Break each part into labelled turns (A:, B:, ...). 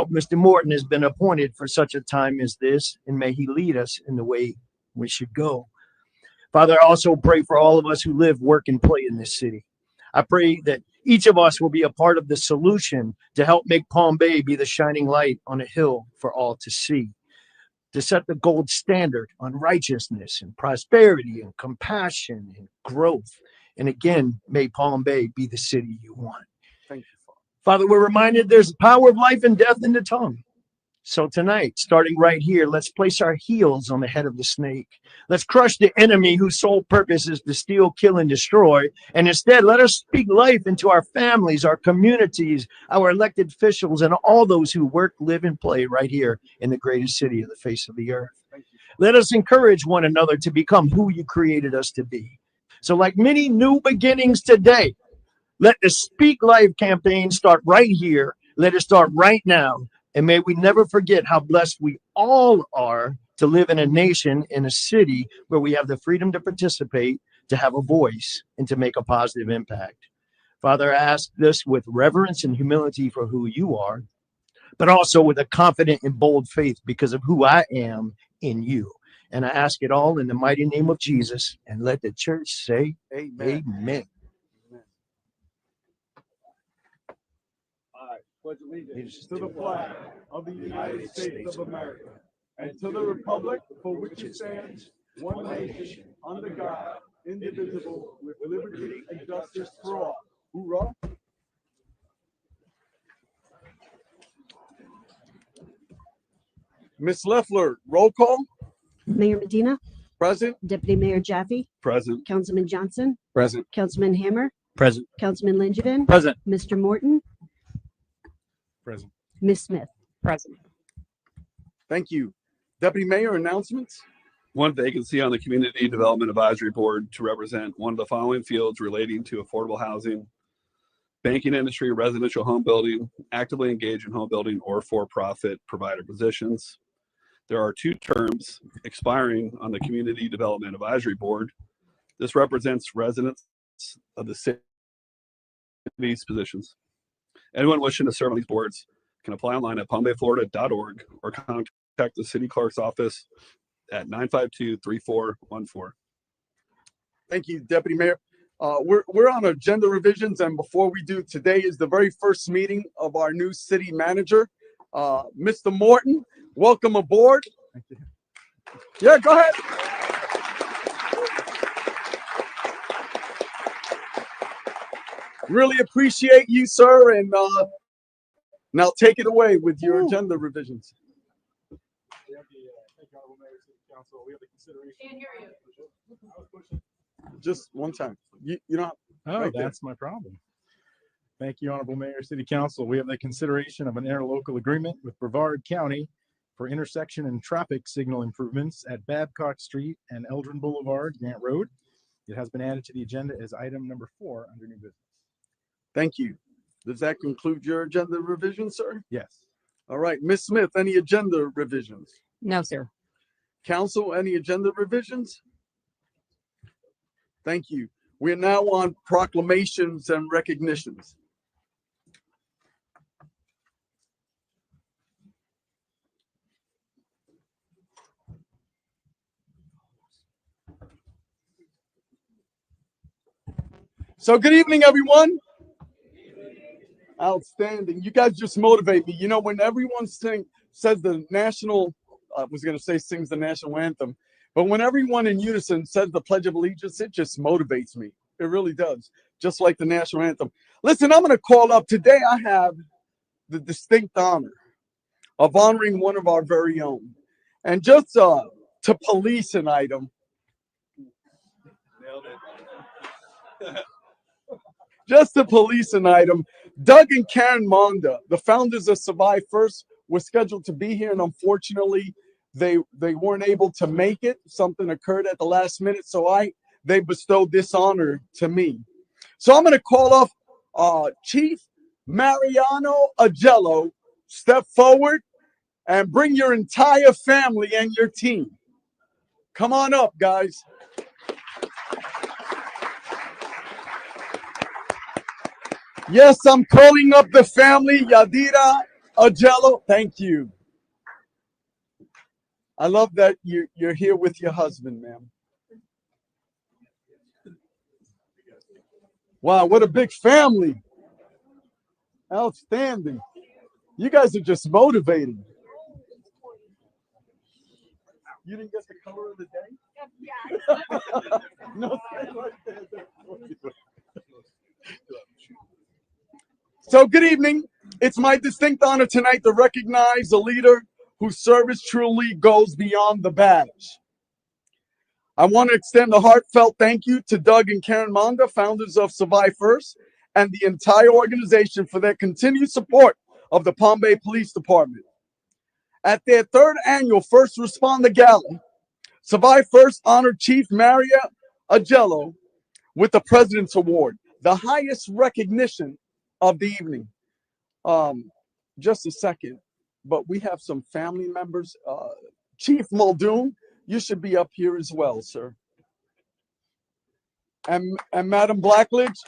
A: Mr. Morton has been appointed for such a time as this, and may he lead us in the way we should go. Father, I also pray for all of us who live, work, and play in this city. I pray that each of us will be a part of the solution to help make Palm Bay be the shining light on a hill for all to see, to set the gold standard on righteousness and prosperity and compassion and growth. And again, may Palm Bay be the city you want.
B: Thank you, Father.
A: Father, we're reminded there's power of life and death in the tongue. So tonight, starting right here, let's place our heels on the head of the snake. Let's crush the enemy whose sole purpose is to steal, kill, and destroy. And instead, let us speak life into our families, our communities, our elected officials, and all those who work, live, and play right here in the greatest city of the face of the earth. Let us encourage one another to become who you created us to be. So like many new beginnings today, let the Speak Life campaign start right here. Let it start right now. And may we never forget how blessed we all are to live in a nation, in a city where we have the freedom to participate, to have a voice, and to make a positive impact. Father, I ask this with reverence and humility for who you are, but also with a confident and bold faith because of who I am in you. And I ask it all in the mighty name of Jesus. And let the church say, Amen. Amen.
B: Pledge allegiance to the flag of the United States of America and to the republic for which it stands, one nation, under God, indivisible, with liberty and justice for all. Hoorah! Ms. Leffler, roll call.
C: Mayor Medina,
B: Present.
C: Deputy Mayor Jaffe,
B: Present.
C: Councilman Johnson,
B: Present.
C: Councilman Hammer,
A: Present.
C: Councilman Langevin,
A: Present.
C: Mr. Morton,
B: Present.
C: Ms. Smith.
D: Present.
B: Thank you. Deputy Mayor, announcements.
E: One vacancy on the Community Development Advisory Board to represent one of the following fields relating to affordable housing, banking industry, residential home building, actively engaged in home building, or for-profit provider positions. There are 2 terms expiring on the Community Development Advisory Board. This represents residents of the city's positions. Anyone wishing to serve on these boards can apply online at palmbayflorida.org or contact the city clerk's office at 952-3414.
B: Thank you, Deputy Mayor. We're on agenda revisions, and before we do, today is the very first meeting of our new city manager, Mr. Morton. Welcome aboard. Thank you. Yeah, go ahead. Really appreciate you, sir, and now take it away with your agenda revisions.
F: We have the, thank you, Honorable Mayor, City Council. We have the consideration. Can't hear you. I was pushing.
B: Just one time. You know.
F: Oh,
B: right
F: that's my problem. Thank you, Honorable Mayor, City Council. We have the consideration of an interlocal agreement with Brevard County for intersection and traffic signal improvements at Babcock Street and Eldrin Boulevard, Grant Road. It has been added to the agenda as item number 4 under new business.
B: Thank you. Does that conclude your agenda revision, sir?
F: Yes.
B: All right, Ms. Smith, any agenda revisions?
D: No, sir.
B: Council, any agenda revisions? Thank you. We are now on proclamations and recognitions. So good evening, everyone. Outstanding. You guys just motivate me. You know, when everyone says the national, I was going to say sings the national anthem, but when everyone in unison says the Pledge of Allegiance, it just motivates me. It really does. Just like the national anthem. Listen, I'm going to call up. Today I have the distinct honor of honoring one of our very own. And just to police an item. Nailed it. Just to police an item, Doug and Karen Monda, the founders of Survive First, were scheduled to be here, and unfortunately, they weren't able to make it. Something occurred at the last minute, so they bestowed this honor to me. So I'm going to call off Chief Mariano Agello. Step forward and bring your entire family and your team. Come on up, guys. Yes, I'm calling up the family, Yadira Ajello, thank you. I love that you're here with your husband, ma'am. Wow, what a big family. Outstanding. You guys are just motivating. You didn't get the color of the day? No, stay right there. So, good evening. It's my distinct honor tonight to recognize a leader whose service truly goes beyond the badge. I want to extend a heartfelt thank you to Doug and Karen Monda, founders of Survive First, and the entire organization for their continued support of the Palm Bay Police Department. At their third annual First Responder Gala, Survive First honored Chief Maria Ajello with the President's Award, the highest recognition of the evening. Just a second, but we have some family members. Chief Muldoon, you should be up here as well, sir. And Madam Blackledge,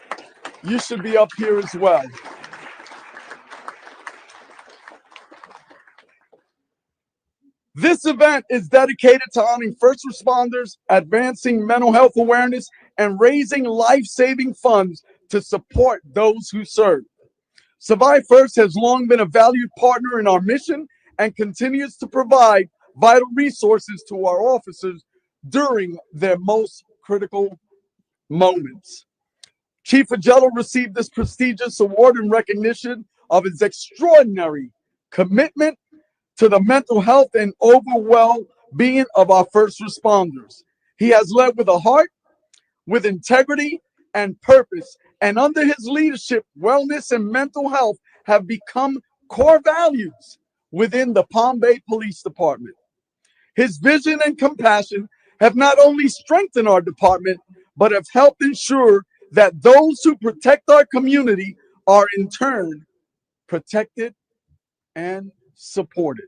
B: you should be up here as well. This event is dedicated to honoring first responders, advancing mental health awareness, and raising life-saving funds to support those who serve. Survive First has long been a valued partner in our mission and continues to provide vital resources to our officers during their most critical moments. Chief Ajello received this prestigious award in recognition of his extraordinary commitment to the mental health and overall being of our first responders. He has led with a heart, with integrity and purpose, and under his leadership, wellness and mental health have become core values within the Palm Bay Police Department. His vision and compassion have not only strengthened our department, but have helped ensure that those who protect our community are in turn protected and supported.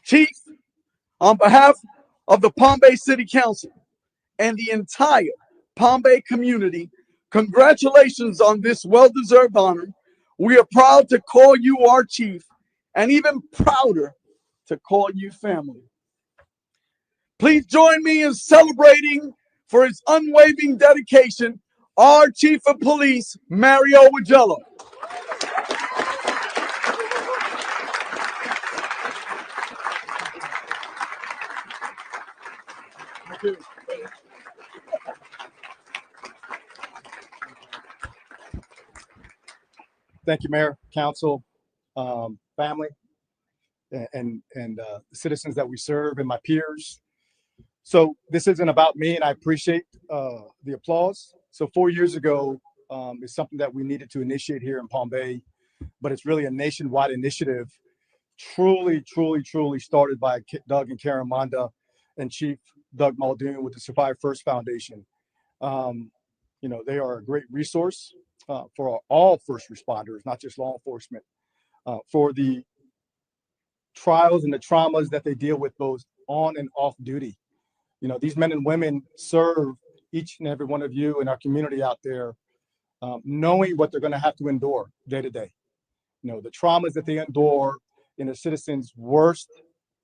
B: Chief, on behalf of the Palm Bay City Council and the entire Palm Bay community, congratulations on this well-deserved honor. We are proud to call you our chief, and even prouder to call you family. Please join me in celebrating for his unwavering dedication, our Chief of Police, Mario Ajello. Thank you.
F: Thank you, Mayor, Council, family, and the citizens that we serve and my peers. So this isn't about me, and I appreciate the applause. So 4 years ago, it's something that we needed to initiate here in Palm Bay, but it's really a nationwide initiative, truly started by Doug and Karen Monda and Chief Doug Muldoon with the Survive First Foundation. You know, they are a great resource for all first responders, not just law enforcement, for the trials and the traumas that they deal with both on and off duty. You know, these men and women serve each and every one of you in our community out there, knowing what they're going to have to endure day to day. You know, the traumas that they endure in a citizen's worst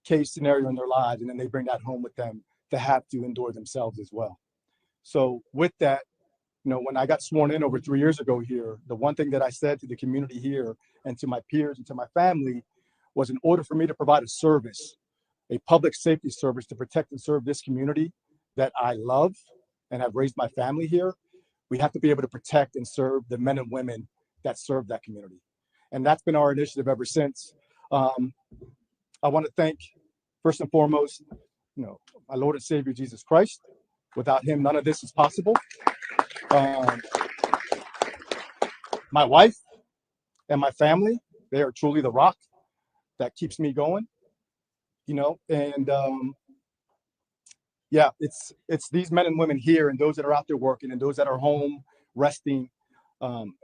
F: case scenario in their lives, and then they bring that home with them to have to endure themselves as well. So with that, you know, when I got sworn in over 3 years ago here, the one thing that I said to the community here and to my peers and to my family was, in order for me to provide a service, a public safety service to protect and serve this community that I love and have raised my family here, we have to be able to protect and serve the men and women that serve that community. And that's been our initiative ever since. I want to thank, first and foremost, you know, my Lord and Savior, Jesus Christ. Without him, none of this is possible. My wife and my family, they are truly the rock that keeps me going, you know, and yeah, it's these men and women here and those that are out there working and those that are home resting.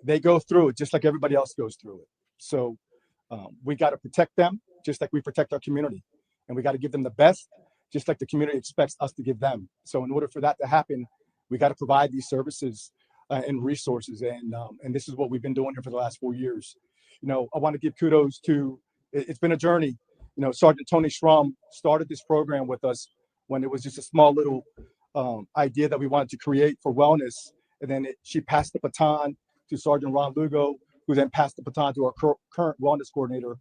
F: They go through it just like everybody else goes through it. So we got to protect them just like we protect our community, and we got to give them the best just like the community expects us to give them. So in order for that to happen, we got to provide these services and resources, and this is what we've been doing here for the last 4 years.
D: I want to give kudos to, it's been a journey. Sergeant Tony Schramm started this program with us when it was just a small little idea that we wanted to create for wellness. And then she passed the baton to Sergeant Ron Lugo, who then passed the baton to our current wellness coordinator,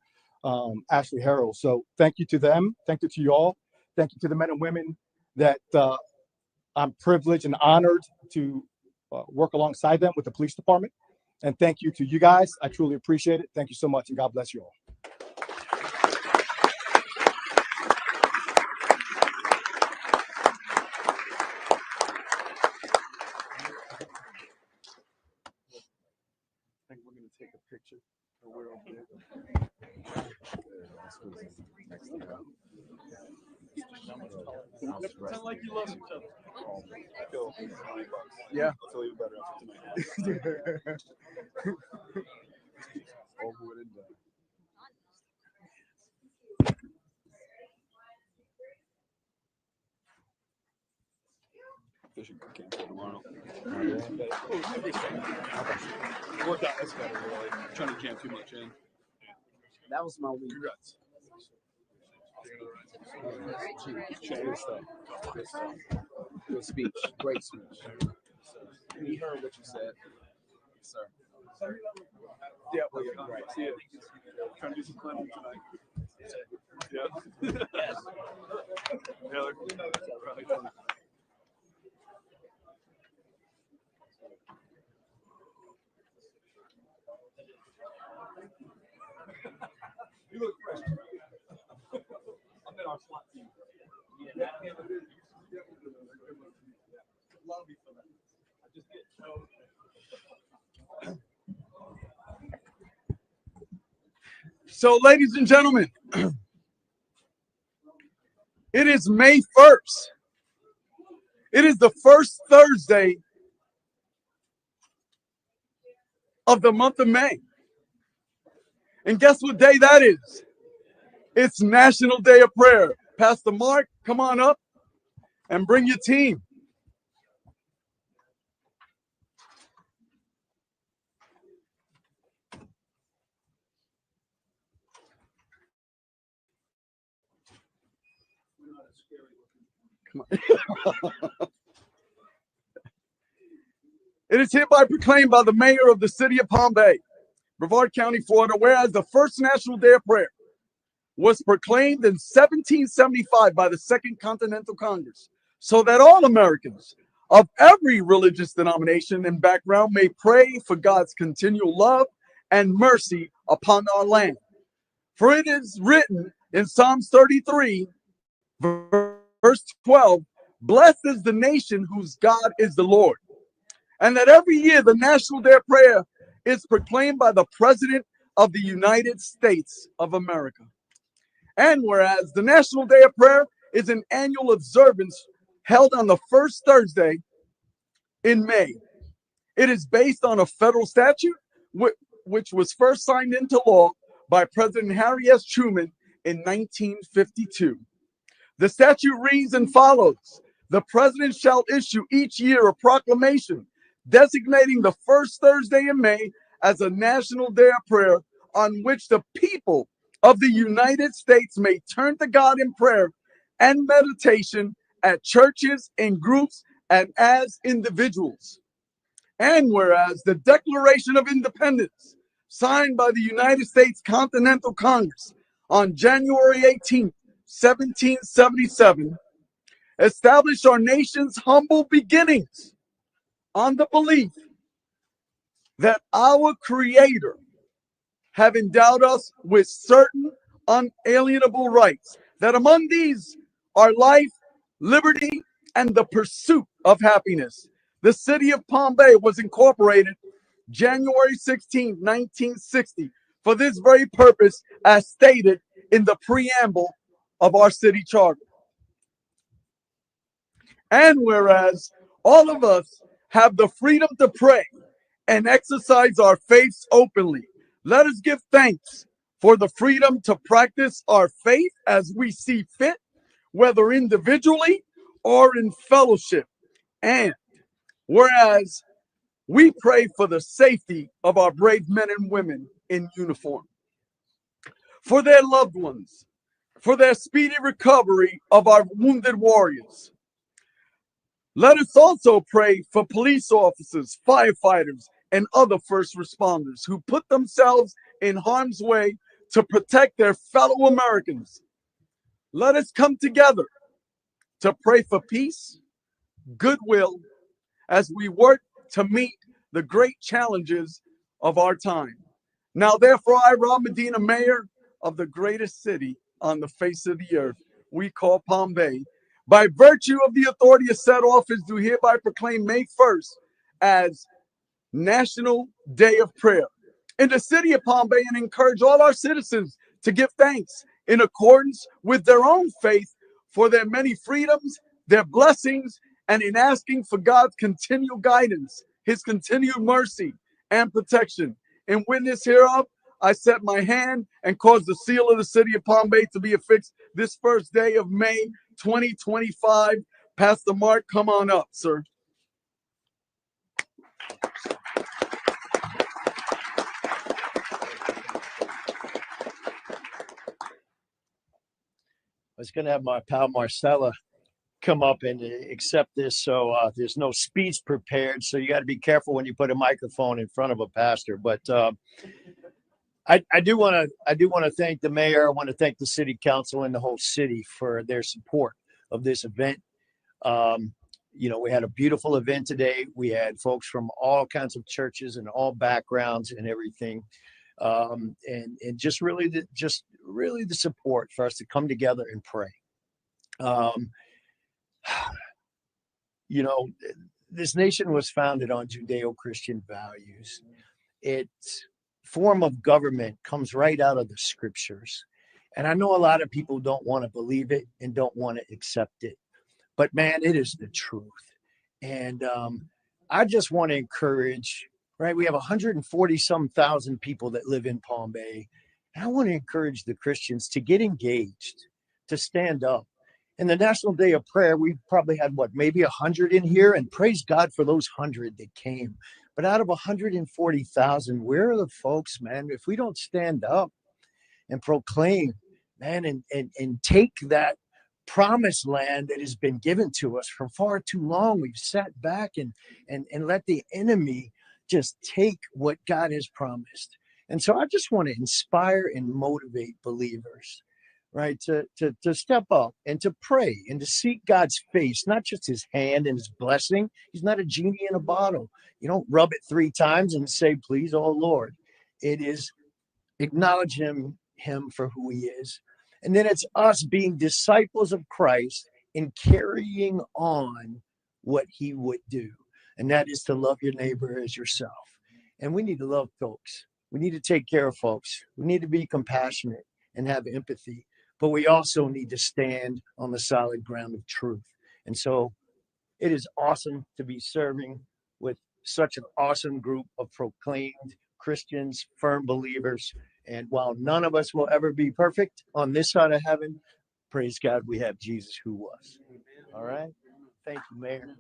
D: Ashley Harrell. So thank you to them. Thank you to you all. Thank you to the men and women that I'm privileged and honored to work alongside them with the police department. And thank you to you guys. I truly appreciate it. Thank you so much, and God bless you all.
B: I think we're going to take a picture. We're over there. Pretend like you love each other. Yeah.
E: I'll feel even better after tonight.
B: Over it and done.
E: Fishing camp for tomorrow. Worked out this better, really. Trying to jam too much in.
G: That was my week.
E: Congrats.
G: Good stuff. Good stuff. Good speech. Great speech. We heard what you said. Yes, sir.
E: Yeah, well, yeah, right. See it. Trying to do some climbing tonight. Yeah. Taylor. Probably done. You look fresh. I'm in our SWAT team. Yeah, love me for that. I just did.
B: So, ladies and gentlemen, it is May 1st. It is the first Thursday of the month of May. And guess what day that is? It's National Day of Prayer. Pastor Mark, come on up and bring your team. Come on. It is hereby proclaimed by the mayor of the city of Palm Bay, Brevard County, Florida, whereas the first National Day of Prayer was proclaimed in 1775 by the Second Continental Congress, so that all Americans of every religious denomination and background may pray for God's continual love and mercy upon our land. For it is written in Psalms 33, verse 12, blessed is the nation whose God is the Lord. And that every year the National Day of Prayer is proclaimed by the President of the United States of America. And whereas the National Day of Prayer is an annual observance held on the first Thursday in May, it is based on a federal statute which was first signed into law by President Harry S. Truman in 1952. The statute reads and follows: the president shall issue each year a proclamation designating the first Thursday in May as a National Day of Prayer, on which the people of the United States may turn to God in prayer and meditation at churches, in groups, and as individuals. And whereas the Declaration of Independence, signed by the United States Continental Congress on January 18th, 1777, established our nation's humble beginnings on the belief that our Creator have endowed us with certain unalienable rights, that among these are life, liberty, and the pursuit of happiness. The city of Palm Bay was incorporated January 16, 1960, for this very purpose, as stated in the preamble of our city charter. And whereas all of us have the freedom to pray and exercise our faiths openly, let us give thanks for the freedom to practice our faith as we see fit, whether individually or in fellowship. And whereas we pray for the safety of our brave men and women in uniform. For their loved ones, for their speedy recovery of our wounded warriors. Let us also pray for police officers, firefighters, and other first responders who put themselves in harm's way to protect their fellow Americans. Let us come together to pray for peace, goodwill, as we work to meet the great challenges of our time. Now, therefore, I, Rob Medina, mayor of the greatest city on the face of the earth, we call Palm Bay, by virtue of the authority of said office, do hereby proclaim May 1st as National Day of Prayer in the city of Palm Bay and encourage all our citizens to give thanks in accordance with their own faith for their many freedoms, their blessings, and in asking for God's continual guidance, his continued mercy and protection. In witness hereof, I set my hand and cause the seal of the city of Palm Bay to be affixed this first day of May 2025. Pastor Mark, come on up, sir.
A: I was going to have my pal Marcella come up and accept this, so there's no speech prepared. So you got to be careful when you put a microphone in front of a pastor. But I do want to thank the mayor. I want to thank the city council and the whole city for their support of this event. You know, we had a beautiful event today. We had folks from all kinds of churches and all backgrounds and everything. And just really the support for us to come together and pray. You know, this nation was founded on Judeo-Christian values. Its form of government comes right out of the scriptures. And I know a lot of people don't want to believe it and don't want to accept it. But man, it is the truth. And I just want to encourage, right? We have 140-some thousand people that live in Palm Bay. And I want to encourage the Christians to get engaged, to stand up. In the National Day of Prayer, we probably had, maybe 100 in here, and praise God for those 100 that came. But out of 140,000, where are the folks, man? If we don't stand up and proclaim, man, and take that promised land that has been given to us for far too long, we've sat back and let the enemy just take what God has promised. And so I just want to inspire and motivate believers, right, to step up and to pray and to seek God's face, not just his hand and his blessing. He's not a genie in a bottle. You don't rub it 3 times and say, please, oh Lord. It is acknowledge him for who he is. And then it's us being disciples of Christ and carrying on what he would do. And that is to love your neighbor as yourself. And we need to love folks. We need to take care of folks. We need to be compassionate and have empathy. But we also need to stand on the solid ground of truth. And so it is awesome to be serving with such an awesome group of proclaimed Christians, firm believers. And while none of us will ever be perfect on this side of heaven, praise God, we have Jesus who was. All right. Thank you, Mayor.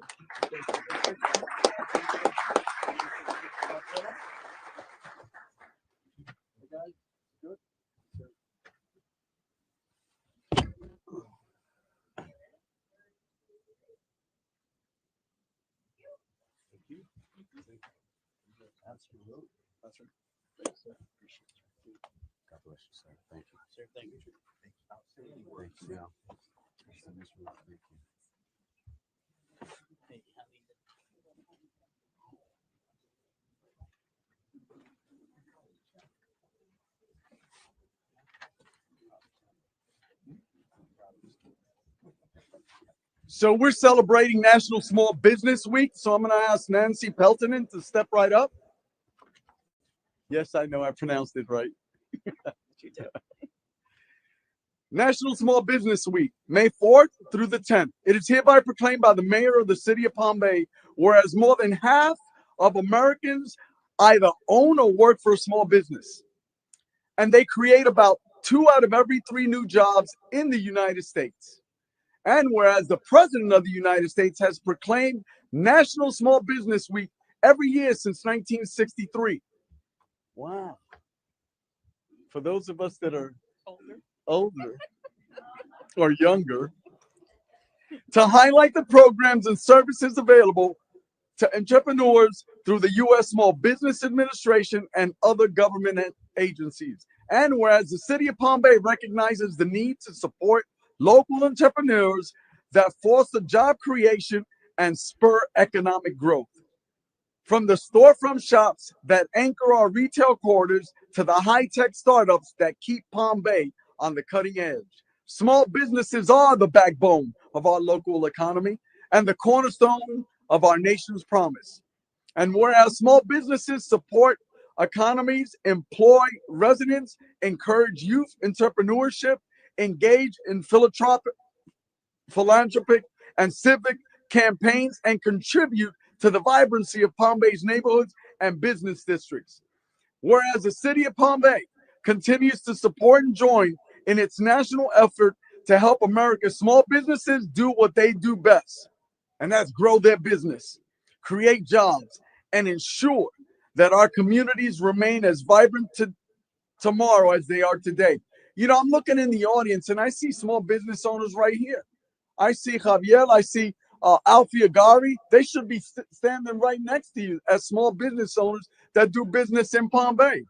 A: Absolutely. That's right. Thanks, sir. Appreciate you. God bless you, sir. Thank you. Sir, thank you. Thank you. Thank you. Yeah. Thank you.
B: So we're celebrating National Small Business Week. So I'm going to ask Nancy Peltonen to step right up. Yes, I know I pronounced it right. National Small Business Week, May 4th through the 10th. It is hereby proclaimed by the mayor of the city of Palm Bay, whereas more than half of Americans either own or work for a small business. And they create about 2 out of every 3 new jobs in the United States. And whereas the President of the United States has proclaimed National Small Business Week every year since 1963. Wow. for those of us that are older or younger, to highlight the programs and services available to entrepreneurs through the U.S. Small Business Administration and other government agencies. And whereas the City of Palm Bay recognizes the need to support local entrepreneurs that foster job creation and spur economic growth. From the storefront shops that anchor our retail corridors to the high-tech startups that keep Palm Bay on the cutting edge. Small businesses are the backbone of our local economy and the cornerstone of our nation's promise. And whereas small businesses support economies, employ residents, encourage youth entrepreneurship, engage in philanthropic and civic campaigns, and contribute to the vibrancy of Palm Bay's neighborhoods and business districts. Whereas the City of Palm Bay continues to support and join in its national effort to help America's small businesses do what they do best, and that's grow their business, create jobs, and ensure that our communities remain as vibrant tomorrow as they are today. You know, I'm looking in the audience and I see small business owners right here. I see Javier, I see Alfie Agari. They should be standing right next to you as small business owners that do business in Palm Bay.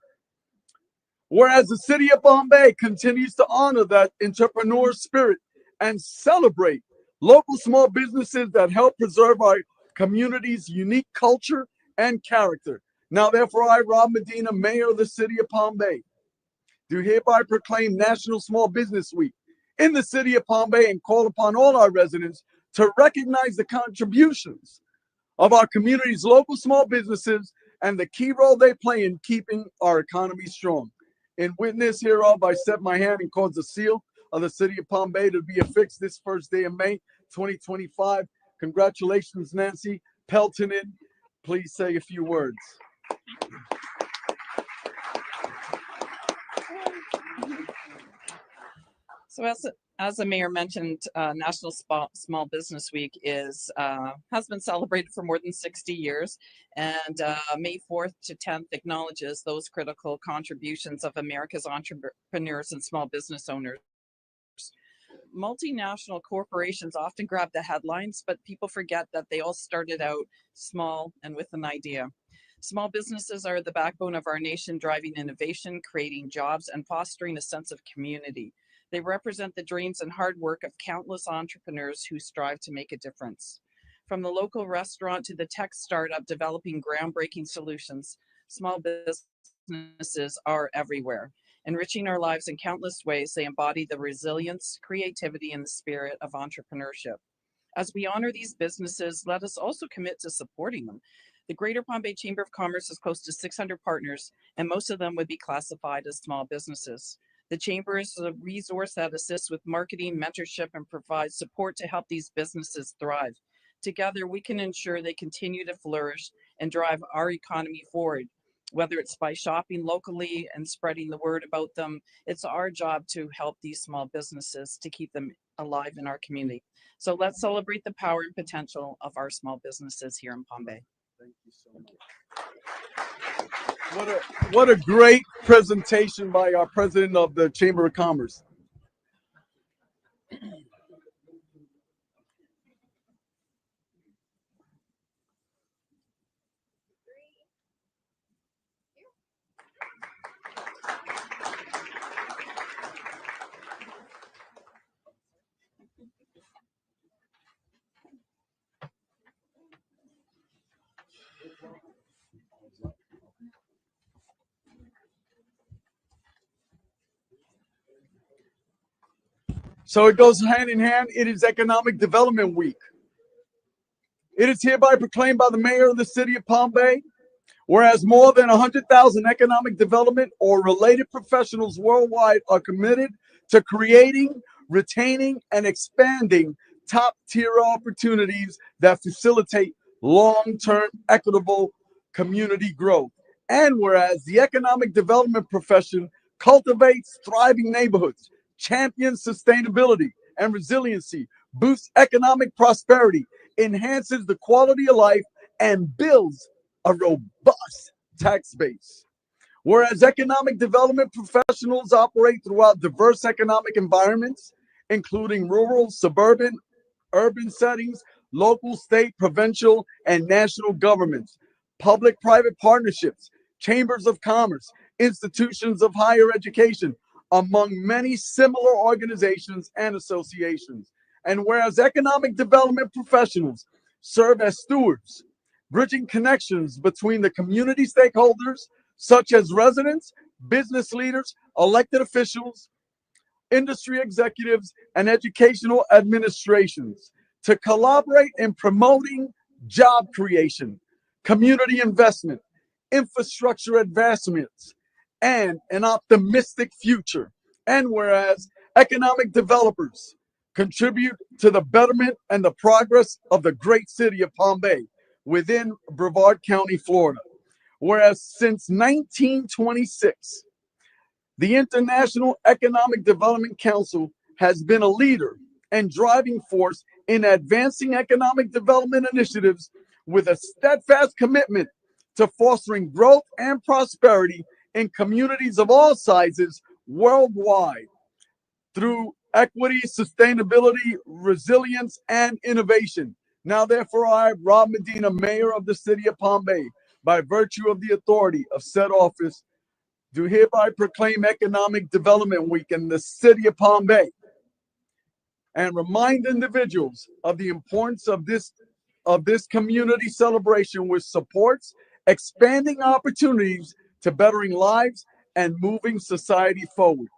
B: Whereas the City of Palm Bay continues to honor that entrepreneur spirit and celebrate local small businesses that help preserve our community's unique culture and character. Now, therefore, I, Rob Medina, Mayor of the City of Palm Bay, do hereby proclaim National Small Business Week in the City of Palm Bay and call upon all our residents to recognize the contributions of our community's local small businesses and the key role they play in keeping our economy strong. In witness hereof, I set my hand and cause the seal of the City of Palm Bay to be affixed this first day of May 2025. Congratulations, Nancy Peltonen. Please say a few words.
H: So as the mayor mentioned, National Small Business Week has been celebrated for more than 60 years, and May 4th to 10th acknowledges those critical contributions of America's entrepreneurs and small business owners. Multinational corporations often grab the headlines, but people forget that they all started out small and with an idea. Small businesses are the backbone of our nation, driving innovation, creating jobs, and fostering a sense of community. They represent the dreams and hard work of countless entrepreneurs who strive to make a difference. From the local restaurant to the tech startup developing groundbreaking solutions, small businesses are everywhere. Enriching our lives in countless ways, they embody the resilience, creativity, and the spirit of entrepreneurship. As we honor these businesses, let us also commit to supporting them. The Greater Palm Bay Chamber of Commerce has close to 600 partners, and most of them would be classified as small businesses. The Chamber is a resource that assists with marketing, mentorship, and provides support to help these businesses thrive. Together, we can ensure they continue to flourish and drive our economy forward. Whether it's by shopping locally and spreading the word about them, it's our job to help these small businesses to keep them alive in our community. So let's celebrate the power and potential of our small businesses here in Palm Bay.
B: Thank you so much. What a great presentation by our president of the Chamber of Commerce. So it goes hand in hand. It is Economic Development Week. It is hereby proclaimed by the mayor of the City of Palm Bay, whereas more than 100,000 economic development or related professionals worldwide are committed to creating, retaining, and expanding top-tier opportunities that facilitate long-term equitable community growth. And whereas the economic development profession cultivates thriving neighborhoods, champions sustainability and resiliency, boosts economic prosperity, enhances the quality of life, and builds a robust tax base. Whereas economic development professionals operate throughout diverse economic environments, including rural, suburban, urban settings, local, state, provincial, and national governments, public-private partnerships, chambers of commerce, institutions of higher education, among many similar organizations and associations. And whereas economic development professionals serve as stewards, bridging connections between the community stakeholders, such as residents, business leaders, elected officials, industry executives, and educational administrations to collaborate in promoting job creation, community investment, infrastructure advancements, and an optimistic future. And whereas economic developers contribute to the betterment and the progress of the great city of Palm Bay within Brevard County, Florida. Whereas since 1926, the International Economic Development Council has been a leader and driving force in advancing economic development initiatives with a steadfast commitment to fostering growth and prosperity in communities of all sizes worldwide through equity, sustainability, resilience, and innovation. Now, therefore, I, Rob Medina, Mayor of the City of Palm Bay, by virtue of the authority of said office, do hereby proclaim Economic Development Week in the City of Palm Bay and remind individuals of the importance of this community celebration, which supports expanding opportunities to bettering lives and moving society forward.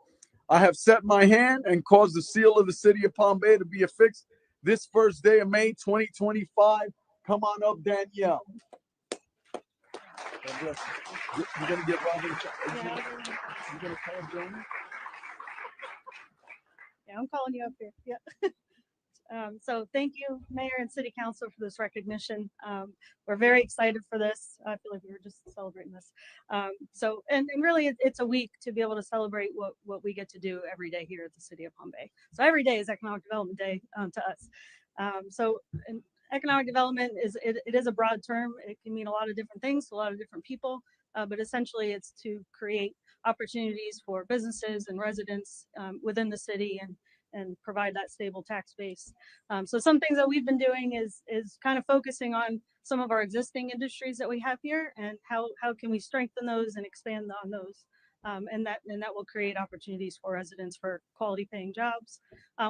B: I have set my hand and caused the seal of the City of Palm Bay to be affixed this first day of May 2025. Come on up, Danielle. God bless you. You're gonna get Robin. You gonna call Johnny?
I: Yeah, I'm calling you up here. Yeah. So thank you, Mayor and City Council, for this recognition. We're very excited for this. I feel like we were just celebrating this. And really, it's a week to be able to celebrate what we get to do every day here at the City of Palm Bay. So every day is Economic Development Day to us. And economic development it is a broad term. It can mean a lot of different things to a lot of different people, but essentially it's to create opportunities for businesses and residents within the city and provide that stable tax base. So some things that we've been doing is kind of focusing on some of our existing industries that we have here and how can we strengthen those and expand on those. And that will create opportunities for residents for quality paying jobs.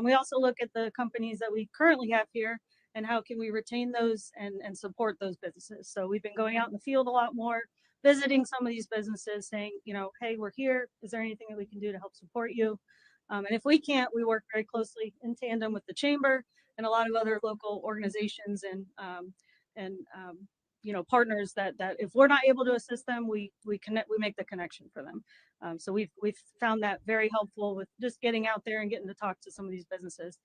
I: We also look at the companies that we currently have here and how can we retain those and support those businesses. So we've been going out in the field a lot more, visiting some of these businesses saying, hey, we're here. Is there anything that we can do to help support you? And if we can't, we work very closely in tandem with the chamber and a lot of other local organizations and partners that if we're not able to assist them, we make the connection for them. So we've found that very helpful with just getting out there and getting to talk to some of these businesses.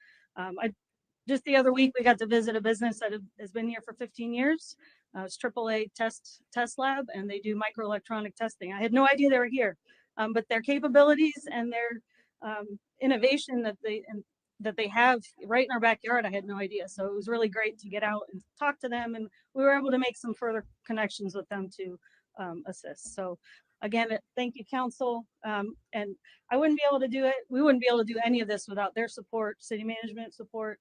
I: Just the other week, we got to visit a business that has been here for 15 years. It's AAA Test Lab, and they do microelectronic testing. I had no idea they were here, but their capabilities and their innovation that they have right in our backyard, I had no idea. So it was really great to get out and talk to them, and we were able to make some further connections with them to assist. So again, thank you, council. And I wouldn't be able to do it. We wouldn't be able to do any of this without their support, city management support,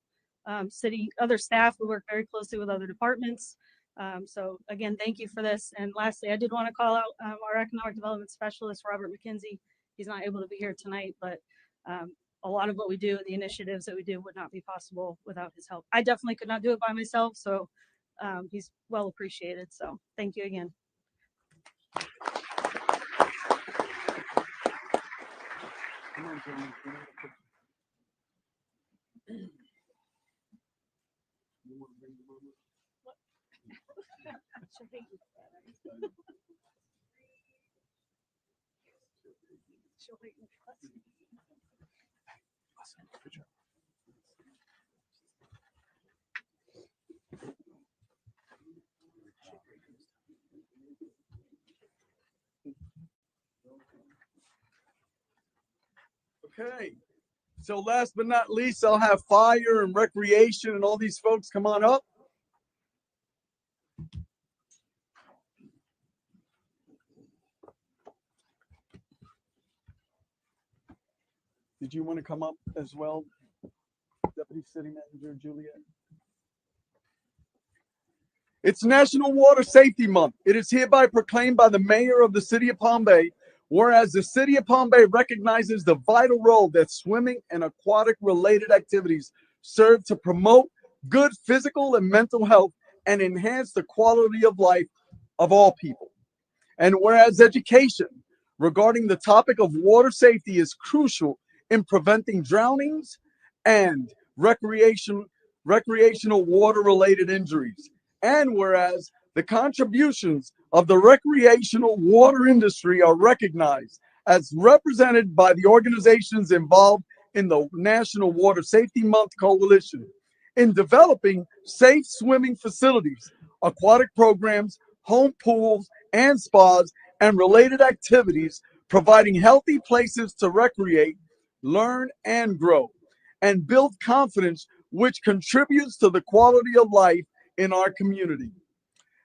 I: city other staff. We work very closely with other departments. So again, thank you for this. And lastly, I did want to call out our economic development specialist, Robert McKenzie. He's not able to be here tonight, but a lot of what we do, the initiatives that we do would not be possible without his help. I definitely could not do it by myself. So he's well appreciated. So thank you again.
B: Okay. So last but not least, I'll have fire and recreation and all these folks come on up. did you want to come up as well, Deputy City Manager Juliet? It's National Water Safety Month. It is hereby proclaimed by the mayor of the city of Palm Bay, whereas the city of Palm Bay recognizes the vital role that swimming and aquatic related activities serve to promote good physical and mental health and enhance the quality of life of all people. And whereas education regarding the topic of water safety is crucial in preventing drownings and recreational water related injuries. And whereas the contributions of the recreational water industry are recognized as represented by the organizations involved in the National Water Safety Month Coalition in developing safe swimming facilities, aquatic programs, home pools and spas, and related activities, providing healthy places to recreate, learn, and grow, and build confidence, which contributes to the quality of life in our community.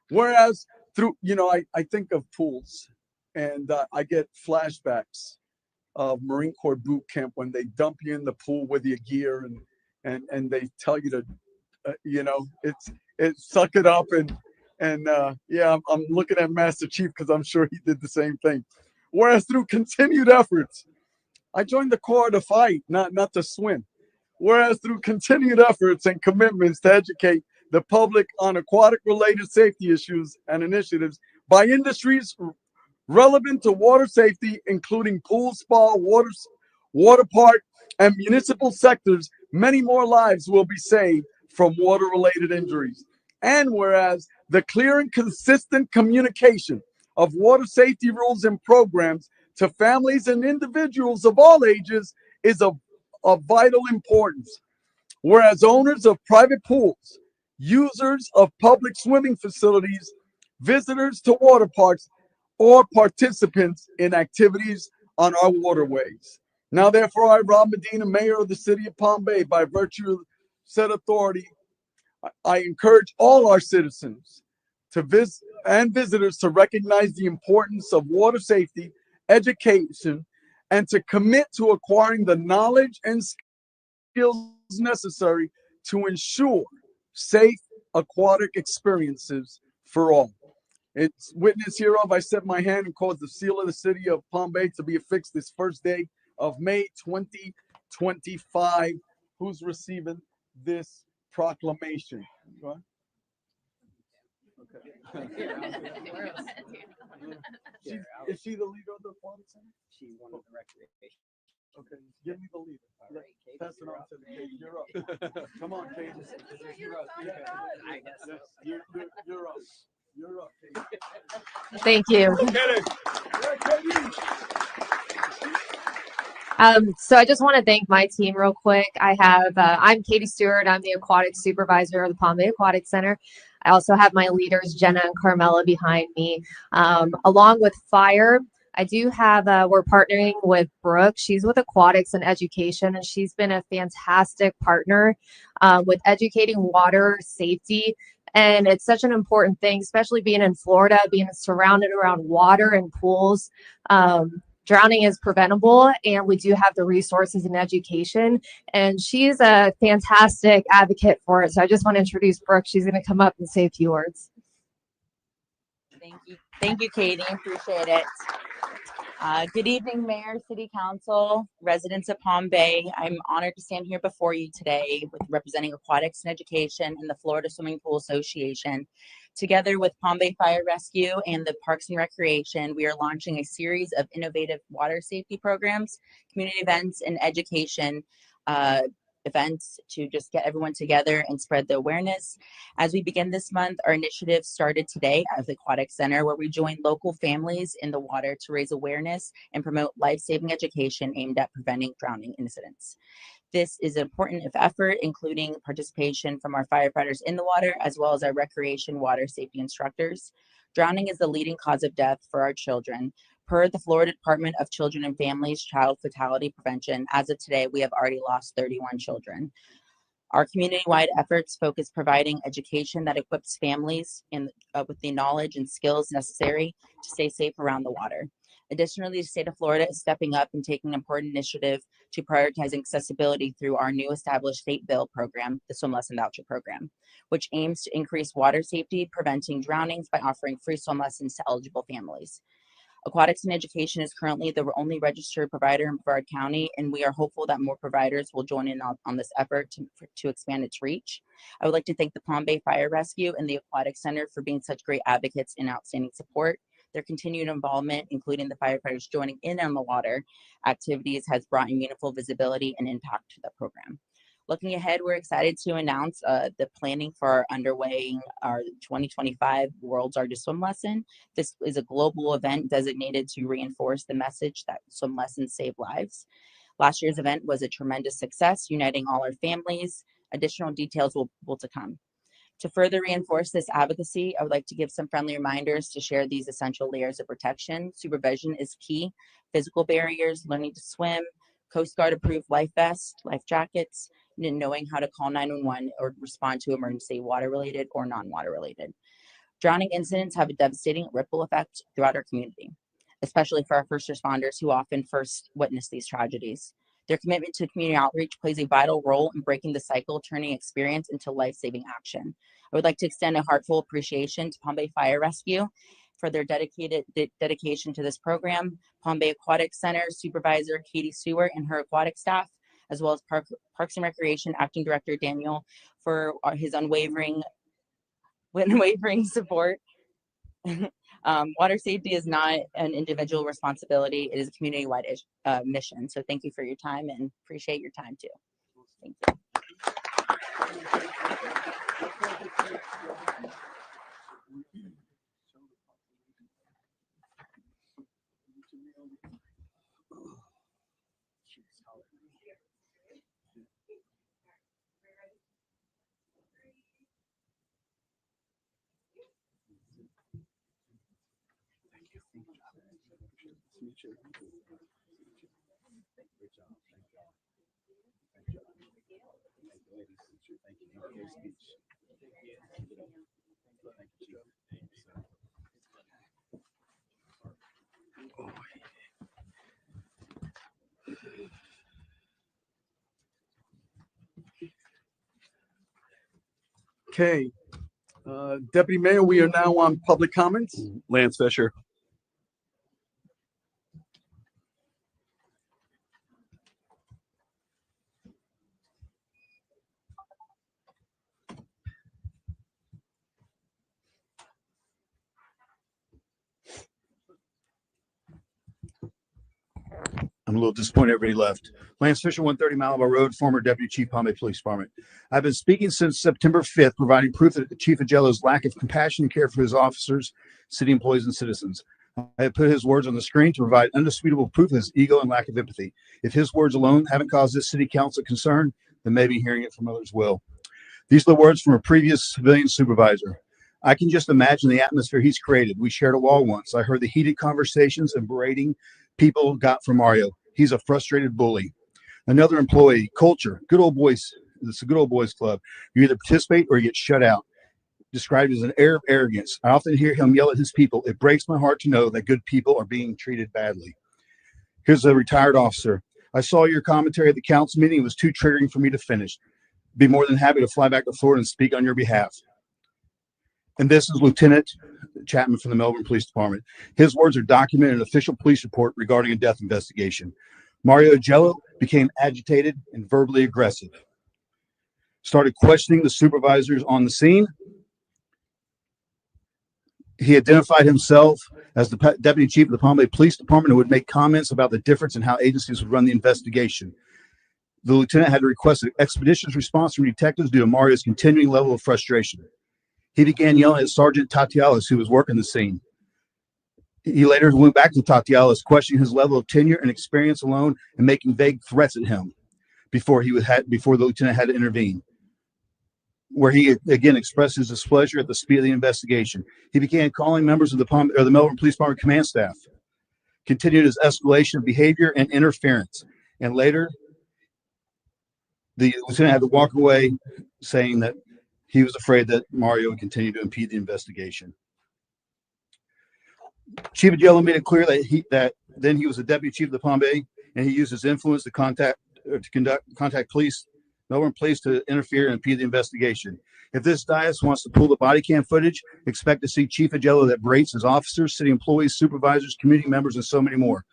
B: Whereas through, I think of pools and I get flashbacks of Marine Corps boot camp when they dump you in the pool with your gear and they tell you to, it's suck it up and yeah, I'm looking at Master Chief because I'm sure he did the same thing. Whereas through continued efforts, I joined the Corps to fight, not to swim. Whereas through continued efforts and commitments to educate the public on aquatic related safety issues and initiatives by industries relevant to water safety, including pool, spa, water park, and municipal sectors, many more lives will be saved from water related injuries. And whereas the clear and consistent communication of water safety rules and programs to families and individuals of all ages is of vital importance. Whereas owners of private pools, users of public swimming facilities, visitors to water parks, or participants in activities on our waterways. Now, therefore, I, Rob Medina, Mayor of the City of Palm Bay, by virtue of said authority, I encourage all our citizens to visit and visitors to recognize the importance of water safety, education, and to commit to acquiring the knowledge and skills necessary to ensure safe aquatic experiences for all. It's witness hereof, I set my hand and cause the seal of the city of Palm Bay to be affixed this first day of May 2025. Who's receiving this proclamation? Go ahead. Okay. Is she the leader of the aquatic center?
G: She's one of the recreation.
B: Okay, give me the leader. Pass it on to the Kate. You're up. Come on, Kate. You're up.
G: I guess so.
B: You're up. You're up, Kate.
J: Thank you. So I just want to thank my team real quick. I'm Katie Stewart. I'm the aquatic supervisor of the Palm Bay Aquatic Center. I also have my leaders, Jenna and Carmela, behind me. Along with fire, I do have, we're partnering with Brooke. She's with Aquatics and Education, and she's been a fantastic partner with educating water safety. And it's such an important thing, especially being in Florida, being surrounded around water and pools. Drowning is preventable, and we do have the resources and education. And she's a fantastic advocate for it. So I just want to introduce Brooke. She's going to come up and say a few words.
K: Thank you. Thank you, Katie. Appreciate it. Good evening, Mayor, City Council, residents of Palm Bay. I'm honored to stand here before you today with representing Aquatics and Education and the Florida Swimming Pool Association. Together with Palm Bay Fire Rescue and the Parks and Recreation, we are launching a series of innovative water safety programs, community events, and education events to just get everyone together and spread the awareness. As we begin this month, our initiative started today at the Aquatic Center, where we joined local families in the water to raise awareness and promote life-saving education aimed at preventing drowning incidents. This is an important effort, including participation from our firefighters in the water, as well as our recreation water safety instructors. Drowning is the leading cause of death for our children. Per the Florida Department of Children and Families Child Fatality Prevention, as of today, we have already lost 31 children. Our community-wide efforts focus providing education that equips families with the knowledge and skills necessary to stay safe around the water. Additionally, the state of Florida is stepping up and taking an important initiative to prioritize accessibility through our new established state bill program, the Swim Lesson Voucher Program, which aims to increase water safety, preventing drownings by offering free swim lessons to eligible families. Aquatics and Education is currently the only registered provider in Brevard County, and we are hopeful that more providers will join in on this effort to expand its reach. I would like to thank the Palm Bay Fire Rescue and the Aquatic Center for being such great advocates and outstanding support. Their continued involvement, including the firefighters joining in on the water activities, has brought meaningful visibility and impact to the program. Looking ahead, we're excited to announce the planning for our 2025 World's Largest Swim Lesson. This is a global event designated to reinforce the message that swim lessons save lives. Last year's event was a tremendous success, uniting all our families. Additional details will to come. To further reinforce this advocacy, I would like to give some friendly reminders to share these essential layers of protection. Supervision is key. Physical barriers, learning to swim, Coast Guard approved life vests, life jackets, and knowing how to call 911 or respond to emergency, water-related or non-water-related. Drowning incidents have a devastating ripple effect throughout our community, especially for our first responders who often first witness these tragedies. Their commitment to community outreach plays a vital role in breaking the cycle, turning experience into life-saving action. I would like to extend a heartfelt appreciation to Palm Bay Fire Rescue for their dedication to this program, Palm Bay Aquatic Center Supervisor Katie Stewart and her aquatic staff, as well as Parks and Recreation Acting Director Daniel for his unwavering support. Water safety is not an individual responsibility. It is a community-wide mission. So thank you for your time and appreciate your time too. Thank you.
B: Okay, Deputy Mayor, we are now on public comments.
E: Lance Fisher.
A: I'm a little disappointed everybody left. Lance Fisher, 130 Malibu Road, former Deputy Chief, Palm Bay Police Department. I've been speaking since September 5th, providing proof that Chief Agello's lack of compassion and care for his officers, city employees, and citizens. I have put his words on the screen to provide undisputable proof of his ego and lack of empathy. If his words alone haven't caused this city council concern, then maybe hearing it from others will. These are the words from a previous civilian supervisor. I can just imagine the atmosphere he's created. We shared a wall once. I heard the heated conversations and berating people got from Mario. He's a frustrated bully. Another employee, culture, good old boys. It's a good old boys club. You either participate or you get shut out. Described as an air of arrogance. I often hear him yell at his people. It breaks my heart to know that good people are being treated badly. Here's a retired officer. I saw your commentary at the council meeting. It was too triggering for me to finish. Be more than happy to fly back to Florida and speak on your behalf. And this is Lieutenant Chapman from the Melbourne Police Department. His words are documented in an official police report regarding a death investigation. Mario Agello became agitated and verbally aggressive. Started questioning the supervisors on the scene. He identified himself as the Deputy Chief of the Palm Bay Police Department and would make comments about the difference in how agencies would run the investigation. The lieutenant had to request an expeditious response from detectives due to Mario's continuing level of frustration. He began yelling at Sergeant Tatialis, who was working the scene. He later went back to Tatialis, questioning his level of tenure and experience alone and making vague threats at him before the lieutenant had to intervene, where he again expressed his displeasure at the speed of the investigation. He began calling members of the Melbourne Police Department command staff, continued his escalation of behavior and interference, and later the lieutenant had to walk away saying that he was afraid that Mario would continue to impede the investigation. Chief Agello made it clear that
L: then he was the deputy chief of the Palm Bay, and he used his influence to contact police, Melbourne police, to interfere and impede the investigation. If this dais wants to pull the body cam footage, expect to see Chief Ajello that berates his officers, city employees, supervisors, community members, and so many more.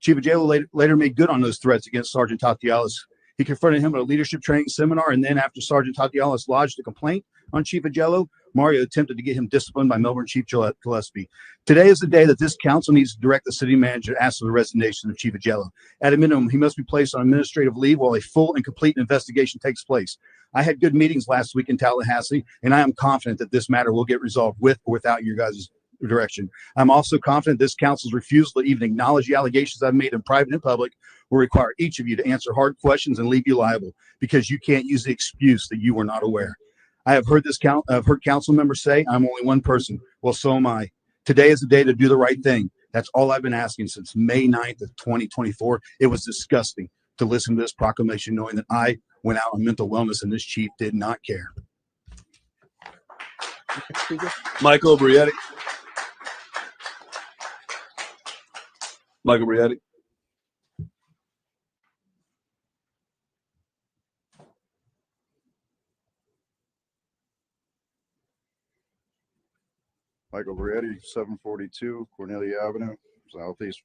L: Chief Ajello later made good on those threats against Sergeant Tatialis. He confronted him at a leadership training seminar, and then after Sergeant Tatialis lodged a complaint on Chief Ajello, Mario attempted to get him disciplined by Melbourne Chief Gillespie. Today is the day that this council needs to direct the city manager to ask for the resignation of Chief Ajello. At a minimum, he must be placed on administrative leave while a full and complete investigation takes place. I had good meetings last week in Tallahassee, and I am confident that this matter will get resolved with or without your guys' direction. I'm also confident this council's refusal to even acknowledge the allegations I've made in private and public will require each of you to answer hard questions and leave you liable, because you can't use the excuse that you were not aware. I've heard council members say I'm only one person. Well, so am I. Today is the day to do the right thing. That's all I've been asking since May 9th of 2024. It was disgusting to listen to this proclamation knowing that I went out on mental wellness and this chief did not care.
E: Michael Brietti. Michael Brietti.
M: Michael Brietti, 742 Cornelia Avenue, Southeast.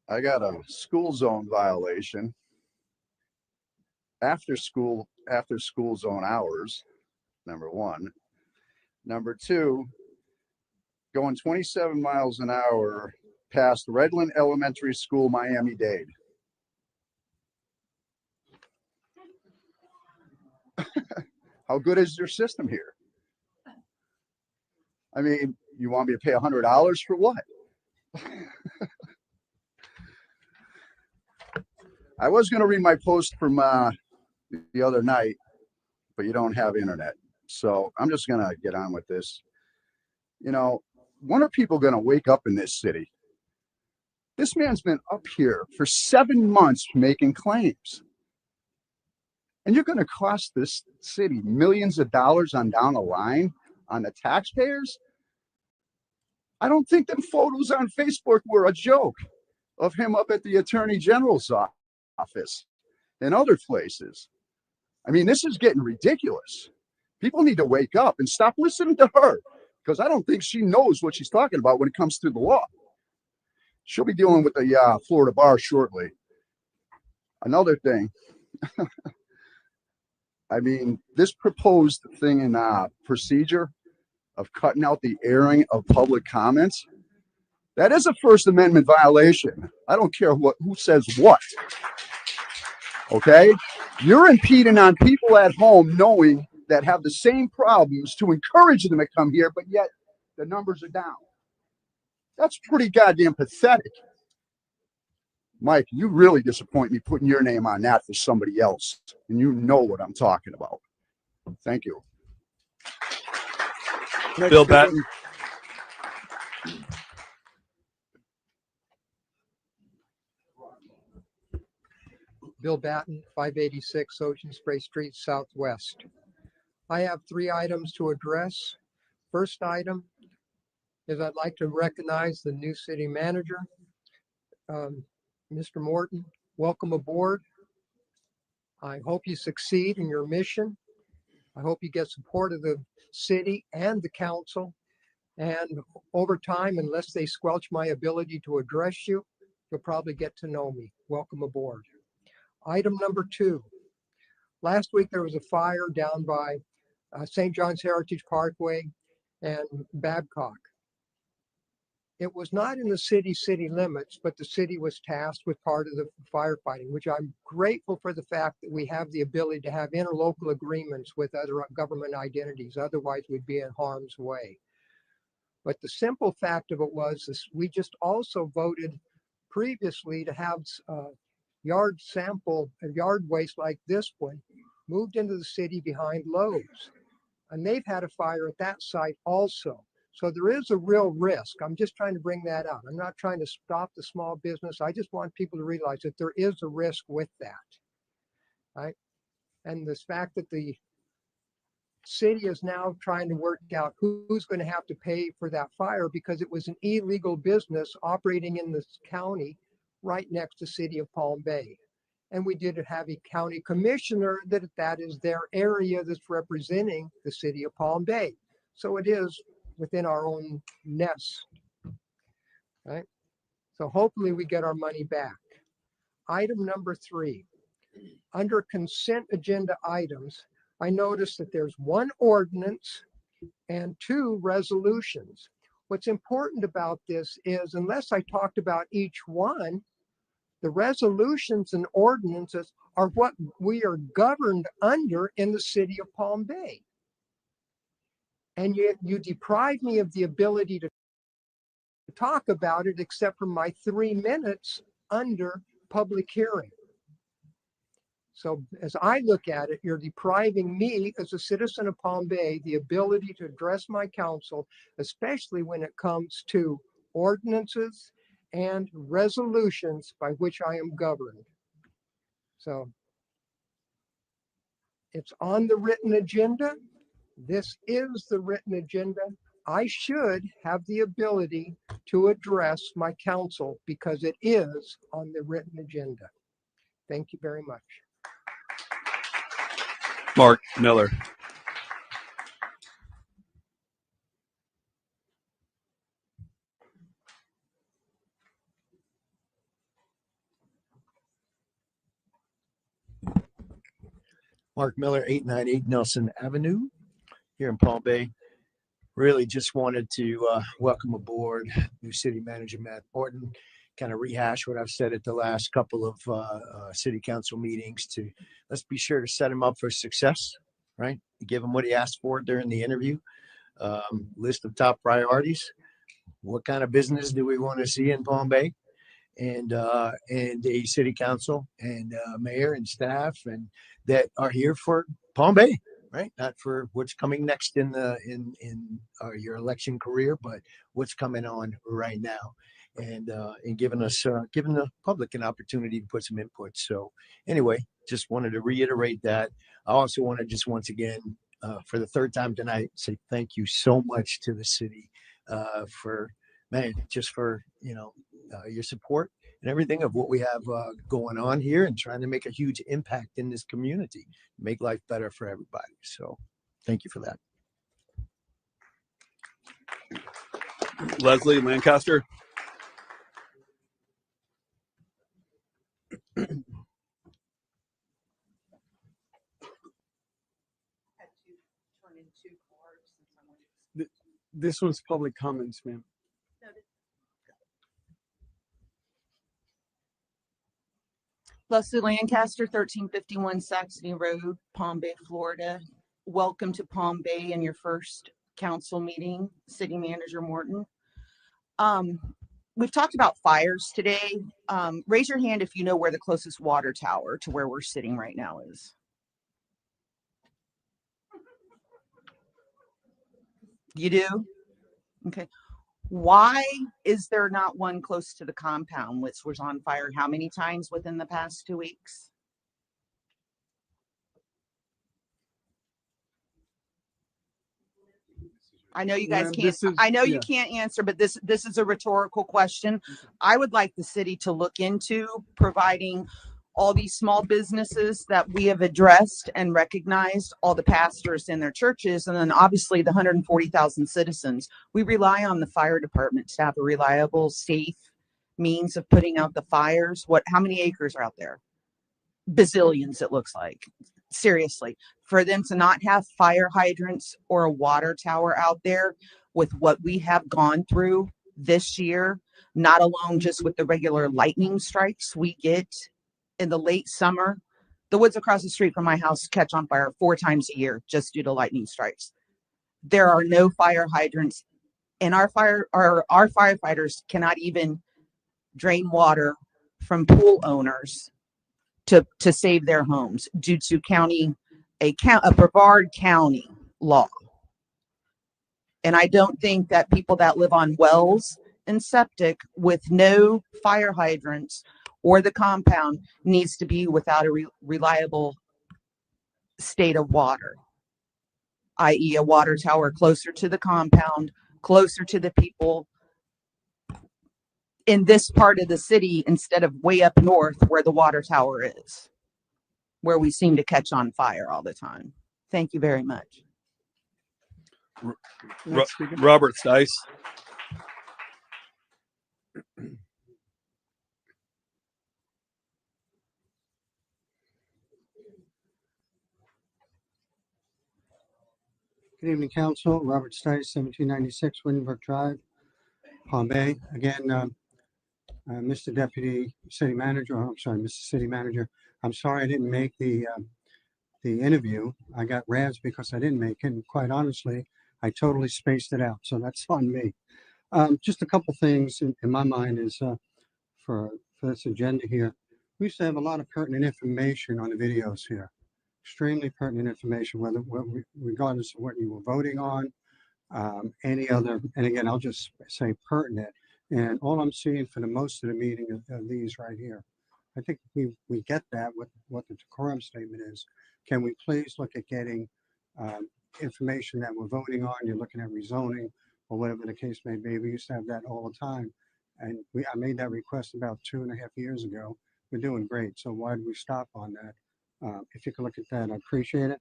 M: I got a school zone violation after school zone hours, number one. Number two, going 27 miles an hour past Redland Elementary School, Miami-Dade. How good is your system here? I mean, you want me to pay $100 for what? I was going to read my post from the other night, but you don't have internet. So I'm just going to get on with this. You know, when are people going to wake up in this city? This man's been up here for 7 months making claims. And you're going to cost this city millions of dollars on down the line on the taxpayers? I don't think them photos on Facebook were a joke of him up at the Attorney General's office and other places. I mean, this is getting ridiculous. People need to wake up and stop listening to her, because I don't think she knows what she's talking about when it comes to the law. She'll be dealing with the Florida bar shortly. Another thing. I mean, this proposed thing in procedure of cutting out the airing of public comments, that is a First Amendment violation. I don't care who says what. Okay? You're impeding on people at home knowing that have the same problems to encourage them to come here, but yet the numbers are down. That's pretty goddamn pathetic. Mike, you really disappoint me putting your name on that for somebody else. And you know what I'm talking about. Thank you.
E: Bill Batten.
N: Bill Batten, 586 Ocean Spray Street, Southwest. I have 3 items to address. First item is I'd like to recognize the new city manager, Mr. Morton. Welcome aboard. I hope you succeed in your mission. I hope you get support of the city and the council. And over time, unless they squelch my ability to address you, you'll probably get to know me. Welcome aboard. Item number 2. Last week, there was a fire down by St. John's Heritage Parkway and Babcock. It was not in the city limits, but the city was tasked with part of the firefighting, which I'm grateful for the fact that we have the ability to have interlocal agreements with other government identities. Otherwise, we'd be in harm's way. But the simple fact of it was this, we just also voted previously to have yard waste like this one moved into the city behind Lowe's. And they've had a fire at that site also. So there is a real risk. I'm just trying to bring that out. I'm not trying to stop the small business. I just want people to realize that there is a risk with that. Right? And this fact that the city is now trying to work out who's going to have to pay for that fire because it was an illegal business operating in this county right next to city of Palm Bay. And we did have a county commissioner that is their area that's representing the city of Palm Bay. So it is within our own nest, right? So hopefully we get our money back. Item number 3, under consent agenda items, I noticed that there's 1 ordinance and 2 resolutions. What's important about this is, unless I talked about each one, the resolutions and ordinances are what we are governed under in the city of Palm Bay. And yet you deprive me of the ability to talk about it except for my 3 minutes under public hearing. So as I look at it, you're depriving me as a citizen of Palm Bay the ability to address my council, especially when it comes to ordinances and resolutions by which I am governed. So it's on the written agenda. This is the written agenda. I should have the ability to address my council because it is on the written agenda. Thank you very much.
E: Mark Miller.
A: Mark Miller, 898 Nelson Avenue here in Palm Bay. Really just wanted to welcome aboard new city manager Matt Orton, kind of rehash what I've said at the last couple of city council meetings to let's be sure to set him up for success, right? Give him what he asked for during the interview. List of top priorities. What kind of business do we want to see in Palm Bay? And a city council and mayor and staff and that are here for Palm Bay, right? Not for what's coming next in your election career, but what's coming on right now, and giving the public an opportunity to put some input. So anyway, just wanted to reiterate that. I also want to just once again, for the 3rd time tonight, say thank you so much to the city for your support and everything of what we have going on here and trying to make a huge impact in this community, make life better for everybody. So thank you for that.
E: Leslie Lancaster.
B: This was public comments, ma'am.
O: Leslie Lancaster, 1351 Saxony Road, Palm Bay, Florida. Welcome to Palm Bay and your first council meeting, City Manager Morton. We've talked about fires today. Raise your hand if you know where the closest water tower to where we're sitting right now is. You do? Okay. Why is there not one close to the compound, which was on fire how many times within the past 2 weeks? I know you guys can't, you can't answer, but this is a rhetorical question. I would like the city to look into providing all these small businesses that we have addressed and recognized, all the pastors in their churches, and then obviously the 140,000 citizens. We rely on the fire department to have a reliable, safe means of putting out the fires. How many acres are out there? Bazillions, it looks like. Seriously, for them to not have fire hydrants or a water tower out there with what we have gone through this year, not alone just with the regular lightning strikes we get in the late summer. The woods across the street from my house catch on fire 4 times a year just due to lightning strikes. There are no fire hydrants, and our firefighters cannot even drain water from pool owners to save their homes due to a Brevard County law. And I don't think that people that live on wells and septic with no fire hydrants or the compound needs to be without a reliable state of water. i.e. a water tower closer to the compound, closer to the people in this part of the city instead of way up north where the water tower is, where we seem to catch on fire all the time. Thank you very much.
E: Robert Stice.
P: Good evening, Council. Robert Stice, 1796 Windenburg Drive, Palm Bay. Again, Mr. Deputy City Manager, I'm sorry, Mr. City Manager, I'm sorry I didn't make the interview. I got razzed because I didn't make it, and quite honestly, I totally spaced it out, so that's on me. Just a couple things in my mind is for this agenda here. We used to have a lot of pertinent information on the videos here. Extremely pertinent information, regardless of what you were voting on, any other, and again, I'll just say pertinent. And all I'm seeing for the most of the meeting are these right here. I think we get that, what the decorum statement is. Can we please look at getting information that we're voting on? You're looking at rezoning or whatever the case may be. We used to have that all the time. And I made that request about 2.5 years ago. We're doing great. So why did we stop on that? If you could look at that, I appreciate it.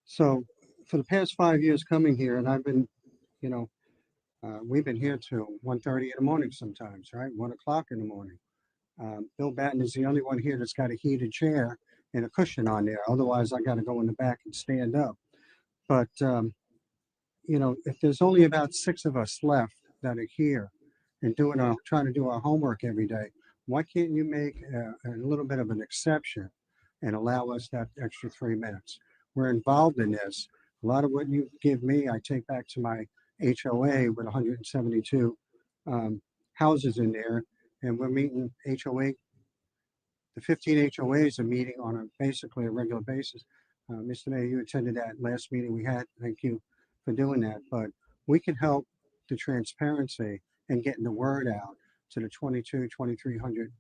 P: So for the past 5 years coming here, and I've been, we've been here till 1:30 in the morning sometimes, right? 1 o'clock in the morning. Bill Batten is the only one here that's got a heated chair and a cushion on there. Otherwise, I got to go in the back and stand up. But, if there's only about 6 of us left that are here and trying to do our homework every day, why can't you make a little bit of an exception and allow us that extra 3 minutes? We're involved in this. A lot of what you give me, I take back to my HOA with 172 houses in there, and we're meeting HOA. The 15 HOAs are meeting on basically a regular basis. Mr. Mayor, you attended that last meeting we had. Thank you for doing that. But we can help the transparency and getting the word out to the 2,300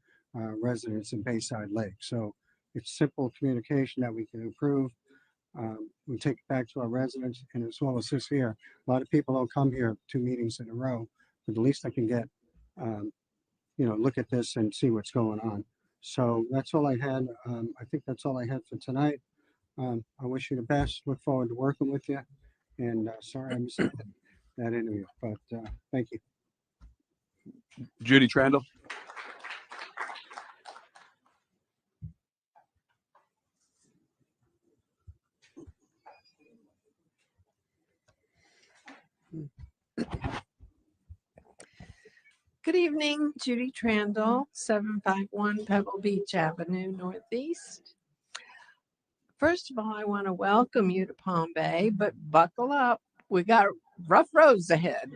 P: residents in Bayside Lake. So it's simple communication that we can improve. We take it back to our residents, and as well as this here. A lot of people don't come here 2 meetings in a row, but the least I can get, look at this and see what's going on. So that's all I had. I think that's all I had for tonight. I wish you the best. Look forward to working with you. And sorry I missed that interview, but thank you.
E: Judy Trandle.
Q: Good evening, Judy Trandle, 751 Pebble Beach Avenue, Northeast. First of all, I want to welcome you to Palm Bay, but buckle up. We got rough roads ahead.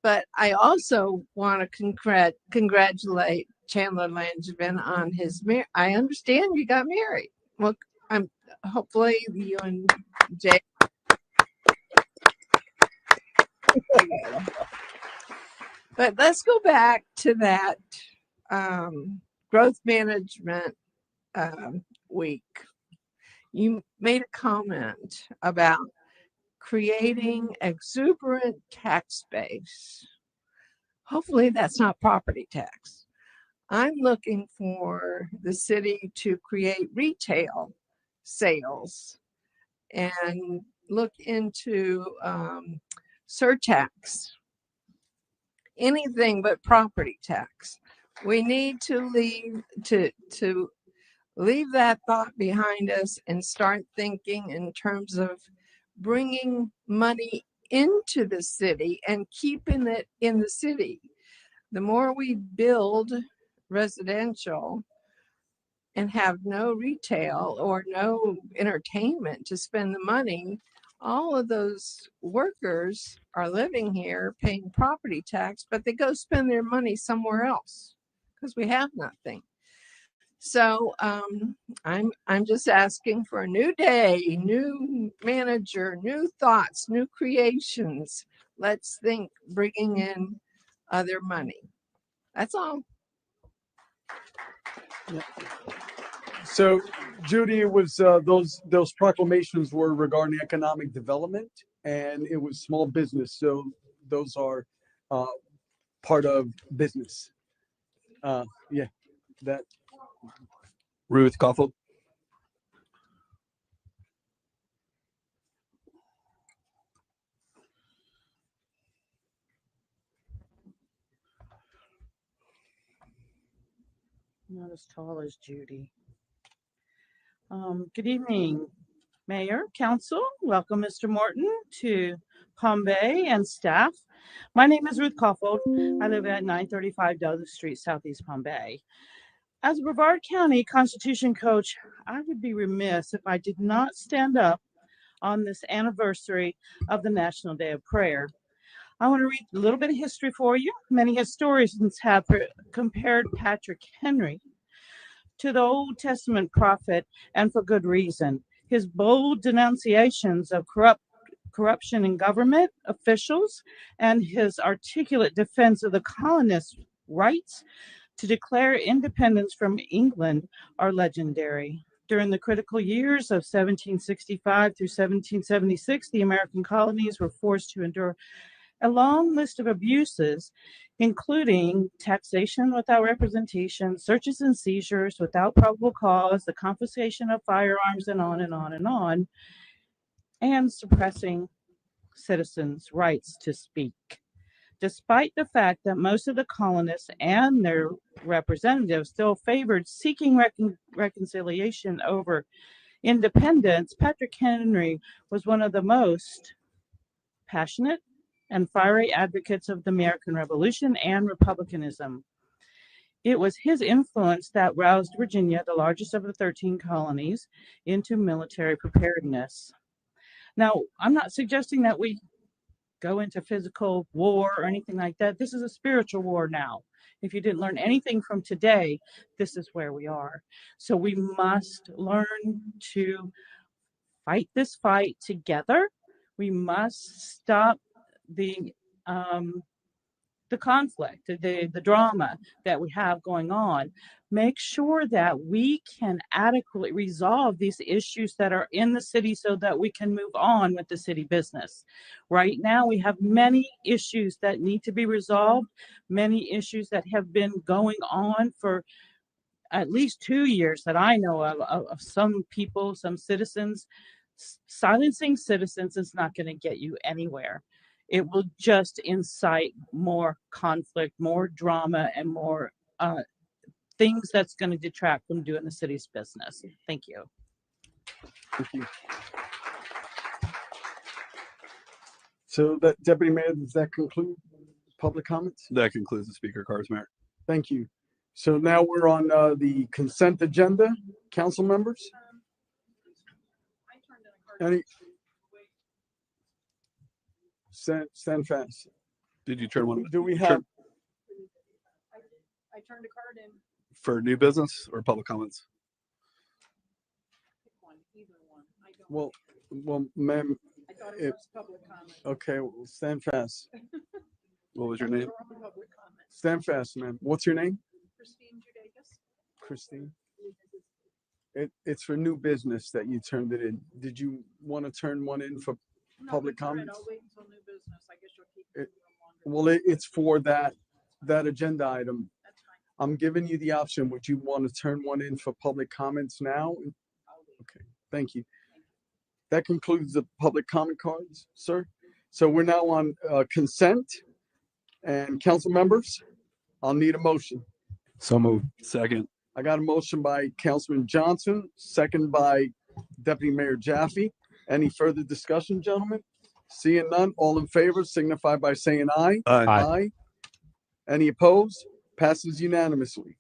Q: But I also want to congratulate Chandler Langevin on his marriage. I understand you got married. Well, hopefully you and Jay. But let's go back to that growth management week. You made a comment about creating exuberant tax base. Hopefully that's not property tax. I'm looking for the city to create retail sales and look into surtax. Anything but property tax. We need to leave that thought behind us and start thinking in terms of bringing money into the city and keeping it in the city. The more we build residential and have no retail or no entertainment to spend the money, all of those workers are living here paying property tax, but they go spend their money somewhere else because we have nothing. So I'm just asking for a new day, new manager, new thoughts, new creations. Let's think bringing in other money. That's all.
B: So, Judy, it was those proclamations were regarding economic development, and it was small business. So those are part of business. Yeah, that.
E: Ruth Koffel.
O: Not as tall as Judy. Good evening, Mayor, Council. Welcome, Mr. Morton, to Palm Bay and staff. My name is Ruth Koffold. I live at 935 Douglas Street, Southeast Palm Bay. As a Brevard County Constitution coach, I would be remiss if I did not stand up on this anniversary of the National Day of Prayer. I want to read a little bit of history for you. Many historians have compared Patrick Henry to the Old Testament prophet, and for good reason. His bold denunciations of corruption in government officials and his articulate defense of the colonists' rights to declare independence from England are legendary. During the critical years of 1765 through 1776, the American colonies were forced to endure a long list of abuses, including taxation without representation, searches and seizures without probable cause, the confiscation of firearms, and on and on and on, and suppressing citizens' rights to speak. Despite the fact that most of the colonists and their representatives still favored seeking reconciliation over independence, Patrick Henry was one of the most passionate and fiery advocates of the American Revolution and republicanism. It was his influence that roused Virginia, the largest of the 13 colonies, into military preparedness. Now, I'm not suggesting that we go into physical war or anything like that. This is a spiritual war now. If you didn't learn anything from today, this is where we are. So we must learn to fight this fight together. We must stop the conflict, the drama that we have going on. Make sure that we can adequately resolve these issues that are in the city so that we can move on with the city business. Right now, we have many issues that need to be resolved, many issues that have been going on for at least 2 years that I know of some people, some citizens. Silencing citizens is not going to get you anywhere. It will just incite more conflict, more drama, and more things that's going to detract from doing the city's business. Thank you.
B: Thank you. So, Deputy Mayor, does that conclude public comments?
E: That concludes the speaker cards, Mayor.
B: Thank you. So now we're on the consent agenda. Council members? Any? Stand fast.
E: Did you turn one?
B: Do we have?
H: I turned a card in.
E: For new business or public comments?
H: Either one.
B: Well, ma'am.
H: I thought it was public comment.
B: Okay, well, stand fast.
E: What was your name?
B: Stand fast, ma'am. What's your name?
H: Christine Judakis.
B: Christine. It's for new business that you turned it in. Did you want to turn one in for public comments?
H: I'll wait until new business. I guess you'll keep it
B: Well, it's for that agenda item. I'm giving you the option. Would you want to turn one in for public comments now? Okay, thank you. That concludes the public comment cards, sir. So we're now on consent. And council members, I'll need a motion.
E: So moved. Second.
B: I got a motion by Councilman Johnson, second by Deputy Mayor Jaffe. Any further discussion, gentlemen? Seeing none, all in favor signify by saying aye.
E: Aye.
B: Aye. Any opposed? Passes unanimously.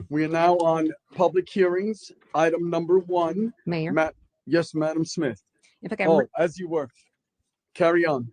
B: We are now on public hearings. Item number 1.
R: Mayor.
B: Yes, Madam Smith.
R: If I can.
B: Oh, as you were. Carry on.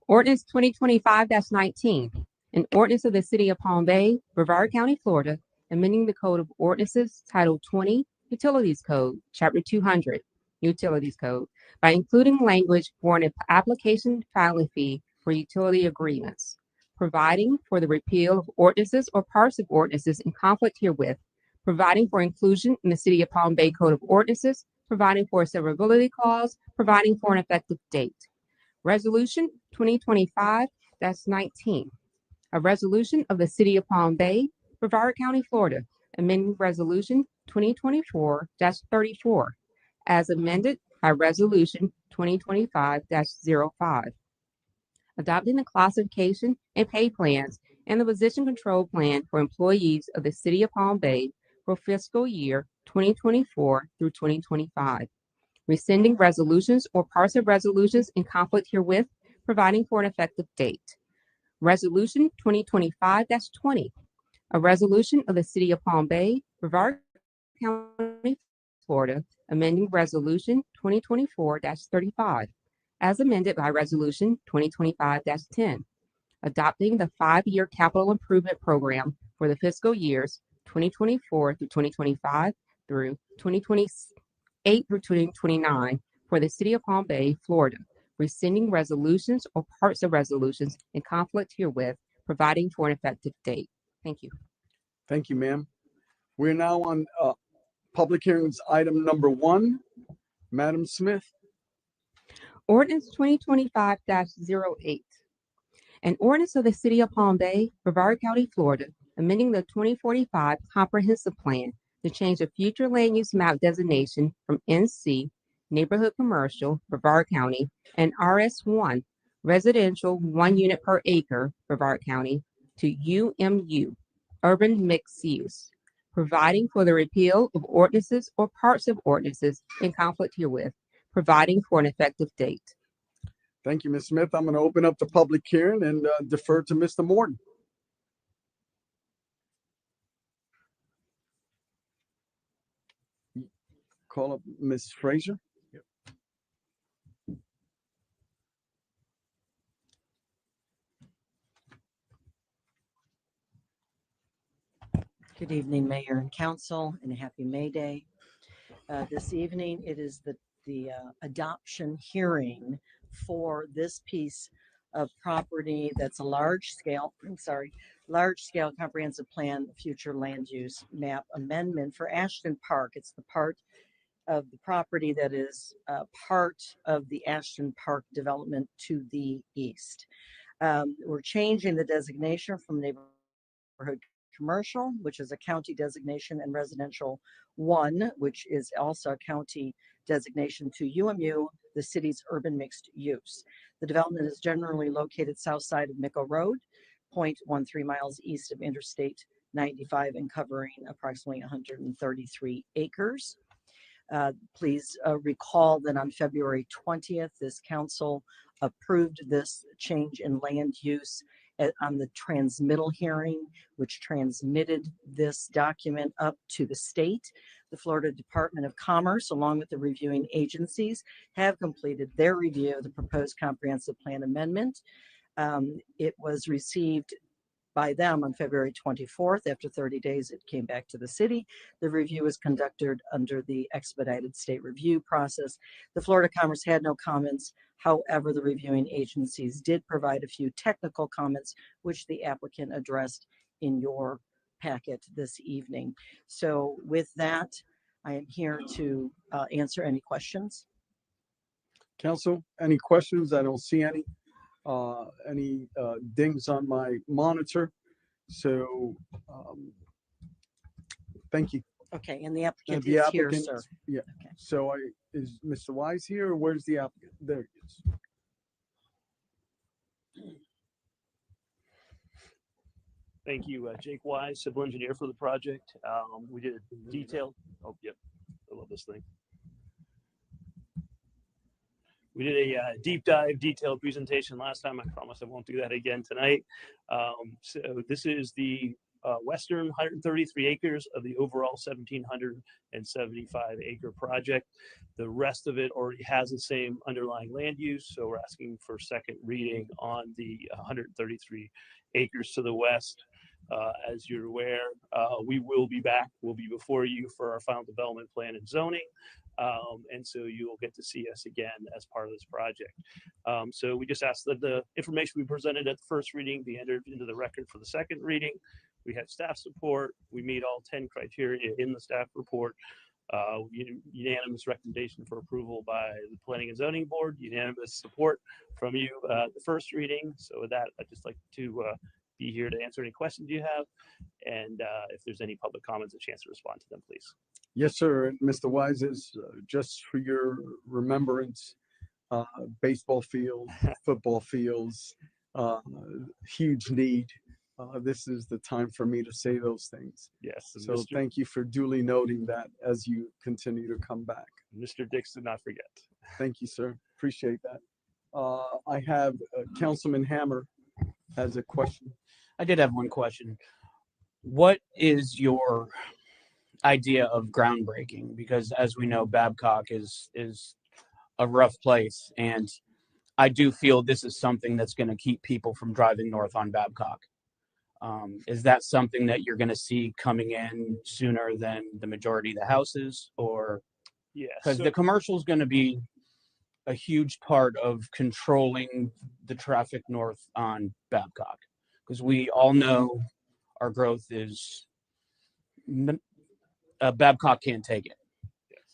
R: Ordinance 2025-19, an ordinance of the City of Palm Bay, Brevard County, Florida, amending the Code of Ordinances, Title 20, Utilities Code, Chapter 200, Utilities Code, by including language for an application filing fee for utility agreements, providing for the repeal of ordinances or parts of ordinances in conflict herewith, providing for inclusion in the City of Palm Bay Code of Ordinances, providing for a severability clause, providing for an effective date. Resolution 2025-19. A resolution of the City of Palm Bay, Brevard County, Florida, amending Resolution 2024-34 as amended by Resolution 2025-05. Adopting the classification and pay plans and the position control plan for employees of the City of Palm Bay for fiscal year 2024 through 2025. Rescinding resolutions or parts of resolutions in conflict herewith, providing for an effective date. Resolution 2025-20, a resolution of the City of Palm Bay, Brevard County, Florida, amending Resolution 2024-35, as amended by Resolution 2025-10, adopting the 5-year capital improvement program for the fiscal years 2024 through 2025 through 2028 through 2029 for the City of Palm Bay, Florida, rescinding resolutions or parts of resolutions in conflict herewith, providing for an effective date. Thank you.
B: Thank you, ma'am. We're now on public hearings item number 1. Madam Smith.
R: Ordinance 2025-08. An ordinance of the City of Palm Bay, Brevard County, Florida, amending the 2045 Comprehensive Plan to change the future land use map designation from NC, Neighborhood Commercial, Brevard County, and RS1, Residential 1 Unit per Acre, Brevard County, to UMU, Urban Mixed Use, providing for the repeal of ordinances or parts of ordinances in conflict herewith, providing for an effective date.
B: Thank you, Ms. Smith. I'm going to open up the public hearing and defer to Mr. Morton. Call up Ms. Frazier.
S: Good evening, Mayor and Council, and a happy May Day. This evening, it is the adoption hearing for this piece of property that's a large scale comprehensive plan, future land use map amendment for Ashton Park. It's the part of the property that is part of the Ashton Park development to the east. We're changing the designation from neighborhood commercial, which is a county designation, and residential 1, which is also a county designation, to UMU, the city's urban mixed use. The development is generally located south side of Micco Road, 0.13 miles east of Interstate 95 and covering approximately 133 acres. Please recall that on February 20th, this council approved this change in land use on the transmittal hearing, which transmitted this document up to the state. The Florida Department of Commerce, along with the reviewing agencies, have completed their review of the proposed comprehensive plan amendment. It was received by them on February 24th. After 30 days, it came back to the city. The review was conducted under the expedited state review process. The Florida Commerce had no comments. However, the reviewing agencies did provide a few technical comments, which the applicant addressed in your packet this evening. So with that, I am here to answer any questions.
B: Council, any questions? I don't see any dings on my monitor. So thank you.
S: Okay, and the applicant is here, sir.
B: Yeah.
S: Okay.
B: So is Mr. Wise here, or where's the applicant? There he is.
T: Thank you, Jake Wise, civil engineer for the project. We did a detailed. Oh, yep, I love this thing. We did a deep dive, detailed presentation last time. I promise I won't do that again tonight. So this is the western 133 acres of the overall 1,775 acre project. The rest of it already has the same underlying land use, so we're asking for second reading on the 133 acres to the west. As you're aware, we will be back. We'll be before you for our final development plan and zoning. And so you'll get to see us again as part of this project. So we just ask that the information we presented at the first reading be entered into the record for the second reading. We had staff support. We meet all 10 criteria in the staff report. Unanimous recommendation for approval by the Planning and Zoning Board, unanimous support from you the first reading. So with that, I'd just like to be here to answer any questions you have. And if there's any public comments, a chance to respond to them, please.
B: Yes, sir. And Mr. Wise, just for your remembrance, baseball field, football fields, huge need. This is the time for me to say those things.
T: Yes.
B: So thank you for duly noting that as you continue to come back.
T: Mr. Dix did not forget.
B: Thank you, sir. Appreciate that. I have Councilman Hammer has a question.
U: I did have one question. What is your idea of groundbreaking? Because as we know, Babcock is a rough place, and I do feel this is something that's going to keep people from driving north on Babcock. Is that something that you're going to see coming in sooner than the majority of the houses, or?
T: Yeah,
U: because the commercial is going to be a huge part of controlling the traffic north on Babcock, because we all know our growth is Babcock can't take it.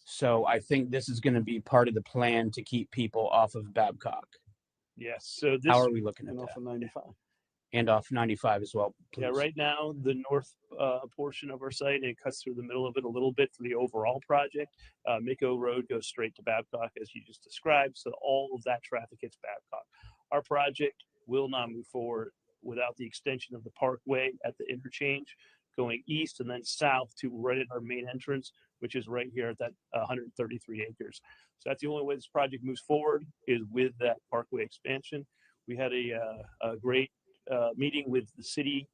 U: So I think this is going to be part of the plan to keep people off of Babcock.
T: Yes. So this,
U: how are we looking at
B: and
U: that?
B: off of 95.
U: And off 95 as well, please.
T: Yeah, right now, the north portion of our site, and it cuts through the middle of it a little bit for the overall project. Miko Road goes straight to Babcock, as you just described, so all of that traffic hits Babcock. Our project will not move forward without the extension of the parkway at the interchange, going east and then south to right at our main entrance, which is right here at that 133 acres. So that's the only way this project moves forward, is with that parkway expansion. We had a great meeting with the city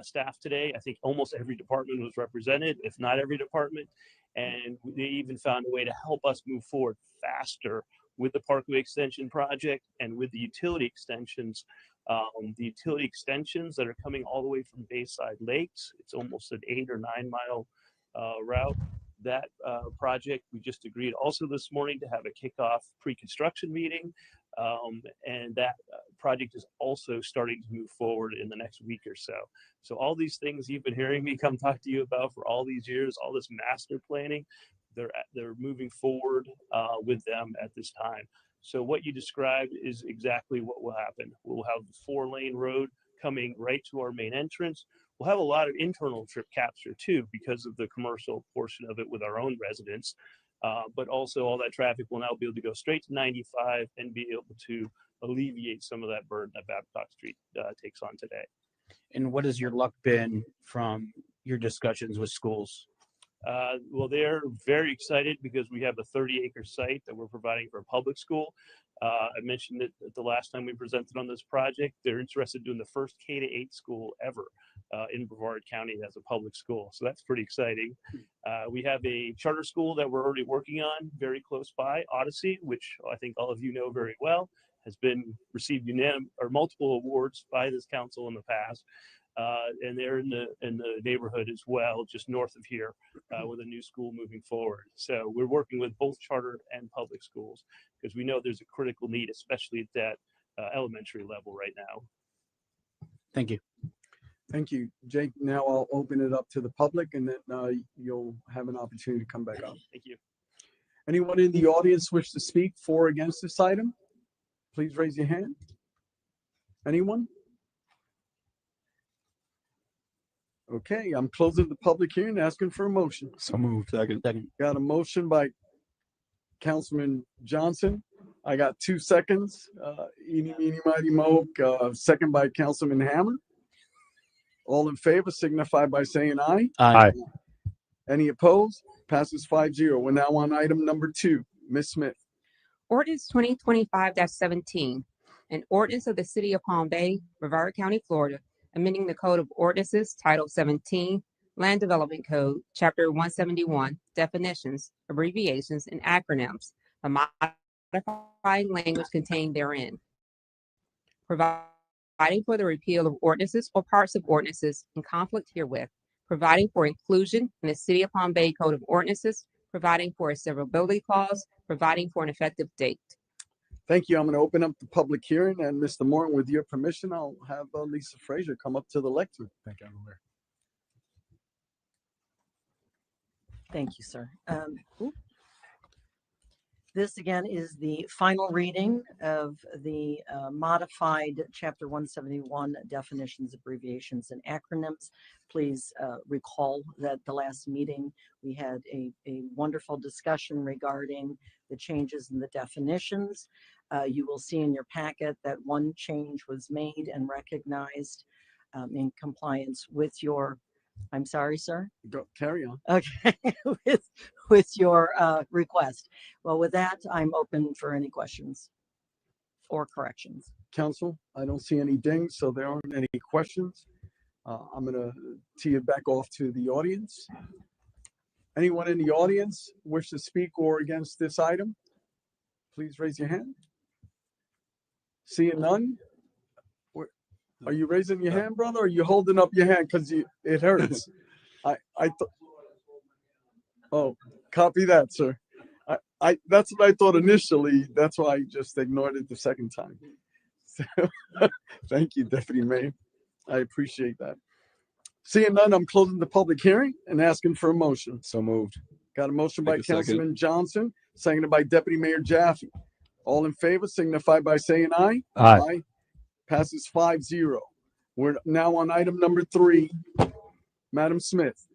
T: staff today. I think almost every department was represented, if not every department. And they even found a way to help us move forward faster with the Parkway Extension project and with the utility extensions. The utility extensions that are coming all the way from Bayside Lakes, it's almost an 8 or 9 mile route. That project, we just agreed also this morning to have a kickoff pre-construction meeting. And that project is also starting to move forward in the next week or so. So all these things you've been hearing me come talk to you about for all these years, all this master planning, they're moving forward with them at this time. So what you described is exactly what will happen. We'll have the 4-lane road coming right to our main entrance. We'll have a lot of internal trip capture too, because of the commercial portion of it with our own residents. But also all that traffic will now be able to go straight to 95 and be able to alleviate some of that burden that Babcock Street takes on today.
U: And what has your luck been from your discussions with schools?
T: Well, they're very excited because we have a 30-acre site that we're providing for a public school. I mentioned it the last time we presented on this project. They're interested in doing the first K-8 school ever in Brevard County as a public school. So that's pretty exciting. We have a charter school that we're already working on very close by, Odyssey, which I think all of you know very well, has been received multiple awards by this council in the past. And they're in the neighborhood as well, just north of here, with a new school moving forward. So we're working with both charter and public schools because we know there's a critical need, especially at that elementary level right now.
U: Thank you.
B: Thank you, Jake. Now I'll open it up to the public, and then you'll have an opportunity to come back up.
T: Thank you.
B: Anyone in the audience wish to speak for or against this item? Please raise your hand. Anyone? Okay, I'm closing the public hearing, asking for a motion.
E: So moved. Second.
B: Got a motion by Councilman Johnson. I got 2 seconds. Eeny, meeny, miny, moe. Second by Councilman Hammer. All in favor signify by saying aye.
U: Aye.
B: Any opposed? Passes 5-0. We're now on item number 2. Ms. Smith.
R: Ordinance 2025-17, an ordinance of the City of Palm Bay, Brevard County, Florida, amending the Code of Ordinances, Title 17, Land Development Code, Chapter 171, Definitions, Abbreviations, and Acronyms, by modifying language contained therein, providing for the repeal of ordinances or parts of ordinances in conflict herewith, providing for inclusion in the City of Palm Bay Code of Ordinances, providing for a severability clause, providing for an effective date.
B: Thank you. I'm going to open up the public hearing, and Mr. Morton, with your permission, I'll have Lisa Frazier come up to the lectern.
F: Thank you, Honorable Mayor.
S: Thank you, sir. This again is the final reading of the modified Chapter 171 definitions, abbreviations, and acronyms. Please recall that the last meeting we had a wonderful discussion regarding the changes in the definitions. You will see in your packet that one change was made and recognized in compliance with your, I'm sorry, sir?
B: Go, carry on.
S: Okay, with your request. Well, with that, I'm open for any questions or corrections.
B: Council, I don't see any dings, so there aren't any questions. I'm going to tee it back off to the audience. Anyone in the audience wish to speak or against this item? Please raise your hand. Seeing none? Are you raising your hand, brother, or are you holding up your hand because it hurts? Oh, copy that, sir. That's what I thought initially. That's why I just ignored it the second time. So, thank you, Deputy Mayor. I appreciate that. Seeing none, I'm closing the public hearing and asking for a motion.
C: So moved.
B: Got a motion by
E: Make a second.
B: Councilman Johnson, seconded by Deputy Mayor Jaffe. All in favor, signify by saying aye.
C: Aye.
B: Passes 5-0. We're now on item number 3. Madam Smith.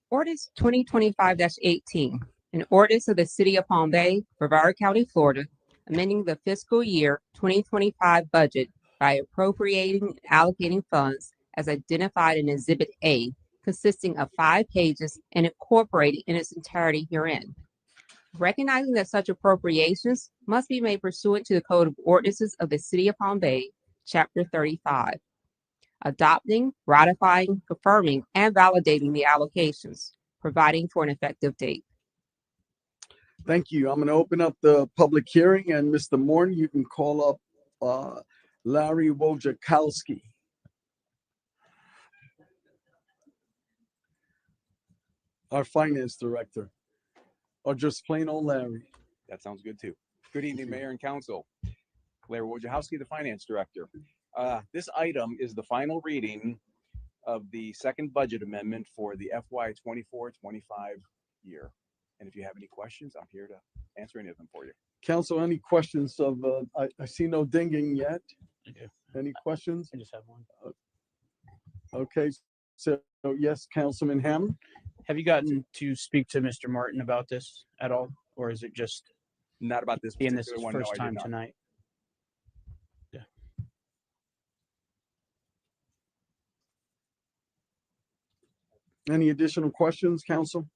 R: Ordinance 2025-18, an ordinance of the City of Palm Bay, Brevard County, Florida, amending the fiscal year 2025 budget by appropriating and allocating funds as identified in Exhibit A, consisting of 5 pages and incorporated in its entirety herein. Recognizing that such appropriations must be made pursuant to the Code of Ordinances of the City of Palm Bay, Chapter 35. Adopting, ratifying, confirming, and validating the allocations, providing for an effective date.
B: Thank you. I'm going to open up the public hearing, and Mr. Morton, you can call up Larry Wojciechowski. Our finance director, or just plain old Larry.
C: That sounds good too. Good evening, Mayor and Council. Larry Wojciechowski, the Finance Director. This item is the final reading of the second budget amendment for the FY 24-25 year. And if you have any questions, I'm here to answer any of them for you.
B: Council, any questions of, I see no dinging yet. Any questions?
U: I just have one.
B: Okay, so yes, Councilman Hammond.
U: Have you gotten to speak to Mr. Martin about this at all? Or is it just
C: not about this
U: being this
C: particular one?
U: first
C: No, I did
U: time
C: not.
U: tonight? Yeah.
B: Any additional questions, Council?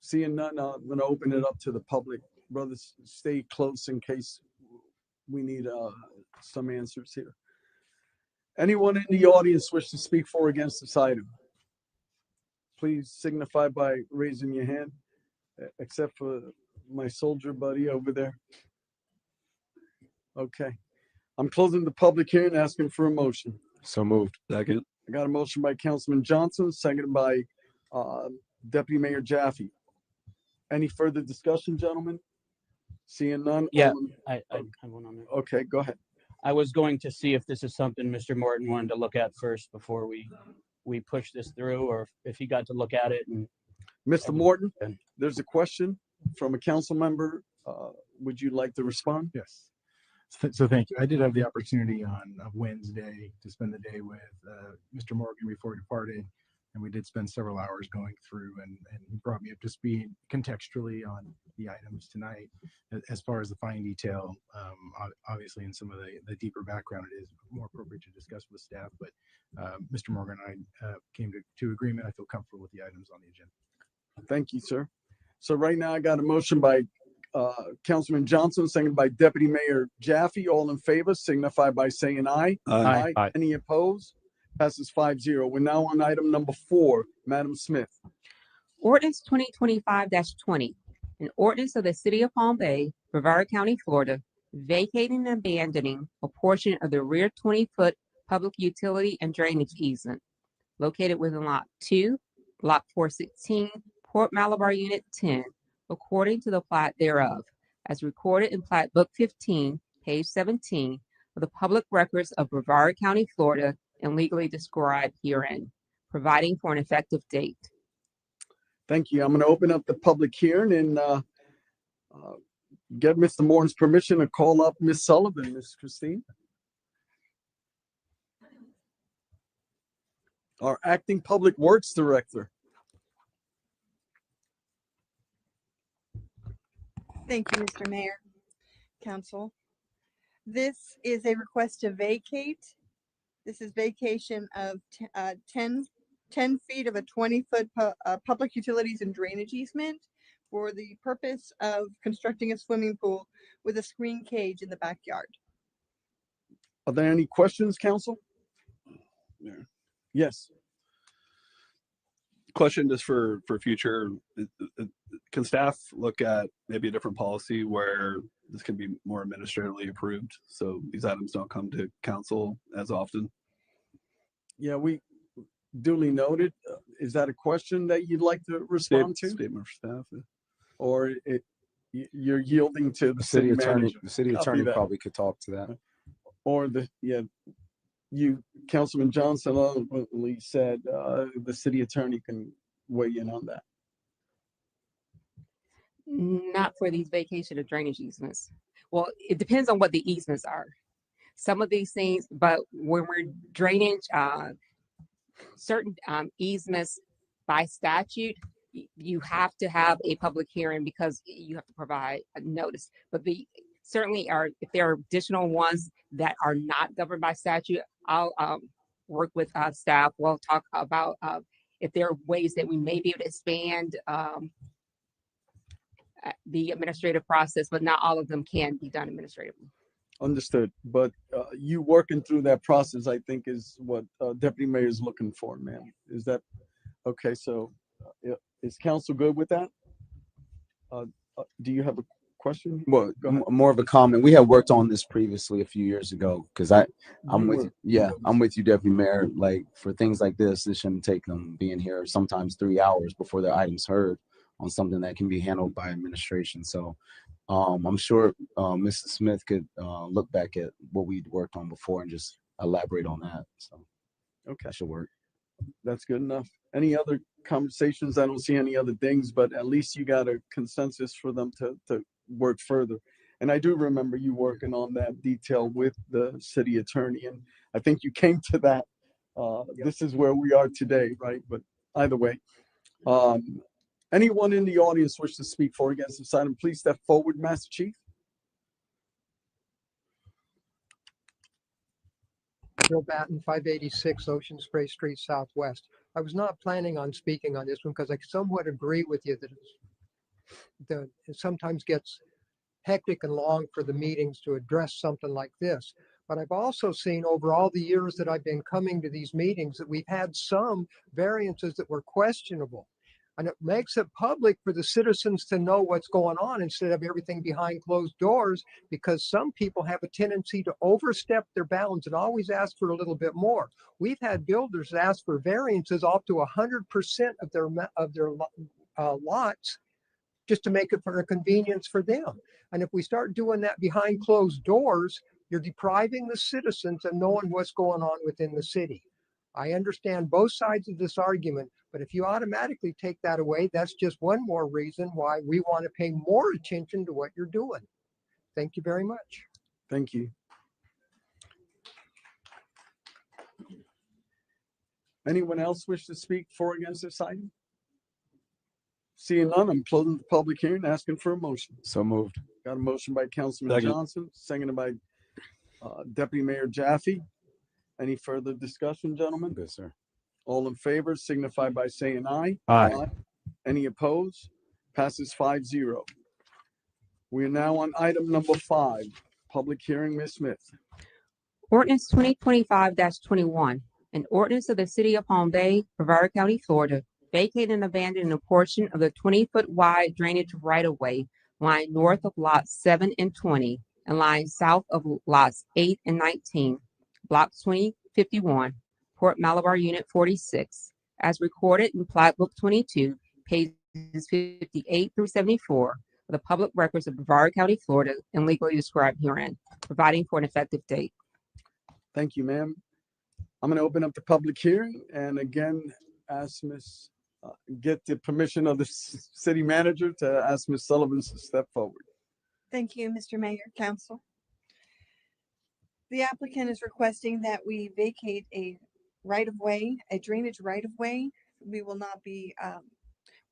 B: Seeing none, I'm going to open it up to the public. Brothers, stay close in case we need some answers here. Anyone in the audience wish to speak for or against this item? Please signify by raising your hand, except for my soldier buddy over there. Okay. I'm closing the public hearing, asking for a motion.
C: So moved.
E: Second.
B: I got a motion by Councilman Johnson, seconded by Deputy Mayor Jaffe. Any further discussion, gentlemen? Seeing none?
U: Yeah, I have one on there.
B: Okay, go ahead.
U: I was going to see if this is something Mr. Morton wanted to look at first before we push this through, or if he got to look at it. And
B: Mr. Morton, there's a question from a council member. Would you like to respond?
F: Yes. So thank you. I did have the opportunity on Wednesday to spend the day with Mr. Morgan before he departed, and we did spend several hours going through, and he brought me up to speed contextually on the items tonight. As far as the fine detail, obviously in some of the deeper background, it is more appropriate to discuss with staff, but Mr. Morgan and I came to agreement. I feel comfortable with the items on the agenda.
B: Thank you, sir. So right now I got a motion by Councilman Johnson, seconded by Deputy Mayor Jaffe. All in favor, signify by saying aye.
E: Aye.
C: Aye.
B: Any opposed? Passes 5-0. We're now on item number 4. Madam Smith.
R: Ordinance 2025-20, an ordinance of the City of Palm Bay, Brevard County, Florida, vacating and abandoning a portion of the rear 20-foot public utility and drainage easement located within Lot 2, Block 416, Port Malabar Unit 10, according to the plat thereof, as recorded in Plat Book 15, page 17 of the Public Records of Brevard County, Florida, and legally described herein, providing for an effective date.
B: Thank you. I'm going to open up the public hearing and get Mr. Moore's permission to call up Ms. Sullivan, Ms. Christine. Our acting public works director.
D: Thank you, Mr. Mayor, Council. This is a request to vacate. This is vacation of 10 feet of a 20-foot public utilities and drainage easement for the purpose of constructing a swimming pool with a screen cage in the backyard.
B: Are there any questions, council? Yes.
E: Question just for future, can staff look at maybe a different policy where this can be more administratively approved so these items don't come to council as often?
B: Yeah, we duly noted. Is that a question that you'd like to respond to?
E: Statement for staff.
B: Or you're yielding to the city
G: attorney?
B: manager?
G: The city
B: Copy
G: attorney
B: that.
G: probably could talk to that.
B: Or you, Councilman Johnson, ultimately said the city attorney can weigh in on that.
R: Not for these vacation or drainage easements. Well, it depends on what the easements are. Some of these things, but when we're drainage, certain easements by statute, you have to have a public hearing because you have to provide a notice. But certainly if there are additional ones that are not governed by statute, I'll work with staff. We'll talk about if there are ways that we may be able to expand the administrative process, but not all of them can be done administratively.
B: Understood. But you working through that process, I think, is what Deputy Mayor is looking for, ma'am. Is that okay? So is council good with that? Do you have a question?
G: Well, more of a comment. We had worked on this previously a few years ago because I'm with you. Yeah, I'm with you, Deputy Mayor. Like for things like this shouldn't take them being here sometimes 3 hours before their items heard on something that can be handled by administration. So I'm sure Mrs. Smith could look back at what we'd worked on before and just elaborate on that. So
B: okay,
G: that should work.
B: That's good enough. Any other conversations? I don't see any other things, but at least you got a consensus for them to work further. And I do remember you working on that detail with the city attorney, and I think you came to that. This is where we are today, right? But either way, anyone in the audience wish to speak for or against this item, please step forward, Master Chief.
N: Bill Batten, 586 Ocean Spray Street Southwest. I was not planning on speaking on this one because I somewhat agree with you that it sometimes gets hectic and long for the meetings to address something like this. But I've also seen over all the years that I've been coming to these meetings that we've had some variances that were questionable. And it makes it public for the citizens to know what's going on instead of everything behind closed doors, because some people have a tendency to overstep their bounds and always ask for a little bit more. We've had builders ask for variances up to 100% of their lots just to make it for a convenience for them. And if we start doing that behind closed doors, you're depriving the citizens of knowing what's going on within the city. I understand both sides of this argument, but if you automatically take that away, that's just one more reason why we want to pay more attention to what you're doing. Thank you very much.
B: Thank you. Anyone else wish to speak for or against this item? Seeing none, I'm closing the public hearing, asking for a motion.
G: So moved.
B: Got a motion by Councilman
G: Second.
B: Johnson, seconded by Deputy Mayor Jaffe. Any further discussion, gentlemen?
G: Good, sir.
B: All in favor signify by saying aye.
G: Aye.
B: Any opposed? Passes 5-0. We are now on item number 5, public hearing. Ms. Smith.
R: Ordinance 2025-21, an ordinance of the City of Palm Bay, Brevard County, Florida, vacating and abandoning a portion of the 20-foot wide drainage right-of-way lying north of lots 7 and 20 and lying south of lots 8 and 19, Block 2051, Port Malabar Unit 46, as recorded in Plat Book 22, pages 58 through 74 of the public records of Brevard County, Florida, and legally described herein, providing for an effective date.
B: Thank you, ma'am. I'm going to open up the public hearing and again, ask get the permission of the city manager to ask Ms. Sullivan to step forward.
D: Thank you, Mr. Mayor, Council. The applicant is requesting that we vacate a right-of-way, a drainage right-of-way. We will not be,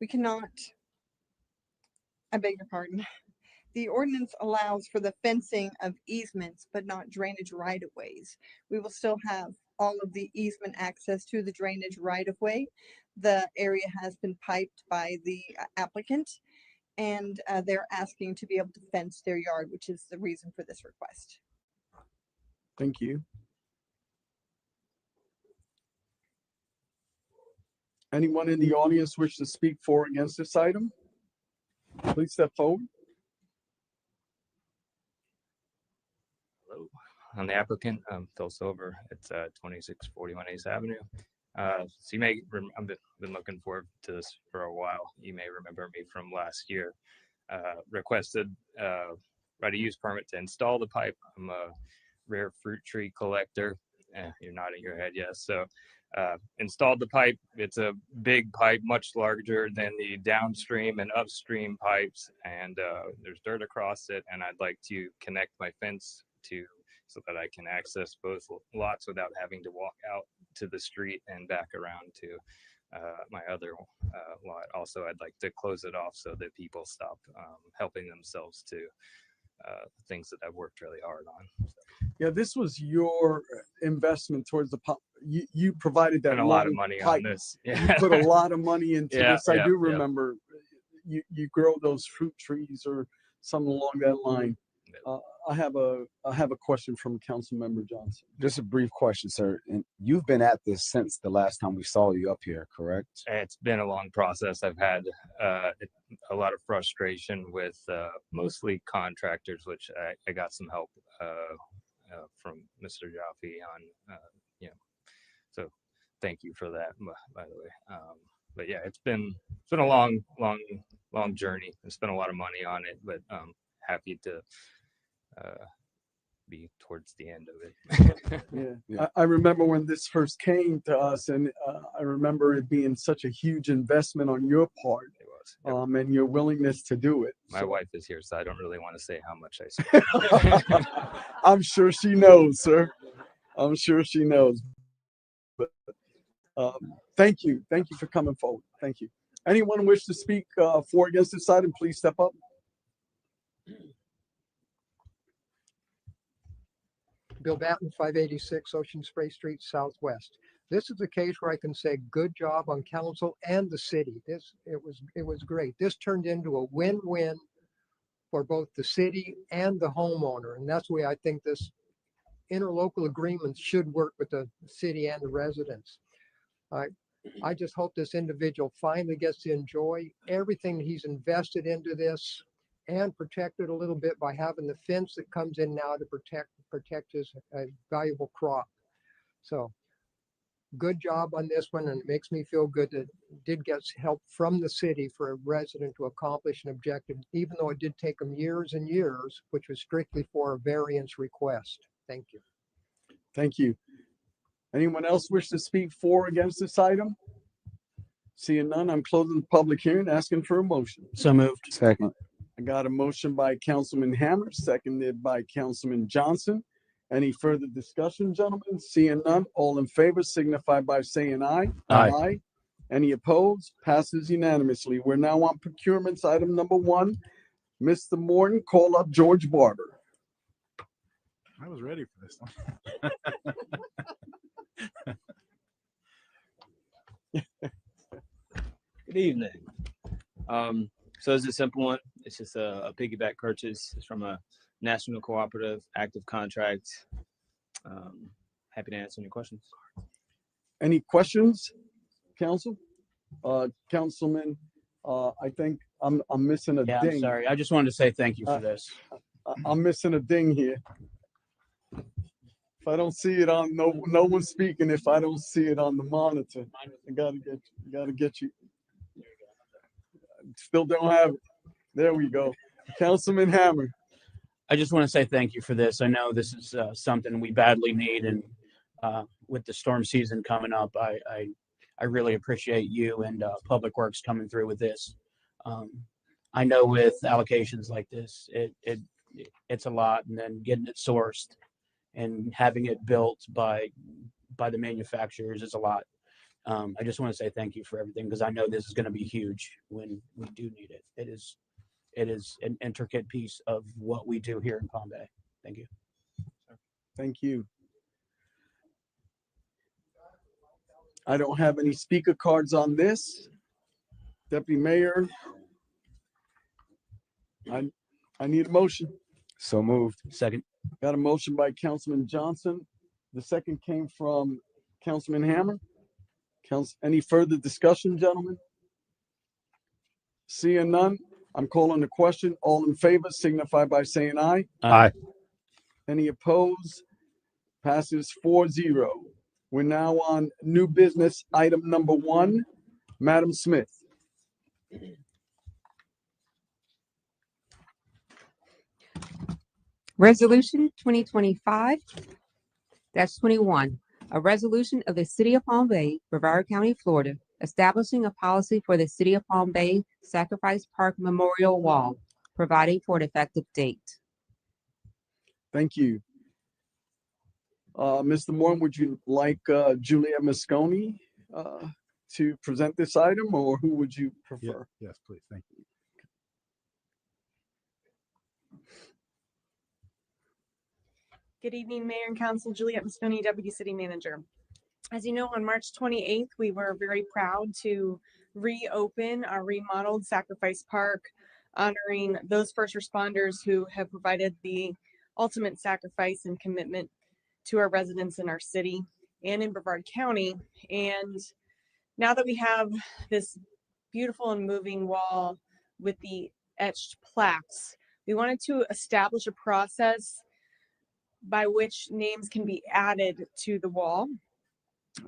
D: we cannot, I beg your pardon. The ordinance allows for the fencing of easements, but not drainage right-of-ways. We will still have all of the easement access to the drainage right-of-way. The area has been piped by the applicant, and they're asking to be able to fence their yard, which is the reason for this request.
B: Thank you. Anyone in the audience wish to speak for or against this item? Please step forward.
I: Hello, I'm the applicant, Phil Silver. It's 2641 Ace Avenue. So you may, I've been looking forward to this for a while. You may remember me from last year. Requested right of use permit to install the pipe. I'm a rare fruit tree collector. You're nodding your head, yes. So installed the pipe. It's a big pipe, much larger than the downstream and upstream pipes, and there's dirt across it, and I'd like to connect my fence so that I can access both lots without having to walk out to the street and back around to my other lot. Also, I'd like to close it off so that people stop helping themselves to things that I've worked really hard on.
B: Yeah, this was your investment towards the pump. You provided that
I: Spent a lot of
B: long
I: money
B: pipe.
I: on this.
B: You put a lot of money into this. I do
I: Yeah.
B: remember you grow those fruit trees or something along that line. I have a question from Councilmember Johnson.
G: Just a brief question, sir. And you've been at this since the last time we saw you up here, correct?
I: It's been a long process. I've had a lot of frustration with mostly contractors, which I got some help from Mr. Jaffe on, so thank you for that, by the way. But yeah, it's been a long journey. I spent a lot of money on it, but happy to be towards the end of it.
B: Yeah. I remember when this first came to us, and I remember it being such a huge investment on your part.
I: It was.
B: And your willingness to do it.
I: My wife is here, so I don't really want to say how much I spent.
B: I'm sure she knows, sir. I'm sure she knows. But thank you. Thank you for coming forward. Thank you. Anyone wish to speak for or against this item, please step up.
N: Bill Batten, 586 Ocean Spray Street Southwest. This is a case where I can say good job on council and the city. It was great. This turned into a win-win for both the city and the homeowner. And that's the way I think this interlocal agreement should work with the city and the residents. I just hope this individual finally gets to enjoy everything that he's invested into this and protect it a little bit by having the fence that comes in now to protect his valuable crop. So good job on this one, and it makes me feel good that it did get help from the city for a resident to accomplish an objective, even though it did take them years and years, which was strictly for a variance request. Thank you.
B: Thank you. Anyone else wish to speak for or against this item? Seeing none, I'm closing the public hearing, asking for a motion.
U: So moved.
G: Second.
B: I got a motion by Councilman Hammer, seconded by Councilman Johnson. Any further discussion, gentlemen? Seeing none, all in favor signify by saying aye.
G: Aye.
B: Any opposed? Passes unanimously. We're now on procurements, item number 1. Mr. Morton, call up George Barber.
F: I was ready for this one.
V: Good evening. So it's a simple one. It's just a piggyback purchase. It's from a national cooperative active contract. Happy to answer any questions.
B: Any questions, council? Councilman, I think I'm missing a
U: Yeah,
B: ding.
U: I'm sorry. I just wanted to say thank you for this.
B: I'm missing a ding here. If I don't see it on, no one's speaking. If I don't see it on the monitor, I gotta get you. Still don't have it. There we go. Councilman Hammer.
U: I just want to say thank you for this. I know this is something we badly need, and with the storm season coming up, I really appreciate you and Public Works coming through with this. I know with allocations like this, it's a lot, and then getting it sourced and having it built by the manufacturers is a lot. I just want to say thank you for everything, because I know this is going to be huge when we do need it. It is an intricate piece of what we do here in Palm Bay. Thank you.
B: Thank you. I don't have any speaker cards on this. Deputy Mayor, I need a motion.
G: So moved.
U: Second.
B: Got a motion by Councilman Johnson. The second came from Councilman Hammer. Any further discussion, gentlemen? Seeing none, I'm calling the question. All in favor signify by saying aye.
F: Aye.
B: Any opposed? Passes 4-0. We're now on new business item number 1. Madam Smith.
R: Resolution 2025-21, a resolution of the City of Palm Bay, Brevard County, Florida, establishing a policy for the City of Palm Bay Sacrifice Park Memorial Wall, providing for an effective date.
B: Thank you. Mr. Moore, would you like Juliet Mosconi to present this item, or who would you prefer?
F: Yes, please. Thank you.
J: Good evening, Mayor and Council. Juliet Mosconi, Deputy City Manager. As you know, on March 28th, we were very proud to reopen our remodeled Sacrifice Park, honoring those first responders who have provided the ultimate sacrifice and commitment to our residents in our city and in Brevard County. And now that we have this beautiful and moving wall with the etched plaques, we wanted to establish a process by which names can be added to the wall.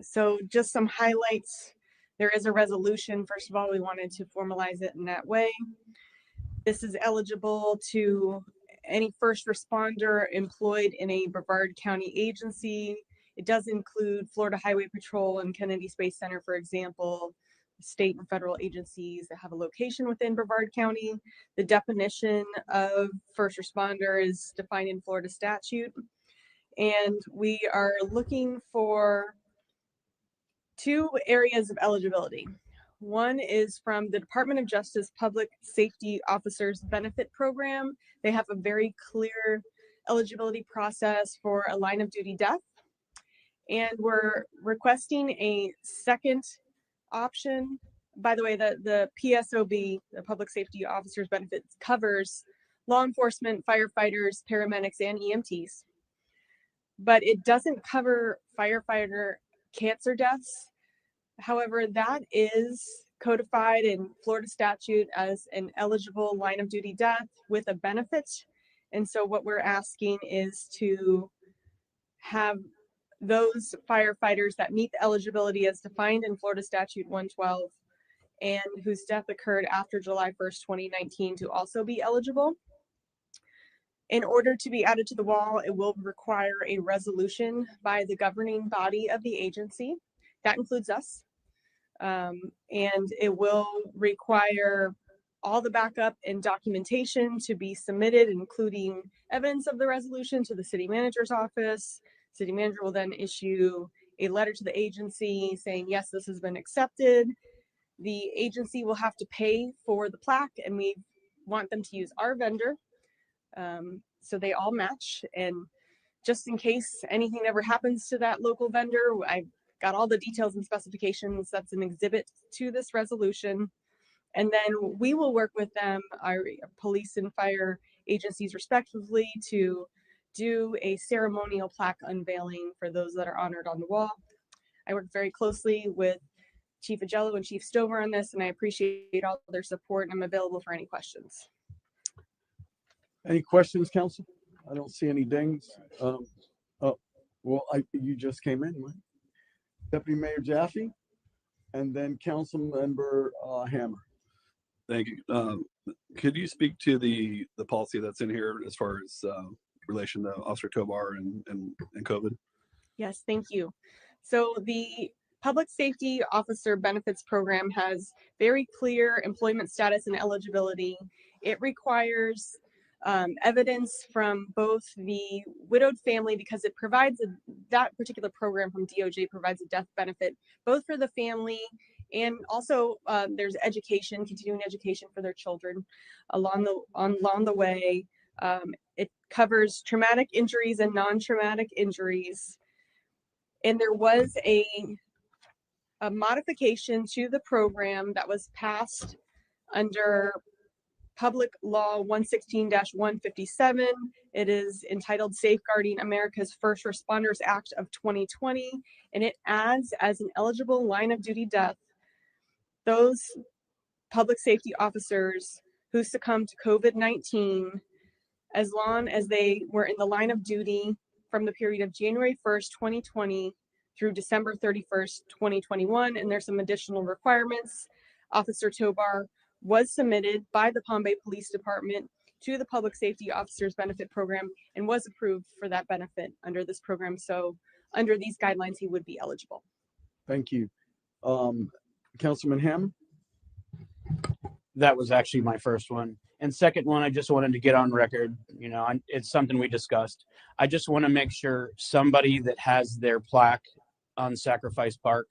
J: So just some highlights. There is a resolution. First of all, we wanted to formalize it in that way. This is eligible to any first responder employed in a Brevard County agency. It does include Florida Highway Patrol and Kennedy Space Center, for example, state and federal agencies that have a location within Brevard County. The definition of first responder is defined in Florida statute. And we are looking for 2 areas of eligibility. One is from the Department of Justice Public Safety Officers Benefit Program. They have a very clear eligibility process for a line of duty death. And we're requesting a second option. By the way, the PSOB, the Public Safety Officers Benefits, covers law enforcement, firefighters, paramedics, and EMTs. But it doesn't cover firefighter cancer deaths. However, that is codified in Florida statute as an eligible line of duty death with a benefit. And so what we're asking is to have those firefighters that meet the eligibility as defined in Florida statute 112 and whose death occurred after July 1st, 2019 to also be eligible. In order to be added to the wall, it will require a resolution by the governing body of the agency. That includes us. And it will require all the backup and documentation to be submitted, including evidence of the resolution to the city manager's office. City manager will then issue a letter to the agency saying, yes, this has been accepted. The agency will have to pay for the plaque, and we want them to use our vendor. So they all match. And just in case anything ever happens to that local vendor, I've got all the details and specifications. That's an exhibit to this resolution. And then we will work with them, our police and fire agencies respectively, to do a ceremonial plaque unveiling for those that are honored on the wall. I work very closely with Chief Agello and Chief Stover on this, and I appreciate all their support, and I'm available for any questions.
B: Any questions, Council? I don't see any dings. You just came in, right? Deputy Mayor Jaffe, and then Council Member Hammer.
E: Thank you. Could you speak to the policy that's in here as far as relation to Officer Tovar and COVID?
J: Yes, thank you. So the Public Safety Officer Benefits Program has very clear employment status and eligibility. It requires evidence from both the widowed family, because it provides that particular program from DOJ provides a death benefit both for the family, and also there's education, continuing education for their children along the way. It covers traumatic injuries and non-traumatic injuries. And there was a modification to the program that was passed under Public Law 116-157. It is entitled Safeguarding America's First Responders Act of 2020, and it adds as an eligible line of duty death those public safety officers who succumbed to COVID-19 as long as they were in the line of duty from the period of January 1st, 2020 through December 31st, 2021. And there's some additional requirements. Officer Tobar was submitted by the Palm Bay Police Department to the Public Safety Officers Benefit Program and was approved for that benefit under this program. So under these guidelines, he would be eligible.
B: Thank you. Councilman Hammond?
U: That was actually my first one. And second one, I just wanted to get on record, it's something we discussed. I just want to make sure somebody that has their plaque on Sacrifice Park,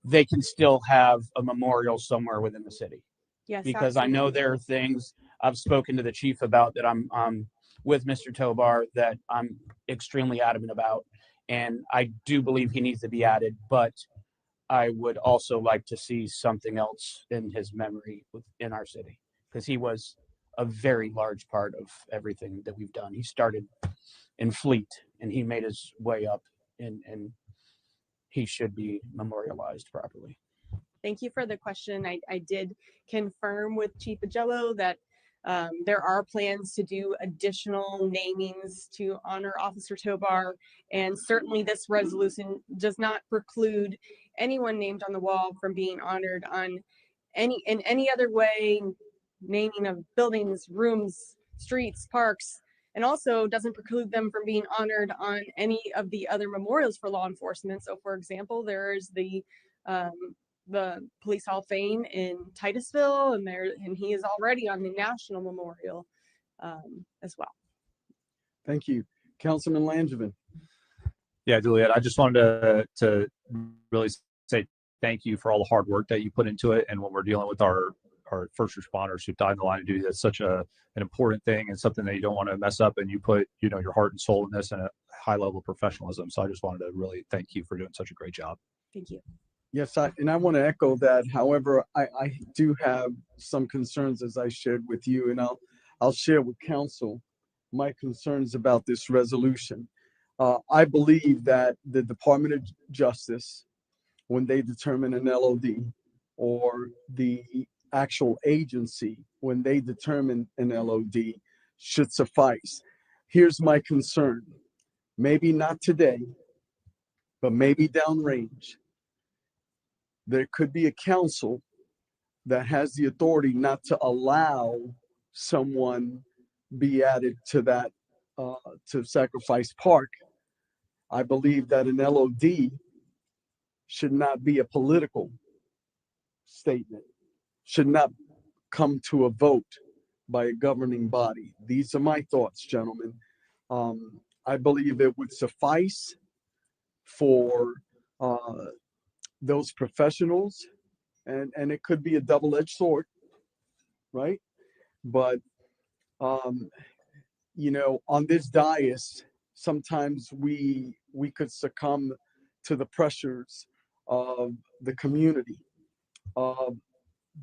U: they can still have a memorial somewhere within the city.
J: Yes,
U: because absolutely. I know there are things I've spoken to the chief about that I'm with Mr. Tobar that I'm extremely adamant about. And I do believe he needs to be added, but I would also like to see something else in his memory in our city, because he was a very large part of everything that we've done. He started in Fleet and he made his way up, and he should be memorialized properly.
J: Thank you for the question. I did confirm with Chief Agello that there are plans to do additional namings to honor Officer Tobar, and certainly this resolution does not preclude anyone named on the wall from being honored in any other way, naming of buildings, rooms, streets, parks, and also doesn't preclude them from being honored on any of the other memorials for law enforcement. So for example, there's the Police Hall of Fame in Titusville, and he is already on the National Memorial as well.
B: Thank you. Councilman Langevin.
K: Yeah, Juliet, I just wanted to really say thank you for all the hard work that you put into it. And when we're dealing with our first responders who died in the line of duty, that's such an important thing and something that you don't want to mess up. And you put, your heart and soul in this and a high level of professionalism. So I just wanted to really thank you for doing such a great job.
J: Thank you.
B: Yes, I want to echo that. However, I do have some concerns, as I shared with you, and I'll share with council my concerns about this resolution. I believe that the Department of Justice, when they determine an LOD, or the actual agency, when they determine an LOD, should suffice. Here's my concern. Maybe not today, but maybe downrange. There could be a council that has the authority not to allow someone be added to that, to Sacrifice Park. I believe that an LOD should not be a political statement, should not come to a vote by a governing body. These are my thoughts, gentlemen. I believe it would suffice for those professionals, and it could be a double-edged sword, right? But on this dais, sometimes we could succumb to the pressures of the community, of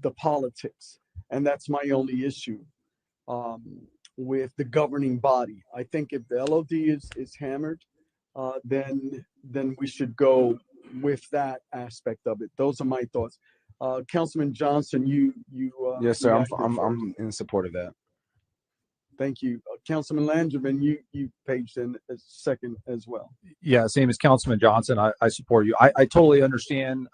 B: the politics, and that's my only issue with the governing body. I think if the LOD is hammered, then we should go with that aspect of it. Those are my thoughts. Councilman Johnson, you
G: yes, sir. I'm in support of that.
B: Thank you. Councilman Langevin, you paged in a second as well.
K: Yeah, same as Councilman Johnson. I support you. I totally understand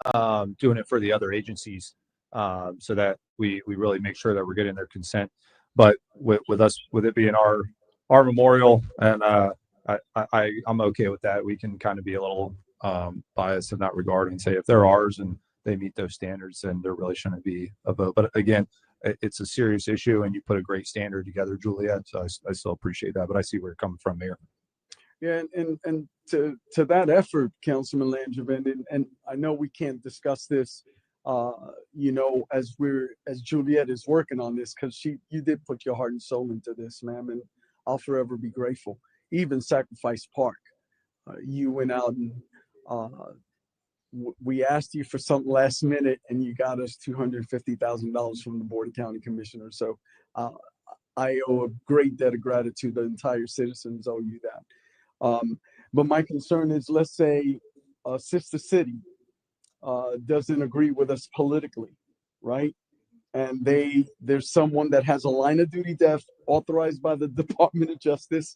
K: doing it for the other agencies, so that we really make sure that we're getting their consent. But with it being our memorial, and I'm okay with that. We can kind of be a little biased in that regard and say if they're ours and they meet those standards, then there really shouldn't be a vote. But again, it's a serious issue, and you put a great standard together, Juliet. So I still appreciate that. But I see where you're coming from, Mayor.
B: Yeah, and to that effort, Councilman Langevin, and I know we can't discuss this, you know, as Juliet is working on this, because you did put your heart and soul into this, ma'am, and I'll forever be grateful. Even Sacrifice Park, you went out and we asked you for something last minute, and you got us $250,000 from the Board of County Commissioners. So I owe a great debt of gratitude. The entire citizens owe you that. But my concern is, let's say a sister city doesn't agree with us politically, right? And there's someone that has a line of duty death authorized by the Department of Justice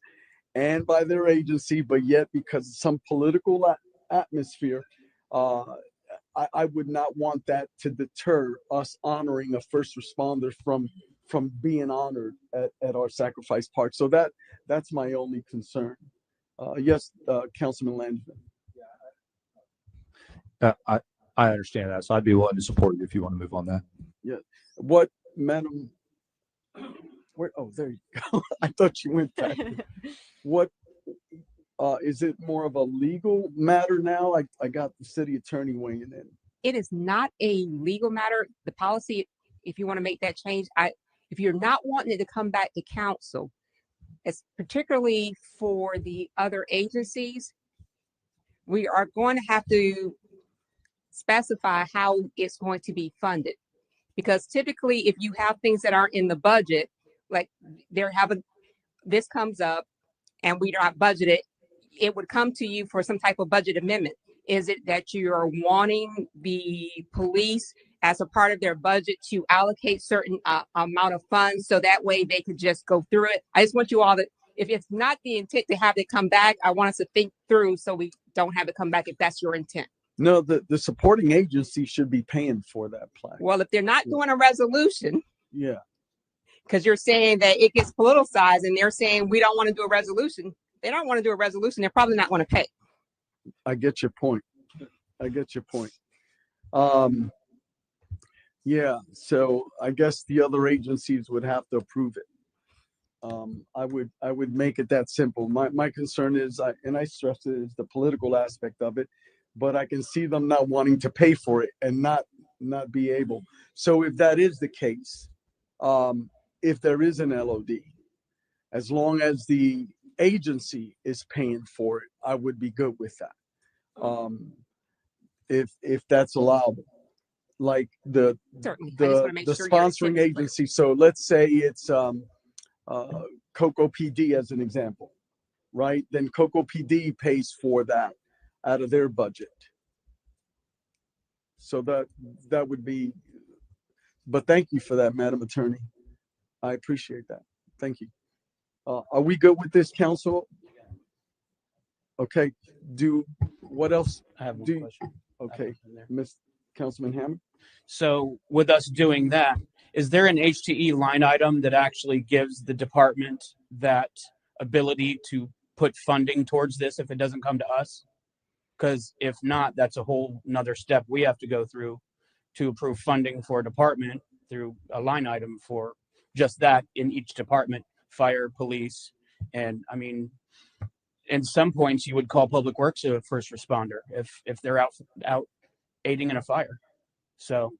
B: and by their agency, but yet because of some political atmosphere, I would not want that to deter us honoring a first responder from being honored at our Sacrifice Park. So that's my only concern. Yes, Councilman Langevin.
K: I understand that, so I'd be willing to support you if you want to move on that.
B: Yeah. What, Madam? Where? Oh, there you go. I thought you went back. What? Is it more of a legal matter now? I got the city attorney weighing in.
R: It is not a legal matter. The policy, if you want to make that change, if you're not wanting it to come back to council, it's particularly for the other agencies, we are going to have to specify how it's going to be funded. Because typically, if you have things that aren't in the budget, like this comes up and we don't budget it, it would come to you for some type of budget amendment. Is it that you are wanting the police as a part of their budget to allocate certain amount of funds so that way they could just go through it? I just want you all to, if it's not the intent to have it come back, I want us to think through so we don't have it come back if that's your intent.
B: No, the supporting agency should be paying for that plaque.
R: Well, if they're not doing a resolution,
B: yeah,
R: because you're saying that it gets politicized and they're saying we don't want to do a resolution. They don't want to do a resolution. They're probably not going to pay.
B: I get your point. Yeah, so I guess the other agencies would have to approve it. I would make it that simple. My concern is, and I stress it, is the political aspect of it, but I can see them not wanting to pay for it and not be able. So if that is the case, if there is an LOD, as long as the agency is paying for it, I would be good with that. If that's allowable, like the sponsoring agency. So let's say it's Cocoa PD as an example, right? Then Cocoa PD pays for that out of their budget. So that would be, but thank you for that, Madam Attorney. I appreciate that. Thank you. Are we good with this, council? Okay. What else?
U: I have one question.
B: Okay, Ms. Councilman Hammond.
U: So with us doing that, is there an HTE line item that actually gives the department that ability to put funding towards this if it doesn't come to us? Because if not, that's a whole nother step we have to go through to approve funding for a department through a line item for just that in each department, fire, police. And I mean, in some points you would call public works a first responder if they're out aiding in a fire. So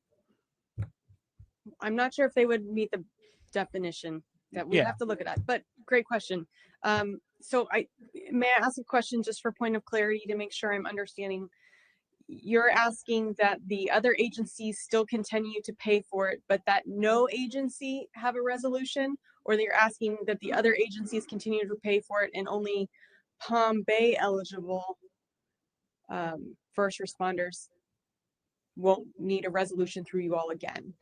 J: I'm not sure if they would meet the definition that we have to look at that, but great question. So may I ask a question just for point of clarity to make sure I'm understanding? You're asking that the other agencies still continue to pay for it, but that no agency have a resolution, or they're asking that the other agencies continue to pay for it and only Palm Bay eligible first responders won't need a resolution through you all again?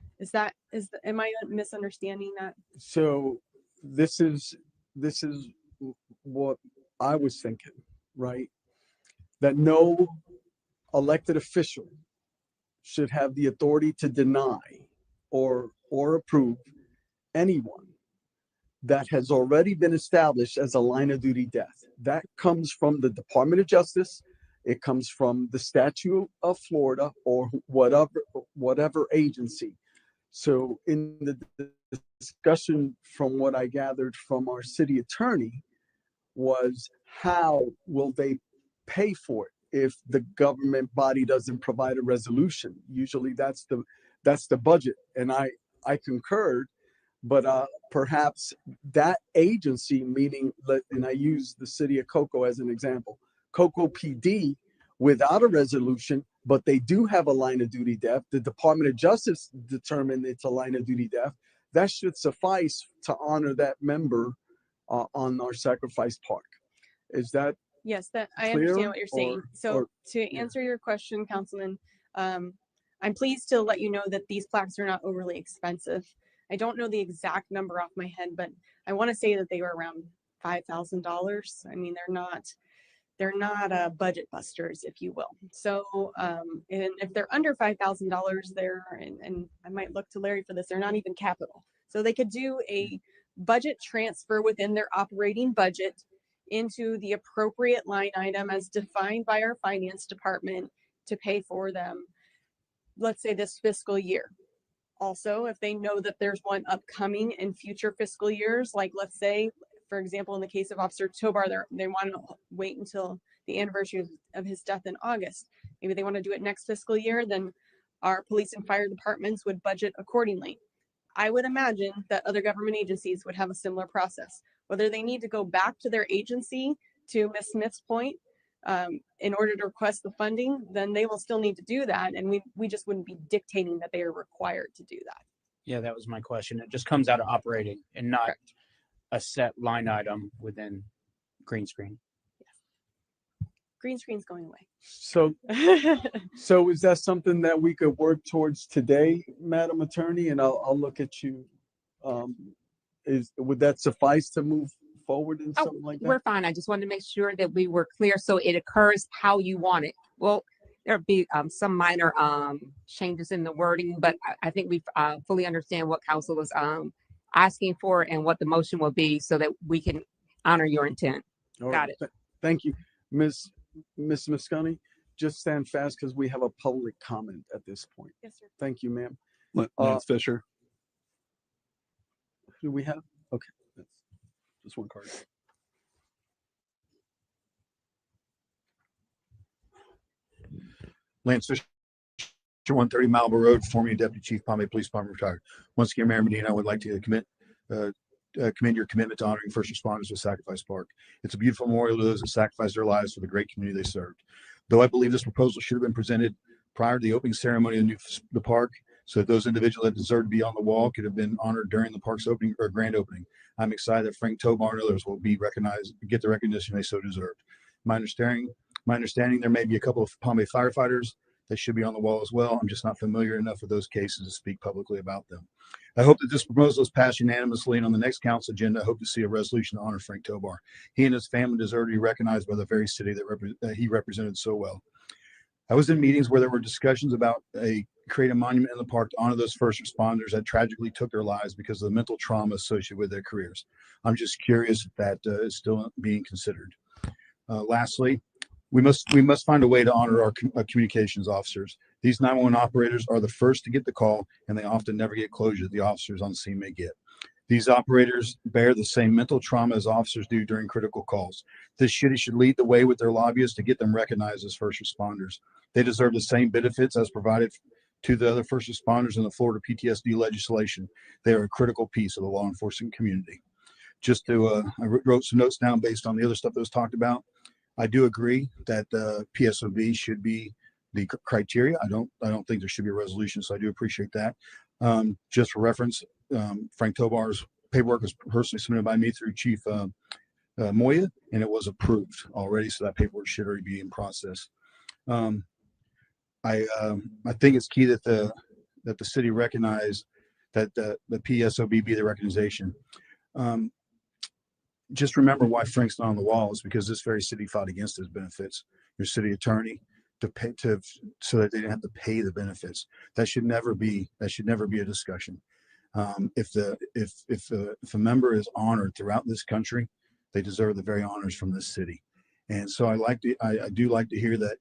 J: Am I misunderstanding that?
B: So this is what I was thinking, right? That no elected official should have the authority to deny or approve anyone that has already been established as a line of duty death. That comes from the Department of Justice. It comes from the statute of Florida or whatever agency. So in the discussion, from what I gathered from our city attorney, was how will they pay for it if the government body doesn't provide a resolution? Usually that's the budget, and I concurred. But perhaps that agency, meaning, and I use the city of Cocoa as an example, Cocoa PD, without a resolution, but they do have a line of duty death. The Department of Justice determined it's a line of duty death. That should suffice to honor that member on our Sacrifice Park. Is that
J: Yes, that I
B: clear,
J: understand what you're saying. So to answer your question, Councilman, I'm pleased to let you know that these plaques are not overly expensive. I don't know the exact number off my head, but I want to say that they were around $5,000. I mean, they're not budget busters, if you will. So, and if they're under $5,000, and I might look to Larry for this, they're not even capital. So they could do a budget transfer within their operating budget into the appropriate line item as defined by our finance department to pay for them, let's say this fiscal year. Also, if they know that there's one upcoming in future fiscal years, like let's say, for example, in the case of Officer Tobar, they want to wait until the anniversary of his death in August. Maybe they want to do it next fiscal year, then our police and fire departments would budget accordingly. I would imagine that other government agencies would have a similar process. Whether they need to go back to their agency, to Ms. Smith's point, in order to request the funding, then they will still need to do that. And we just wouldn't be dictating that they are required to do that.
U: Yeah, that was my question. It just comes out of operating and not a set line item within green screen.
J: Green screen's going away.
B: so? So is that something that we could work towards today, Madam Attorney? And I'll look at you. Would that suffice to move forward in something like that?
R: We're fine. I just wanted to make sure that we were clear so it occurs how you want it. Well, there'll be some minor changes in the wording, but I think we fully understand what council is asking for and what the motion will be so that we can honor your intent.
B: All
R: Got
B: right.
R: it.
B: Thank you. Miss Mosconi, just stand fast because we have a public comment at this point.
J: Yes, sir.
B: Thank you, ma'am.
E: Lance Fisher.
B: Who do we have? Okay, that's just one card.
L: Lance Fisher, 130 Malibu Road, formerly Deputy Chief, Palm Bay Police Department, retired. Once again, Mayor Medina, I would like to commend your commitment to honoring first responders with Sacrifice Park. It's a beautiful memorial to those that sacrificed their lives for the great community they served. Though I believe this proposal should have been presented prior to the opening ceremony of the park, so that those individuals that deserve to be on the wall could have been honored during the park's opening or grand opening. I'm excited that Frank Tobar and others will be recognized, get the recognition they so deserved. My understanding, there may be a couple of Palm Bay firefighters that should be on the wall as well. I'm just not familiar enough with those cases to speak publicly about them. I hope that this proposal is passed unanimously, and on the next council agenda, I hope to see a resolution to honor Frank Tobar. He and his family deserve to be recognized by the very city that he represented so well. I was in meetings where there were discussions about create a monument in the park to honor those first responders that tragically took their lives because of the mental trauma associated with their careers. I'm just curious if that is still being considered. Lastly, we must find a way to honor our communications officers. These 911 operators are the first to get the call, and they often never get closure that the officers on scene may get. These operators bear the same mental trauma as officers do during critical calls. This city should lead the way with their lobbyists to get them recognized as first responders. They deserve the same benefits as provided to the other first responders in the Florida PTSD legislation. They are a critical piece of the law enforcement community. Just to, I wrote some notes down based on the other stuff that was talked about. I do agree that PSOB should be the criteria. I don't think there should be a resolution, so I do appreciate that. Just for reference, Frank Tobar's paperwork was personally submitted by me through Chief Moya, and it was approved already, so that paperwork should already be in process. I think it's key that the city recognize that the PSOB be the recognition. Just remember why Frank's not on the wall is because this very city fought against his benefits. Your city attorney so that they didn't have to pay the benefits. That should never be a discussion. If a member is honored throughout this country, they deserve the very honors from this city. And so I do like to hear that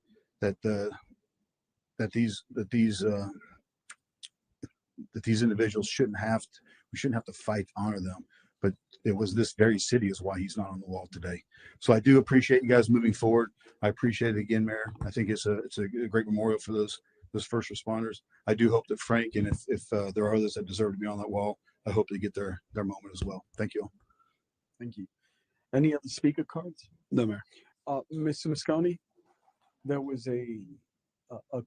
L: these individuals we shouldn't have to fight to honor them. But it was this very city is why he's not on the wall today. So I do appreciate you guys moving forward. I appreciate it again, Mayor. I think it's a great memorial for those first responders. I do hope that Frank, and if there are others that deserve to be on that wall, I hope they get their moment as well. Thank you all.
B: Thank you. Any other speaker cards?
E: No, Mayor.
B: Mr. Moscone, there was a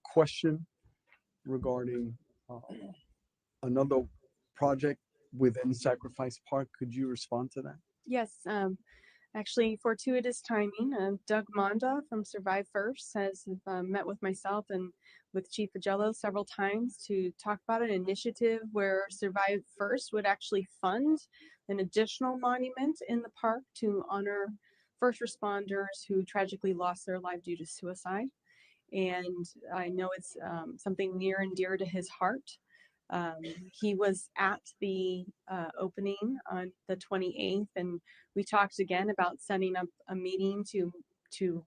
B: question regarding another project within Sacrifice Park. Could you respond to that?
J: Yes, actually fortuitous timing. Doug Monda from Survive First has met with myself and with Chief Agello several times to talk about an initiative where Survive First would actually fund an additional monument in the park to honor first responders who tragically lost their life due to suicide. And I know it's something near and dear to his heart. He was at the opening on the 28th, and we talked again about setting up a meeting to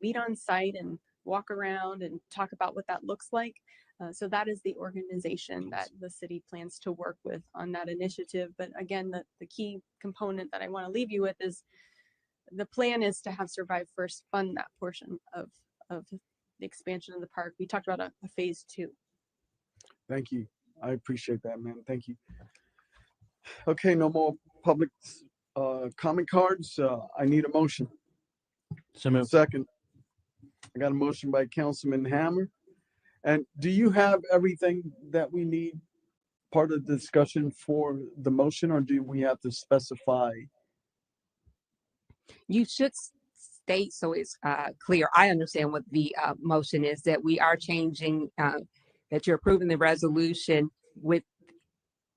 J: meet on site and walk around and talk about what that looks like. So that is the organization that the city plans to work with on that initiative. But again, the key component that I want to leave you with is the plan is to have Survive First fund that portion of the expansion of the park. We talked about a phase 2.
B: Thank you. I appreciate that, man. Thank you. Okay, no more public comment cards. I need a motion. Second. I got a motion by Councilman Hammer. And do you have everything that we need part of the discussion for the motion, or do we have to specify?
R: You should state so it's clear. I understand what the motion is, that we are changing, that you're approving the resolution with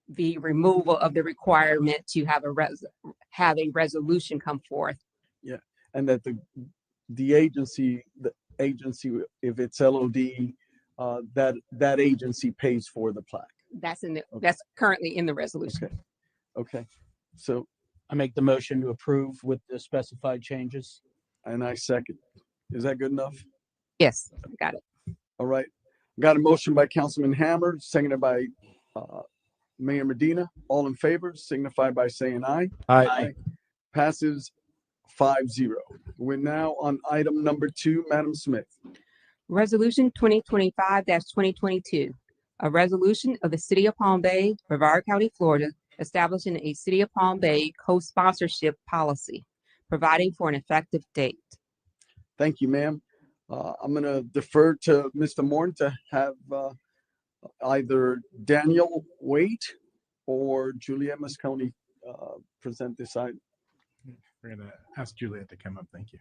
R: the removal of the requirement to have a resolution come forth.
B: Yeah, and that the agency, if it's LOD, that agency pays for the plaque.
R: That's currently in the resolution.
B: Okay. So
U: I make the motion to approve with the specified changes.
B: And I second. Is that good enough?
R: Yes, got it.
B: All right. Got a motion by Councilman Hammer, seconded by Mayor Medina. All in favor, signify by saying aye.
K: Aye.
B: Passes 5-0. We're now on item number 2, Madam Smith.
R: Resolution 2025-2022, a resolution of the City of Palm Bay, Brevard County, Florida, establishing a City of Palm Bay co-sponsorship policy, providing for an effective date.
B: Thank you, ma'am. I'm going to defer to Mr. Morton to have either Daniel Waite or Juliet Moscone present this item.
F: We're going to ask Juliet to come up. Thank you.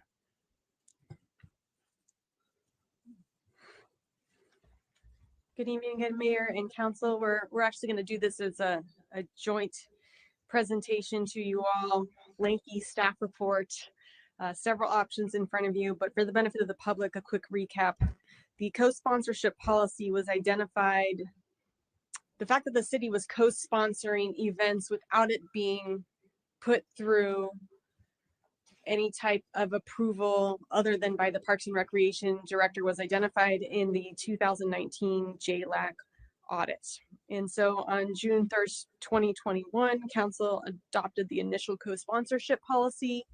J: Good evening, good Mayor and Council. We're actually going to do this as a joint presentation to you all. Lengthy staff report, several options in front of you, but for the benefit of the public, a quick recap. The co-sponsorship policy was identified. The fact that the city was co-sponsoring events without it being put through any type of approval other than by the Parks and Recreation Director was identified in the 2019 JLAC audit. And so on June 3rd, 2021, Council adopted the initial co-sponsorship policy.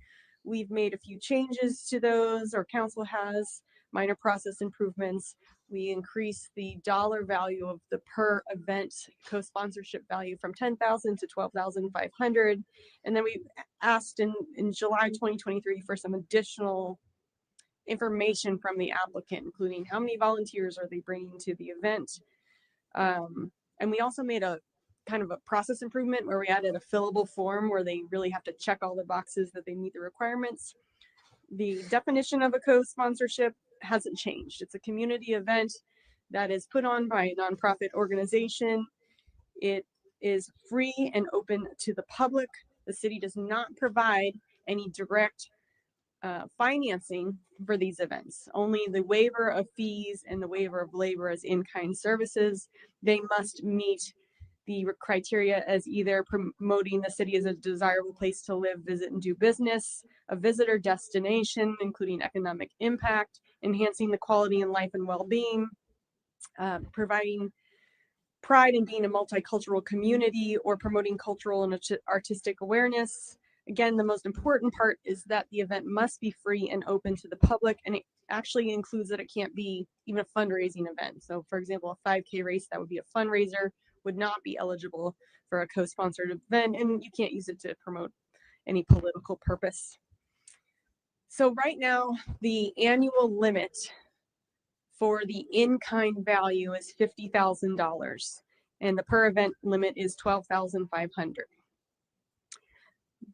J: We've made a few changes to those, or Council has, minor process improvements. We increased the dollar value of the per event co-sponsorship value from $10,000 to $12,500. And then we asked in July 2023 for some additional information from the applicant, including how many volunteers are they bringing to the event. And we also made a kind of a process improvement where we added a fillable form where they really have to check all the boxes that they meet the requirements. The definition of a co-sponsorship hasn't changed. It's a community event that is put on by a nonprofit organization. It is free and open to the public. The city does not provide any direct financing for these events, only the waiver of fees and the waiver of labor as in-kind services. They must meet criteria as either promoting the city as a desirable place to live, visit, and do business, a visitor destination, including economic impact, enhancing the quality in life and well-being, providing pride in being a multicultural community, or promoting cultural and artistic awareness. Again, the most important part is that the event must be free and open to the public, and it actually includes that it can't be even a fundraising event. So for example, a 5K race that would be a fundraiser would not be eligible for a co-sponsored event, and you can't use it to promote any political purpose. So right now, the annual limit for the in-kind value is $50,000, and the per event limit is $12,500.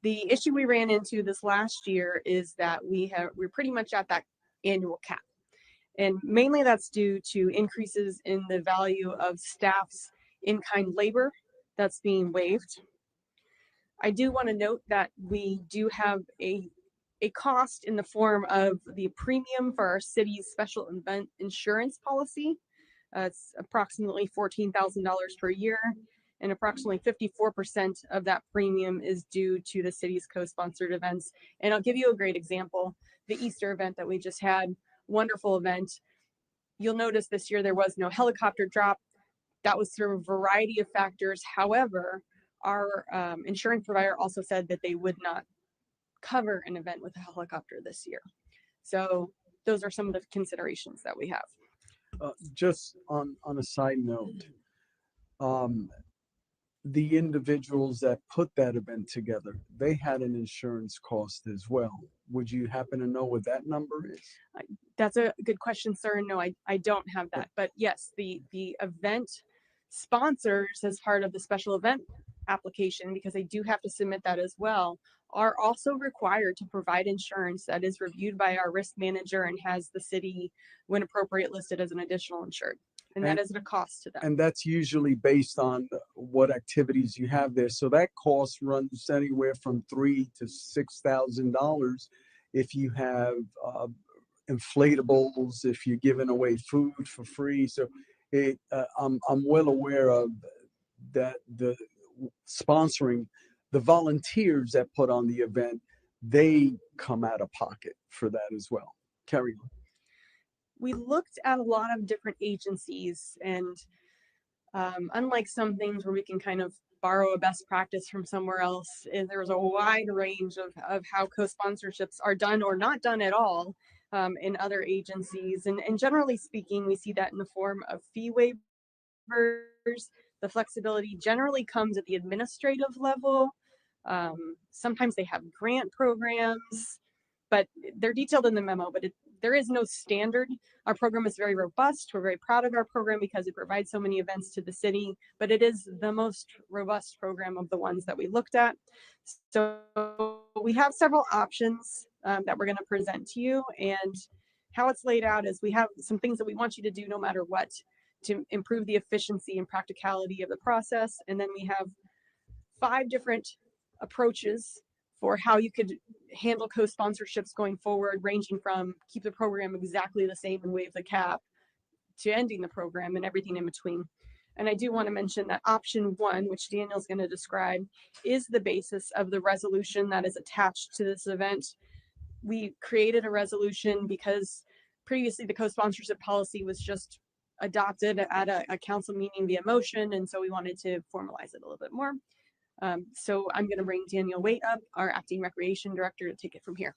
J: The issue we ran into this last year is that we're pretty much at that annual cap. And mainly that's due to increases in the value of staff's in-kind labor that's being waived. I do want to note that we do have a cost in the form of the premium for our city's special event insurance policy. It's approximately $14,000 per year, and approximately 54% of that premium is due to the city's co-sponsored events. And I'll give you a great example. The Easter event that we just had, wonderful event. You'll notice this year there was no helicopter drop. That was through a variety of factors. However, our insurance provider also said that they would not cover an event with a helicopter this year. So those are some of the considerations that we have.
B: Just on a side note, the individuals that put that event together, they had an insurance cost as well. Would you happen to know what that number is?
J: That's a good question, sir. No, I don't have that. But yes, the event sponsors, as part of the special event application, because they do have to submit that as well, are also required to provide insurance that is reviewed by our risk manager and has the city, when appropriate, listed as an additional insured. And that is at a cost to them.
B: And that's usually based on what activities you have there. So that cost runs anywhere from $3,000 to $6,000 if you have inflatables, if you're giving away food for free. So I'm well aware of that. The sponsoring, the volunteers that put on the event, they come out of pocket for that as well. Carry on.
J: We looked at a lot of different agencies, and unlike some things where we can kind of borrow a best practice from somewhere else, there was a wide range of how co-sponsorships are done or not done at all in other agencies. And generally speaking, we see that in the form of fee waivers. The flexibility generally comes at the administrative level. Sometimes they have grant programs, but they're detailed in the memo, but there is no standard. Our program is very robust. We're very proud of our program because it provides so many events to the city, but it is the most robust program of the ones that we looked at. So we have several options that we're going to present to you, and how it's laid out is we have some things that we want you to do no matter what to improve the efficiency and practicality of the process. And then we have 5 different approaches for how you could handle co-sponsorships going forward, ranging from keep the program exactly the same and waive the cap to ending the program and everything in between. And I do want to mention that option 1, which Daniel's going to describe, is the basis of the resolution that is attached to this event. We created a resolution because previously the co-sponsorship policy was just adopted at a council meeting via motion, and so we wanted to formalize it a little bit more. So I'm going to bring Daniel Waite up, our acting recreation director, to take it from here.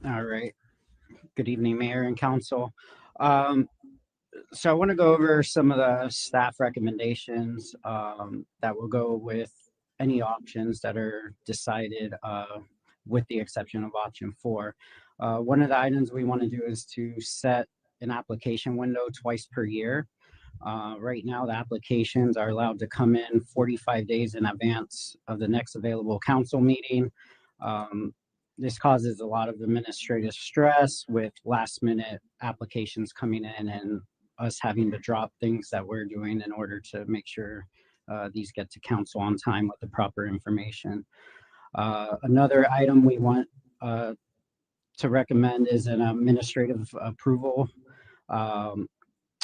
A: All right. Good evening, Mayor and Council. So I want to go over some of the staff recommendations that will go with any options that are decided, with the exception of option 4. One of the items we want to do is to set an application window twice per year. Right now, the applications are allowed to come in 45 days in advance of the next available council meeting. This causes a lot of administrative stress with last minute applications coming in and us having to drop things that we're doing in order to make sure these get to council on time with the proper information. Another item we want to recommend is an administrative approval.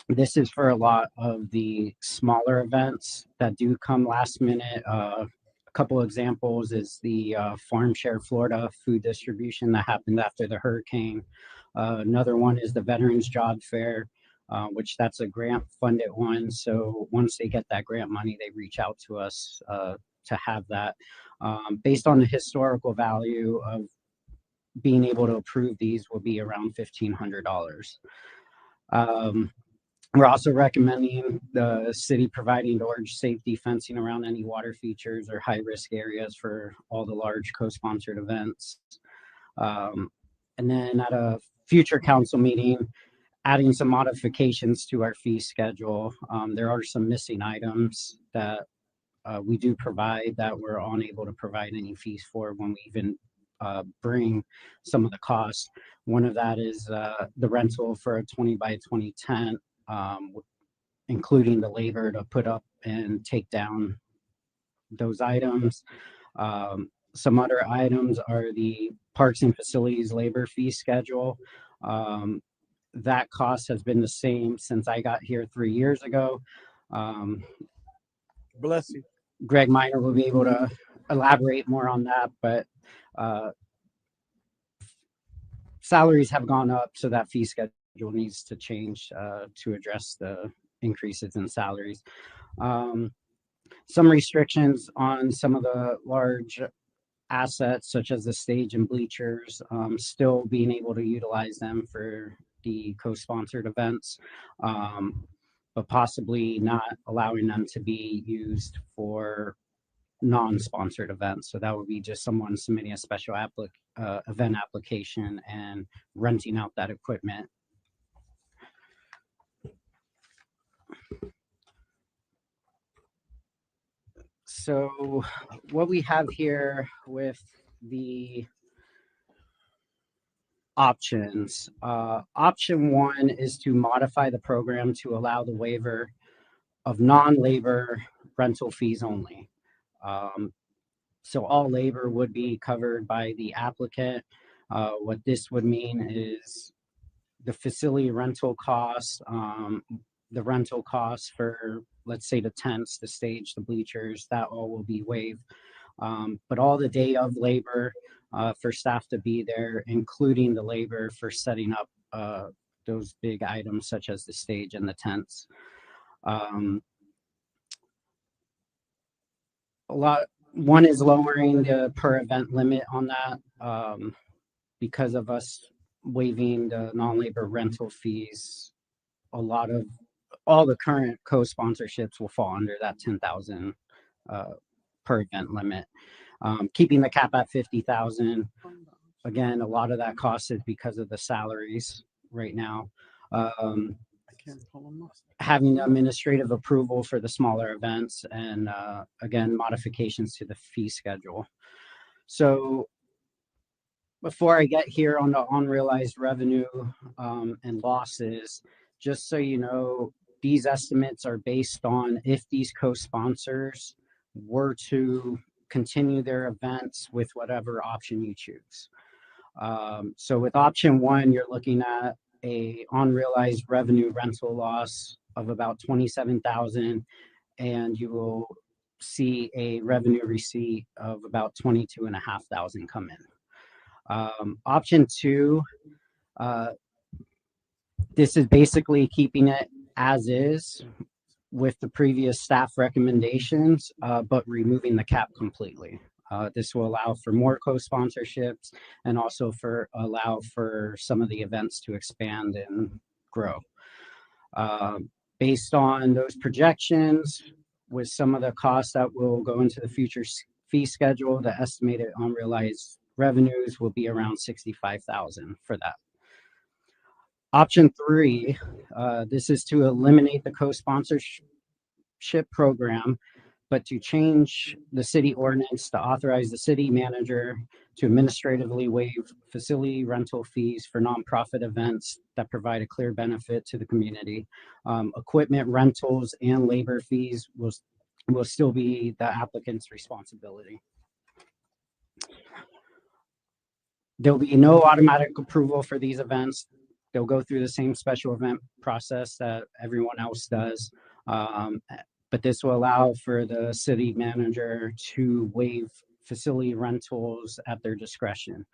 A: This is for a lot of the smaller events that do come last minute. A couple examples is the Farm Share Florida food distribution that happened after the hurricane. Another one is the Veterans Job Fair, which that's a grant funded one. So once they get that grant money, they reach out to us to have that. Based on the historical value of being able to approve these will be around $1,500. We're also recommending the city providing large safety fencing around any water features or high risk areas for all the large co-sponsored events. And then at a future council meeting, adding some modifications to our fee schedule. There are some missing items that we do provide that we're unable to provide any fees for when we even bring some of the costs. One of that is the rental for a 20 by 20 tent, including the labor to put up and take down those items. Some other items are the parks and facilities labor fee schedule. That cost has been the same since I got here 3 years ago.
B: Bless you.
A: Greg Miner will be able to elaborate more on that, but salaries have gone up, so that fee schedule needs to change to address the increases in salaries. Some restrictions on some of the large assets, such as the stage and bleachers, still being able to utilize them for the co-sponsored events, but possibly not allowing them to be used for non-sponsored events. So that would be just someone submitting a special event application and renting out that equipment. So what we have here with the options, option one is to modify the program to allow the waiver of non-labor rental fees only. So all labor would be covered by the applicant. What this would mean is the facility rental costs, the rental costs for, let's say, the tents, the stage, the bleachers, that all will be waived. But all the day of labor for staff to be there, including the labor for setting up those big items such as the stage and the tents. One is lowering the per event limit on that because of us waiving the non-labor rental fees. All the current co-sponsorships will fall under that 10,000 per event limit. Keeping the cap at 50,000. Again, a lot of that cost is because of the salaries right now. Having administrative approval for the smaller events and again, modifications to the fee schedule. So before I get here on the unrealized revenue and losses, just so you know, these estimates are based on if these co-sponsors were to continue their events with whatever option you choose. So with option one, you're looking at a unrealized revenue rental loss of about 27,000, and you will see a revenue receipt of about 22,500 come in. Option two, this is basically keeping it as is with the previous staff recommendations, but removing the cap completely. This will allow for more co-sponsorships and also allow for some of the events to expand and grow. Based on those projections, with some of the costs that will go into the future fee schedule, the estimated unrealized revenues will be around 65,000 for that. Option three, this is to eliminate the co-sponsorship program, but to change the city ordinance to authorize the city manager to administratively waive facility rental fees for nonprofit events that provide a clear benefit to the community. Equipment rentals and labor fees will still be the applicant's responsibility. There'll be no automatic approval for these events. They'll go through the same special event process that everyone else does. But this will allow for the city manager to waive facility rentals at their discretion.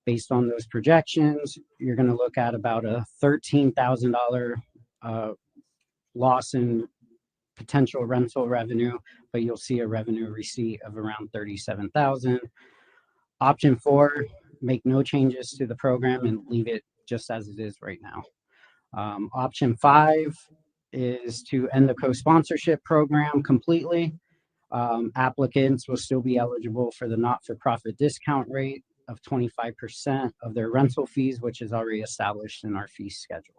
A: Based on those projections, you're going to look at about a $13,000 loss in potential rental revenue, but you'll see a revenue receipt of around $37,000. Option 4, make no changes to the program and leave it just as it is right now. Option 5 is to end the co-sponsorship program completely. Applicants will still be eligible for the not-for-profit discount rate of 25% of their rental fees, which is already established in our fee schedule.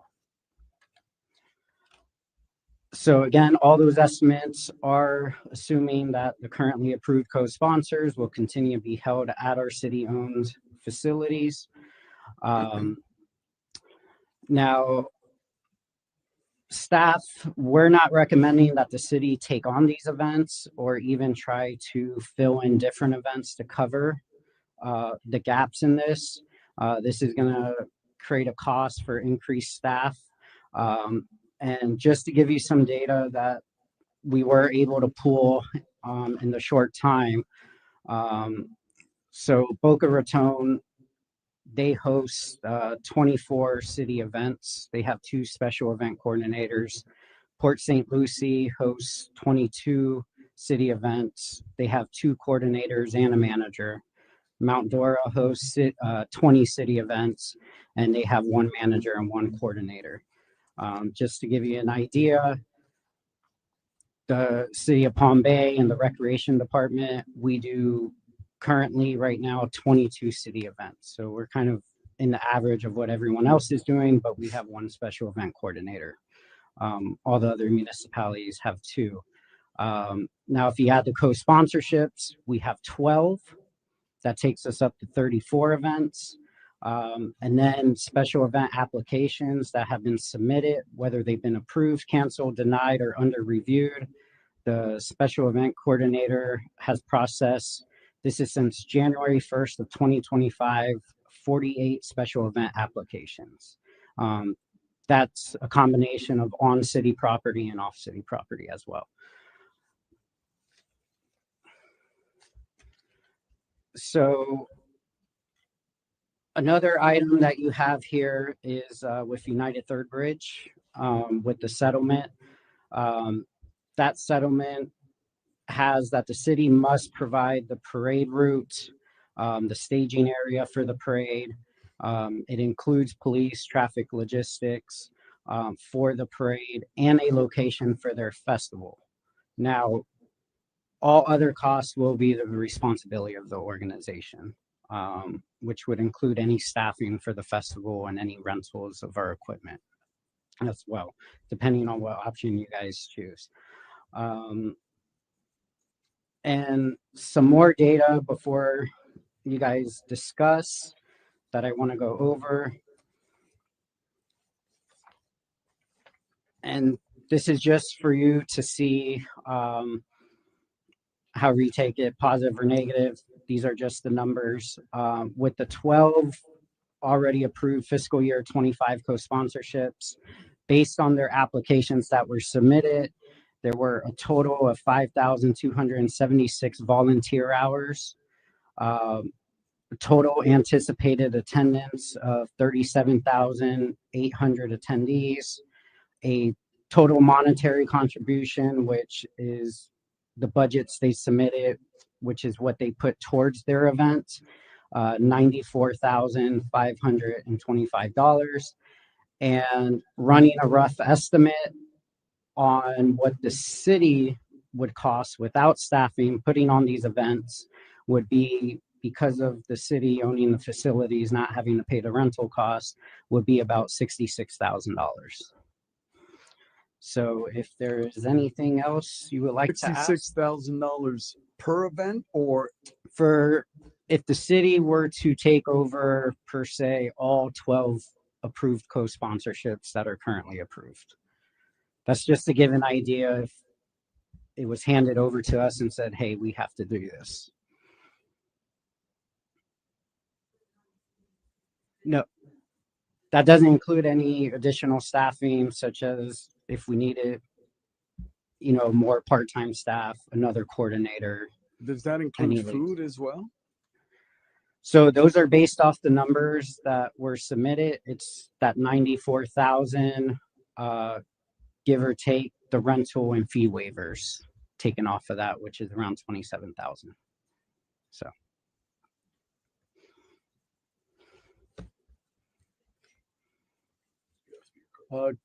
A: So again, all those estimates are assuming that the currently approved co-sponsors will continue to be held at our city-owned facilities. Now, staff, we're not recommending that the city take on these events or even try to fill in different events to cover the gaps in this. This is going to create a cost for increased staff. And just to give you some data that we were able to pull in the short time. So Boca Raton, they host 24 city events. They have 2 special event coordinators. Port St. Lucie hosts 22 city events. They have 2 coordinators and a manager. Mount Dora hosts 20 city events, and they have 1 manager and 1 coordinator. Just to give you an idea, the city of Palm Bay and the recreation department, we do currently right now 22 city events. So we're kind of in the average of what everyone else is doing, but we have 1 special event coordinator. All the other municipalities have 2. Now, if you add the co-sponsorships, we have 12. That takes us up to 34 events. And then special event applications that have been submitted, whether they've been approved, canceled, denied, or under reviewed. The special event coordinator has processed, this is since January 1st of 2025, 48 special event applications. That's a combination of on city property and off city property as well. So another item that you have here is with United Third Bridge, with the settlement. That settlement has that the city must provide the parade route, the staging area for the parade. It includes police, traffic, logistics for the parade, and a location for their festival. Now, all other costs will be the responsibility of the organization, which would include any staffing for the festival and any rentals of our equipment as well, depending on what option you guys choose. And some more data before you guys discuss that I want to go over. And this is just for you to see how we take it, positive or negative. These are just the numbers. With the 12 already approved fiscal year 25 co-sponsorships, based on their applications that were submitted, there were a total of 5,276 volunteer hours, total anticipated attendance of 37,800 attendees, a total monetary contribution, which is the budgets they submitted, which is what they put towards their event, $94,525. And running a rough estimate on what the city would cost without staffing, putting on these events would be, because of the city owning the facilities, not having to pay the rental costs, would be about $66,000. So if there's anything else you would like to ask.
B: $66,000 per event, or
A: for if the city were to take over per se all 12 approved co-sponsorships that are currently approved. That's just to give an idea if it was handed over to us and said, hey, we have to do this. No, that doesn't include any additional staffing, such as if we needed, more part-time staff, another coordinator.
B: Does that
A: Any
B: include
A: of
B: food as well?
A: So those are based off the numbers that were submitted. It's that 94,000, give or take the rental and fee waivers taken off of that, which is around 27,000. So.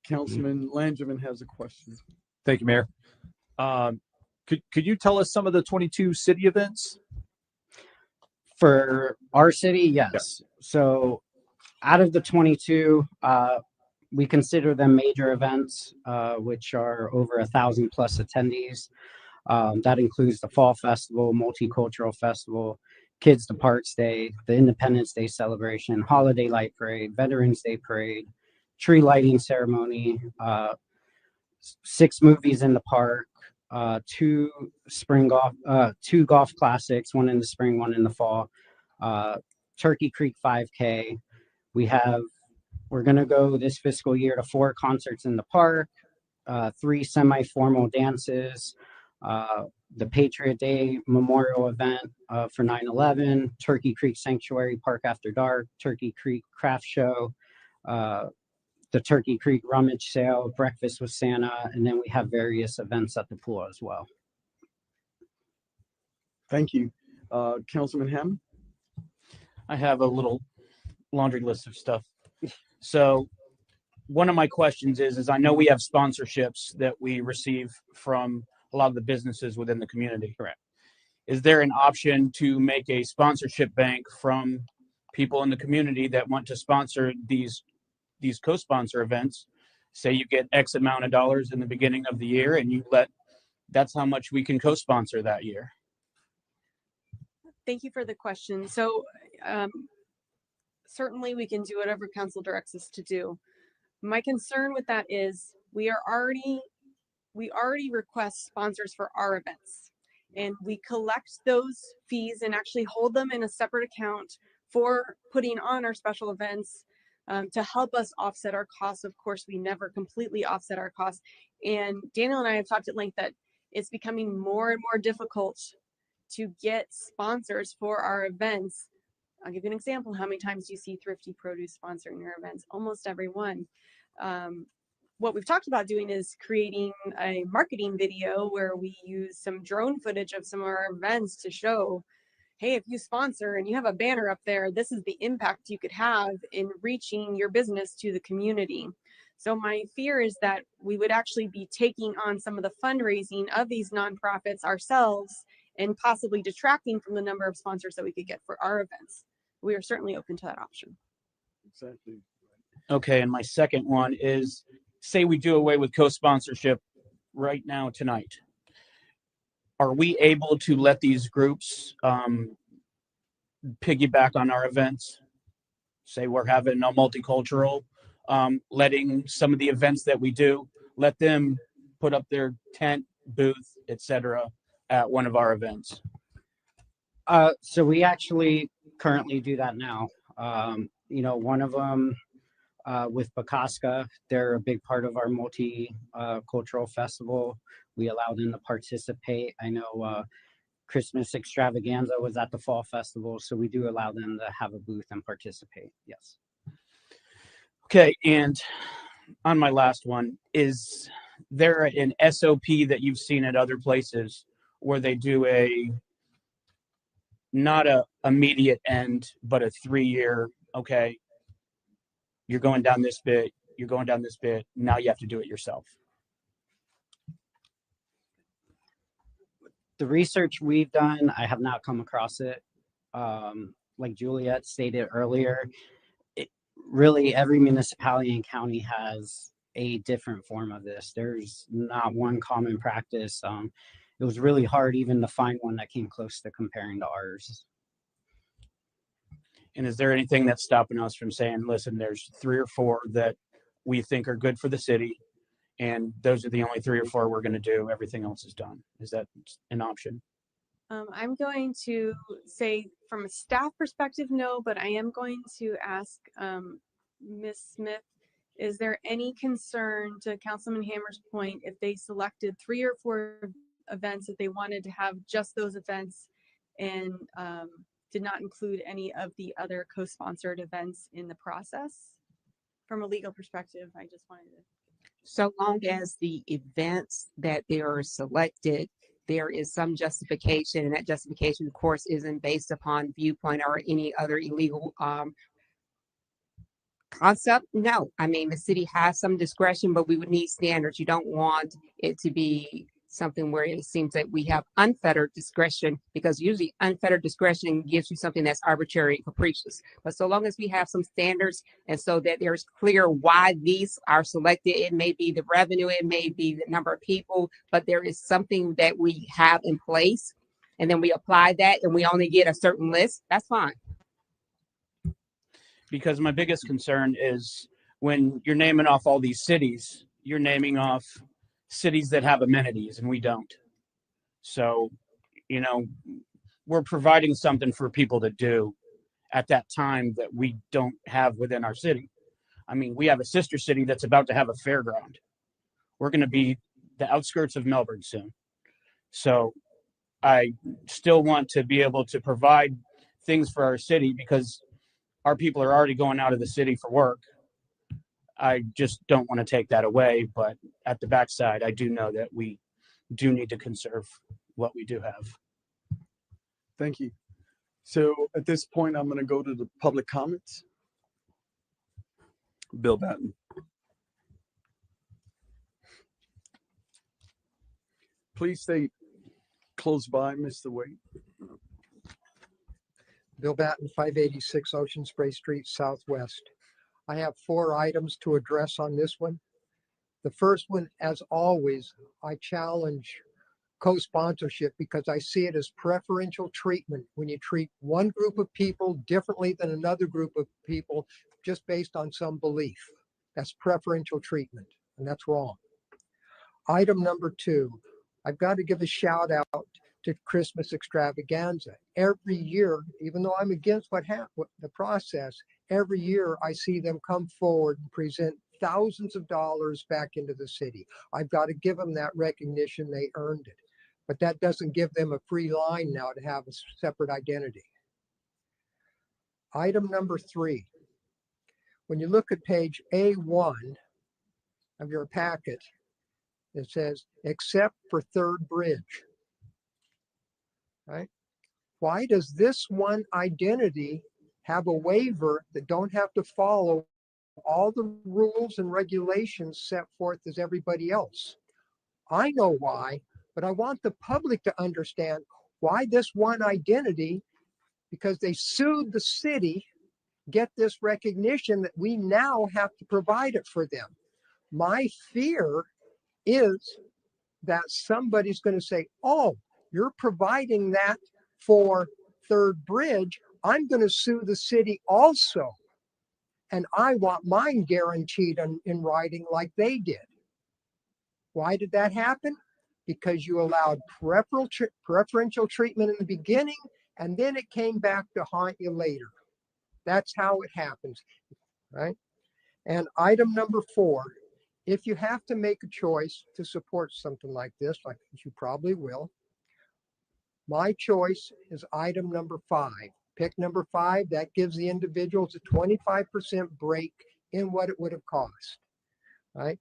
B: Councilman Langevin has a question.
K: Thank you, Mayor. Could you tell us some of the 22 city events?
A: For our city, yes. So out of the 22, we consider them major events, which are over 1,000 plus attendees. That includes the Fall Festival, Multicultural Festival, Kids to Parks Day, the Independence Day celebration, Holiday Light Parade, Veterans Day Parade, tree lighting ceremony, 6 movies in the park, 2 golf classics, one in the spring, one in the fall, Turkey Creek 5K. We're going to go this fiscal year to 4 concerts in the park, 3 semi-formal dances, the Patriot Day Memorial event for 9/11, Turkey Creek Sanctuary Park After Dark, Turkey Creek Craft Show, the Turkey Creek Rummage Sale, Breakfast with Santa, and then we have various events at the pool as well.
B: Thank you. Councilman Hammond?
U: I have a little laundry list of stuff. So one of my questions is I know we have sponsorships that we receive from a lot of the businesses within the community. Correct. Is there an option to make a sponsorship bank from people in the community that want to sponsor these co-sponsor events? Say you get X amount of dollars in the beginning of the year and that's how much we can co-sponsor that year.
J: Thank you for the question. So certainly we can do whatever council directs us to do. My concern with that is we already request sponsors for our events, and we collect those fees and actually hold them in a separate account for putting on our special events to help us offset our costs. Of course, we never completely offset our costs. And Daniel and I have talked at length that it's becoming more and more difficult to get sponsors for our events. I'll give you an example. How many times do you see Thrifty Produce sponsoring your events? Almost every one. What we've talked about doing is creating a marketing video where we use some drone footage of some of our events to show, hey, if you sponsor and you have a banner up there, this is the impact you could have in reaching your business to the community. So my fear is that we would actually be taking on some of the fundraising of these nonprofits ourselves and possibly detracting from the number of sponsors that we could get for our events. We are certainly open to that option.
B: Exactly.
U: Okay, and my second one is, say we do away with co-sponsorship right now tonight. Are we able to let these groups piggyback on our events? Say we're having a multicultural, letting some of the events that we do, let them put up their tent, booth, etc. at one of our events.
A: So we actually currently do that now. One of them with Bakaska, they're a big part of our multicultural festival. We allow them to participate. I know Christmas Extravaganza was at the Fall Festival, so we do allow them to have a booth and participate. Yes.
U: Okay, and on my last one, is there an SOP that you've seen at other places where they do not a immediate end, but a 3-year, okay, you're going down this bit, you're going down this bit, now you have to do it yourself?
A: The research we've done, I have not come across it. Like Juliet stated earlier, really every municipality and county has a different form of this. There's not one common practice. It was really hard even to find one that came close to comparing to ours.
U: And is there anything that's stopping us from saying, listen, there's 3 or 4 that we think are good for the city, and those are the only 3 or 4 we're going to do. Everything else is done. Is that an option?
J: I'm going to say from a staff perspective, no, but I am going to ask Ms. Smith, is there any concern, to Councilman Hammer's point, if they selected 3 or 4 events that they wanted to have just those events and did not include any of the other co-sponsored events in the process? From a legal perspective, I just wanted to.
R: So long as the events that they are selected, there is some justification, and that justification, of course, isn't based upon viewpoint or any other illegal concept. No, I mean, the city has some discretion, but we would need standards. You don't want it to be something where it seems that we have unfettered discretion, because usually unfettered discretion gives you something that's arbitrary and capricious. But so long as we have some standards, and so that there's clear why these are selected, it may be the revenue, it may be the number of people, but there is something that we have in place, and then we apply that and we only get a certain list, that's fine.
U: Because my biggest concern is when you're naming off all these cities, you're naming off cities that have amenities and we don't. So, you know, we're providing something for people to do at that time that we don't have within our city. I mean, we have a sister city that's about to have a fairground. We're going to be the outskirts of Melbourne soon. So I still want to be able to provide things for our city, because our people are already going out of the city for work. I just don't want to take that away, but at the backside, I do know that we do need to conserve what we do have.
B: Thank you. So at this point, I'm going to go to the public comments.
E: Bill Batten.
B: Please stay close by, Mr. Wade.
N: Bill Batten, 586 Ocean Spray Street, Southwest. I have 4 items to address on this one. The first one, as always, I challenge co-sponsorship because I see it as preferential treatment when you treat one group of people differently than another group of people just based on some belief. That's preferential treatment, and that's wrong. Item number 2, I've got to give a shout out to Christmas extravaganza. Every year, even though I'm against the process, every year I see them come forward and present thousands of dollars back into the city. I've got to give them that recognition. They earned it. But that doesn't give them a free line now to have a separate identity. Item number 3, when you look at page A1 of your packet, it says, except for Third Bridge. Right? Why does this one identity have a waiver that don't have to follow all the rules and regulations set forth as everybody else? I know why, but I want the public to understand why this one identity, because they sued the city, get this recognition that we now have to provide it for them. My fear is that somebody's going to say, oh, you're providing that for Third Bridge, I'm going to sue the city also. And I want mine guaranteed in writing like they did. Why did that happen? Because you allowed preferential treatment in the beginning, and then it came back to haunt you later. That's how it happens, right? And item number 4, if you have to make a choice to support something like this, like you probably will, my choice is item number 5. Pick number 5, that gives the individuals a 25% break in what it would have cost, right?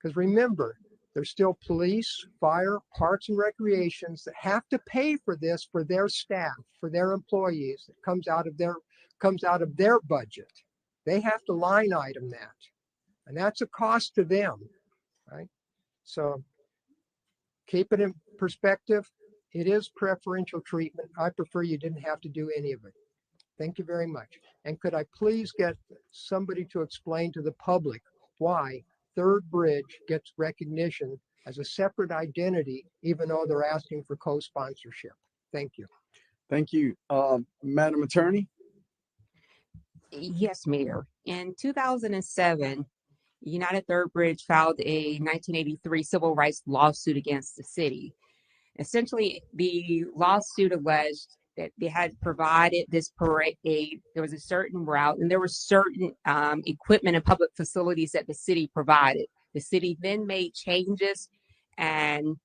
N: Because remember, there's still police, fire, parks and recreations that have to pay for this for their staff, for their employees. It comes out of their budget. They have to line item that, and that's a cost to them, right? So keep it in perspective. It is preferential treatment. I prefer you didn't have to do any of it. Thank you very much. And could I please get somebody to explain to the public why Third Bridge gets recognition as a separate identity, even though they're asking for co-sponsorship? Thank you.
B: Thank you. Madam Attorney?
R: Yes, Mayor. In 2007, United Third Bridge filed a 1983 civil rights lawsuit against the city. Essentially, the lawsuit alleged that they had provided this parade. There was a certain route, and there were certain equipment and public facilities that the city provided. The city then made changes, and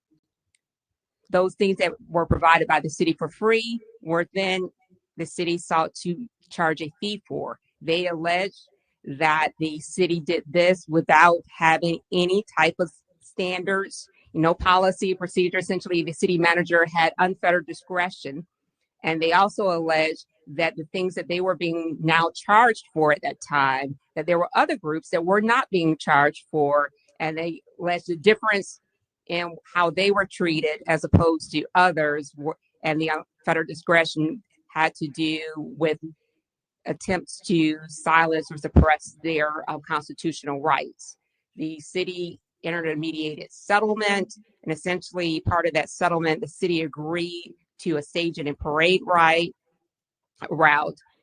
R: those things that were provided by the city for free were then the city sought to charge a fee for. They alleged that the city did this without having any type of standards, policy, procedure. Essentially, the city manager had unfettered discretion. And they also alleged that the things that they were being now charged for at that time, that there were other groups that were not being charged for, and they alleged the difference in how they were treated as opposed to others, and the unfettered discretion had to do with attempts to silence or suppress their constitutional rights. The city entered a mediated settlement, and essentially part of that settlement, the city agreed to a staging and parade route,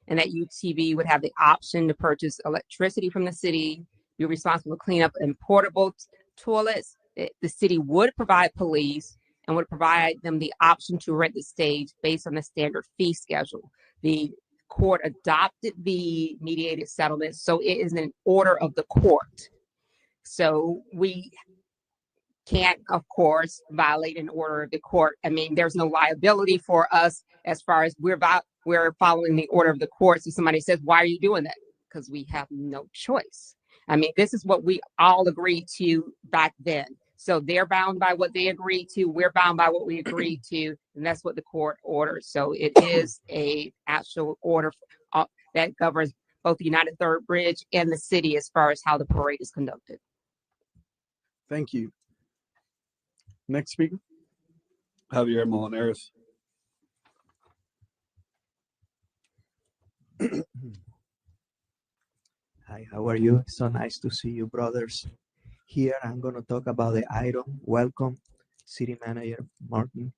R: and that UTV would have the option to purchase electricity from the city, be responsible for cleanup and portable toilets. The city would provide police and would provide them the option to rent the stage based on the standard fee schedule. The court adopted the mediated settlement, so it is an order of the court. So we can't, of course, violate an order of the court. I mean, there's no liability for us as far as we're following the order of the court. So somebody says, why are you doing that? Because we have no choice. I mean, this is what we all agreed to back then. So they're bound by what they agreed to. We're bound by what we agreed to. And that's what the court ordered. So it is a actual order that governs both the United Third Bridge and the city as far as how the parade is conducted.
B: Thank you. Next speaker.
E: Javier Molinares.
M: Hi, how are you? So nice to see you, brothers. Here, I'm going to talk about the item. Welcome, City Manager Martin.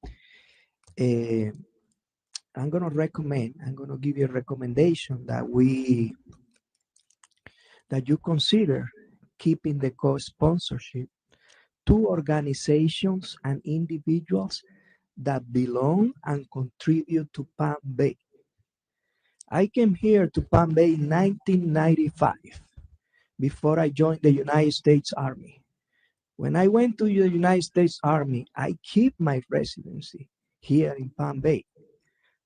M: I'm going to give you a recommendation that you consider keeping the co-sponsorship to organizations and individuals that belong and contribute to Palm Bay. I came here to Palm Bay in 1995 before I joined the United States Army. When I went to the United States Army, I keep my residency here in Palm Bay.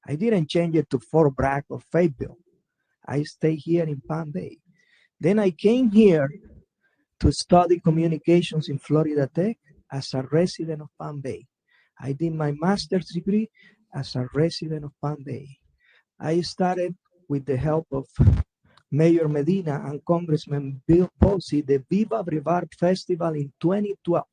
M: I didn't change it to Fort Bragg or Fayetteville. I stay here in Palm Bay. Then I came here to study communications in Florida Tech as a resident of Palm Bay. I did my master's degree as a resident of Palm Bay. I started with the help of Mayor Medina and Congressman Bill Posey, the Viva Brevard Festival in 2012.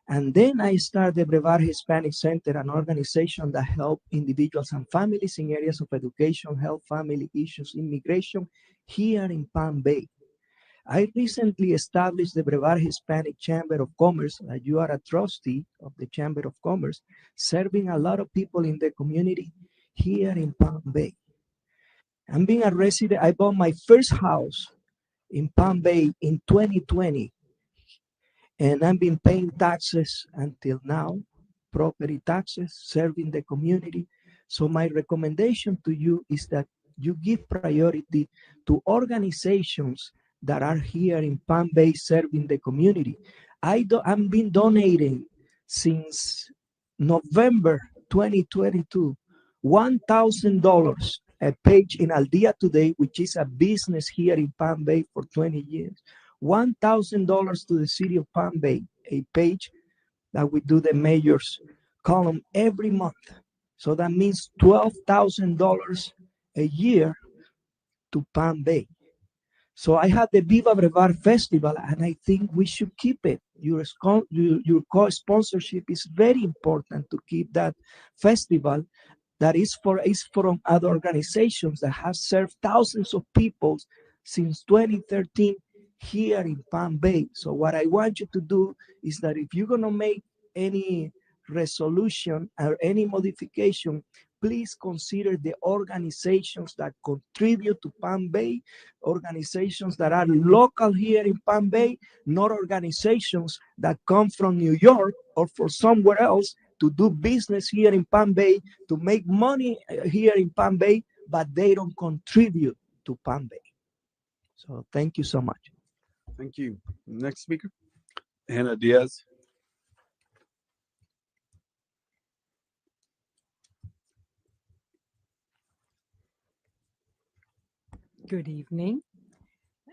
M: And then I started the Brevard Hispanic Center, an organization that helps individuals and families in areas of education, health, family issues, immigration here in Palm Bay. I recently established the Brevard Hispanic Chamber of Commerce. You are a trustee of the Chamber of Commerce, serving a lot of people in the community here in Palm Bay. I'm being a resident. I bought my first house in Palm Bay in 2020, and I've been paying taxes until now, property taxes, serving the community. So my recommendation to you is that you give priority to organizations that are here in Palm Bay serving the community. I've been donating since November 2022, $1,000 a page in Al Dia Today, which is a business here in Palm Bay for 20 years. $1,000 to the city of Palm Bay, a page that we do the mayor's column every month. So that means $12,000 a year to Palm Bay. So I had the Viva Brevard Festival, and I think we should keep it. Your co-sponsorship is very important to keep that festival that is from other organizations that have served thousands of people since 2013 here in Palm Bay. So what I want you to do is that if you're going to make any resolution or any modification, please consider the organizations that contribute to Palm Bay, organizations that are local here in Palm Bay, not organizations that come from New York or from somewhere else to do business here in Palm Bay, to make money here in Palm Bay, but they don't contribute to Palm Bay. So thank you so much.
B: Thank you. Next speaker.
E: Hannah Diaz.
P: Good evening.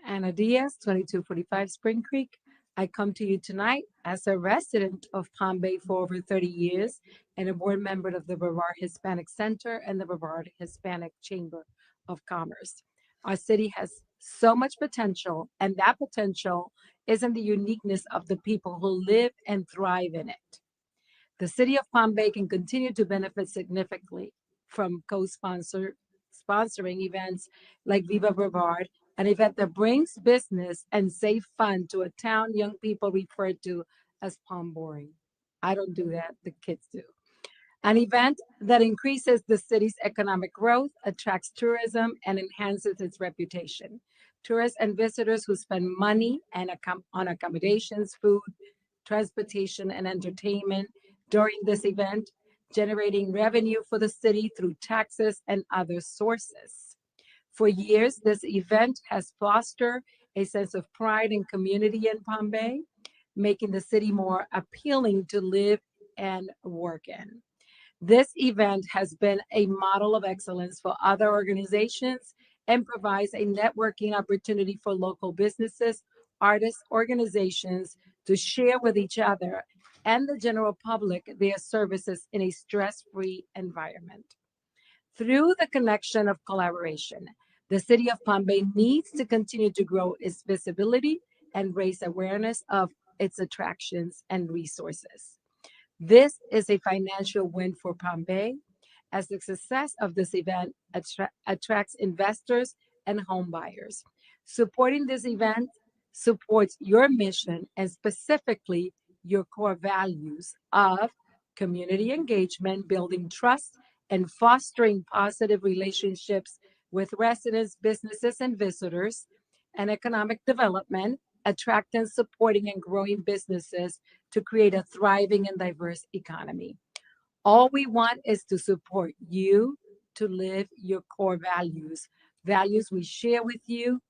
P: Anna Diaz, 2245 Spring Creek. I come to you tonight as a resident of Palm Bay for over 30 years and a board member of the Brevard Hispanic Center and the Brevard Hispanic Chamber of Commerce. Our city has so much potential, and that potential is in the uniqueness of the people who live and thrive in it. The city of Palm Bay can continue to benefit significantly from sponsoring events like Viva Brevard, an event that brings business and safe fun to a town young people refer to as Palm Boring. I don't do that, the kids do. An event that increases the city's economic growth, attracts tourism, and enhances its reputation. Tourists and visitors who spend money and on accommodations, food, transportation, and entertainment during this event, generating revenue for the city through taxes and other sources. For years, this event has fostered a sense of pride and community in Palm Bay, making the city more appealing to live and work in. This event has been a model of excellence for other organizations and provides a networking opportunity for local businesses, artists, organizations to share with each other and the general public their services in a stress-free environment. Through the connection of collaboration, the city of Palm Bay needs to continue to grow its visibility and raise awareness of its attractions and resources. This is a financial win for Palm Bay, as the success of this event attracts investors and home buyers. Supporting this event supports your mission and specifically your core values of community engagement, building trust, and fostering positive relationships with residents, businesses, and visitors, and economic development, attracting, supporting, and growing businesses to create a thriving and diverse economy. All we want is to support you to live your core values, values we share with you.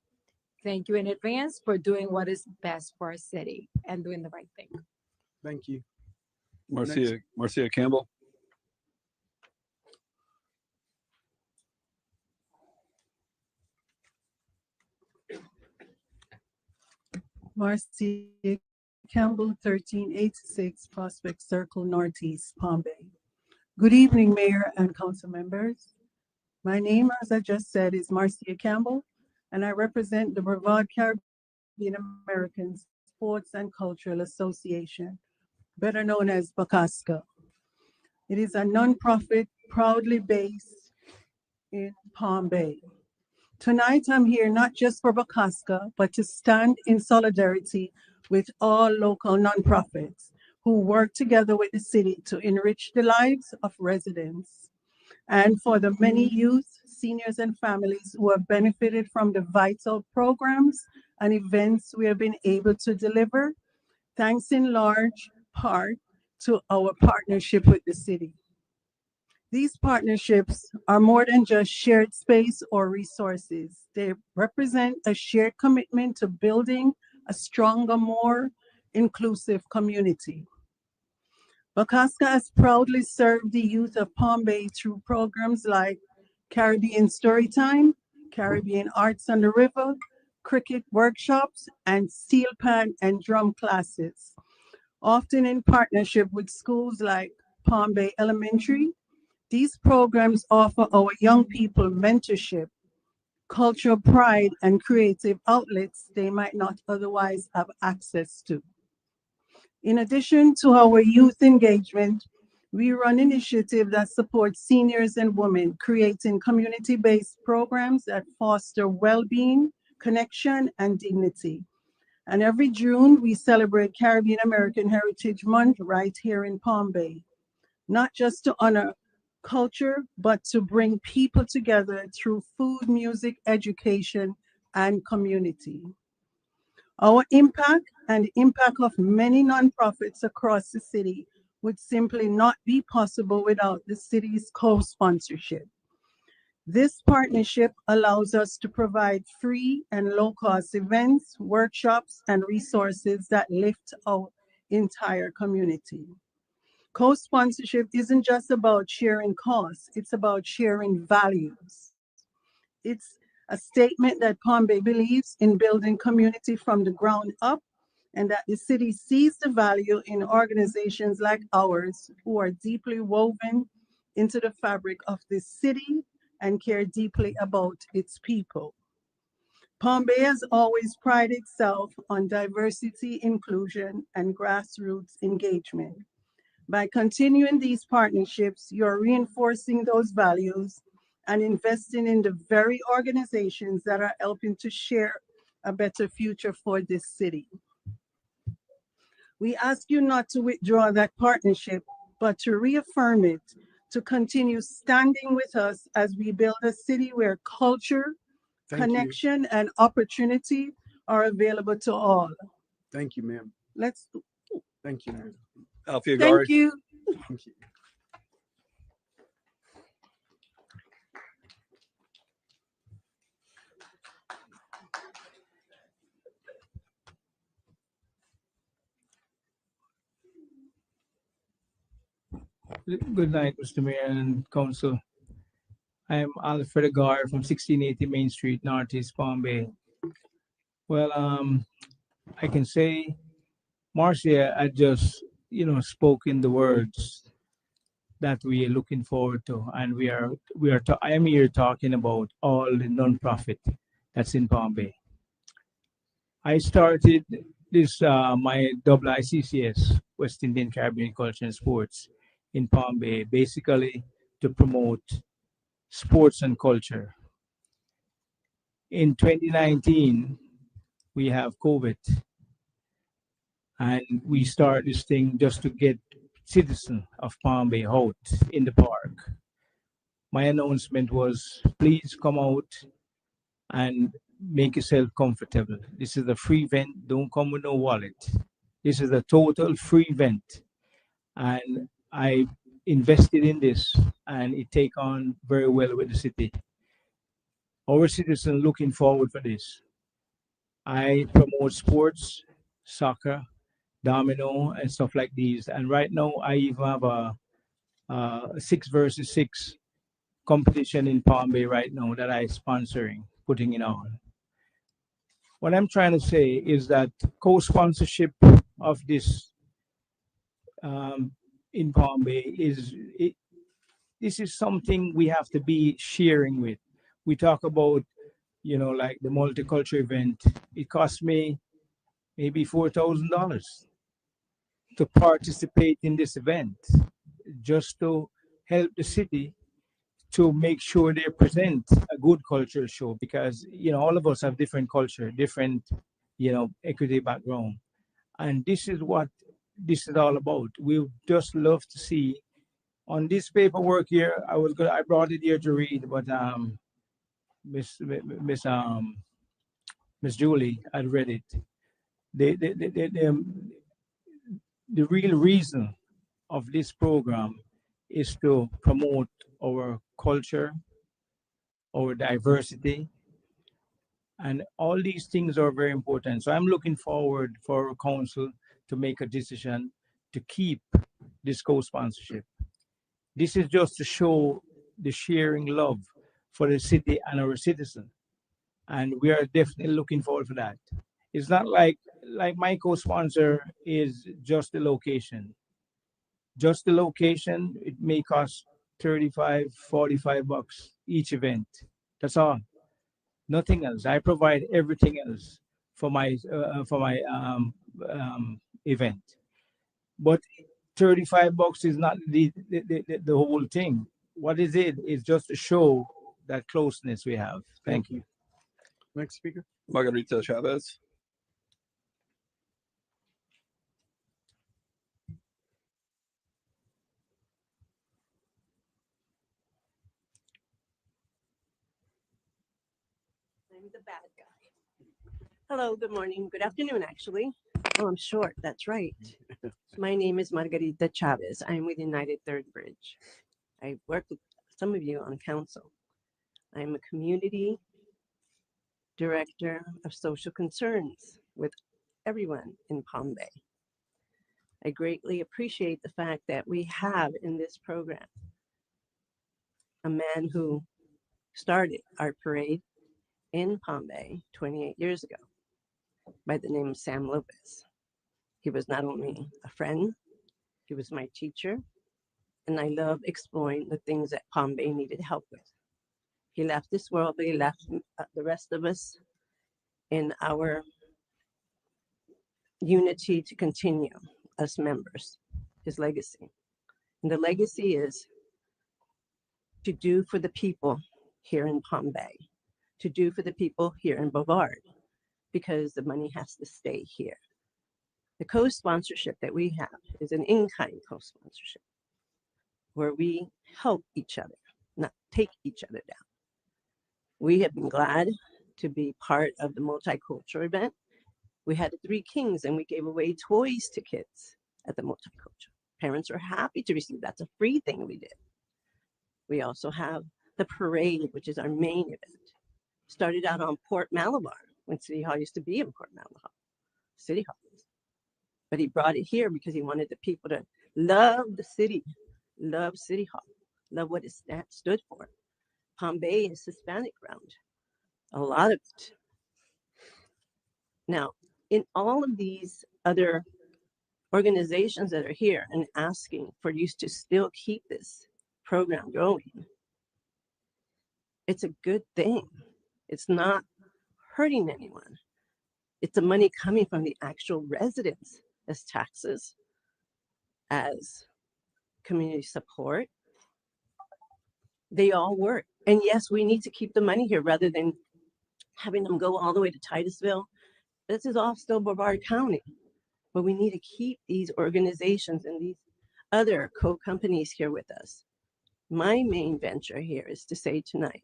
P: Thank you in advance for doing what is best for our city and doing the right thing.
B: Thank you.
E: Marcia Campbell.
Q: Marcia Campbell, 1386 Prospect Circle, Northeast, Palm Bay. Good evening, Mayor and council members. My name, as I just said, is Marcia Campbell, and I represent the Brevard Caribbean American Sports and Cultural Association, better known as BACASCA. It is a nonprofit proudly based in Palm Bay. Tonight, I'm here not just for BACASCA, but to stand in solidarity with all local nonprofits who work together with the city to enrich the lives of residents, and for the many youth, seniors, and families who have benefited from the vital programs and events we have been able to deliver, thanks in large part to our partnership with the city. These partnerships are more than just shared space or resources. They represent a shared commitment to building a stronger, more inclusive community. BACASCA has proudly served the youth of Palm Bay through programs like Caribbean Storytime, Caribbean Arts on the River, cricket workshops, and steel pan and drum classes, often in partnership with schools like Palm Bay Elementary. These programs offer our young people mentorship, cultural pride, and creative outlets they might not otherwise have access to. In addition to our youth engagement, we run initiatives that support seniors and women, creating community-based programs that foster well-being, connection, and dignity. And every June, we celebrate Caribbean American Heritage Month right here in Palm Bay, not just to honor culture, but to bring people together through food, music, education, and community. Our impact and the impact of many nonprofits across the city would simply not be possible without the city's co-sponsorship. This partnership allows us to provide free and low-cost events, workshops, and resources that lift our entire community. Co-sponsorship isn't just about sharing costs, it's about sharing values. It's a statement that Palm Bay believes in building community from the ground up, and that the city sees the value in organizations like ours who are deeply woven into the fabric of this city and care deeply about its people. Palm Bay has always prided itself on diversity, inclusion, and grassroots engagement. By continuing these partnerships, you're reinforcing those values and investing in the very organizations that are helping to share a better future for this city. We ask you not to withdraw that partnership, but to reaffirm it, to continue standing with us as we build a city where culture, connection, and opportunity are available to all.
B: Thank you, ma'am.
Q: Let's.
B: Thank you, ma'am.
E: Alfia
Q: Thank
E: Gari.
Q: you.
B: Thank you.
H: Good night, Mr. Mayor and Council. I am Alfred Agar from 1680 Main Street, Northeast Palm Bay. Well, I can say Marcia had just, spoken the words that we are looking forward to, and I am here talking about all the nonprofit that's in Palm Bay. I started this my double ICCS, West Indian Caribbean Culture and Sports, in Palm Bay, basically to promote sports and culture. In 2019, we have COVID, and we start this thing just to get citizens of Palm Bay out in the park. My announcement was, please come out and make yourself comfortable. This is a free event. Don't come with no wallet. This is a total free event. And I invested in this, and it take on very well with the city. Our citizens looking forward for this. I promote sports, soccer, domino, and stuff like these. And right now, I even have a 6 versus 6 competition in Palm Bay right now that I'm sponsoring, putting it on. What I'm trying to say is that co-sponsorship of this in Palm Bay this is something we have to be sharing with. We talk about, like the multicultural event. It cost me maybe $4,000 to participate in this event, just to help the city to make sure they present a good cultural show, because all of us have different culture, different equity background, and this is what this is all about. We would just love to see on this paperwork here. I brought it here to read, but Miss Julie had read it. The real reason of this program is to promote our culture, our diversity, and all these things are very important. So I'm looking forward for our council to make a decision to keep this co-sponsorship. This is just to show the sharing love for the city and our citizens. And we are definitely looking forward for that. It's not like my co-sponsor is just the location. Just the location, it may cost $35, $45 each event. That's all. Nothing else. I provide everything else for my event. But $35 is not the whole thing. What is it? It's just to show that closeness we have. Thank you.
B: Next speaker.
E: Margarita Chavez.
O: I'm the bad guy. Hello, good morning, good afternoon, actually. Oh, I'm short. That's right. My name is Margarita Chavez. I'm with United Third Bridge. I work with some of you on council. I'm a community director of social concerns with everyone in Palm Bay. I greatly appreciate the fact that we have in this program a man who started our parade in Palm Bay 28 years ago by the name of Sam Lopez. He was not only a friend, he was my teacher, and I love exploring the things that Palm Bay needed help with. He left this world, but he left the rest of us in our unity to continue as members, his legacy. And the legacy is to do for the people here in Palm Bay, to do for the people here in Brevard, because the money has to stay here. The co-sponsorship that we have is an in-kind co-sponsorship where we help each other, not take each other down. We have been glad to be part of the multicultural event. We had the Three Kings and we gave away toys to kids at the multicultural. Parents were happy to receive. That's a free thing we did. We also have the parade, which is our main event. Started out on Port Malabar when City Hall used to be in Port Malabar. City Hall. But he brought it here because he wanted the people to love the city, love City Hall, love what it stood for. Palm Bay is Hispanic ground, a lot of it. Now, in all of these other organizations that are here and asking for you to still keep this program going, it's a good thing. It's not hurting anyone. It's the money coming from the actual residents as taxes, as community support. They all work. And yes, we need to keep the money here rather than having them go all the way to Titusville. This is all still Brevard County, but we need to keep these organizations and these other co-companies here with us. My main venture here is to say tonight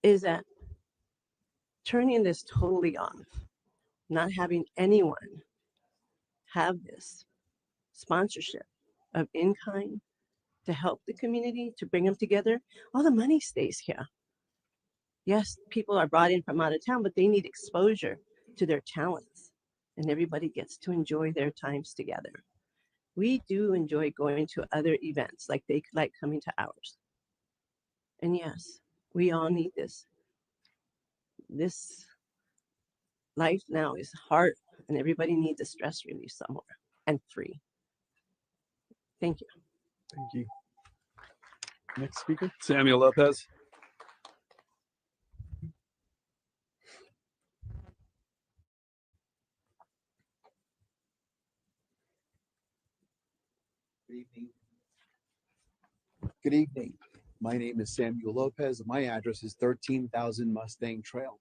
O: is that turning this totally off, not having anyone have this sponsorship of in-kind to help the community, to bring them together, all the money stays here. Yes, people are brought in from out of town, but they need exposure to their talents and everybody gets to enjoy their times together. We do enjoy going to other events like they like coming to ours. And yes, we all need this. This life now is hard and everybody needs a stress relief somewhere and free. Thank you.
B: Thank you. Next speaker.
E: Samuel Lopez.
T: Good evening. Good evening. My name is Samuel Lopez. My address is 13,000 Mustang Trail.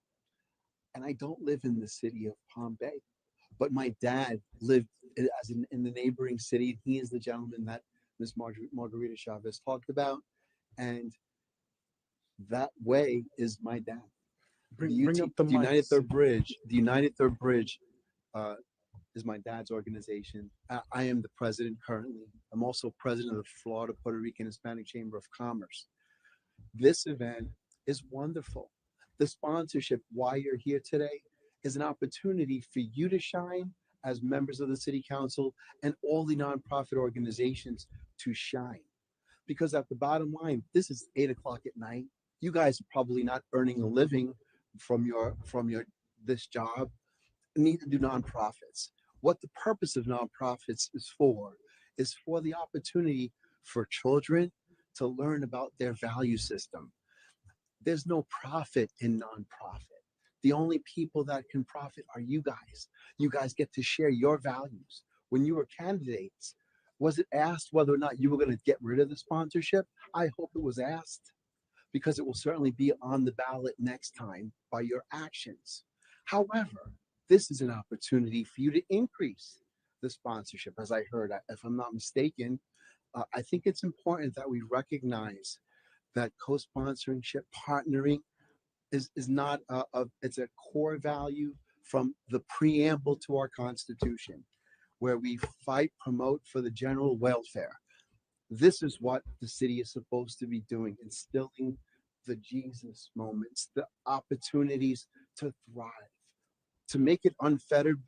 T: And I don't live in the city of Palm Bay, but my dad lived in the neighboring city. He is the gentleman that Ms. Margarita Chavez talked about. And that way is my dad.
B: Bring up the mic.
T: United Third Bridge. The United Third Bridge is my dad's organization. I am the president currently. I'm also president of the Florida Puerto Rican Hispanic Chamber of Commerce. This event is wonderful. The sponsorship, why you're here today, is an opportunity for you to shine as members of the city council and all the nonprofit organizations to shine. Because at the bottom line, this is 8 o'clock at night. You guys are probably not earning a living from this job. Neither do nonprofits. What the purpose of nonprofits is for the opportunity for children to learn about their value system. There's no profit in nonprofit. The only people that can profit are you guys. You guys get to share your values. When you were candidates, was it asked whether or not you were going to get rid of the sponsorship? I hope it was asked, because it will certainly be on the ballot next time by your actions. However, this is an opportunity for you to increase the sponsorship, as I heard. If I'm not mistaken, I think it's important that we recognize that co-sponsorship, partnering is not it's a core value from the preamble to our Constitution, where we fight, promote for the general welfare. This is what the city is supposed to be doing, instilling the Jesus moments, the opportunities to thrive, to make it unfettered,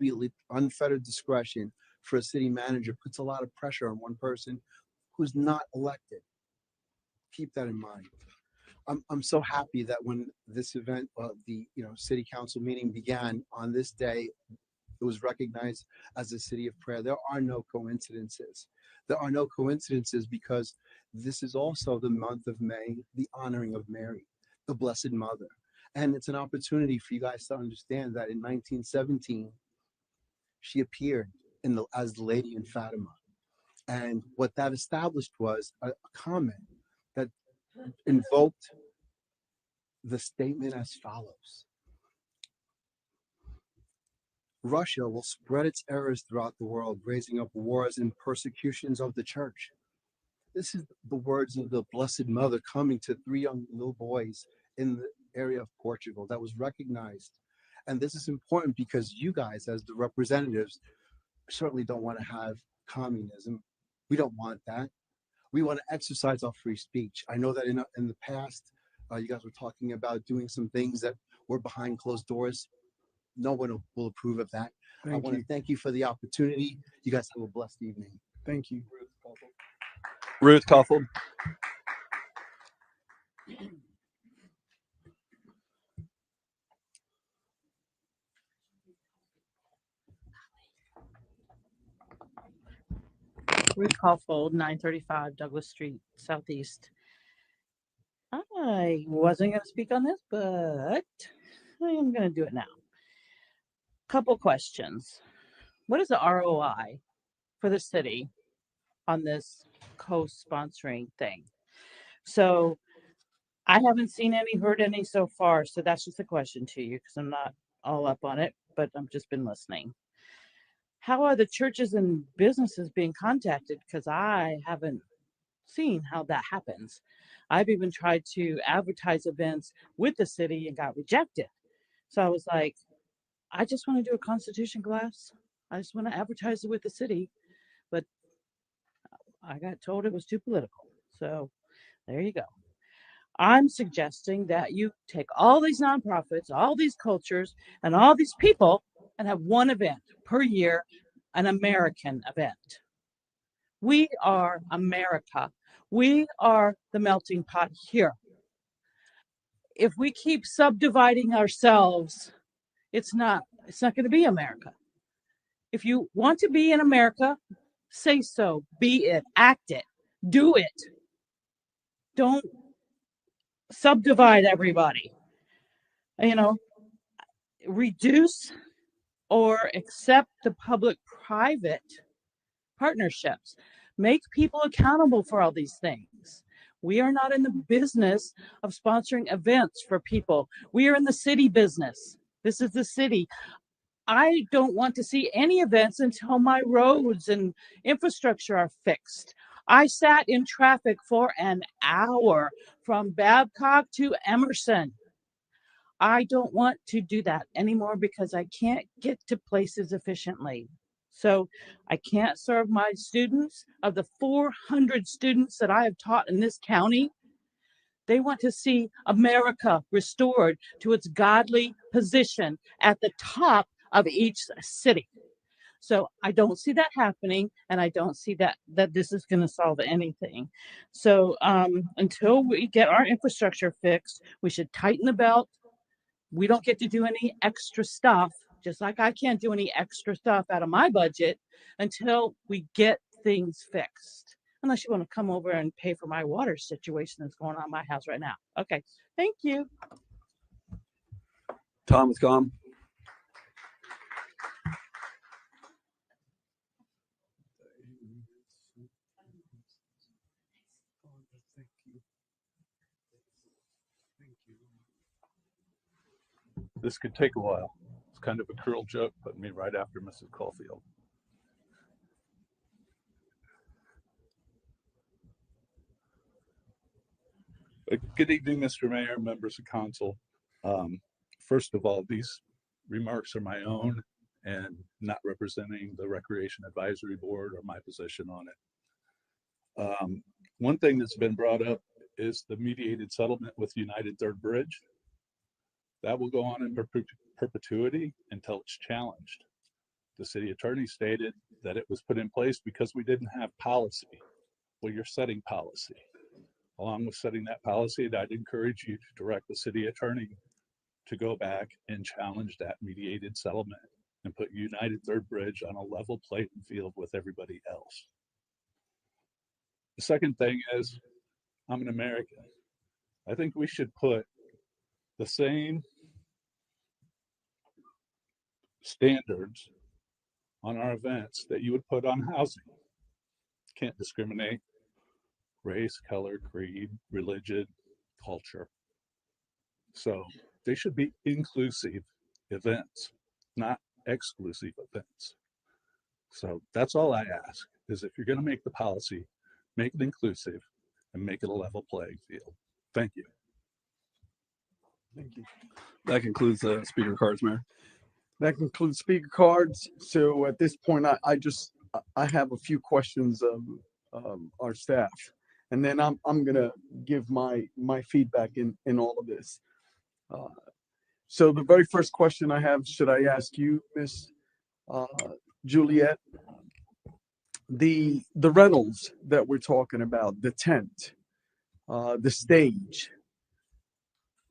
T: unfettered discretion for a city manager puts a lot of pressure on one person who's not elected. Keep that in mind. I'm so happy that when this event, the city council meeting began on this day, it was recognized as a city of prayer. There are no coincidences. There are no coincidences because this is also the month of May, the honoring of Mary, the Blessed Mother. And it's an opportunity for you guys to understand that in 1917, she appeared as the Lady in Fatima. And what that established was a comment that invoked the statement as follows. Russia will spread its errors throughout the world, raising up wars and persecutions of the church. This is the words of the Blessed Mother coming to 3 young little boys in the area of Portugal that was recognized. And this is important because you guys, as the representatives, certainly don't want to have communism. We don't want that. We want to exercise our free speech. I know that in the past, you guys were talking about doing some things that were behind closed doors. No one will approve of that. I want to thank you for the opportunity. You guys have a blessed evening.
B: Thank you.
E: Ruth Koffel.
C: Ruth Caulfield, 935 Douglas Street, Southeast. I wasn't going to speak on this, but I am going to do it now. Couple questions. What is the ROI for the city on this co-sponsoring thing? So I haven't seen any, heard any so far. So that's just a question to you because I'm not all up on it, but I've just been listening. How are the churches and businesses being contacted? Because I haven't seen how that happens. I've even tried to advertise events with the city and got rejected. So I was like, I just want to do a Constitution class. I just want to advertise it with the city. But I got told it was too political. So there you go. I'm suggesting that you take all these nonprofits, all these cultures, and all these people and have one event per year, an American event. We are America. We are the melting pot here. If we keep subdividing ourselves, it's not going to be America. If you want to be in America, say so, be it, act it, do it. Don't subdivide everybody. Reduce or accept the public-private partnerships. Make people accountable for all these things. We are not in the business of sponsoring events for people. We are in the city business. This is the city. I don't want to see any events until my roads and infrastructure are fixed. I sat in traffic for an hour from Babcock to Emerson. I don't want to do that anymore because I can't get to places efficiently. So I can't serve my students. Of the 400 students that I have taught in this county, they want to see America restored to its godly position at the top of each city. So I don't see that happening, and I don't see that this is going to solve anything. So until we get our infrastructure fixed, we should tighten the belt. We don't get to do any extra stuff, just like I can't do any extra stuff out of my budget until we get things fixed. Unless you want to come over and pay for my water situation that's going on in my house right now. Okay, thank you.
E: Thomas Gom.
S: This could take a while. It's kind of a cruel joke, putting me right after Mrs. Caulfield. Good evening, Mr. Mayor, members of council. First of all, these remarks are my own and not representing the Recreation Advisory Board or my position on it. One thing that's been brought up is the mediated settlement with United Third Bridge. That will go on in perpetuity until it's challenged. The city attorney stated that it was put in place because we didn't have policy. Well, you're setting policy. Along with setting that policy, I'd encourage you to direct the city attorney to go back and challenge that mediated settlement and put United Third Bridge on a level playing field with everybody else. The second thing is, I'm an American. I think we should put the same standards on our events that you would put on housing. Can't discriminate race, color, creed, religion, culture. So they should be inclusive events, not exclusive events. So that's all I ask, is if you're going to make the policy, make it inclusive and make it a level playing field. Thank you.
B: Thank you.
E: That concludes the speaker cards, Mayor.
B: That concludes speaker cards. So at this point, I have a few questions of our staff, and then I'm gonna give my feedback in all of this. So the very first question I have, should I ask you, Miss Juliet? The rentals that we're talking about, the tent, the stage,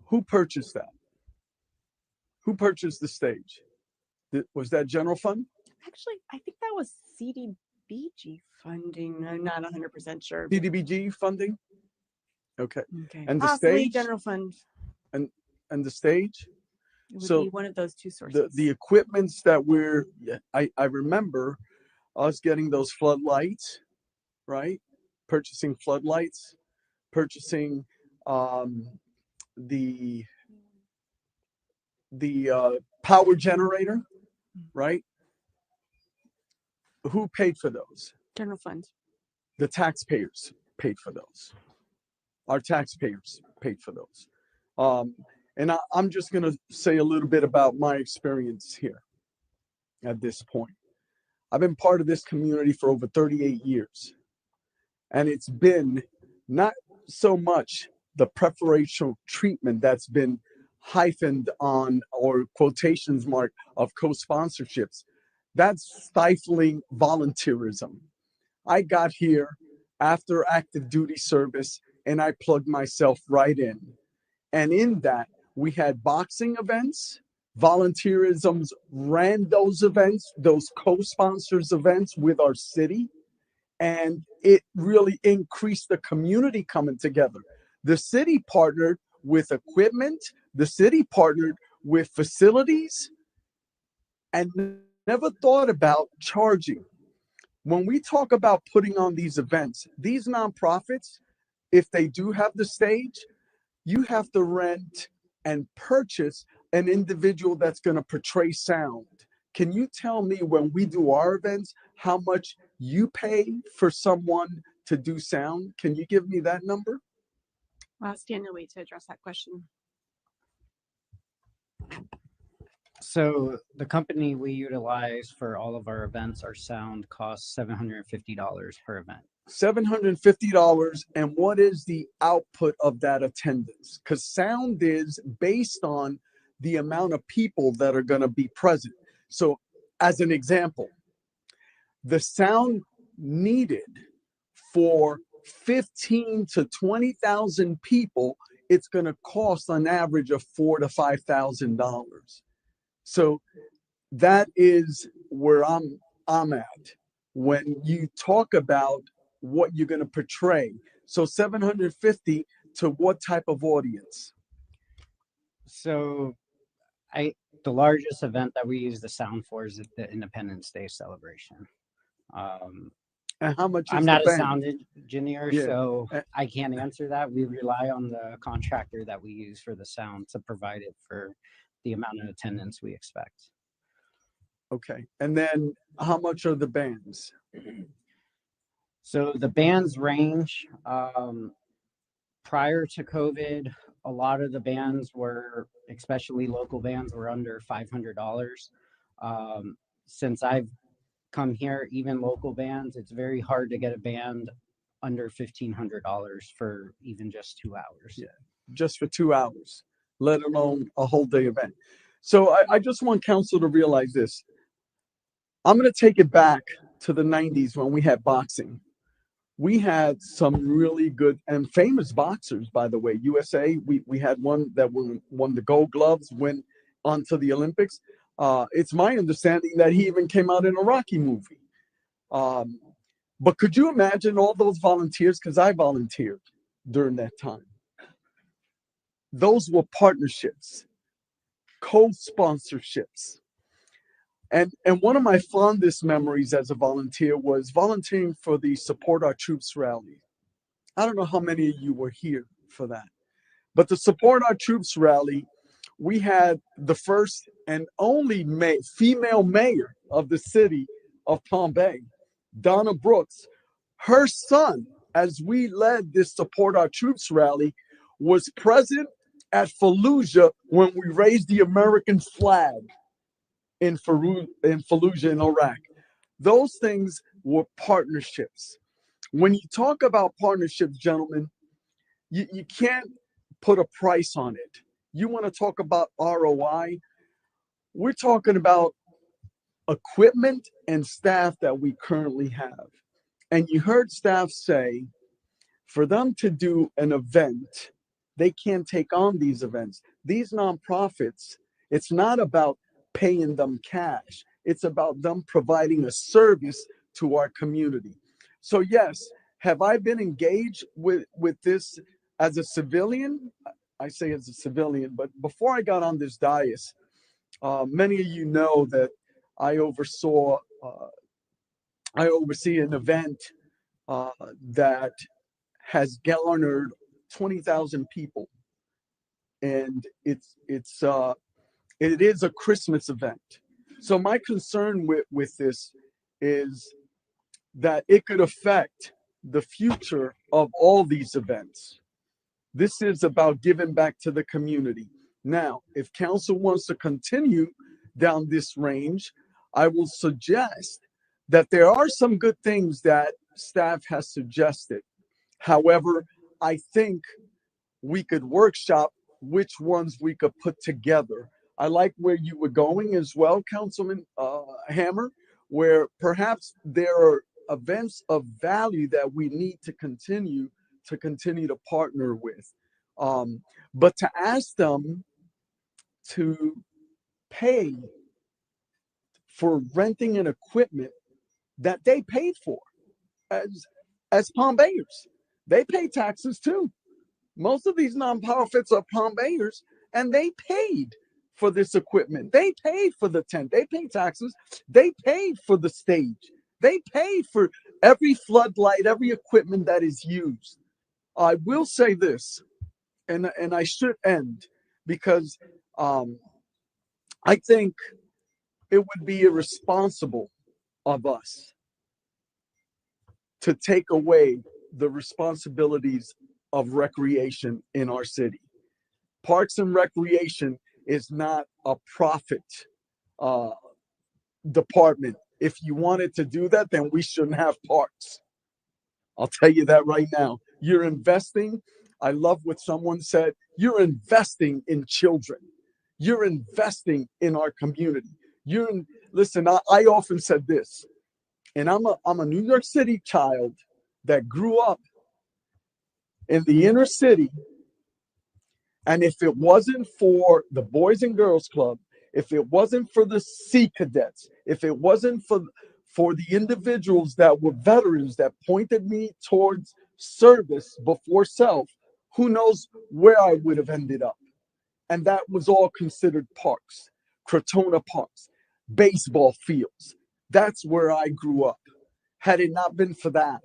B: who purchased that? Who purchased the stage? Was that general fund?
J: Actually, I think that was CDBG funding. I'm not 100% sure.
B: CDBG funding? Okay.
J: Okay.
B: And the
J: Possibly
B: stage?
J: general fund.
B: And the stage?
J: It would be one of those two sources.
B: The equipments that I remember us getting those floodlights, right? Purchasing floodlights, purchasing the power generator, right? Who paid for those?
J: General fund.
B: The taxpayers paid for those. Our taxpayers paid for those. And I'm just going to say a little bit about my experience here at this point. I've been part of this community for over 38 years. And it's been not so much the preferential treatment that's been hyphened on or quotations mark of co-sponsorships. That's stifling volunteerism. I got here after active duty service and I plugged myself right in. And in that, we had boxing events. Volunteerisms ran those events, those co-sponsors events with our city. And it really increased the community coming together. The city partnered with equipment. The city partnered with facilities and never thought about charging. When we talk about putting on these events, these nonprofits, if they do have the stage, you have to rent and purchase an individual that's going to portray sound. Can you tell me when we do our events, how much you pay for someone to do sound? Can you give me that number?
J: I'll ask Daniel Wade to address that question.
A: So the company we utilize for all of our events, our sound costs $750 per event.
B: $750. And what is the output of that attendance? Because sound is based on the amount of people that are going to be present. So as an example, the sound needed for 15 to 20,000 people, it's going to cost an average of $4,000 to $5,000. So that is where I'm at when you talk about what you're going to portray. So 750 to what type of audience?
A: So the largest event that we use the sound for is the Independence Day celebration.
B: And how much is
A: I'm not
B: the
A: a
B: band?
A: sound engineer,
B: Yeah.
A: so I can't answer that. We rely on the contractor that we use for the sound to provide it for the amount of attendance we expect.
B: Okay. And then how much are the bands?
A: So the bands range prior to COVID, a lot of the bands were, especially local bands, were under $500. Since I've come here, even local bands, it's very hard to get a band under $1,500 for even just 2 hours.
B: Yeah, just for 2 hours, let alone a whole day event. So I just want council to realize this. I'm going to take it back to the 90s when we had boxing. We had some really good and famous boxers, by the way. USA, we had one that won the Gold Gloves, went on to the Olympics. It's my understanding that he even came out in a Rocky movie. But could you imagine all those volunteers? Because I volunteered during that time. Those were partnerships, co-sponsorships. And one of my fondest memories as a volunteer was volunteering for the Support Our Troops rally. I don't know how many of you were here for that. But the Support Our Troops rally, we had the first and only female mayor of the city of Palm Bay, Donna Brooks. Her son, as we led this Support Our Troops rally, was present at Fallujah when we raised the American flag in Fallujah in Iraq. Those things were partnerships. When you talk about partnerships, gentlemen, you can't put a price on it. You want to talk about ROI? We're talking about equipment and staff that we currently have. And you heard staff say, for them to do an event, they can't take on these events. These nonprofits, it's not about paying them cash. It's about them providing a service to our community. So yes, have I been engaged with this as a civilian? I say as a civilian, but before I got on this dais, many of you know that I oversee an event that has garnered 20,000 people, and it is a Christmas event. So my concern with this is that it could affect the future of all these events. This is about giving back to the community. Now, if council wants to continue down this range, I will suggest that there are some good things that staff has suggested. However, I think we could workshop which ones we could put together. I like where you were going as well, Councilman Hammer, where perhaps there are events of value that we need to continue to partner with. But to ask them to pay for renting an equipment that they paid for as Palm Bayers, they pay taxes too. Most of these nonprofits are Palm Bayers, and they paid for this equipment. They paid for the tent. They pay taxes. They paid for the stage. They paid for every floodlight, every equipment that is used. I will say this, and I should end, because I think it would be irresponsible of us to take away the responsibilities of recreation in our city. Parks and Recreation is not a profit department. If you wanted to do that, then we shouldn't have parks. I'll tell you that right now. You're investing. I love what someone said. You're investing in children. You're investing in our community. Listen, I often said this, and I'm a New York City child that grew up in the inner city. And if it wasn't for the Boys and Girls Club, if it wasn't for the Sea Cadets, if it wasn't for the individuals that were veterans that pointed me towards service before self, who knows where I would have ended up. And that was all considered parks, Crotona parks, baseball fields. That's where I grew up. Had it not been for that,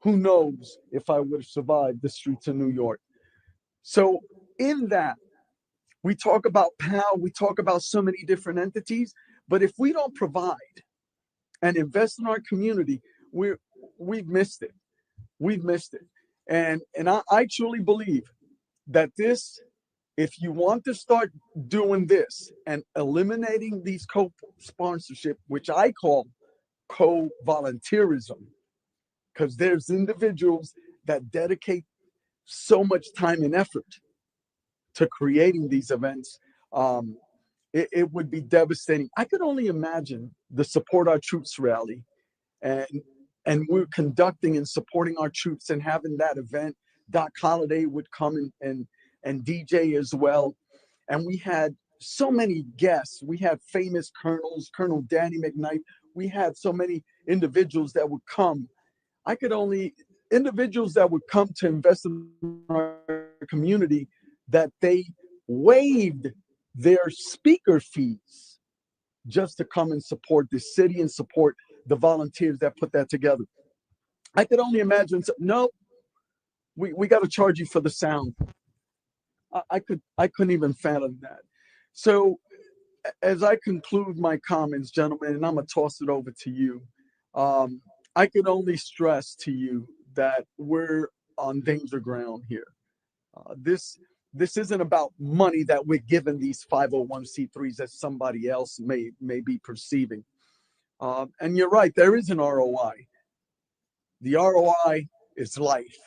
B: who knows if I would have survived the streets of New York. So in that, we talk about PAL, we talk about so many different entities, but if we don't provide and invest in our community, we've missed it. We've missed it. And I truly believe that this if you want to start doing this and eliminating these co-sponsorship, which I call co-volunteerism, because there's individuals that dedicate so much time and effort to creating these events, it would be devastating. I could only imagine the Support Our Troops rally, and we're conducting and supporting our troops and having that event. Doc Holliday would come and DJ as well. And we had so many guests. We had famous colonels, Colonel Danny McKnight. We had so many individuals that would come. Individuals that would come to invest in our community, that they waived their speaker fees just to come and support the city and support the volunteers that put that together. I could only imagine, no, we got to charge you for the sound. I couldn't even fathom that. So as I conclude my comments, gentlemen, and I'm gonna toss it over to you, I could only stress to you that we're on danger ground here. This isn't about money that we're giving these 501c3s as somebody else may be perceiving. And you're right, there is an ROI. The ROI is life.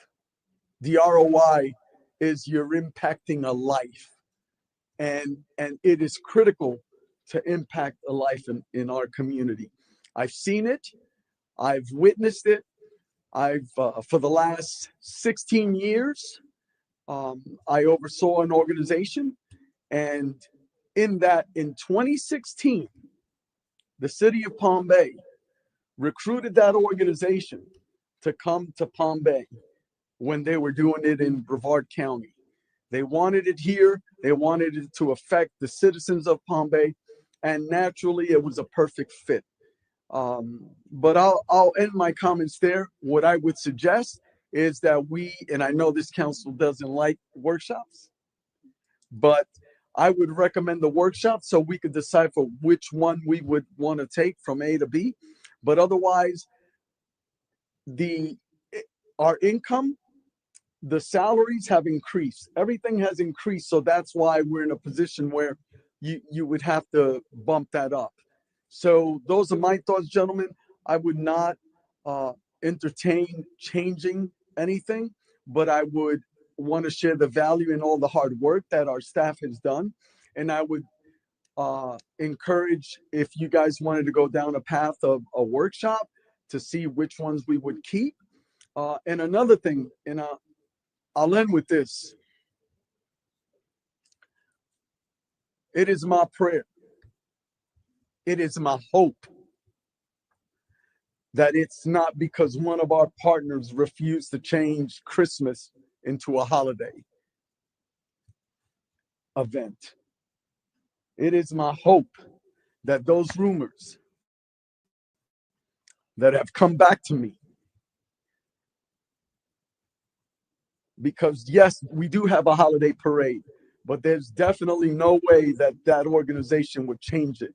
B: The ROI is you're impacting a life. And it is critical to impact a life in our community. I've seen it. I've witnessed it. For the last 16 years, I oversaw an organization. And in 2016, the city of Palm Bay recruited that organization to come to Palm Bay when they were doing it in Brevard County. They wanted it here. They wanted it to affect the citizens of Palm Bay, and naturally it was a perfect fit. But I'll end my comments there. What I would suggest is that and I know this council doesn't like workshops, but I would recommend the workshop so we could decipher which one we would want to take from A to B. But otherwise, our income, the salaries have increased. Everything has increased. So that's why we're in a position where you would have to bump that up. So those are my thoughts, gentlemen. I would not entertain changing anything, but I would want to share the value in all the hard work that our staff has done. And I would encourage, if you guys wanted to go down a path of a workshop to see which ones we would keep. And another thing, and I'll end with this. It is my prayer. It is my hope that it's not because one of our partners refused to change Christmas into a holiday event. It is my hope that those rumors that have come back to me, because yes, we do have a holiday parade, but there's definitely no way that that organization would change it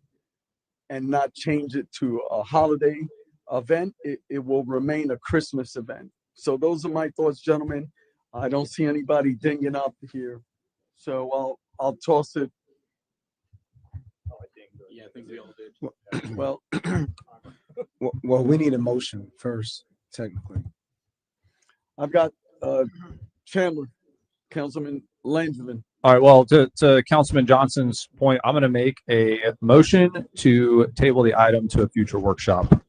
B: and not change it to a holiday event. It will remain a Christmas event. So those are my thoughts, gentlemen. I don't see anybody dinging up here. So I'll toss it.
V: Yeah, I think we all did.
B: Well,
G: Well, we need a motion first, technically.
B: I've got Chandler, Councilman Langevin.
K: All right. Well, to Councilman Johnson's point, I'm going to make a motion to table the item to a future workshop.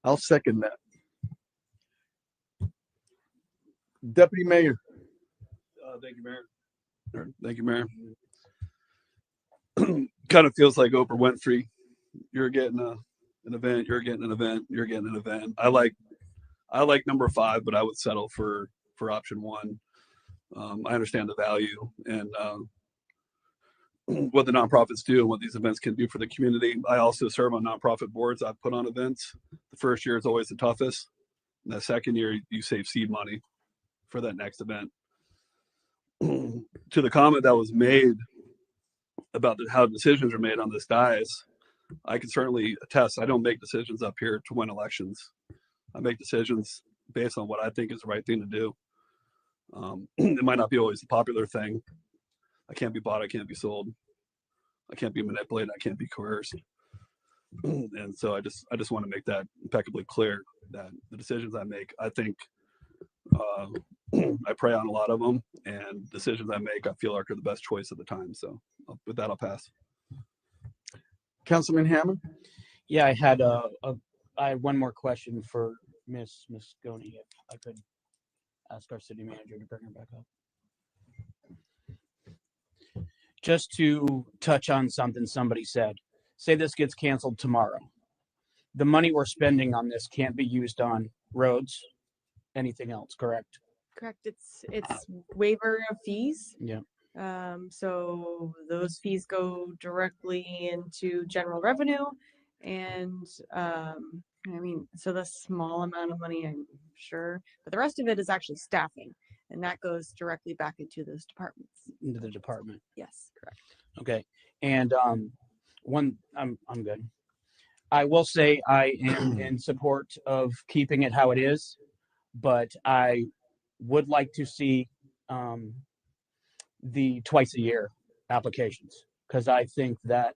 B: I'll second that. Deputy Mayor.
E: Thank you, Mayor. Thank you, Mayor. Kind of feels like Oprah Winfrey. You're getting an event. You're getting an event. You're getting an event. I like number 5, but I would settle for option 1. I understand the value and what the nonprofits do and what these events can do for the community. I also serve on nonprofit boards. I've put on events. The first year is always the toughest. And the second year, you save seed money for that next event. To the comment that was made about how decisions are made on this dais, I can certainly attest. I don't make decisions up here to win elections. I make decisions based on what I think is the right thing to do. It might not be always the popular thing, I can't be bought. I can't be sold. I can't be manipulated. I can't be coerced. And so I just want to make that impeccably clear that the decisions I make, I think I pray on a lot of them, and decisions I make, I feel like are the best choice at the time. So with that, I'll pass.
B: Councilman Hammond?
U: Yeah, I had one more question for Miss Goni, if I could ask our city manager to bring her back up. Just to touch on something somebody said, say this gets canceled tomorrow. The money we're spending on this can't be used on roads, anything else, correct?
J: Correct. It's waiver of fees.
U: Yeah.
J: So those fees go directly into general revenue, and I mean, so the small amount of money, I'm sure, but the rest of it is actually staffing, and that goes directly back into those departments.
U: Into the department.
J: Yes, correct.
U: Okay. And I'm good. I will say I am in support of keeping it how it is, but I would like to see the twice a year applications, because I think that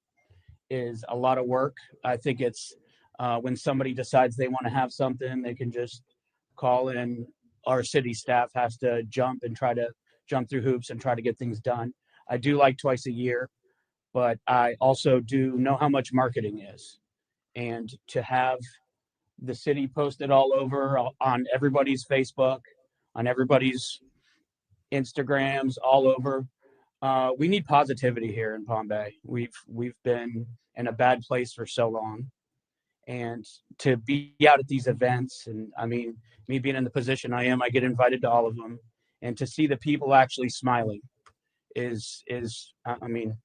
U: is a lot of work. I think it's when somebody decides they want to have something, they can just call in. Our city staff has to jump through hoops and try to get things done. I do like twice a year, but I also do know how much marketing is. And to have the city posted all over on everybody's Facebook, on everybody's Instagrams, all over. We need positivity here in Palm Bay. We've been in a bad place for so long. And to be out at these events, and I mean, me being in the position I am, I get invited to all of them. And to see the people actually smiling is I mean,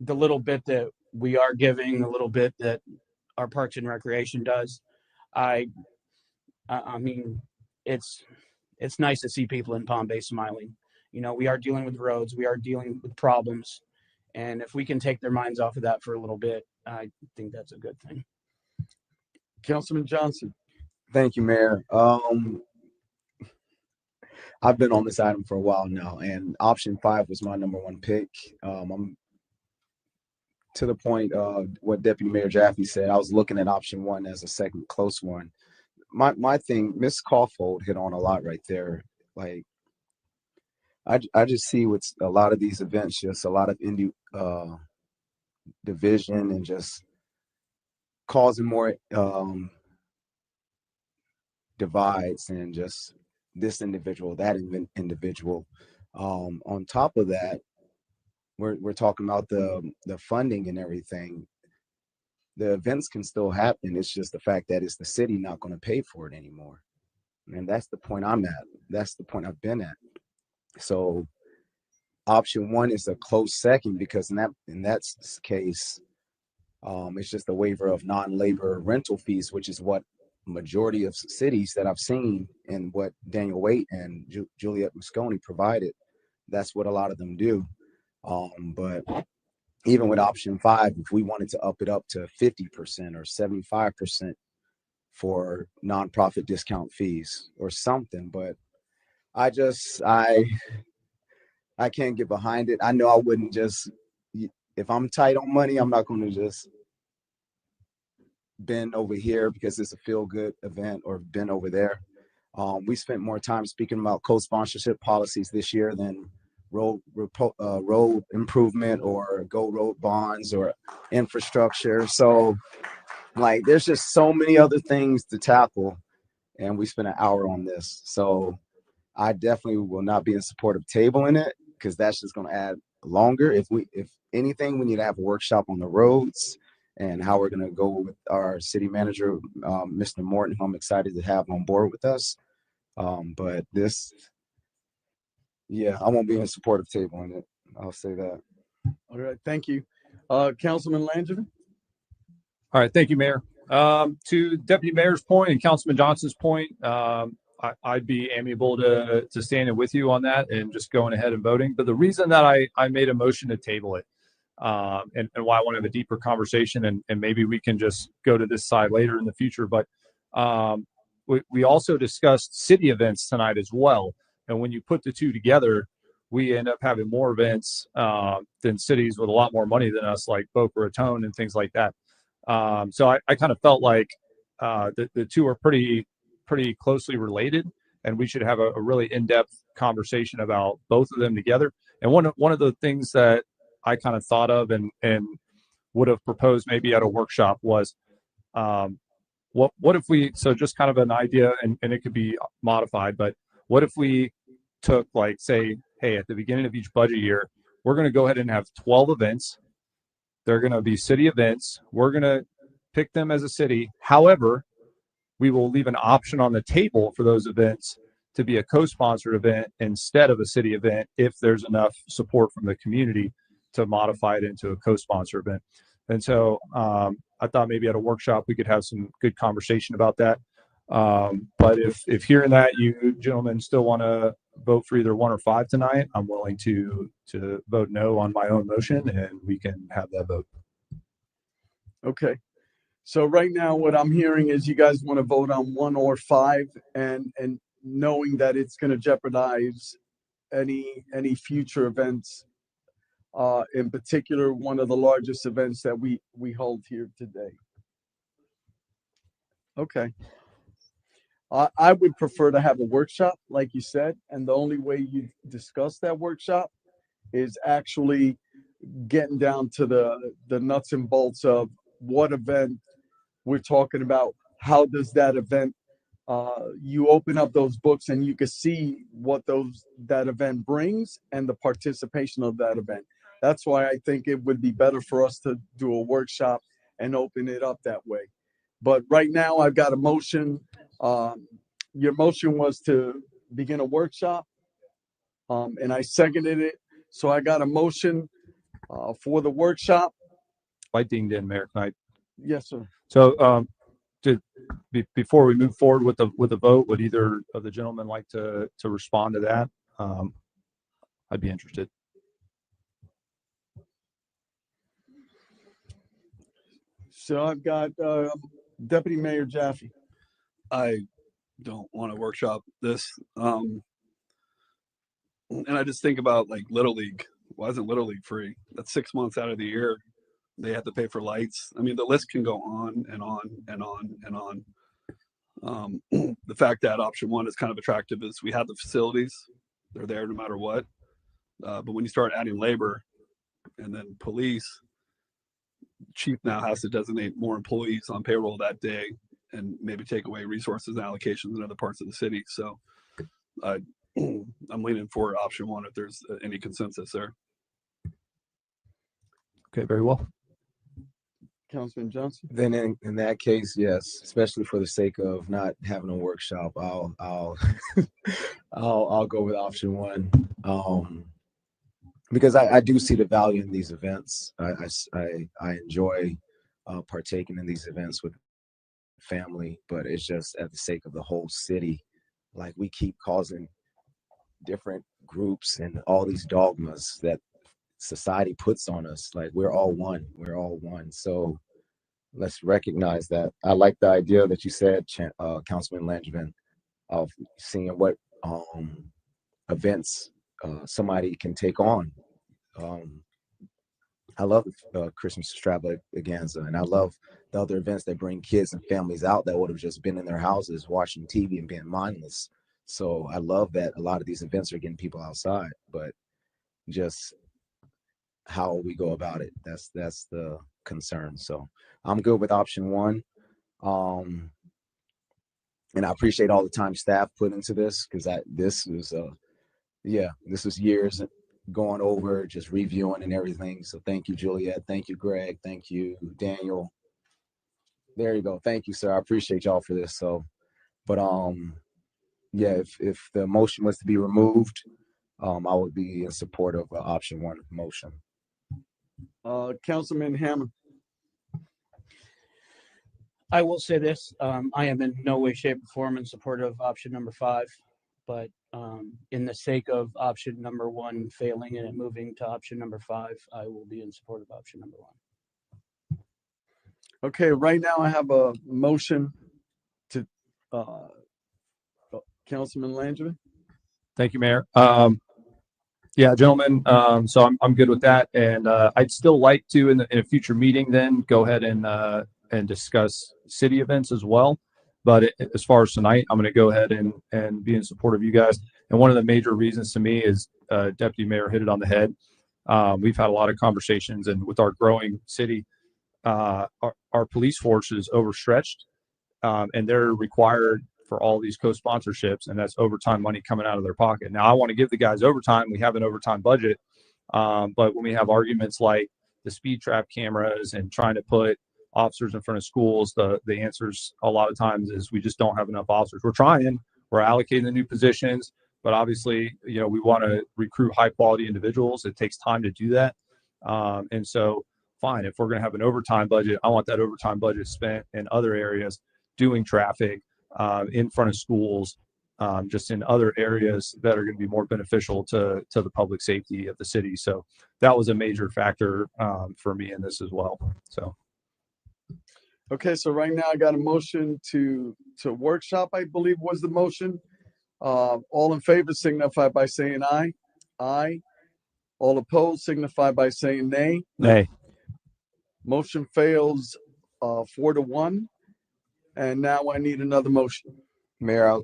U: the little bit that we are giving, the little bit that our Parks and Recreation does. I mean, it's nice to see people in Palm Bay smiling. You know, we are dealing with roads, we are dealing with problems, and if we can take their minds off of that for a little bit, I think that's a good thing.
B: Councilman Johnson?
G: Thank you, Mayor. I've been on this item for a while now, and option 5 was my number 1 pick. I'm to the point of what Deputy Mayor Jaffe said. I was looking at option 1 as a second close one. My thing, Ms. Caulfield hit on a lot right there. Like, I just see with a lot of these events, just a lot of division and just causing more divides, and just this individual, that individual. On top of that, we're talking about the funding and everything. The events can still happen. It's just the fact that it's the city not going to pay for it anymore. And that's the point I'm at. That's the point I've been at. So option 1 is a close second, because in that case, it's just a waiver of non-labor rental fees, which is what majority of cities that I've seen, and what Daniel Waite and Juliet Moscone provided. That's what a lot of them do. But even with option 5, if we wanted to up it up to 50% or 75% for nonprofit discount fees or something, but I can't get behind it. I know I wouldn't just, if I'm tight on money, I'm not going to just bend over here because it's a feel-good event, or bend over there. We spent more time speaking about co-sponsorship policies this year than road improvement or Go Road bonds or infrastructure. So, like, there's just so many other things to tackle, and we spent an hour on this. So I definitely will not be in support of tabling it, because that's just going to add longer. If anything, we need to have a workshop on the roads and how we're going to go with our city manager, Mr. Morton, who I'm excited to have on board with us. But this, yeah, I won't be in support of tabling it. I'll say that.
B: All right, thank you. Councilman Langevin?
K: All right, thank you, Mayor. To Deputy Mayor's point and Councilman Johnson's point, I'd be amiable to standing with you on that and just going ahead and voting. But the reason that I made a motion to table it, and why I want to have a deeper conversation, and maybe we can just go to this side later in the future, but we also discussed city events tonight as well. And when you put the two together, we end up having more events than cities with a lot more money than us, like Boca Raton and things like that. So I kind of felt like the two are pretty closely related, and we should have a really in-depth conversation about both of them together. And one of the things that I kind of thought of and would have proposed maybe at a workshop was what if we, so just kind of an idea, and it could be modified, but what if we took, like, say, hey, at the beginning of each budget year, we're going to go ahead and have 12 events. They're going to be city events. We're going to pick them as a city. However, we will leave an option on the table for those events to be a co-sponsored event instead of a city event if there's enough support from the community to modify it into a co-sponsor event. And so I thought maybe at a workshop we could have some good conversation about that. But if hearing that you gentlemen still want to vote for either 1 or 5 tonight, I'm willing to vote no on my own motion, and we can have that vote.
B: Okay. So right now, what I'm hearing is you guys want to vote on 1 or 5, and knowing that it's going to jeopardize any future events. In particular, one of the largest events that we hold here today. Okay. I would prefer to have a workshop, like you said, and the only way you discuss that workshop is actually getting down to the nuts and bolts of what event we're talking about. How does that event, you open up those books and you can see what that event brings and the participation of that event. That's why I think it would be better for us to do a workshop and open it up that way. But right now I've got a motion. Your motion was to begin a workshop, and I seconded it. So I got a motion for the workshop.
K: I dinged in, Mayor. Can I?
B: Yes, sir.
K: So before we move forward with the vote, would either of the gentlemen like to respond to that? I'd be interested.
B: So I've got Deputy Mayor Jaffe.
E: I don't want to workshop this. And I just think about, like, Little League. Why isn't Little League free? That's 6 months out of the year. They have to pay for lights. I mean, the list can go on and on and on and on. The fact that option 1 is kind of attractive is we have the facilities. They're there no matter what. But when you start adding labor and then police, chief now has to designate more employees on payroll that day and maybe take away resources and allocations in other parts of the city. So I'm leaning for option 1 if there's any consensus there.
K: Okay, very well.
B: Councilman Johnson.
G: Then in that case, yes, especially for the sake of not having a workshop, I'll I'll go with option 1. Because I do see the value in these events. I enjoy partaking in these events with family, but it's just at the sake of the whole city. Like, we keep causing different groups and all these dogmas that society puts on us. Like, we're all one. So let's recognize that. I like the idea that you said, Councilman Langevin, of seeing what events somebody can take on. I love Christmas extravaganza, and I love the other events that bring kids and families out that would have just been in their houses watching TV and being mindless. So I love that a lot of these events are getting people outside, but just how we go about it, that's the concern. So I'm good with option 1. And I appreciate all the time staff put into this, because this was years going over, just reviewing and everything. So thank you, Juliet. Thank you, Greg. Thank you, Daniel. There you go. Thank you, sir. I appreciate y'all for this. So, but yeah, if the motion was to be removed, I would be in support of option 1 motion.
B: Councilman Hammond.
U: I will say this, I am in no way, shape, or form in support of option number 5, but in the sake of option number 1 failing and it moving to option number 5, I will be in support of option number 1.
B: Okay, right now I have a motion to Councilman Langevin.
K: Thank you, Mayor. Yeah, gentlemen. So I'm good with that, and I'd still like to in a future meeting then go ahead and discuss city events as well. But as far as tonight, I'm going to go ahead and be in support of you guys. And one of the major reasons to me is Deputy Mayor hit it on the head. We've had a lot of conversations, and with our growing city, our police force is overstretched, and they're required for all these co-sponsorships, and that's overtime money coming out of their pocket. Now, I want to give the guys overtime. We have an overtime budget, but when we have arguments like the speed trap cameras and trying to put officers in front of schools, the answers a lot of times is we just don't have enough officers. We're trying, we're allocating the new positions, but obviously, we want to recruit high quality individuals. It takes time to do that. And so fine, if we're going to have an overtime budget, I want that overtime budget spent in other areas doing traffic, in front of schools, just in other areas that are going to be more beneficial to the public safety of the city. So that was a major factor for me in this as well. So.
B: Okay, so right now I got a motion to workshop, I believe was the motion. All in favor signify by saying aye. Aye. All opposed signify by saying nay.
K: Nay.
B: Motion fails 4-1. And now I need another motion.
G: Mayor, I'd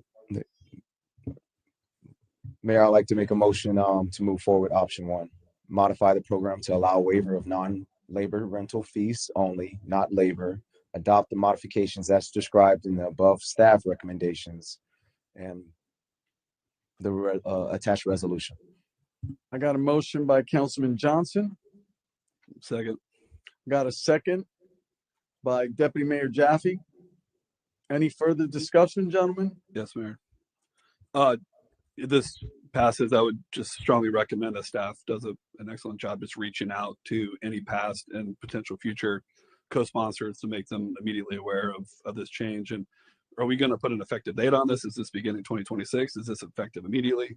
G: like to make a motion to move forward option 1. Modify the program to allow waiver of non-labor rental fees only, not labor. Adopt the modifications as described in the above staff recommendations and the attached resolution.
B: I got a motion by Councilman Johnson.
E: Second.
B: Got a second by Deputy Mayor Jaffe. Any further discussion, gentlemen?
E: Yes, Mayor. This passes. I would just strongly recommend that staff does an excellent job just reaching out to any past and potential future co-sponsors to make them immediately aware of this change. And are we going to put an effective date on this? Is this beginning 2026? Is this effective immediately?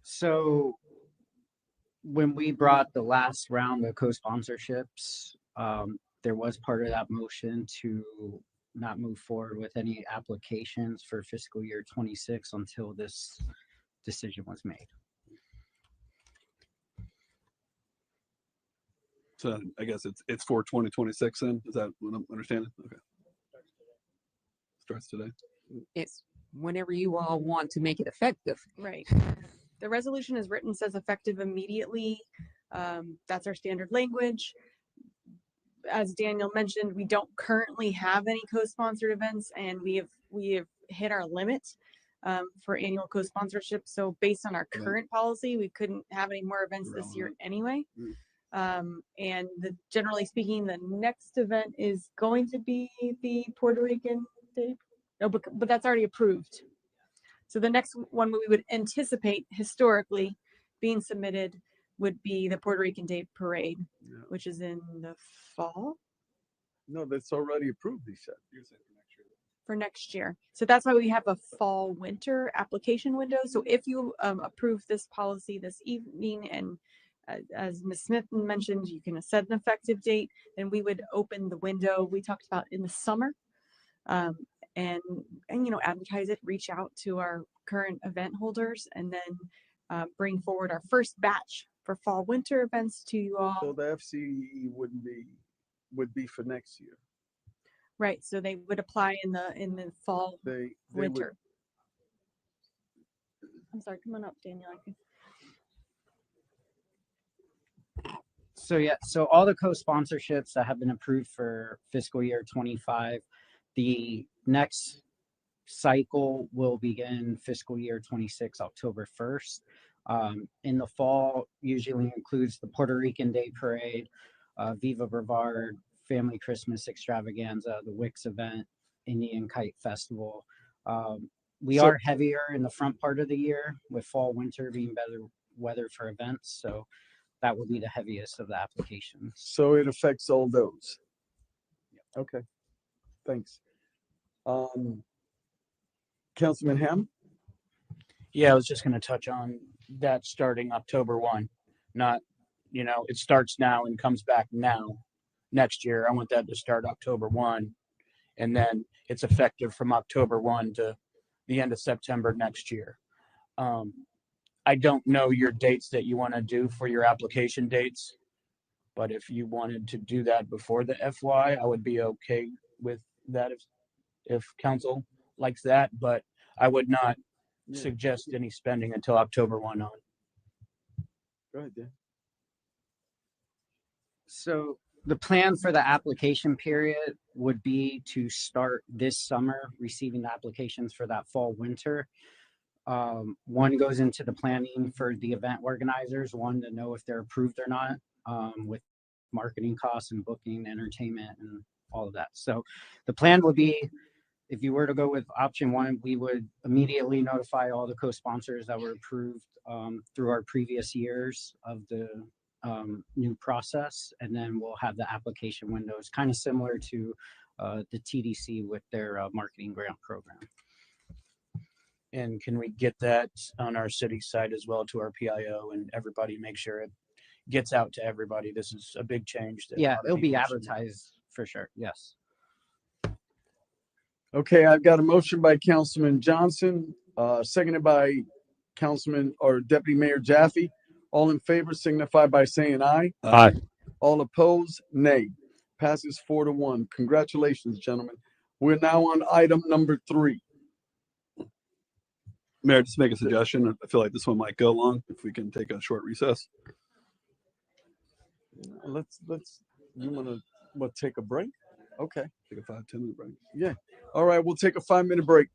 A: So when we brought the last round of co-sponsorships, there was part of that motion to not move forward with any applications for fiscal year 26 until this decision was made.
E: So I guess it's for 2026 then? Is that what I'm understanding? Okay. Starts today.
R: It's whenever you all want to make it effective.
J: Right. The resolution is written, says effective immediately. That's our standard language. As Daniel mentioned, we don't currently have any co-sponsored events, and we have hit our limit for annual co-sponsorship. So based on our current policy, we couldn't have any more events this year anyway. And generally speaking, the next event is going to be the Puerto Rican Day. No, but that's already approved. So the next one we would anticipate historically being submitted would be the Puerto Rican Day Parade, which is in the fall.
B: No, that's already approved, he said.
J: For next year. So that's why we have a fall winter application window. So if you approve this policy this evening, and as Ms. Smith mentioned, you can set an effective date, then we would open the window we talked about in the summer. And advertise it, reach out to our current event holders, and then bring forward our first batch for fall winter events to you all.
B: So the FCE would be for next year.
J: Right. So they would apply in the fall winter. I'm sorry, come on up, Daniel.
A: So yeah, so all the co-sponsorships that have been approved for fiscal year 25, the next cycle will begin fiscal year 26, October 1st. In the fall, usually includes the Puerto Rican Day Parade, Viva Brevard, Family Christmas Extravaganza, the Wicks event, Indian Kite Festival. We are heavier in the front part of the year, with fall, winter being better weather for events. So that will be the heaviest of the applications.
B: So it affects all those. Okay, thanks. Councilman Ham?
U: Yeah, I was just going to touch on that starting October 1, not, it starts now and comes back now next year. I want that to start October 1. and then it's effective from October 1 to the end of September next year. I don't know your dates that you want to do for your application dates, but if you wanted to do that before the FY, I would be okay with that if council likes that, but I would not suggest any spending until October 1 on.
B: Go ahead, Dan.
A: So the plan for the application period would be to start this summer receiving the applications for that fall winter. One goes into the planning for the event organizers, one to know if they're approved or not, with marketing costs and booking, entertainment, and all of that. So the plan would be, if you were to go with option one, we would immediately notify all the co-sponsors that were approved through our previous years of the new process, and then we'll have the application windows kind of similar to the TDC with their marketing grant program.
U: And can we get that on our city site as well to our PIO and everybody, make sure it gets out to everybody? This is a big change. That a
A: Yeah,
U: lot of
A: it'll be
U: people should know.
A: advertised for sure. Yes.
B: Okay, I've got a motion by Councilman Johnson, seconded by Councilman or Deputy Mayor Jaffe. All in favor signify by saying aye.
K: Aye.
B: All opposed, nay. Passes 4-1. Congratulations, gentlemen. We're now on item number 3.
E: Mayor, just make a suggestion. I feel like this one might go long. If we can take a short recess.
B: Let's, you want to take a break? Okay.
E: Take a 5-10 minute break.
B: Yeah. All right, we'll take a 5-minute break.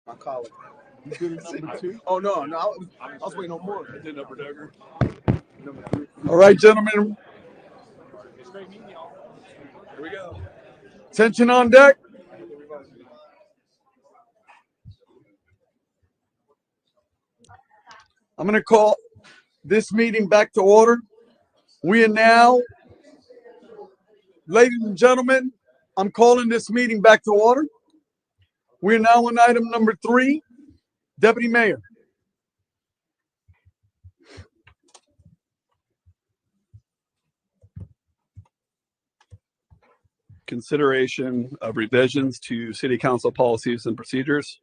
B: My colleague. You good at number 2? Oh no, I was waiting on more.
E: I did number dagger.
B: All right, gentlemen.
E: Here we go.
B: Attention on deck. I'm going to call this meeting back to order. We are now, ladies and gentlemen, I'm calling this meeting back to order. We are now on item number 3, Deputy Mayor.
E: Consideration of revisions to city council policies and procedures.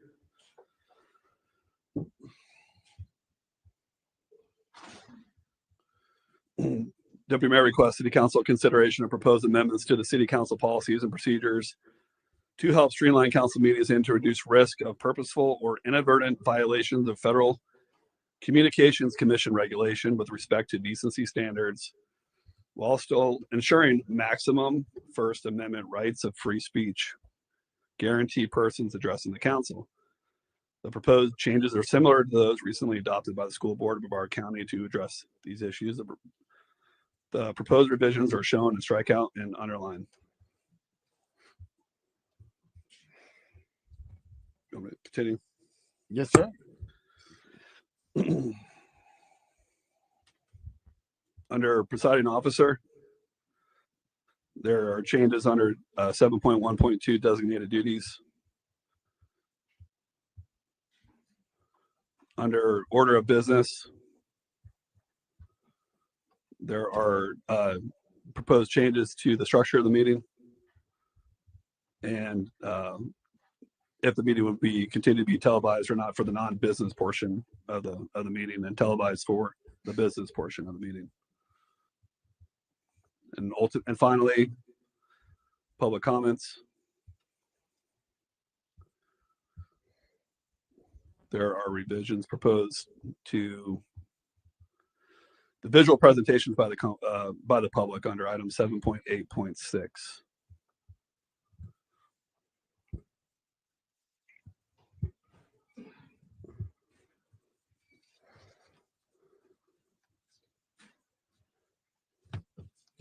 E: Deputy Mayor requests city council consideration of proposed amendments to the city council policies and procedures to help streamline council meetings and to reduce risk of purposeful or inadvertent violations of federal communications commission regulation with respect to decency standards, while still ensuring maximum First Amendment rights of free speech, guarantee persons addressing the council. The proposed changes are similar to those recently adopted by the school board of Brevard County to address these issues. The proposed revisions are shown in strikeout and underline. You want me to continue?
B: Yes, sir.
E: Under presiding officer, there are changes under 7.1.2 designated duties. Under order of business, there are proposed changes to the structure of the meeting. And if the meeting would be continue to be televised or not for the non-business portion of the meeting, and televised for the business portion of the meeting. And finally, public comments. There are revisions proposed to the visual presentations by the public under item 7.8.6.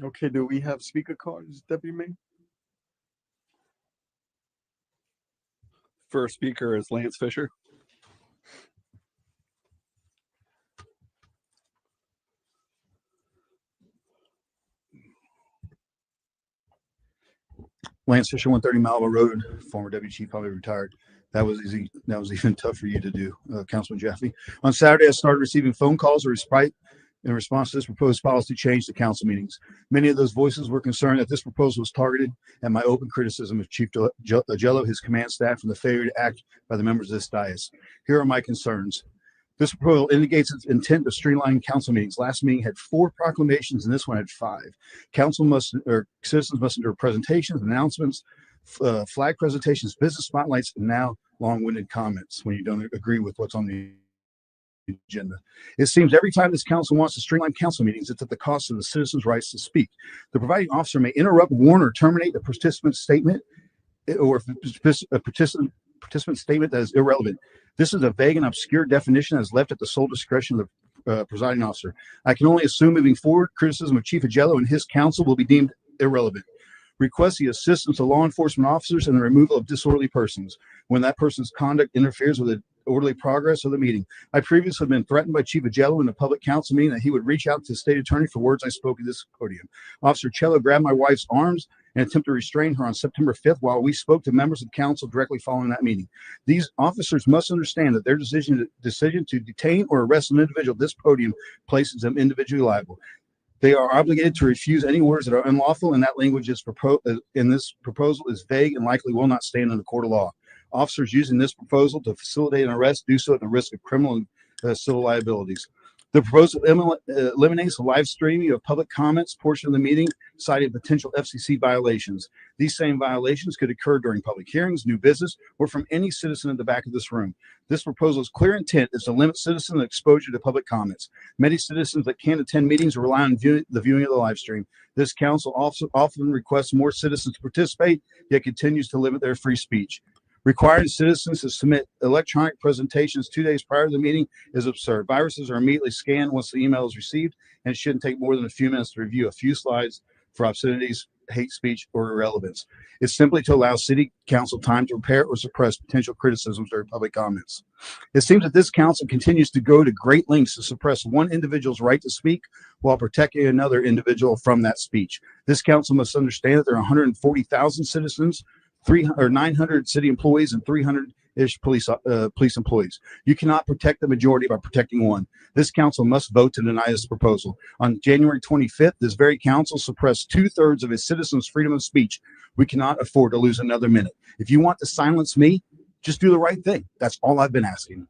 B: Okay, do we have speaker cards, Deputy Mayor?
E: First speaker is Lance Fisher.
L: Lance Fisher, 130 Malva Road, former Deputy Chief, probably retired. That was easy. That was even tough for you to do, Councilman Jaffe. On Saturday, I started receiving phone calls in response to this proposed policy change to council meetings. Many of those voices were concerned that this proposal was targeted at my open criticism of Chief Ajello, his command staff, and the failure to act by the members of this dais. Here are my concerns. This proposal indicates its intent to streamline council meetings. Last meeting had 4 proclamations and this one had 5. Citizens must endure presentations, announcements, flag presentations, business spotlights, and now long-winded comments when you don't agree with what's on the agenda. It seems every time this council wants to streamline council meetings, it's at the cost of the citizens' rights to speak. The presiding officer may interrupt, warn, or terminate a participant's statement, or a participant statement that is irrelevant. This is a vague and obscure definition that is left at the sole discretion of the presiding officer. I can only assume moving forward, criticism of Chief Ajello and his council will be deemed irrelevant. Request the assistance of law enforcement officers and the removal of disorderly persons when that person's conduct interferes with the orderly progress of the meeting. I previously have been threatened by Chief Ajello in a public council meeting that he would reach out to the state attorney for words I spoke at this podium. Officer Cello grabbed my wife's arms and attempted to restrain her on September 5th while we spoke to members of council directly following that meeting. These officers must understand that their decision to detain or arrest an individual at this podium places them individually liable. They are obligated to refuse any orders that are unlawful, and that language is in this proposal is vague and likely will not stand in the court of law. Officers using this proposal to facilitate an arrest do so at the risk of criminal and civil liabilities. The proposal eliminates the live streaming of public comments portion of the meeting, citing potential FCC violations. These same violations could occur during public hearings, new business, or from any citizen in the back of this room. This proposal's clear intent is to limit citizen exposure to public comments. Many citizens that can't attend meetings rely on the viewing of the live stream. This council also often requests more citizens to participate, yet continues to limit their free speech. Requiring citizens to submit electronic presentations 2 days prior to the meeting is absurd. Viruses are immediately scanned once the email is received, and it shouldn't take more than a few minutes to review a few slides for obscenities, hate speech, or irrelevance. It's simply to allow city council time to prepare or suppress potential criticisms during public comments. It seems that this council continues to go to great lengths to suppress one individual's right to speak while protecting another individual from that speech. This council must understand that there are 140,000 citizens, 900 city employees, and 300-ish police employees. You cannot protect the majority by protecting one. This council must vote to deny this proposal. On January 25th, this very council suppressed 2/3 of its citizens' freedom of speech. We cannot afford to lose another minute. If you want to silence me, just do the right thing. That's all I've been asking.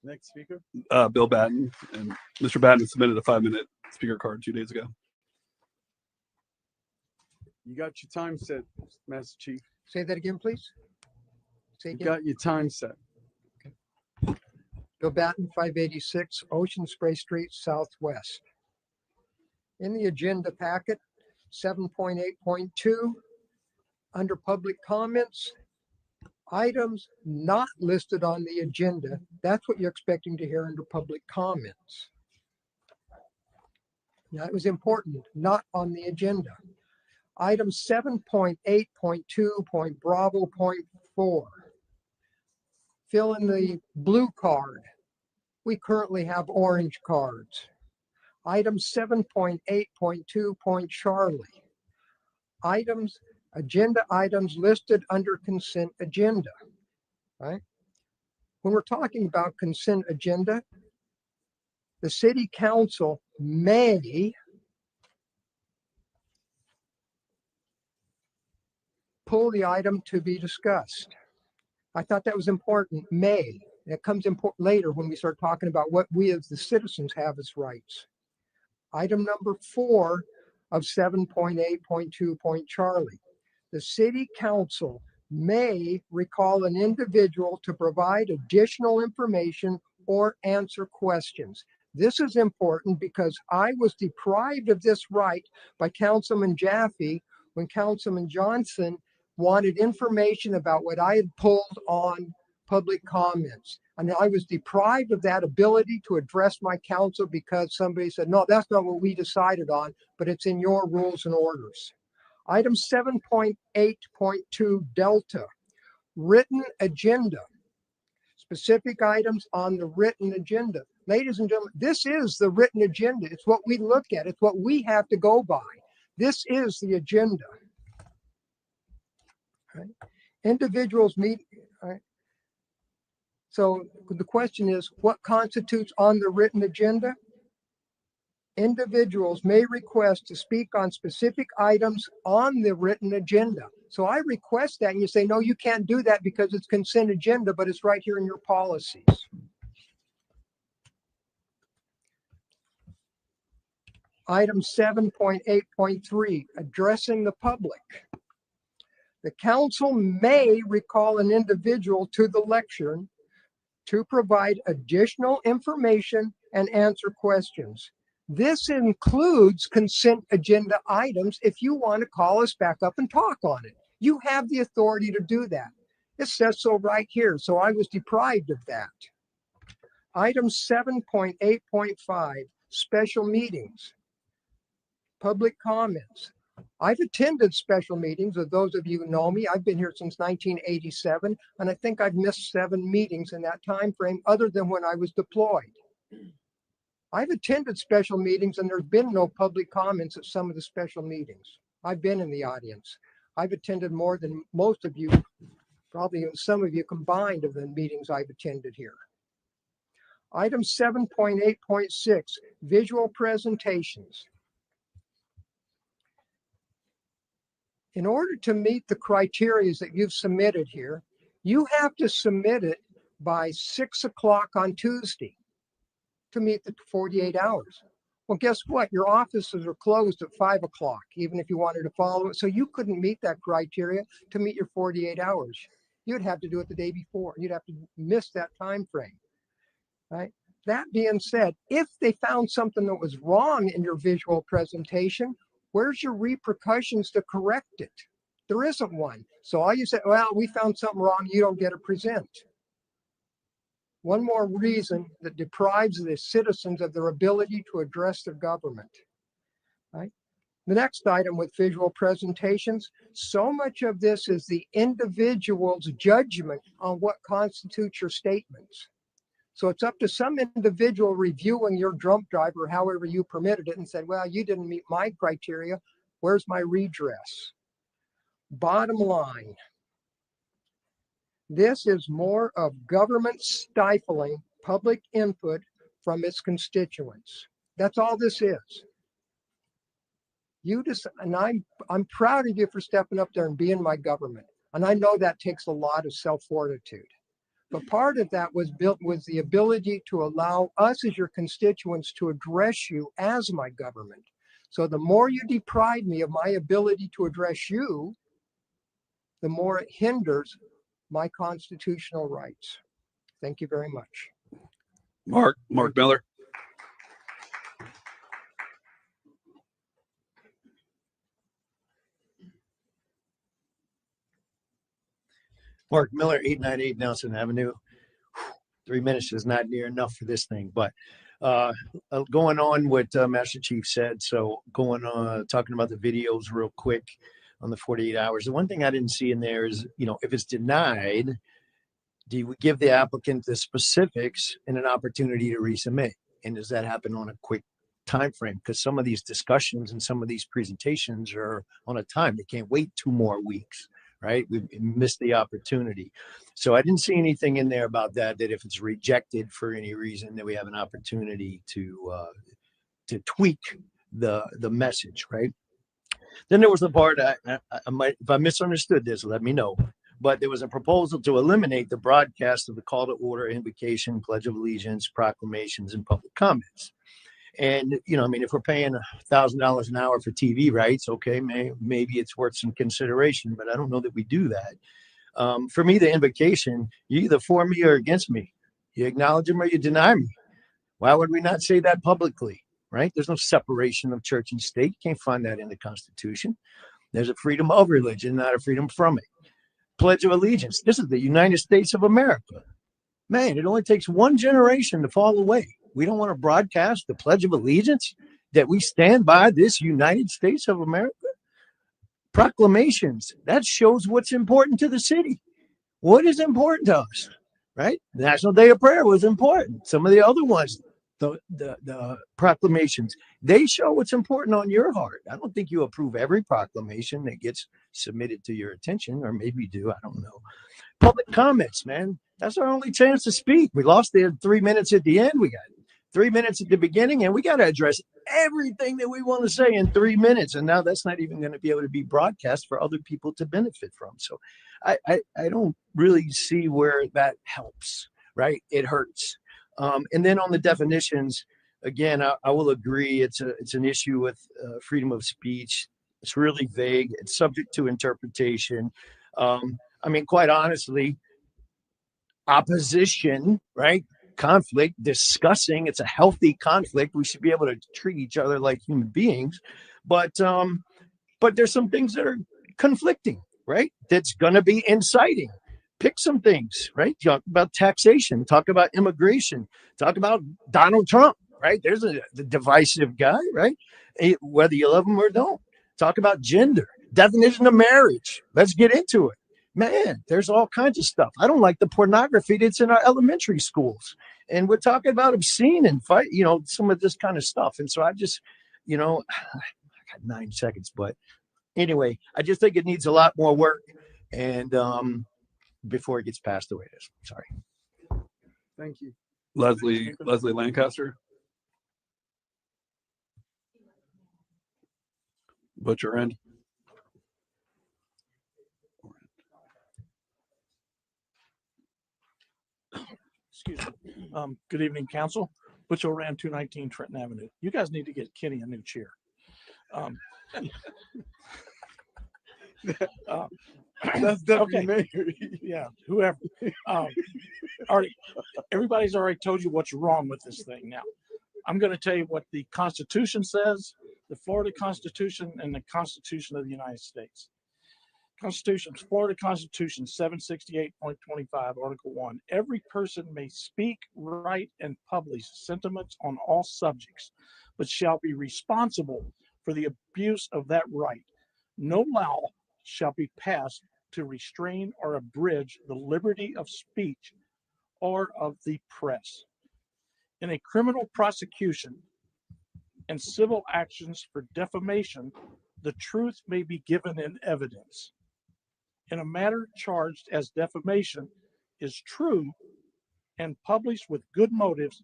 B: Next speaker.
E: Bill Batten. And Mr. Batten submitted a 5-minute speaker card 2 days ago.
B: You got your time set, Master Chief.
N: Say that again, please. Say
B: You
N: again.
B: got your time set.
N: Bill Batten, 586 Ocean Spray Street, Southwest. In the agenda packet, 7.8.2, under public comments, items not listed on the agenda. That's what you're expecting to hear under public comments. Now, it was important, not on the agenda. Item 7.8.2.Bravo.4. Fill in the blue card. We currently have orange cards. Item 7.8.2.Charlie. Agenda items listed under consent agenda. Right? When we're talking about consent agenda, the city council may pull the item to be discussed. I thought that was important. May. It comes important later when we start talking about what we as the citizens have as rights. Item number 4 of 7.8.2.Charlie. The city council may recall an individual to provide additional information or answer questions. This is important because I was deprived of this right by Councilman Jaffe when Councilman Johnson wanted information about what I had pulled on public comments. And I was deprived of that ability to address my council because somebody said, no, that's not what we decided on, but it's in your rules and orders. Item 7.8.2 Delta, written agenda. Specific items on the written agenda. Ladies and gentlemen, this is the written agenda. It's what we look at. It's what we have to go by. This is the agenda. Right? Individuals meet. Right? So the question is, what constitutes on the written agenda? Individuals may request to speak on specific items on the written agenda. So I request that, and you say, no, you can't do that because it's consent agenda, but it's right here in your policies. Item 7.8.3, addressing the public. The council may recall an individual to the lectern to provide additional information and answer questions. This includes consent agenda items if you want to call us back up and talk on it. You have the authority to do that. It says so right here, so I was deprived of that. Item 7.8.5, special meetings. Public comments. I've attended special meetings, of those of you who know me. I've been here since 1987, and I think I've missed 7 meetings in that time frame, other than when I was deployed. I've attended special meetings, and there's been no public comments at some of the special meetings. I've been in the audience. I've attended more than most of you, probably some of you combined, of the meetings I've attended here. Item 7.8.6, visual presentations. In order to meet the criteria that you've submitted here, you have to submit it by 6 o'clock on Tuesday to meet the 48 hours. Well, guess what? Your offices are closed at 5 o'clock, even if you wanted to follow it. So you couldn't meet that criteria to meet your 48 hours. You'd have to do it the day before. You'd have to miss that time frame, right? That being said, if they found something that was wrong in your visual presentation, where's your repercussions to correct it? There isn't one. So all you say, well, we found something wrong, you don't get to present. One more reason that deprives the citizens of their ability to address their government, right? The next item with visual presentations, so much of this is the individual's judgment on what constitutes your statements. So it's up to some individual reviewing your drunk driver, however you permitted it, and said, well, you didn't meet my criteria. Where's my redress? Bottom line, this is more of government stifling public input from its constituents. That's all this is. And I'm proud of you for stepping up there and being my government. And I know that takes a lot of self-fortitude. But part of that was built with the ability to allow us as your constituents to address you as my government. So the more you deprive me of my ability to address you, the more it hinders my constitutional rights. Thank you very much.
E: Mark Miller.
D: Mark Miller, 898 Nelson Avenue. 3 minutes is not near enough for this thing, but going on what Master Chief said. So going on, talking about the videos real quick on the 48 hours. The one thing I didn't see in there is, if it's denied, do you give the applicant the specifics and an opportunity to resubmit? And does that happen on a quick time frame? Because some of these discussions and some of these presentations are on a time. They can't wait 2 more weeks, right? We missed the opportunity. So I didn't see anything in there about that if it's rejected for any reason, that we have an opportunity to tweak the message, right? Then there was the part I might, if I misunderstood this, let me know. But there was a proposal to eliminate the broadcast of the call to order, invocation, pledge of allegiance, proclamations, and public comments. And, if we're paying $1,000 an hour for TV rights, okay, maybe it's worth some consideration, but I don't know that we do that. For me, the invocation, you either for me or against me. You acknowledge them or you deny me. Why would we not say that publicly, right? There's no separation of church and state. You can't find that in the Constitution. There's a freedom of religion, not a freedom from it. Pledge of Allegiance. This is the United States of America. Man, it only takes one generation to fall away. We don't want to broadcast the Pledge of Allegiance, that we stand by this United States of America. Proclamations, that shows what's important to the city. What is important to us, right? The National Day of Prayer was important. Some of the other ones, the proclamations, they show what's important on your heart. I don't think you approve every proclamation that gets submitted to your attention, or maybe you do, I don't know. Public comments, man, that's our only chance to speak. We lost the 3 minutes at the end. We got 3 minutes at the beginning, and we got to address everything that we want to say in 3 minutes. And now that's not even going to be able to be broadcast for other people to benefit from. So I don't really see where that helps, right? It hurts. And then on the definitions, again, I will agree. It's an issue with freedom of speech. It's really vague. It's subject to interpretation. Quite honestly, opposition, right? Conflict, discussing, it's a healthy conflict. We should be able to treat each other like human beings. But there's some things that are conflicting, right? That's going to be inciting. Pick some things, right? Talk about taxation, talk about immigration, talk about Donald Trump, right? There's the divisive guy, right? Whether you love him or don't. Talk about gender, definition of marriage. Let's get into it. Man, there's all kinds of stuff. I don't like the pornography that's in our elementary schools. And we're talking about obscene and fight, some of this kind of stuff. And so I just, I got 9 seconds, but anyway, I just think it needs a lot more work. And before it gets passed the way it is. Sorry.
B: Thank you.
E: Leslie Lancaster. Butcher End.
F: Excuse me. Good evening, council. Butch O'Ran, 219 Trenton Avenue. You guys need to get Kenny a new chair.
B: That's Deputy
F: okay.
B: Mayor.
F: Yeah, whoever. Already, everybody's already told you what's wrong with this thing. Now, I'm going to tell you what the Constitution says, the Florida Constitution and the Constitution of the United States. Constitution, Florida Constitution 768.25, Article 1. Every person may speak, write, and publish sentiments on all subjects, but shall be responsible for the abuse of that right. No law shall be passed to restrain or abridge the liberty of speech or of the press. In a criminal prosecution and civil actions for defamation, the truth may be given in evidence. In a matter charged as defamation is true and published with good motives,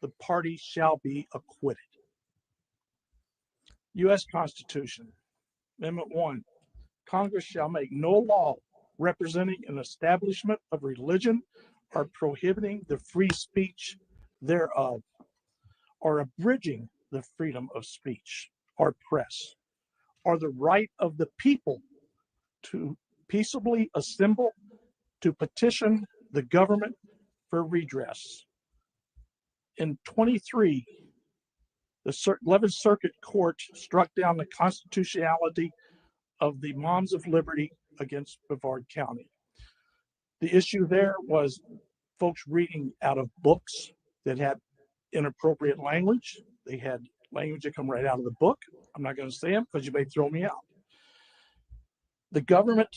F: the party shall be acquitted. U.S. Constitution, Amendment 1. Congress shall make no law representing an establishment of religion or prohibiting the free speech thereof, or abridging the freedom of speech or press, or the right of the people to peaceably assemble to petition the government for redress. In 23, the 11th Circuit Court struck down the constitutionality of the Moms of Liberty against Brevard County. The issue there was folks reading out of books that had inappropriate language. They had language that come right out of the book. I'm not going to say them because you may throw me out. The government,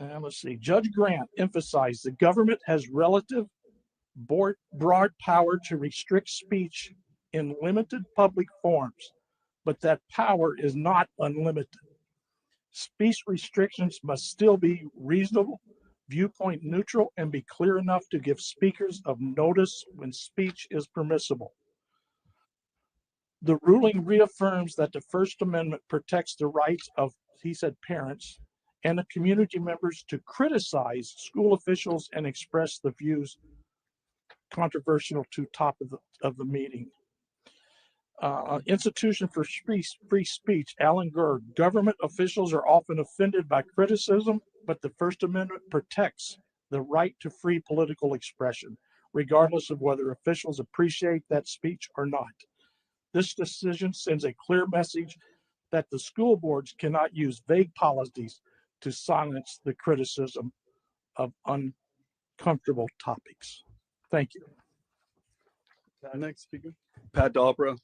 F: let's see, Judge Grant emphasized the government has relative broad power to restrict speech in limited public forums, but that power is not unlimited. Speech restrictions must still be reasonable, viewpoint neutral, and be clear enough to give speakers of notice when speech is permissible. The ruling reaffirms that the First Amendment protects the rights of, he said, parents and the community members to criticize school officials and express the views controversial to top of the meeting. Institution for Free Speech, Alan Gerd. Government officials are often offended by criticism, but the First Amendment protects the right to free political expression, regardless of whether officials appreciate that speech or not. This decision sends a clear message that the school boards cannot use vague policies to silence the criticism of uncomfortable topics. Thank you.
B: Next speaker.
E: Pat Dalbra.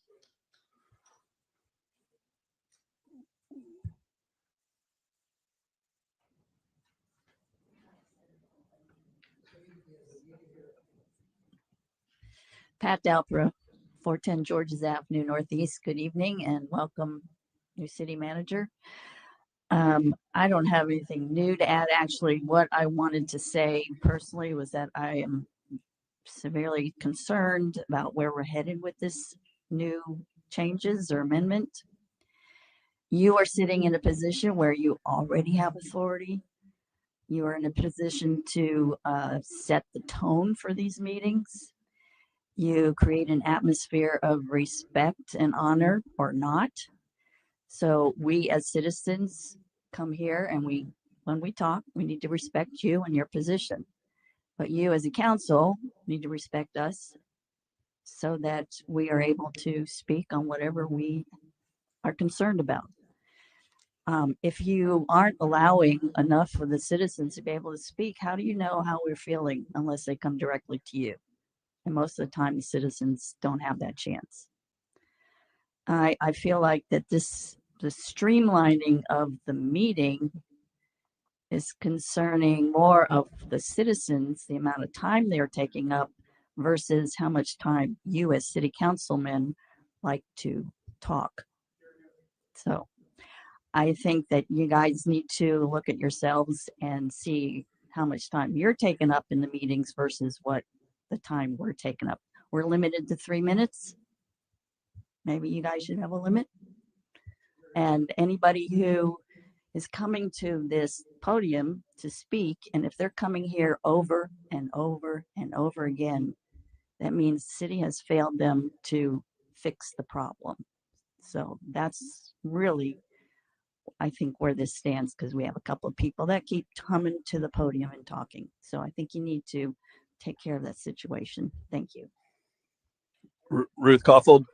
I: Pat Dalbra, 410 Georges Avenue Northeast. Good evening and welcome, new city manager. I don't have anything new to add. Actually, what I wanted to say personally was that I am severely concerned about where we're headed with this new changes or amendment. You are sitting in a position where you already have authority. You are in a position to set the tone for these meetings. You create an atmosphere of respect and honor or not. So we as citizens come here and when we talk, we need to respect you and your position. But you as a council need to respect us so that we are able to speak on whatever we are concerned about. If you aren't allowing enough for the citizens to be able to speak, how do you know how we're feeling unless they come directly to you? And most of the time, the citizens don't have that chance. I feel like that the streamlining of the meeting is concerning more of the citizens, the amount of time they're taking up versus how much time you as city councilmen like to talk. So I think that you guys need to look at yourselves and see how much time you're taking up in the meetings versus what the time we're taking up. We're limited to 3 minutes. Maybe you guys should have a limit. And anybody who is coming to this podium to speak. And if they're coming here over and over and over again, that means the city has failed them to fix the problem. So that's really, I think, where this stands, because we have a couple of people that keep coming to the podium and talking. So I think you need to take care of that situation. Thank you.
E: Ruth Koffold.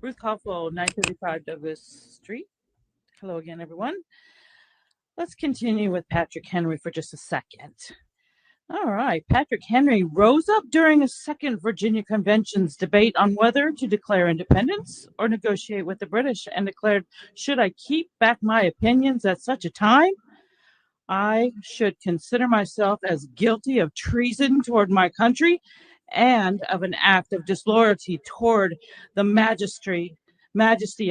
C: Ruth Koffel, 935 Douglas Street. Hello again, everyone. Let's continue with Patrick Henry for just a second. All right, Patrick Henry rose up during a second Virginia Convention's debate on whether to declare independence or negotiate with the British, and declared, "Should I keep back my opinions at such a time? I should consider myself as guilty of treason toward my country and of an act of disloyalty toward the majesty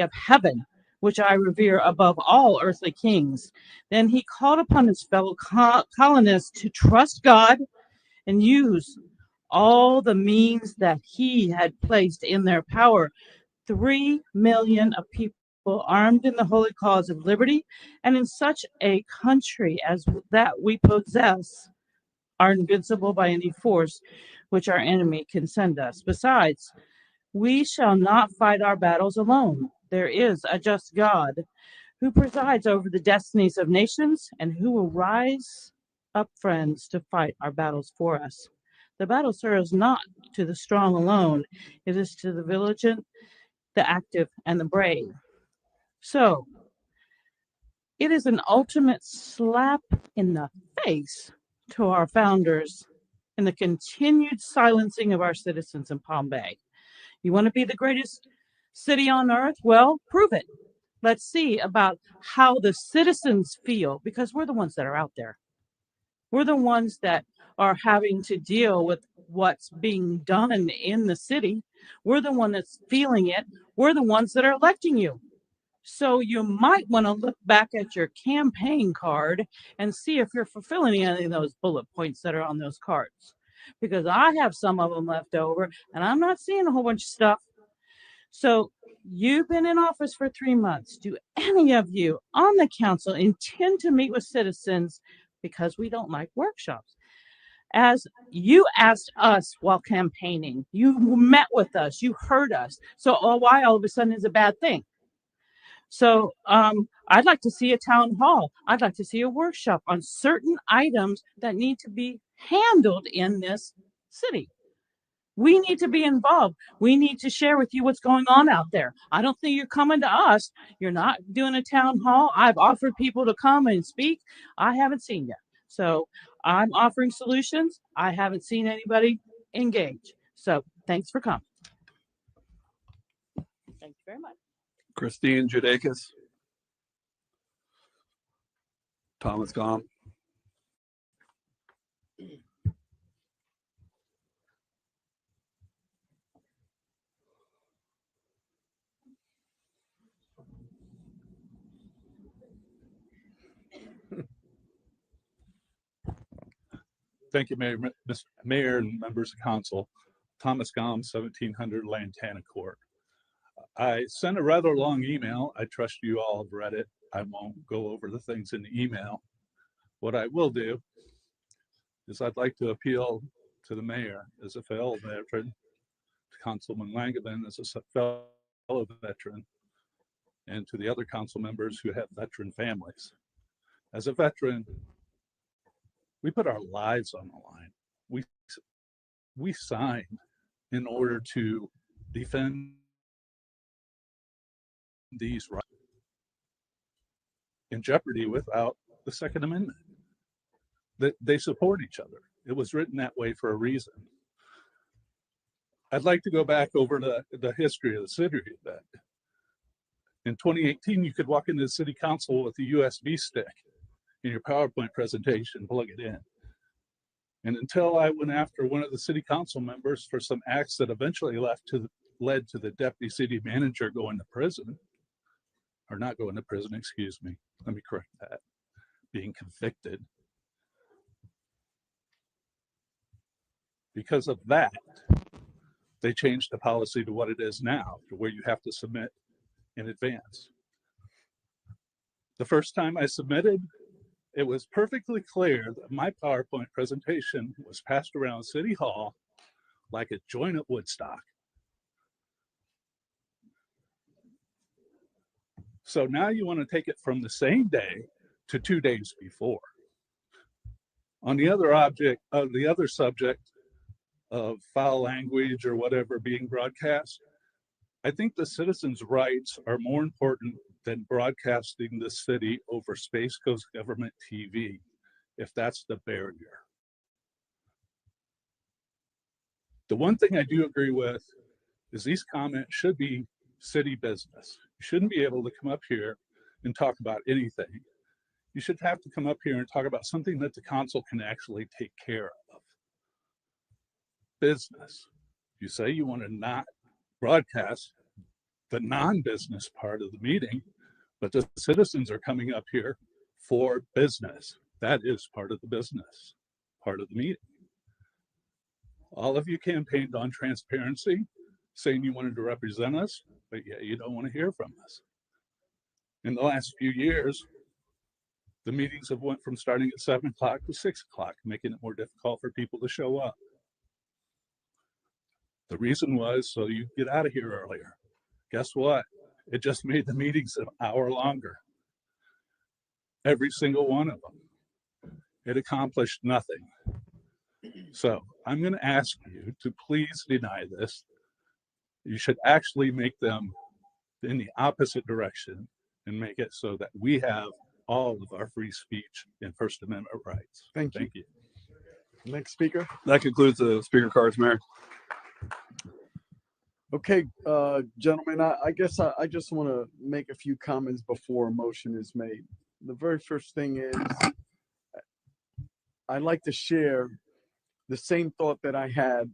C: of heaven, which I revere above all earthly kings." Then he called upon his fellow colonists to trust God and use all the means that he had placed in their power. 3 million of people armed in the holy cause of liberty, and in such a country as that we possess, are invincible by any force which our enemy can send us. Besides, we shall not fight our battles alone. There is a just God who presides over the destinies of nations, and who will rise up friends to fight our battles for us. The battle serves not to the strong alone, it is to the vigilant, the active, and the brave. So, it is an ultimate slap in the face to our founders and the continued silencing of our citizens in Palm Bay. You want to be the greatest city on earth? Well, prove it. Let's see about how the citizens feel, because we're the ones that are out there. We're the ones that are having to deal with what's being done in the city. We're the one that's feeling it. We're the ones that are electing you. So you might want to look back at your campaign card and see if you're fulfilling any of those bullet points that are on those cards. Because I have some of them left over, and I'm not seeing a whole bunch of stuff. So you've been in office for 3 months. Do any of you on the council intend to meet with citizens? Because we don't like workshops. As you asked us while campaigning, you met with us, you heard us. So why all of a sudden is a bad thing? So I'd like to see a town hall. I'd like to see a workshop on certain items that need to be handled in this city. We need to be involved. We need to share with you what's going on out there. I don't think you're coming to us. You're not doing a town hall. I've offered people to come and speak. I haven't seen you. So I'm offering solutions. I haven't seen anybody engage. So thanks for coming. Thank you very much.
E: Christine Judakis. Thomas Gom.
S: Thank you, Mayor, Mr. Mayor and members of council. Thomas Gom, 1700 Lantana Court. I sent a rather long email. I trust you all have read it. I won't go over the things in the email. What I will do is I'd like to appeal to the mayor as a fellow veteran, to Councilman Langevin as a fellow veteran, and to the other council members who have veteran families. As a veteran, we put our lives on the line. We signed in order to defend these rights in jeopardy without the Second Amendment. That they support each other. It was written that way for a reason. I'd like to go back over the history of the city a bit. In 2018, you could walk into the city council with a USB stick in your PowerPoint presentation, plug it in. And until I went after one of the city council members for some acts that eventually led to the deputy city manager going to prison, or not going to prison, excuse me, let me correct that, being convicted. Because of that, they changed the policy to what it is now, to where you have to submit in advance. The first time I submitted, it was perfectly clear that my PowerPoint presentation was passed around City Hall like a joint at Woodstock. So now you want to take it from the same day to 2 days before. On the other subject of foul language or whatever being broadcast, I think the citizens' rights are more important than broadcasting the city over Space Coast Government TV, if that's the barrier. The one thing I do agree with is these comments should be city business. You shouldn't be able to come up here and talk about anything. You should have to come up here and talk about something that the council can actually take care of. Business. You say you want to not broadcast the non-business part of the meeting, but the citizens are coming up here for business. That is part of the business, part of the meeting. All of you campaigned on transparency, saying you wanted to represent us, but yet you don't want to hear from us. In the last few years, the meetings have went from starting at 7 o'clock to 6 o'clock, making it more difficult for people to show up. The reason was so you get out of here earlier. Guess what? It just made the meetings an hour longer. Every single one of them. It accomplished nothing. So I'm going to ask you to please deny this. You should actually make them in the opposite direction and make it so that we have all of our free speech and First Amendment rights.
B: Thank you. Next speaker.
E: That concludes the speaker cards, Mayor.
B: Okay, gentlemen, I guess I just want to make a few comments before a motion is made. The very first thing is I'd like to share the same thought that I had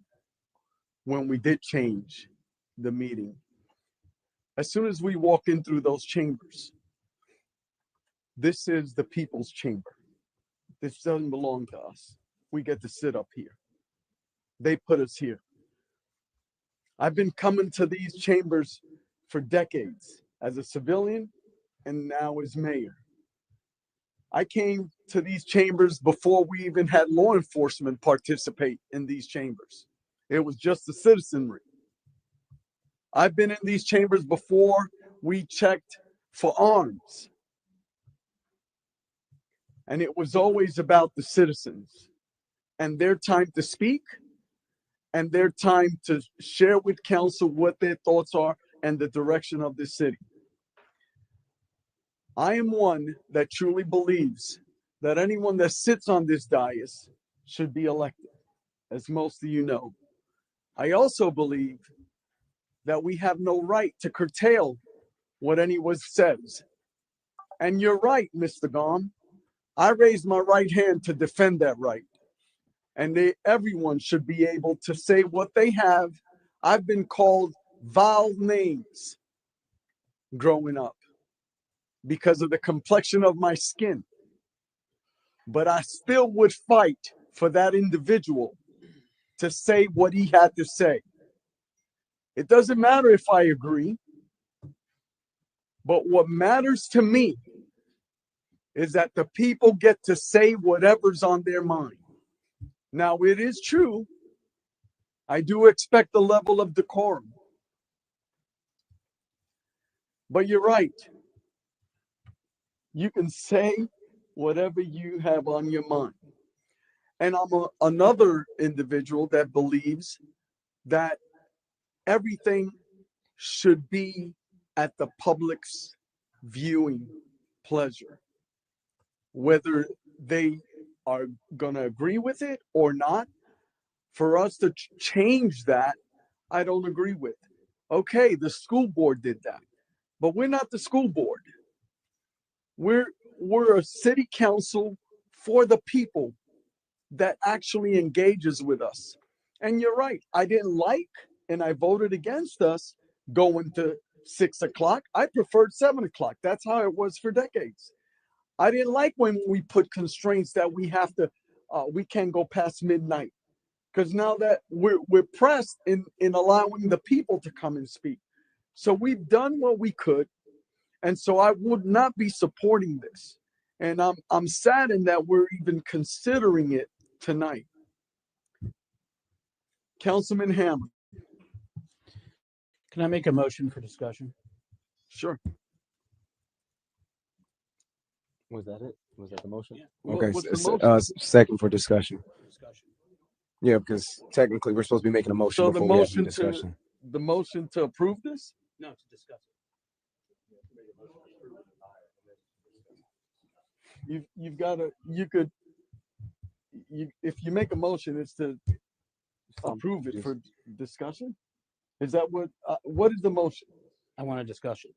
B: when we did change the meeting. As soon as we walk in through those chambers, this is the people's chamber. This doesn't belong to us. We get to sit up here. They put us here. I've been coming to these chambers for decades as a civilian and now as mayor. I came to these chambers before we even had law enforcement participate in these chambers. It was just the citizenry. I've been in these chambers before we checked for arms. And it was always about the citizens and their time to speak and their time to share with council what their thoughts are and the direction of the city. I am one that truly believes that anyone that sits on this dais should be elected, as most of you know. I also believe that we have no right to curtail what anyone says. And you're right, Mr. Gom. I raised my right hand to defend that right. And everyone should be able to say what they have. I've been called vile names growing up because of the complexion of my skin. But I still would fight for that individual to say what he had to say. It doesn't matter if I agree, but what matters to me is that the people get to say whatever's on their mind. Now, it is true, I do expect a level of decorum. But you're right. You can say whatever you have on your mind. And I'm another individual that believes that everything should be at the public's viewing pleasure. Whether they are going to agree with it or not, for us to change that, I don't agree with. Okay, the school board did that, but we're not the school board. We're a city council for the people that actually engages with us. And you're right, I didn't like and I voted against us going to 6 o'clock. I preferred 7 o'clock. That's how it was for decades. I didn't like when we put constraints that we have to, we can't go past midnight. because now that we're pressed in allowing the people to come and speak. So we've done what we could, and so I would not be supporting this. And I'm saddened that we're even considering it tonight. Councilman Hammer.
U: Can I make a motion for discussion?
B: Sure.
G: Was that it? Was that the motion?
B: What-
G: Okay,
B: what's the motion?
G: second for discussion. Yeah, because technically we're supposed to be making a motion
B: So the
G: before we have the
B: motion
G: discussion.
B: to approve this?
U: No, to discuss.
B: You've got to, if you make a motion, it's to approve it for discussion? Is that what is the motion?
U: I want a discussion.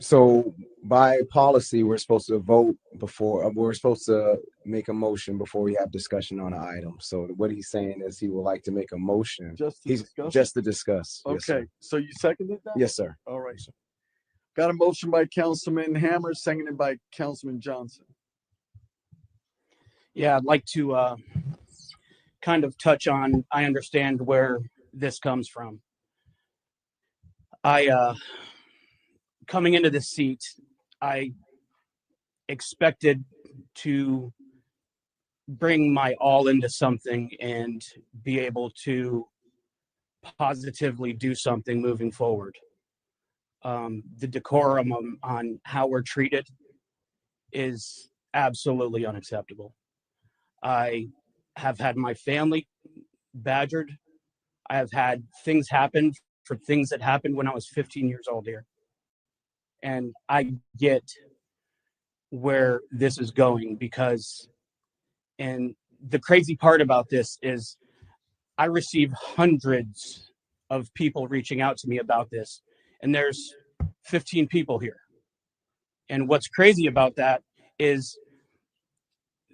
G: So by policy, we're supposed to vote before, we're supposed to make a motion before we have discussion on an item. So what he's saying is he would like to make a motion.
B: Just to discuss?
G: Just to discuss. Yes, sir.
B: Okay, so you seconded that?
G: Yes, sir.
B: All right. Got a motion by Councilman Hammer, seconded by Councilman Johnson.
U: Yeah, I'd like to kind of touch on, I understand where this comes from. Coming into this seat, I expected to bring my all into something and be able to positively do something moving forward. The decorum on how we're treated is absolutely unacceptable. I have had my family badgered. I have had things happen for things that happened when I was 15 years old here. And I get where this is going because, and the crazy part about this is I receive hundreds of people reaching out to me about this, and there's 15 people here. And what's crazy about that is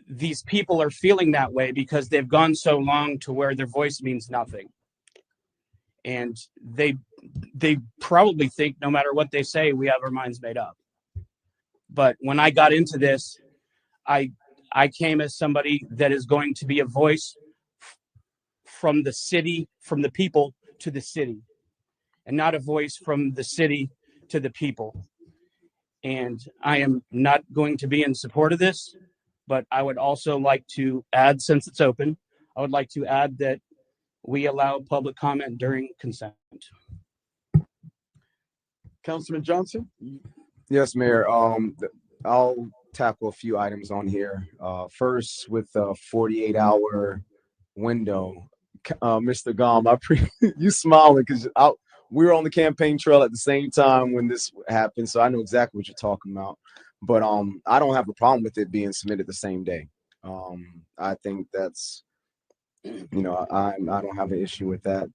U: these people are feeling that way because they've gone so long to where their voice means nothing. And they probably think no matter what they say, we have our minds made up. But when I got into this, I came as somebody that is going to be a voice from the city, from the people to the city, and not a voice from the city to the people. And I am not going to be in support of this, but I would also like to add, since it's open, I would like to add that we allow public comment during consent.
B: Councilman Johnson?
G: Yes, Mayor. I'll tackle a few items on here. First, with the 48-hour window, Mr. Gom, you smiling because we were on the campaign trail at the same time when this happened, so I know exactly what you're talking about. But I don't have a problem with it being submitted the same day. I think that's, I don't have an issue with that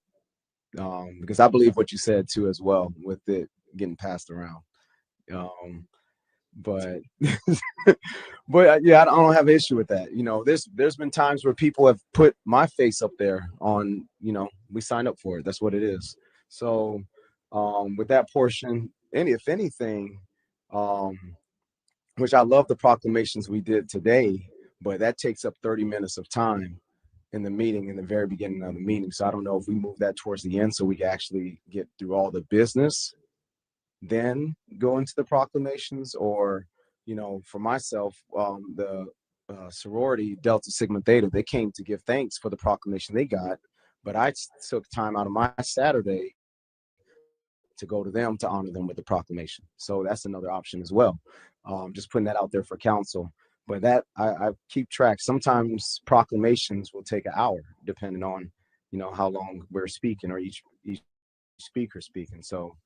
G: because I believe what you said too as well with it getting passed around. But yeah, I don't have an issue with that. There's been times where people have put my face up there on, we signed up for it. That's what it is. So with that portion, if anything, which I love the proclamations we did today, but that takes up 30 minutes of time in the meeting, in the very beginning of the meeting. So I don't know if we move that towards the end so we can actually get through all the business, then go into the proclamations, or, for myself, the sorority Delta Sigma Theta, they came to give thanks for the proclamation they got, but I took time out of my Saturday to go to them to honor them with the proclamation. So that's another option as well. Just putting that out there for council. But that I keep track. Sometimes proclamations will take an hour, depending on, how long we're speaking or each speaker speaking. So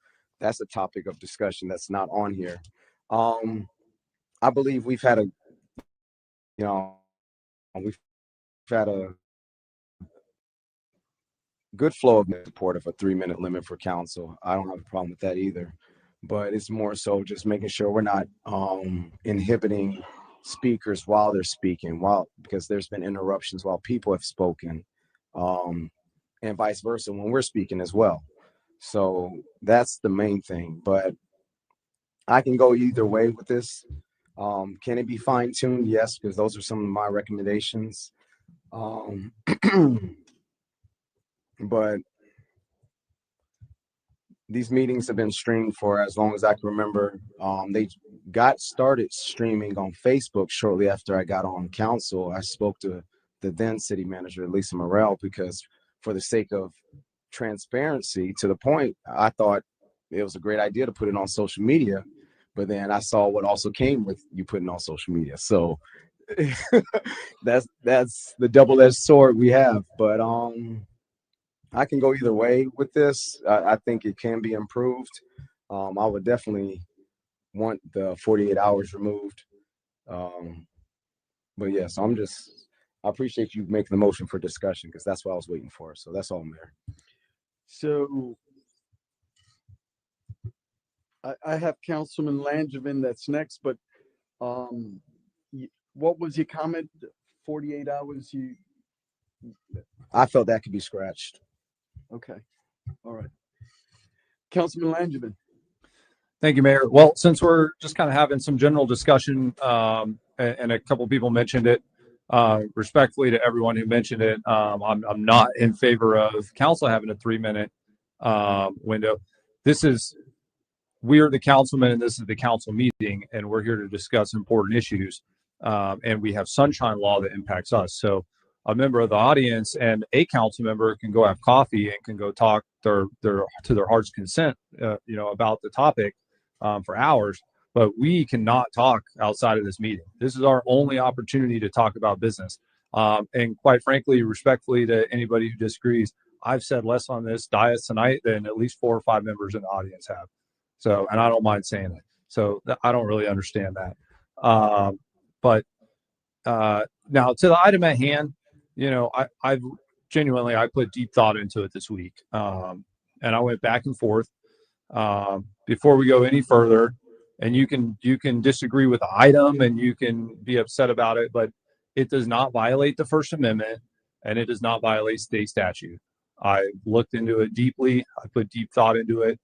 G: that's a topic of discussion that's not on here. I believe we've had a good flow of support of a 3-minute limit for council. I don't have a problem with that either, but it's more so just making sure we're not inhibiting speakers while they're speaking, because there's been interruptions while people have spoken, and vice versa when we're speaking as well. So that's the main thing, but I can go either way with this. Can it be fine-tuned? Yes, because those are some of my recommendations. Um, but these meetings have been streamed for as long as I can remember. They got started streaming on Facebook shortly after I got on council. I spoke to the then city manager, Lisa Morrell, because for the sake of transparency, to the point, I thought it was a great idea to put it on social media. But then I saw what also came with you putting on social media. So that's the double-edged sword we have. But I can go either way with this. I think it can be improved. I would definitely want the 48 hours removed. But yes, I appreciate you making the motion for discussion because that's what I was waiting for. So that's all, Mayor.
B: So I have Councilman Langevin that's next, but what was your comment? 48 hours,
G: I felt that could be scratched.
B: okay. All right. Councilman Langevin.
K: Thank you, Mayor. Well, since we're just kind of having some general discussion, and a couple people mentioned it, respectfully to everyone who mentioned it, I'm not in favor of council having a 3-minute window. We are the councilmen, and this is the council meeting, and we're here to discuss important issues. And we have sunshine law that impacts us. So a member of the audience and a council member can go have coffee and can go talk to their heart's consent, about the topic for hours. But we cannot talk outside of this meeting. This is our only opportunity to talk about business. And quite frankly, respectfully to anybody who disagrees, I've said less on this dais tonight than at least 4 or 5 members in the audience have. So, and I don't mind saying it. So I don't really understand that. But now to the item at hand, I've genuinely, I put deep thought into it this week. And I went back and forth. Before we go any further, and you can disagree with the item and you can be upset about it, but it does not violate the First Amendment and it does not violate state statute. I looked into it deeply. I put deep thought into it.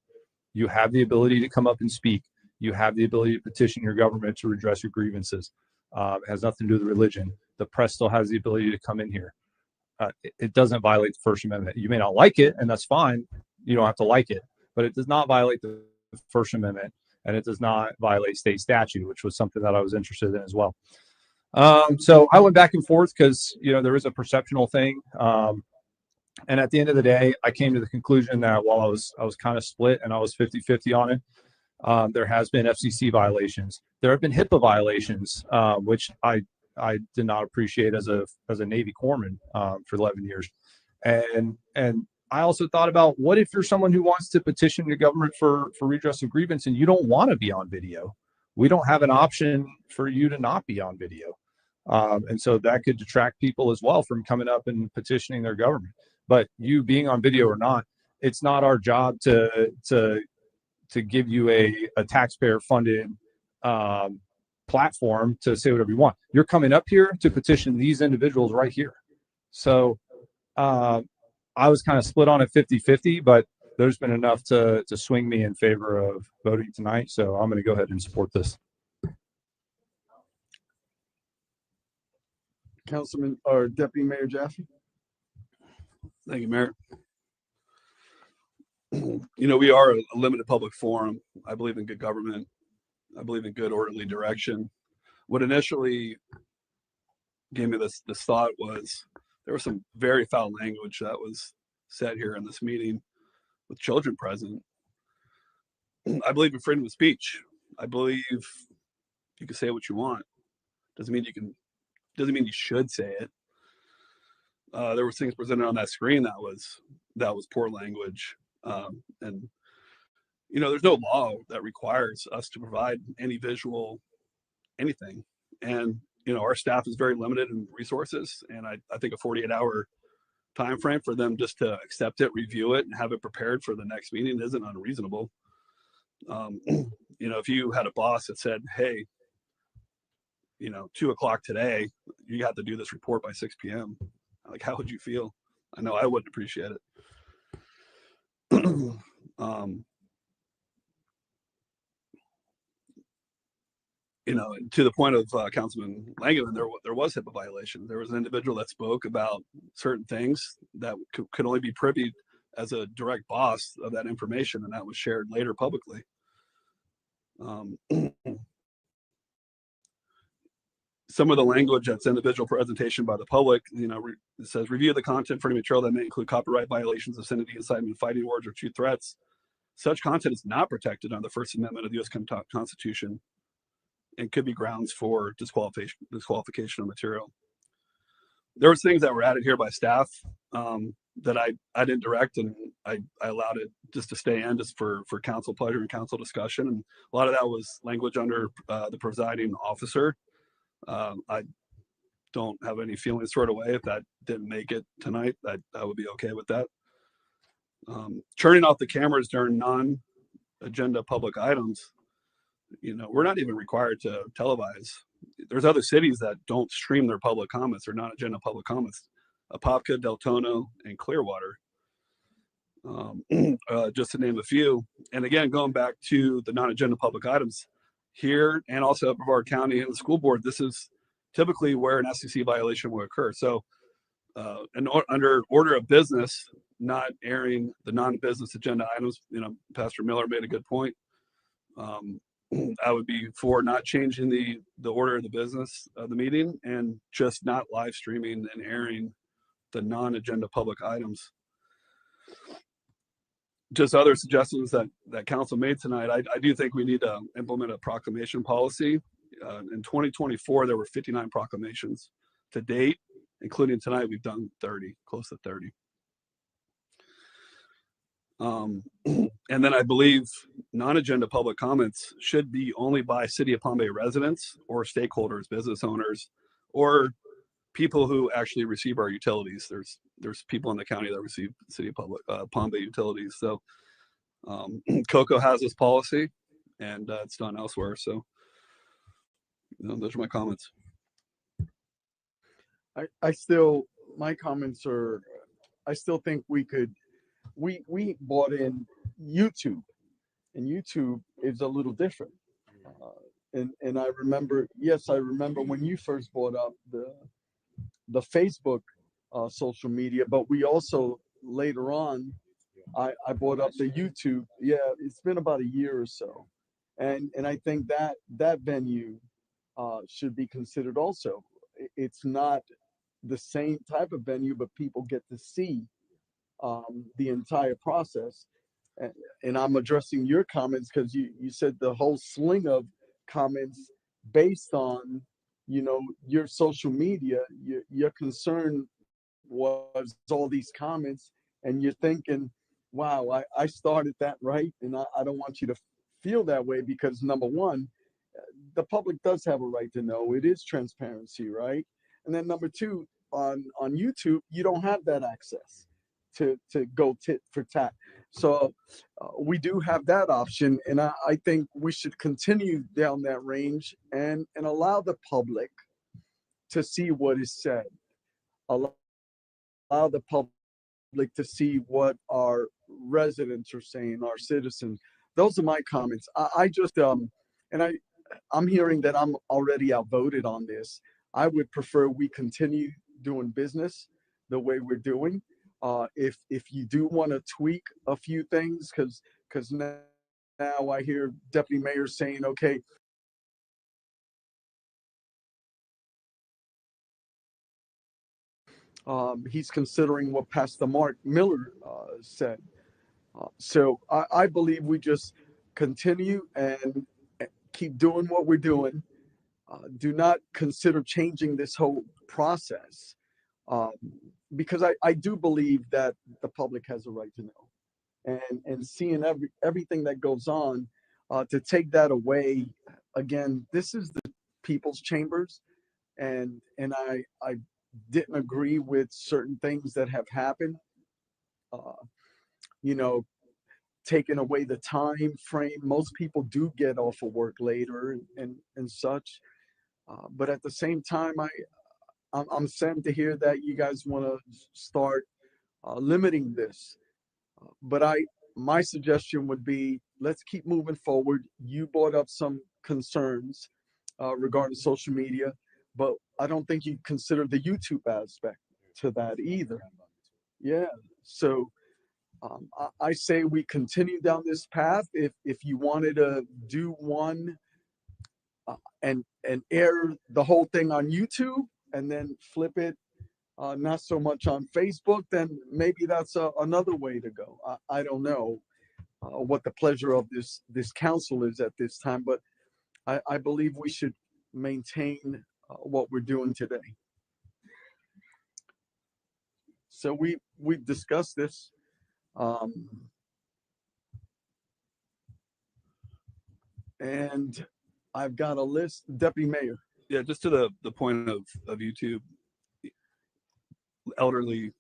K: You have the ability to come up and speak. You have the ability to petition your government to redress your grievances. It has nothing to do with religion. The press still has the ability to come in here. It doesn't violate the First Amendment. You may not like it, and that's fine. You don't have to like it, but it does not violate the First Amendment, and it does not violate state statute, which was something that I was interested in as well. So I went back and forth because there is a perceptional thing. And at the end of the day, I came to the conclusion that while I was kind of split and I was 50-50 on it, there has been FCC violations. There have been HIPAA violations, which I did not appreciate as a Navy corpsman for 11 years. And I also thought about, what if you're someone who wants to petition the government for redress of grievance and you don't want to be on video? We don't have an option for you to not be on video. And so that could detract people as well from coming up and petitioning their government. But you being on video or not, it's not our job to give you a taxpayer funded platform to say whatever you want. You're coming up here to petition these individuals right here. So I was kind of split on it 50-50, but there's been enough to swing me in favor of voting tonight. So I'm going to go ahead and support this.
B: Councilman or Deputy Mayor Jaffe.
E: Thank you, Mayor. We are a limited public forum. I believe in good government. I believe in good orderly direction. What initially gave me this thought was there was some very foul language that was said here in this meeting with children present. I believe in freedom of speech. I believe you can say what you want. Doesn't mean you should say it. There were things presented on that screen that was poor language. And there's no law that requires us to provide any visual anything. And our staff is very limited in resources, and I think a 48-hour time frame for them just to accept it, review it, and have it prepared for the next meeting isn't unreasonable. If you had a boss that said, hey, 2:00 today, you have to do this report by 6 p.m. Like, how would you feel? I know I wouldn't appreciate it. you know, to the point of Councilman Langevin, there was HIPAA violation. There was an individual that spoke about certain things that could only be privy as a direct boss of that information, and that was shared later publicly. Some of the language that's individual presentation by the public, you know, it says review the content for any material that may include copyright violations, obscenity, incitement, fighting words, or true threats. Such content is not protected under the First Amendment of the U.S. Constitution and could be grounds for disqualification of material. There was things that were added here by staff that I didn't direct, and I allowed it just to stay in just for council pleasure and council discussion. And a lot of that was language under the presiding officer. I don't have any feelings sort of way if that didn't make it tonight. I would be okay with that. Turning off the cameras during non-agenda public items, you know, we're not even required to televise. There's other cities that don't stream their public comments or non-agenda public comments. Apopka, Deltona, and Clearwater, just to name a few. And again, going back to the non-agenda public items here and also up Brevard County and the school board, this is typically where an SEC violation will occur. So under order of business, not airing the non-business agenda items, you know, Pastor Miller made a good point. I would be for not changing the order of the business of the meeting and just not live streaming and airing the non-agenda public items. Just other suggestions that council made tonight. I do think we need to implement a proclamation policy. In 2024, there were 59 proclamations to date, including tonight. We've done 30, close to 30. And then I believe non-agenda public comments should be only by City of Palm Bay residents or stakeholders, business owners, or people who actually receive our utilities. There's people in the county that receive City of Palm Bay utilities. So COCO has this policy, and it's done elsewhere. So you know, those are my comments.
B: My comments are, I still think we could, we bought in YouTube, and YouTube is a little different. And I remember, yes, I remember when you first brought up the Facebook social media, but we also later on, I brought up the YouTube. Yeah, it's been about a year or so. And I think that venue should be considered also. It's not the same type of venue, but people get to see the entire process. And I'm addressing your comments because you said the whole sling of comments based on, you know, your social media. Your concern was all these comments, and you're thinking, wow, I started that right, and I don't want you to feel that way, because number one, the public does have a right to know. It is transparency, right? And then number two, on YouTube, you don't have that access to go tit for tat. So we do have that option, and I think we should continue down that range and allow the public to see what is said. Allow the public to see what our residents are saying, our citizens. Those are my comments. I just I'm hearing that I'm already outvoted on this. I would prefer we continue doing business the way we're doing. If you do want to tweak a few things, because now I hear Deputy Mayor saying, okay, he's considering what Pastor Mark Miller said. So I believe we just continue and keep doing what we're doing. Do not consider changing this whole process, because I do believe that the public has a right to know, and seeing everything that goes on, to take that away. Again, this is the people's chambers, and I didn't agree with certain things that have happened. You know, taking away the time frame. Most people do get off of work later and such. But at the same time, I'm saddened to hear that you guys want to start limiting this. But my suggestion would be, let's keep moving forward. You brought up some concerns. regarding social media, but I don't think you consider the YouTube aspect to that either. Yeah. So I say we continue down this path. If you wanted to do one and air the whole thing on YouTube and then flip it not so much on Facebook, then maybe that's another way to go. I don't know what the pleasure of this council is at this time, but I believe we should maintain what we're doing today. So we've discussed this. And I've got a list, Deputy Mayor.
E: Yeah, just to the point of YouTube, elderly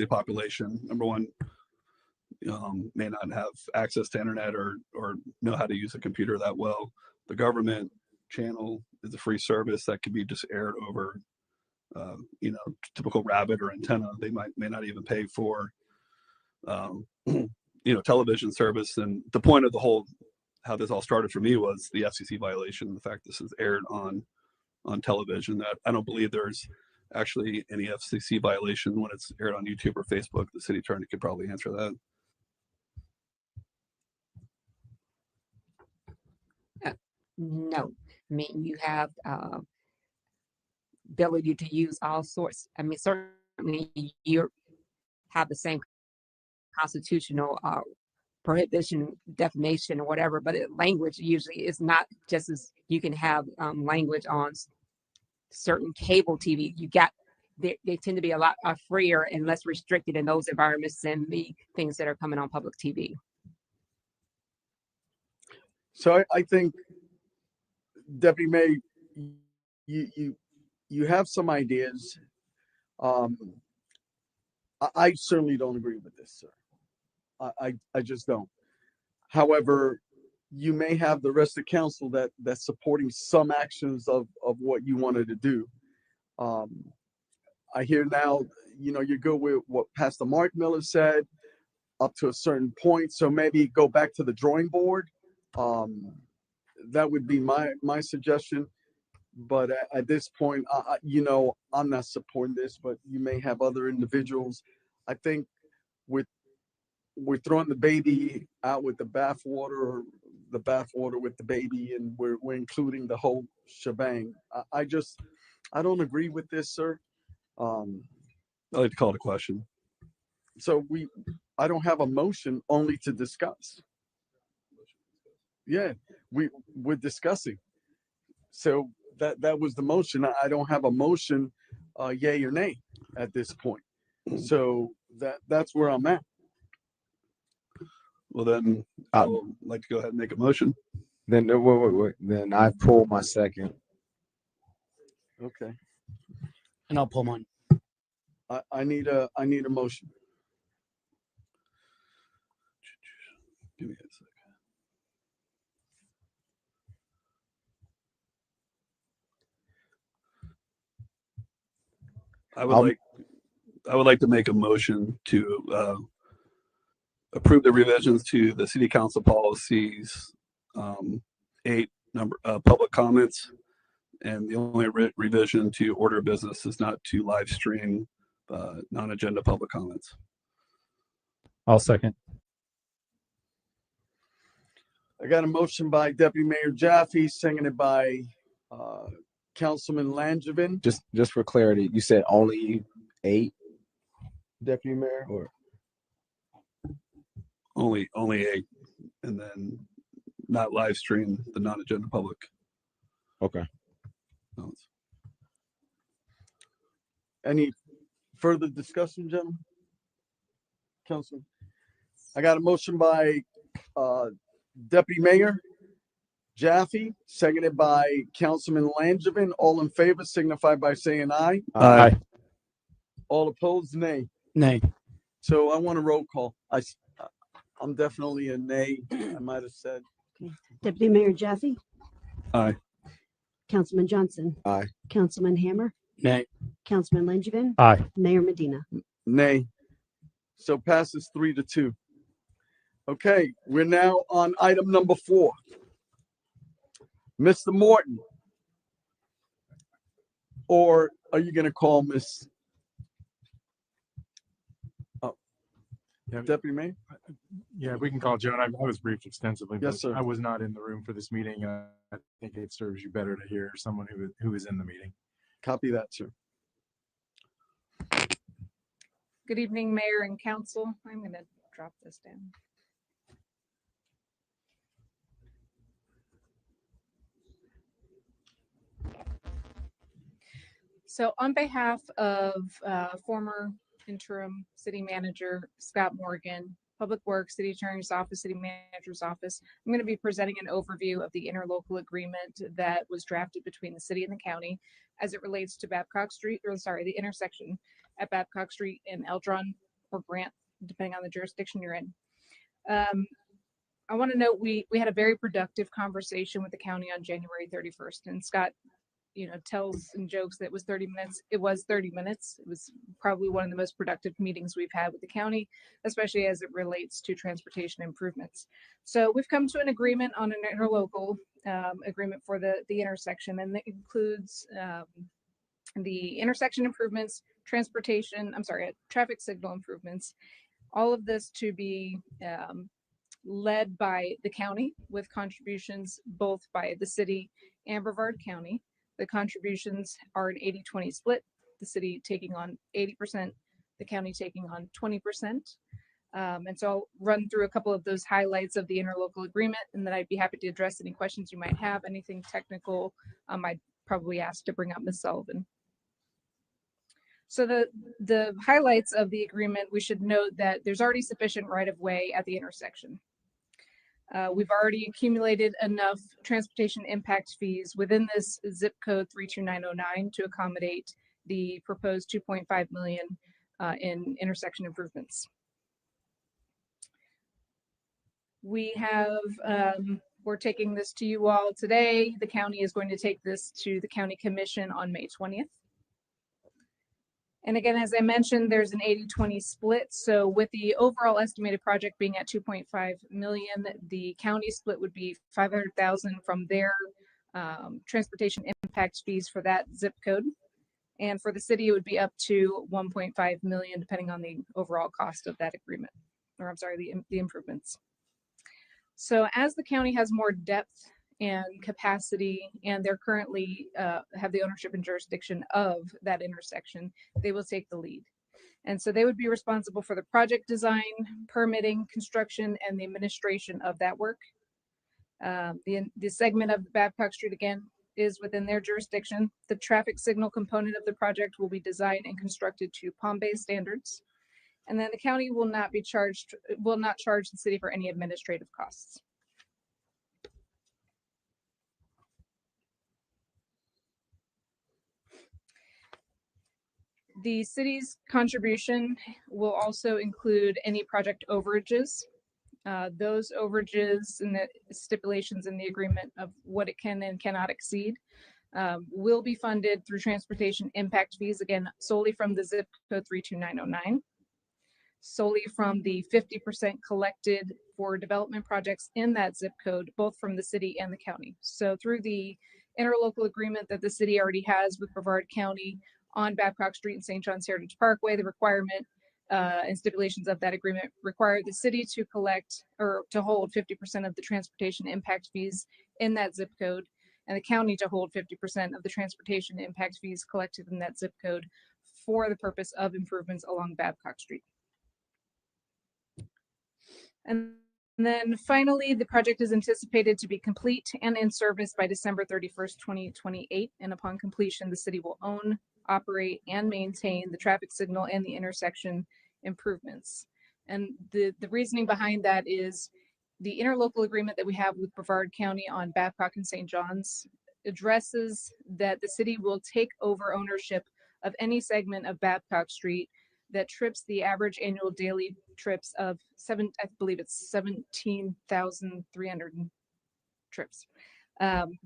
E: population, number one, may not have access to internet or know how to use a computer that well. The government channel is a free service that can be just aired over, typical rabbit or antenna. They may not even pay for, television service. And the point of how this all started for me was the FCC violation, the fact this is aired on television. That I don't believe there's actually any FCC violation when it's aired on YouTube or Facebook. The city attorney could probably answer that.
R: No, I mean, you have ability to use all sorts. I mean, certainly you have the same constitutional prohibition, defamation, or whatever, but language usually is not just as you can have language on certain cable TV. They tend to be a lot freer and less restricted in those environments than the things that are coming on public TV.
B: So I think, Deputy Mayor, you have some ideas. I certainly don't agree with this, sir. I just don't. However, you may have the rest of council that's supporting some actions of what you wanted to do. I hear now, you're good with what Pastor Mark Miller said up to a certain point. So maybe go back to the drawing board. That would be my suggestion. But at this point, I'm not supporting this, but you may have other individuals. I think we're throwing the baby out with the bathwater, or the bathwater with the baby, and we're including the whole shebang. I don't agree with this, sir.
E: I'd like to call it a question.
B: So I don't have a motion, only to discuss. Yeah, we're discussing. So that was the motion. I don't have a motion, yay or nay at this point. So that's where I'm at.
E: Well, then I would like to go ahead and make a motion.
G: Then wait. Then I pull my second.
B: Okay.
U: And I'll pull mine.
B: I need a motion.
E: Give me a second. I would like to make a motion to approve the revisions to the city council policies 8 public comments, and the only revision to order of business is not to live stream non-agenda public comments.
K: I'll second.
B: I got a motion by Deputy Mayor Jaffe, seconded by Councilman Langevin.
G: Just for clarity, you said only 8, Deputy Mayor, or
E: only 8, and then not live stream the non-agenda public.
G: Okay.
B: Any further discussion, gentlemen? Council, I got a motion by Deputy Mayor Jaffe, seconded by Councilman Langevin. All in favor signify by saying aye.
K: Aye.
B: All opposed, nay.
U: Nay.
B: So I want a roll call. I'm definitely a nay. I might have said.
M: Deputy Mayor Jaffe,
E: Aye.
M: Councilman Johnson,
G: aye.
M: Councilman Hammer,
U: Nay.
M: Councilman Langevin,
K: Aye.
M: Mayor Medina.
B: Nay. So passes 3-2. Okay, we're now on item number 4. Mr. Morton? Or are you going to call Miss Deputy Mayor?
P: Yeah, we can call Joan. I was briefed extensively.
B: Yes,
P: but
B: sir.
P: I was not in the room for this meeting. I think it serves you better to hear someone who is in the meeting.
B: Copy that, sir.
Q: Good evening, Mayor and Council. I'm going to drop this down. So on behalf of former interim city manager Scott Morgan, Public Works, City Attorney's Office, City Manager's Office, I'm going to be presenting an overview of the interlocal agreement that was drafted between the city and the county as it relates to Babcock Street, or sorry, the intersection at Babcock Street and Eldron or Grant, depending on the jurisdiction you're in. I want to note we had a very productive conversation with the county on January 31st, and Scott, tells and jokes that it was 30 minutes. It was 30 minutes. It was probably one of the most productive meetings we've had with the county, especially as it relates to transportation improvements. So we've come to an agreement on an interlocal agreement for the intersection, and that includes the intersection improvements, traffic signal improvements, all of this to be led by the county with contributions both by the city and Brevard County. The contributions are an 80-20 split, the city taking on 80%, the county taking on 20%. And so I'll run through a couple of those highlights of the interlocal agreement, and then I'd be happy to address any questions you might have, anything technical. I'd probably ask to bring up Ms. Sullivan. So the highlights of the agreement, we should note that there's already sufficient right-of-way at the intersection. We've already accumulated enough transportation impact fees within this zip code 32909 to accommodate the proposed 2.5 million in intersection improvements. We have, we're taking this to you all today. The county is going to take this to the county commission on May 20th. And again, as I mentioned, there's an 80-20 split. So with the overall estimated project being at 2.5 million, the county split would be 500,000 from their transportation impact fees for that zip code. And for the city, it would be up to 1.5 million, depending on the overall cost of that agreement, or I'm sorry, the improvements. So as the county has more depth and capacity, and they're currently have the ownership and jurisdiction of that intersection, they will take the lead. And so they would be responsible for the project design, permitting, construction, and the administration of that work. The segment of Babcock Street, again, is within their jurisdiction. The traffic signal component of the project will be designed and constructed to Palm Bay standards. And then the county will not charge the city for any administrative costs. The city's contribution will also include any project overages. Those overages and the stipulations in the agreement of what it can and cannot exceed will be funded through transportation impact fees, again, solely from the zip code 32909, solely from the 50% collected for development projects in that zip code, both from the city and the county. So through the interlocal agreement that the city already has with Brevard County on Babcock Street and St. John's Heritage Parkway, the requirement and stipulations of that agreement require the city to collect or to hold 50% of the transportation impact fees in that zip code, and the county to hold 50% of the transportation impact fees collected in that zip code for the purpose of improvements along Babcock Street. And then finally, the project is anticipated to be complete and in service by December 31st, 2028. And upon completion, the city will own, operate, and maintain the traffic signal and the intersection improvements. And the reasoning behind that is the interlocal agreement that we have with Brevard County on Babcock and St. John's addresses that the city will take over ownership of any segment of Babcock Street that trips the average annual daily trips of I believe it's 17,300 trips.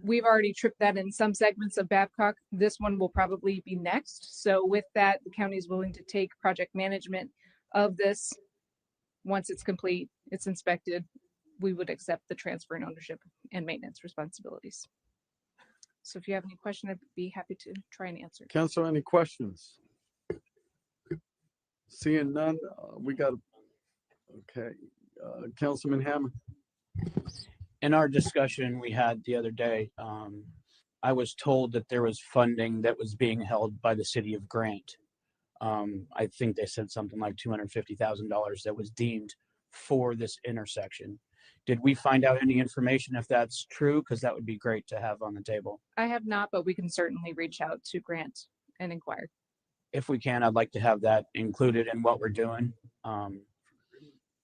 Q: We've already tripped that in some segments of Babcock. This one will probably be next. So with that, the county is willing to take project management of this. Once it's complete, it's inspected, we would accept the transfer and ownership and maintenance responsibilities. So if you have any question, I'd be happy to try and answer.
B: Council, any questions? Seeing none, we got, okay, Councilman Hammond.
U: In our discussion we had the other day, I was told that there was funding that was being held by the city of Grant. I think they said something like $250,000 that was deemed for this intersection. Did we find out any information if that's true? Because that would be great to have on the table.
Q: I have not, but we can certainly reach out to Grant and inquire.
U: If we can, I'd like to have that included in what we're doing,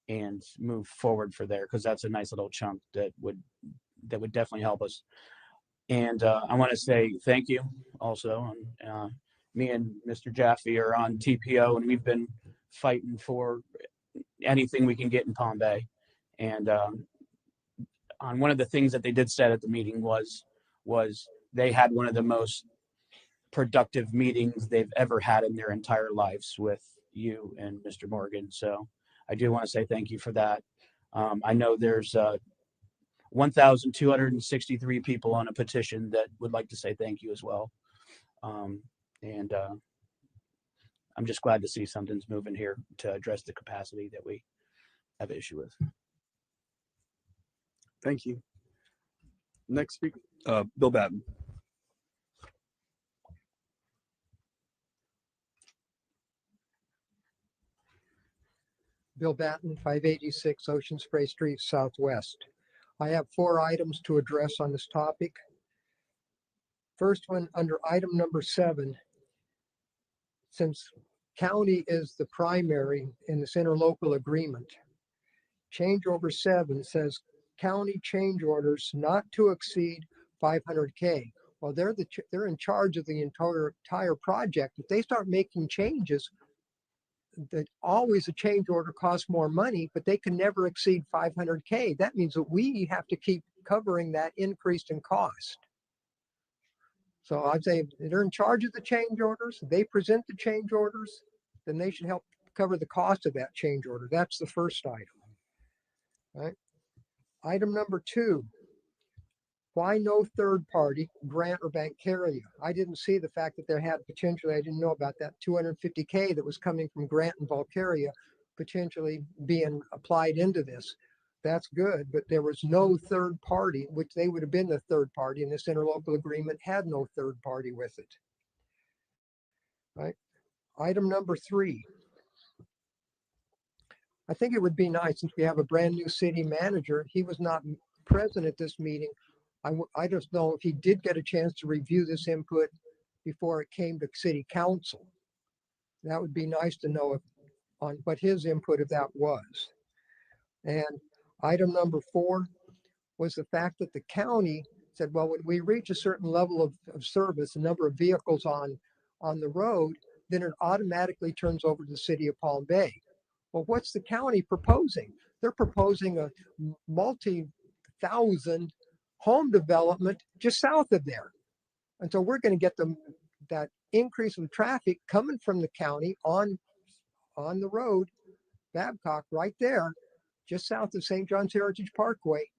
U: and move forward for there, because that's a nice little chunk that would definitely help us. And I want to say thank you also. Me and Mr. Jaffe are on TPO, and we've been fighting for anything we can get in Palm Bay. And on one of the things that they did say at the meeting was they had one of the most productive meetings they've ever had in their entire lives with you and Mr. Morgan. So I do want to say thank you for that. I know there's 1,263 people on a petition that would like to say thank you as well. And I'm just glad to see something's moving here to address the capacity that we have issue with.
B: Thank you. Next speaker.
E: Bill Batten.
N: Bill Batten, 586 Ocean Spray Street, Southwest. I have 4 items to address on this topic. First one, under item number 7, since county is the primary in this interlocal agreement, change order 7 says county change orders not to exceed 500K. Well, they're in charge of the entire project. If they start making changes, that always a change order costs more money, but they can never exceed 500K. That means that we have to keep covering that increase in cost. So I'd say they're in charge of the change orders. They present the change orders, then they should help cover the cost of that change order. That's the first item. All right. Item number 2, why no third party, Grant or Bancaria? I didn't see the fact that they had potentially, I didn't know about that 250K that was coming from Grant and Valkyria potentially being applied into this. That's good, but there was no third party, which they would have been the third party, and this interlocal agreement had no third party with it. Right. Item number 3. I think it would be nice, since we have a brand new city manager, he was not present at this meeting. I just know if he did get a chance to review this input before it came to city council. That would be nice to know on what his input of that was. And item number 4 was the fact that the county said, well, when we reach a certain level of service, a number of vehicles on the road, then it automatically turns over to the city of Palm Bay. Well, what's the county proposing? They're proposing a multi-thousand home development just south of there. And so we're going to get that increase in traffic coming from the county on the road, Babcock, right there, just south of St. John's Heritage Parkway.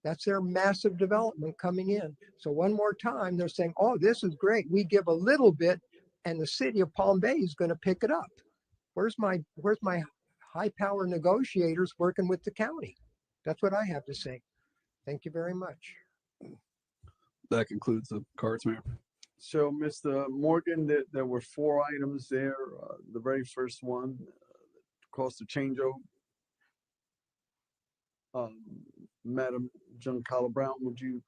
N: That's their massive development coming in. So one more time, they're saying, oh, this is great. We give a little bit and the city of Palm Bay is going to pick it up. Where's my high power negotiators working with the county? That's what I have to say. Thank you very much.
E: That concludes the cards, Mayor.
B: So, Mr. Morgan, there were 4 items there. The very first one, cost of changeover. Madam Giancarlo Brown, would you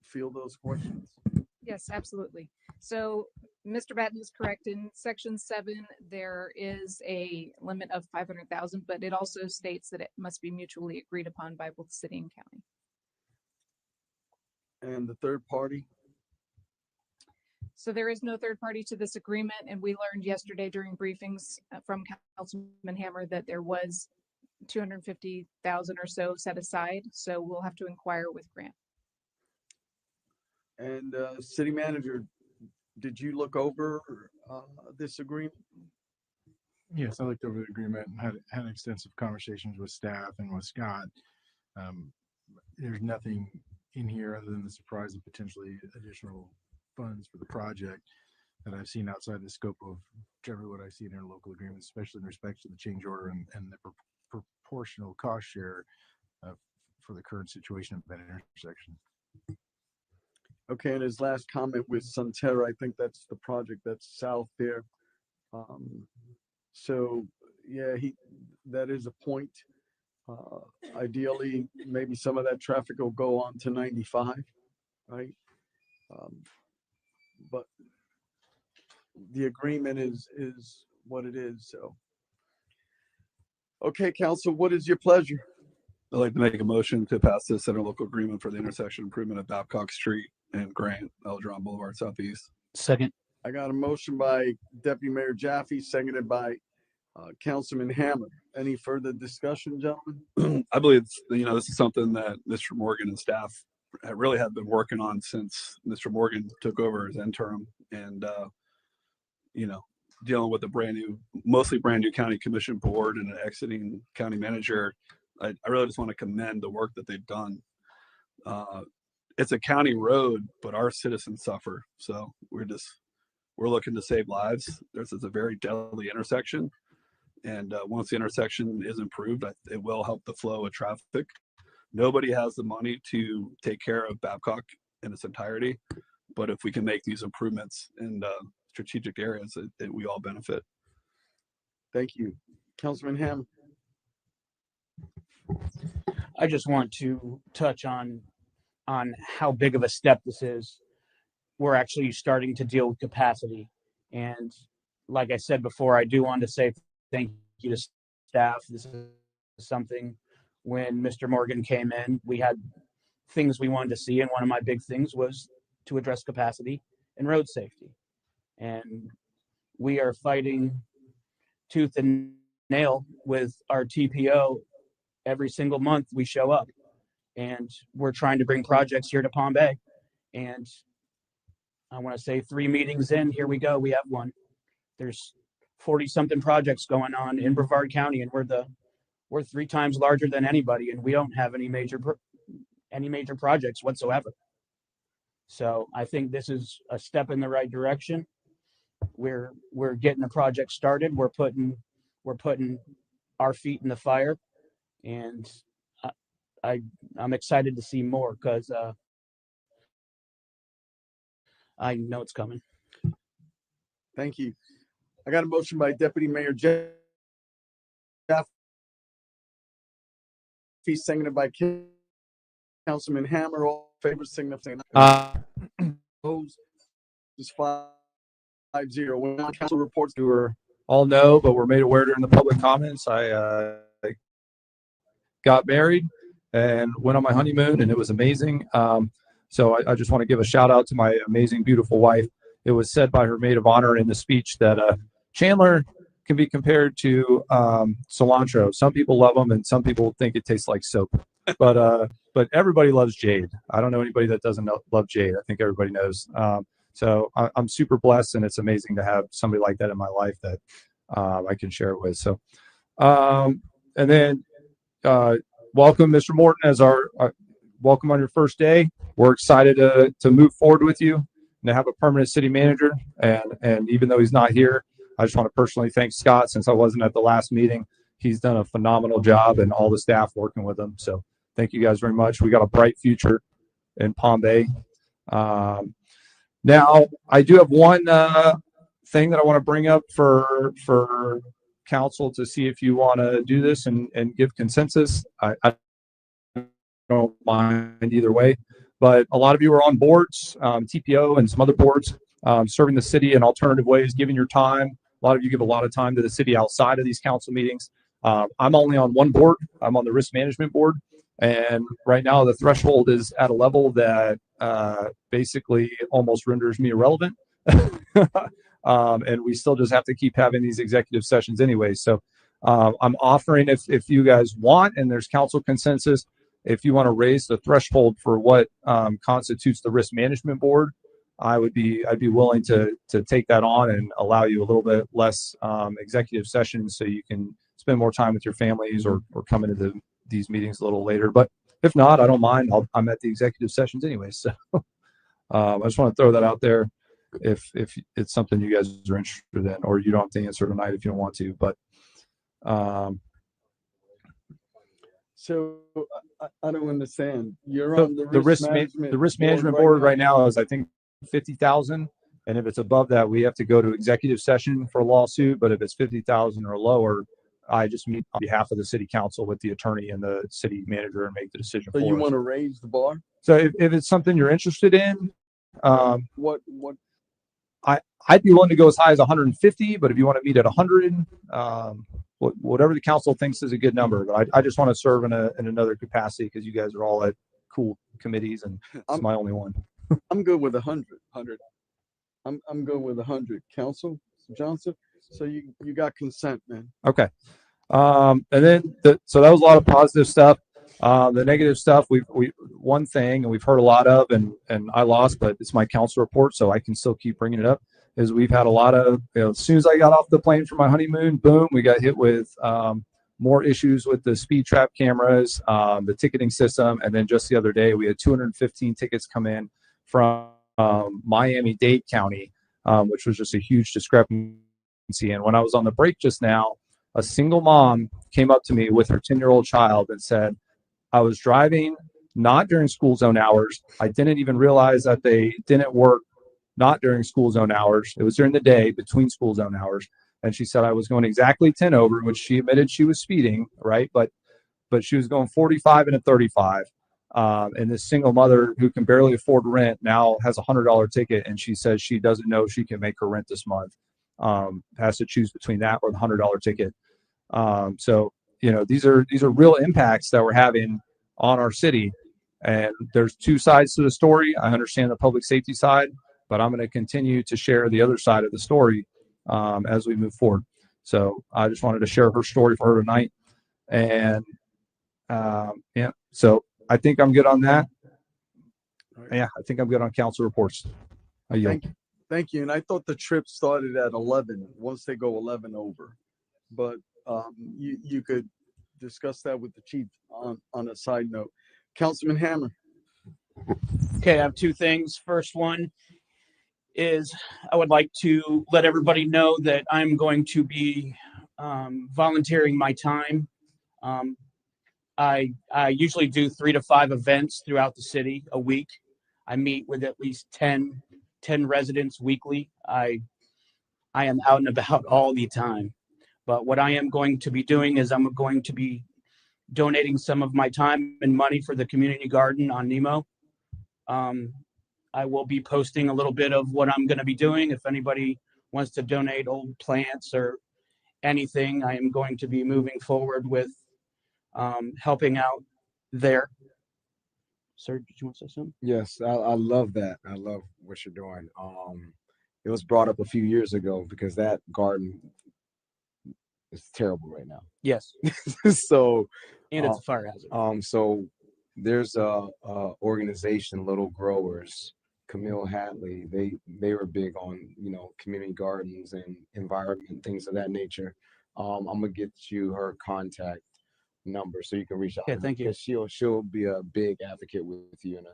B: field those questions?
Q: Yes, absolutely. So Mr. Batten is correct. In section 7, there is a limit of 500,000, but it also states that it must be mutually agreed upon by both city and county.
B: And the third party?
Q: So there is no third party to this agreement, and we learned yesterday during briefings from Councilman Hammer that there was 250,000 or so set aside. So we'll have to inquire with Grant.
B: And city manager, did you look over this agreement?
P: Yes, I looked over the agreement and had extensive conversations with staff and with Scott. There's nothing in here other than the surprise of potentially additional funds for the project that I've seen outside the scope of generally what I see in interlocal agreements, especially in respect to the change order and the proportional cost share for the current situation of that intersection.
B: Okay, and his last comment with Sunterra, I think that's the project that's south there. So yeah, that is a point. Ideally, maybe some of that traffic will go on to 95, right? But the agreement is what it is. So, okay, council, what is your pleasure?
E: I'd like to make a motion to pass this interlocal agreement for the intersection improvement of Babcock Street and Grant, Eldron Boulevard Southeast.
A: Second.
B: I got a motion by Deputy Mayor Jaffe, seconded by Councilman Hammer. Any further discussion, gentlemen?
E: I believe, this is something that Mr. Morgan and staff really have been working on since Mr. Morgan took over as interim, and, dealing with a mostly brand new county commission board and an exiting county manager. I really just want to commend the work that they've done. It's a county road, but our citizens suffer. So we're looking to save lives. This is a very deadly intersection. And once the intersection is improved, it will help the flow of traffic. Nobody has the money to take care of Babcock in its entirety. But if we can make these improvements in strategic areas, we all benefit.
B: Thank you. Councilman Ham.
U: I just want to touch on how big of a step this is. We're actually starting to deal with capacity. And like I said before, I do want to say thank you to staff. This is something, when Mr. Morgan came in, we had things we wanted to see. And one of my big things was to address capacity and road safety. And we are fighting tooth and nail with our TPO. Every single month we show up, and we're trying to bring projects here to Palm Bay. And I want to say 3 meetings in, here we go. We have one. There's 40 something projects going on in Brevard County, and we're 3 times larger than anybody, and we don't have any major projects whatsoever. So I think this is a step in the right direction. We're getting the project started. We're putting our feet in the fire, and I'm excited to see more, because I know it's coming.
B: Thank you. I got a motion by Deputy Mayor Jaffe, seconded by Councilman Hammer. All in favor, signify. Opposed? Just 5-0. When council reports,
K: You were all know, but were made aware during the public comments. I got married and went on my honeymoon, and it was amazing. So I just want to give a shout out to my amazing, beautiful wife. It was said by her maid of honor in the speech that Chandler can be compared to cilantro. Some people love them, and some people think it tastes like soap. But everybody loves Jade. I don't know anybody that doesn't love Jade. I think everybody knows. So I'm super blessed, and it's amazing to have somebody like that in my life that I can share it with. So, and then welcome, Mr. Morton, as our welcome on your first day. We're excited to move forward with you and to have a permanent city manager. And even though he's not here, I just want to personally thank Scott, since I wasn't at the last meeting. He's done a phenomenal job, and all the staff working with him. So thank you guys very much. We got a bright future in Palm Bay. Now, I do have one thing that I want to bring up for council to see if you want to do this and give consensus. I don't mind either way, but a lot of you are on boards, TPO and some other boards, serving the city in alternative ways, giving your time. A lot of you give a lot of time to the city outside of these council meetings. I'm only on one board. I'm on the risk management board. And right now the threshold is at a level that basically almost renders me irrelevant. And we still just have to keep having these executive sessions anyway. So I'm offering, if you guys want, and there's council consensus, if you want to raise the threshold for what constitutes the risk management board, I'd be willing to take that on and allow you a little bit less executive sessions, so you can spend more time with your families or come into these meetings a little later. But if not, I don't mind. I'm at the executive sessions anyway. So I just want to throw that out there if it's something you guys are interested in, or you don't have to answer tonight if you don't want to. But
B: So I don't understand. You're
K: the,
B: on the
K: the
B: risk management.
K: the risk management board right now is, I think, 50,000. And if it's above that, we have to go to executive session for a lawsuit. But if it's 50,000 or lower, I just meet on behalf of the city council with the attorney and the city manager and make the decision
B: So
K: for
B: you
K: us.
B: want to raise the bar?
K: So if it's something you're interested in,
B: What?
K: I'd be willing to go as high as 150, but if you want to meet at 100, whatever the council thinks is a good number. But I just want to serve in another capacity because you guys are all at cool committees and it's my only one.
B: I'm good with 100. I'm good with 100. Council Johnson. So you got consent, man.
K: Okay. And then so that was a lot of positive stuff. The negative stuff, we one thing, and we've heard a lot of, and I lost, but it's my council report, so I can still keep bringing it up, is we've had a lot of, as soon as I got off the plane for my honeymoon, boom, we got hit with more issues with the speed trap cameras, the ticketing system, and then just the other day, we had 215 tickets come in from Miami-Dade County, which was just a huge discrepancy. And when I was on the break just now, a single mom came up to me with her 10-year-old child and said, I was driving not during school zone hours. I didn't even realize that they didn't work not during school zone hours. It was during the day between school zone hours. And she said I was going exactly 10 over, which she admitted she was speeding, right? But she was going 45 and a 35. And this single mother who can barely afford rent now has a $100 ticket, and she says she doesn't know if she can make her rent this month. Has to choose between that or the $100 ticket. So these are real impacts that we're having on our city, and there's two sides to the story. I understand the public safety side, but I'm going to continue to share the other side of the story as we move forward. So I just wanted to share her story for her tonight, and yeah. So I think I'm good on that. Yeah, I think I'm good on council reports.
B: Thank you. And I thought the trip started at 11. Once they go 11 over, but you could discuss that with the chief on a side note. Councilman Hammer.
U: Okay, I have two things. First one is I would like to let everybody know that I'm going to be volunteering my time. I usually do 3 to 5 events throughout the city a week. I meet with at least 10 residents weekly. I am out and about all the time. But what I am going to be doing is I'm going to be donating some of my time and money for the community garden on Nemo. I will be posting a little bit of what I'm going to be doing. If anybody wants to donate old plants or anything, I am going to be moving forward with helping out there. Sir, did you want to say something?
G: Yes, I love that. I love what you're doing. It was brought up a few years ago because that garden is terrible right now.
U: Yes.
G: So
U: and it's a fire hazard.
G: So there's a organization, Little Growers, Camille Hatley. They were big on community gardens and environment, things of that nature. I'm gonna get you her contact number so you can reach out.
U: Yeah, thank you.
G: She'll be a big advocate with you. And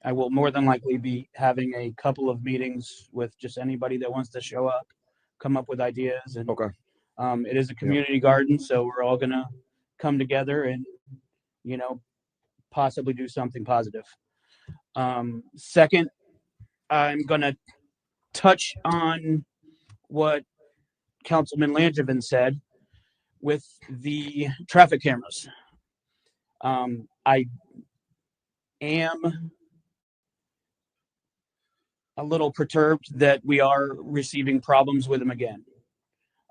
U: I will more than likely be having a couple of meetings with just anybody that wants to show up, come up with ideas. And it is a community garden, so we're all gonna come together and possibly do something positive. Second, I'm gonna touch on what Councilman Langevin said with the traffic cameras. I am a little perturbed that we are receiving problems with them again.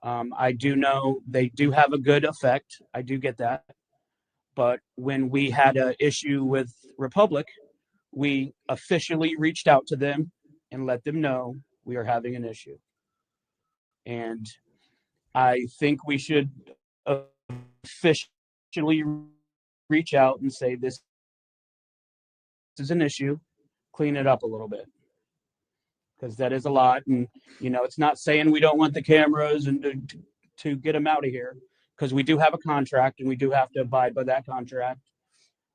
U: I do know they do have a good effect. I do get that. But when we had an issue with Republic, we officially reached out to them and let them know we are having an issue. And I think we should officially reach out and say this is an issue, clean it up a little bit. Because that is a lot. And, it's not saying we don't want the cameras and to get them out of here. Because we do have a contract and we do have to abide by that contract.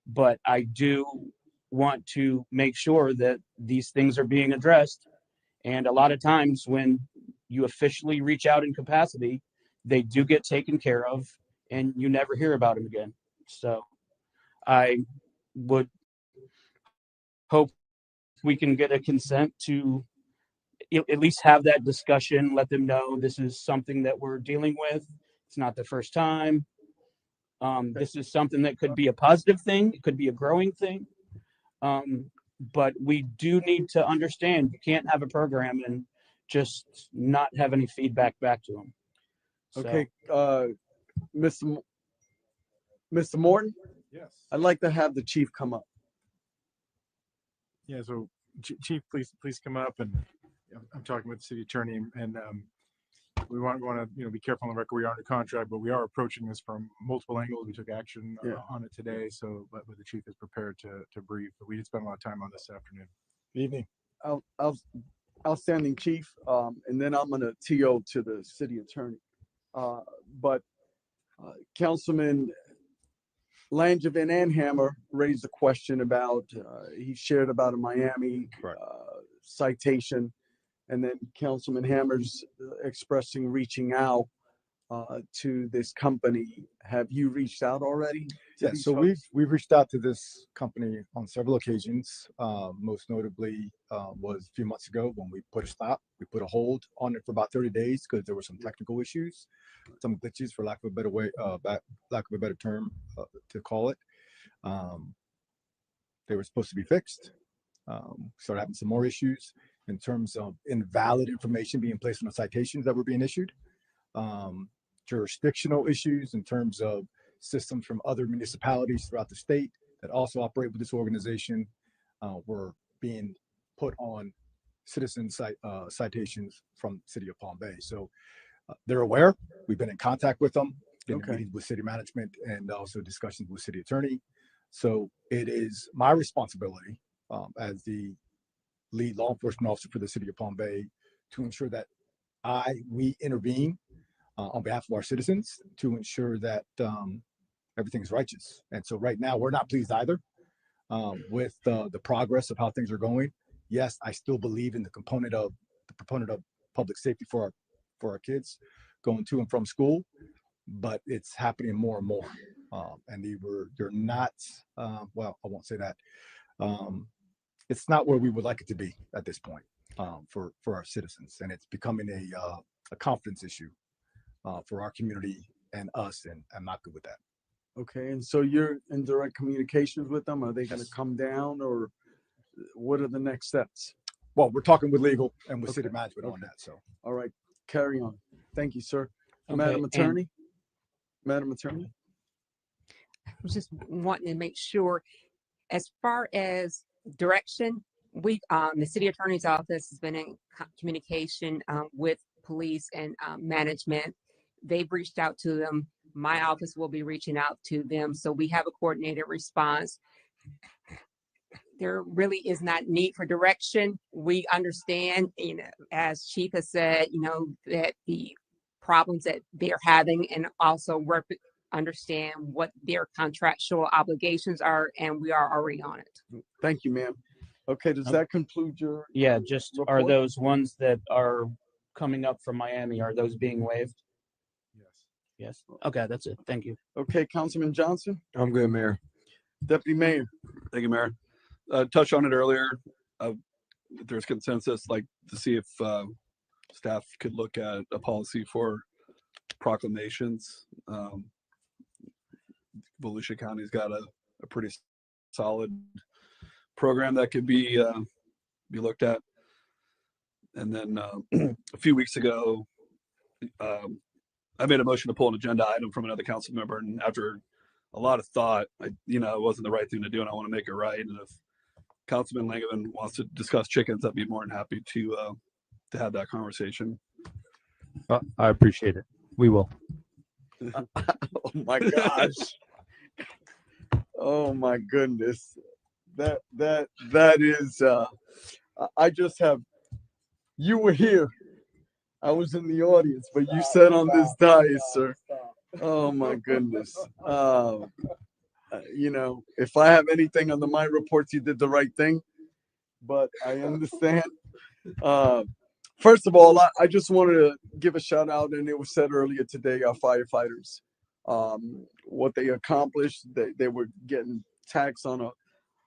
U: But I do want to make sure that these things are being addressed. And a lot of times when you officially reach out in capacity, they do get taken care of and you never hear about them again. So I would hope we can get a consent to at least have that discussion, let them know this is something that we're dealing with. It's not the first time. This is something that could be a positive thing. It could be a growing thing. But we do need to understand you can't have a program and just not have any feedback back to them.
B: Okay, Mr. Morton?
P: Yes.
B: I'd like to have the chief come up.
P: Yeah, so Chief, please come up, and I'm talking with the city attorney, and we want to be careful on the record. We are under contract, but we are approaching this from multiple angles. We took action on it today, so but the chief is prepared to brief. But we did spend a lot of time on this afternoon. Good evening.
B: Outstanding, chief. And then I'm going to TO to the city attorney. But Councilman Langevin and Hammer raised a question about, he shared about a Miami citation, and then Councilman Hammer's expressing reaching out to this company. Have you reached out already?
H: Yeah, so we've reached out to this company on several occasions. Most notably was a few months ago when we put a hold on it for about 30 days because there were some technical issues, some glitches, for lack of a better way, lack of a better term to call it. They were supposed to be fixed. Started having some more issues in terms of invalid information being placed on the citations that were being issued. Jurisdictional issues in terms of systems from other municipalities throughout the state that also operate with this organization were being put on citizen citations from the city of Palm Bay. So they're aware. We've been in contact with them, in meetings with city management and also discussions with city attorney. So it is my responsibility as the lead law enforcement officer for the city of Palm Bay to ensure that we intervene on behalf of our citizens to ensure that everything is righteous. And so right now we're not pleased either with the progress of how things are going. Yes, I still believe in the proponent of public safety for our kids going to and from school, but it's happening more and more. And they're not, well, I won't say that. It's not where we would like it to be at this point for our citizens. And it's becoming a confidence issue for our community and us, and I'm not good with that.
B: Okay, and so you're in direct communications with them? Are they going to come down, or what are the next steps?
H: Well, we're talking with legal and with city management on that. So,
B: all right, carry on. Thank you, sir.
R: Okay,
B: Madam Attorney? Madam Attorney?
R: I was just wanting to make sure, as far as direction, the city attorney's office has been in communication with police and management. They've reached out to them. My office will be reaching out to them. So we have a coordinated response. There really is not need for direction. We understand, as Chief has said, that the problems that they're having, and also understand what their contractual obligations are, and we are already on it.
B: Thank you, ma'am. Okay, does that conclude your
U: just
B: report?
U: are those ones that are coming up from Miami, are those being waived? Yes. Okay, that's it. Thank you.
B: Okay, Councilman Johnson?
E: I'm good, Mayor.
B: Deputy Mayor?
E: Thank you, Mayor. Touched on it earlier. There's consensus, like to see if staff could look at a policy for proclamations. Volusia County's got a pretty solid program that could be looked at. And then a few weeks ago, I made a motion to pull an agenda item from another council member, and after a lot of thought, it wasn't the right thing to do, and I want to make it right. And if Councilman Langevin wants to discuss chickens, I'd be more than happy to have that conversation.
K: I appreciate it. We will.
B: Oh my gosh. Oh my goodness. That is I just have, you were here. I was in the audience, but you sat on this dais, sir. Oh my goodness. You know, if I have anything under my reports, you did the right thing. But I understand. Uh, First of all, I just wanted to give a shout out, and it was said earlier today, our firefighters, what they accomplished. They were getting taxed on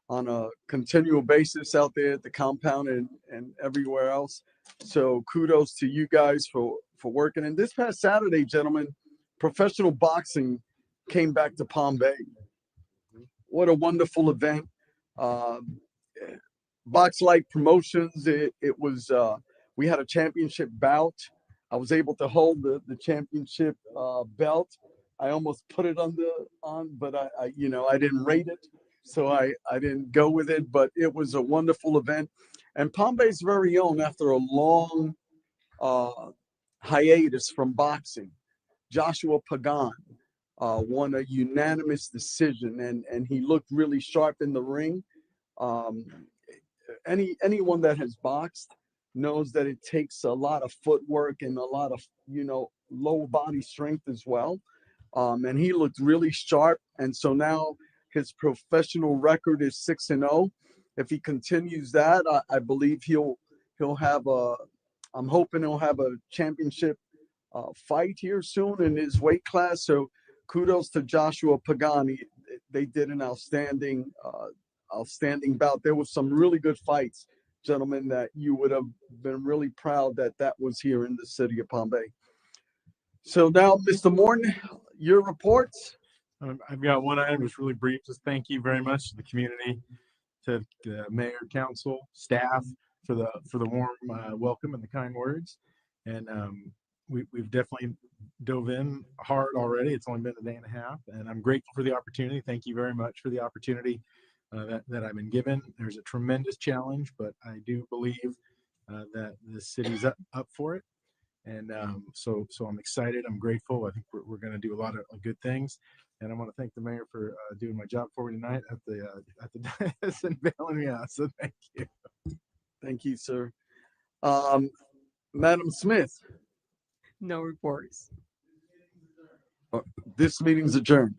B: a continual basis out there at the compound and everywhere else. So kudos to you guys for working. And this past Saturday, gentlemen, professional boxing came back to Palm Bay. What a wonderful event. Box Light Promotions, it was we had a championship bout. I was able to hold the championship belt. I almost put it on, but I you know, I didn't rate it, so I didn't go with it. But it was a wonderful event, and Palm Bay's very own, after a long hiatus from boxing, Joshua Pagan won a unanimous decision, and he looked really sharp in the ring. Anyone that has boxed knows that it takes a lot of footwork and a lot of, you know, lower body strength as well. And he looked really sharp. And so now his professional record is 6-0. If he continues that, I believe he'll have I'm hoping he'll have a championship fight here soon in his weight class. So kudos to Joshua Pagani. They did an outstanding bout. There was some really good fights, gentlemen, that you would have been really proud that was here in the city of Palm Bay. So now, Mr. Morton, your reports.
P: I've got one item that's really brief. Just thank you very much to the community, to the mayor, council, staff for the warm welcome and the kind words. And we've definitely dove in hard already. It's only been a day and a half, and I'm grateful for the opportunity. Thank you very much for the opportunity that I've been given. There's a tremendous challenge, but I do believe that the city's up for it. And so I'm excited. I'm grateful. I think we're going to do a lot of good things. And I want to thank the mayor for doing my job for me tonight at the dais and bailing me out. So thank you.
B: Thank you, sir. Madam Smith.
R: No reports.
B: This meeting's adjourned.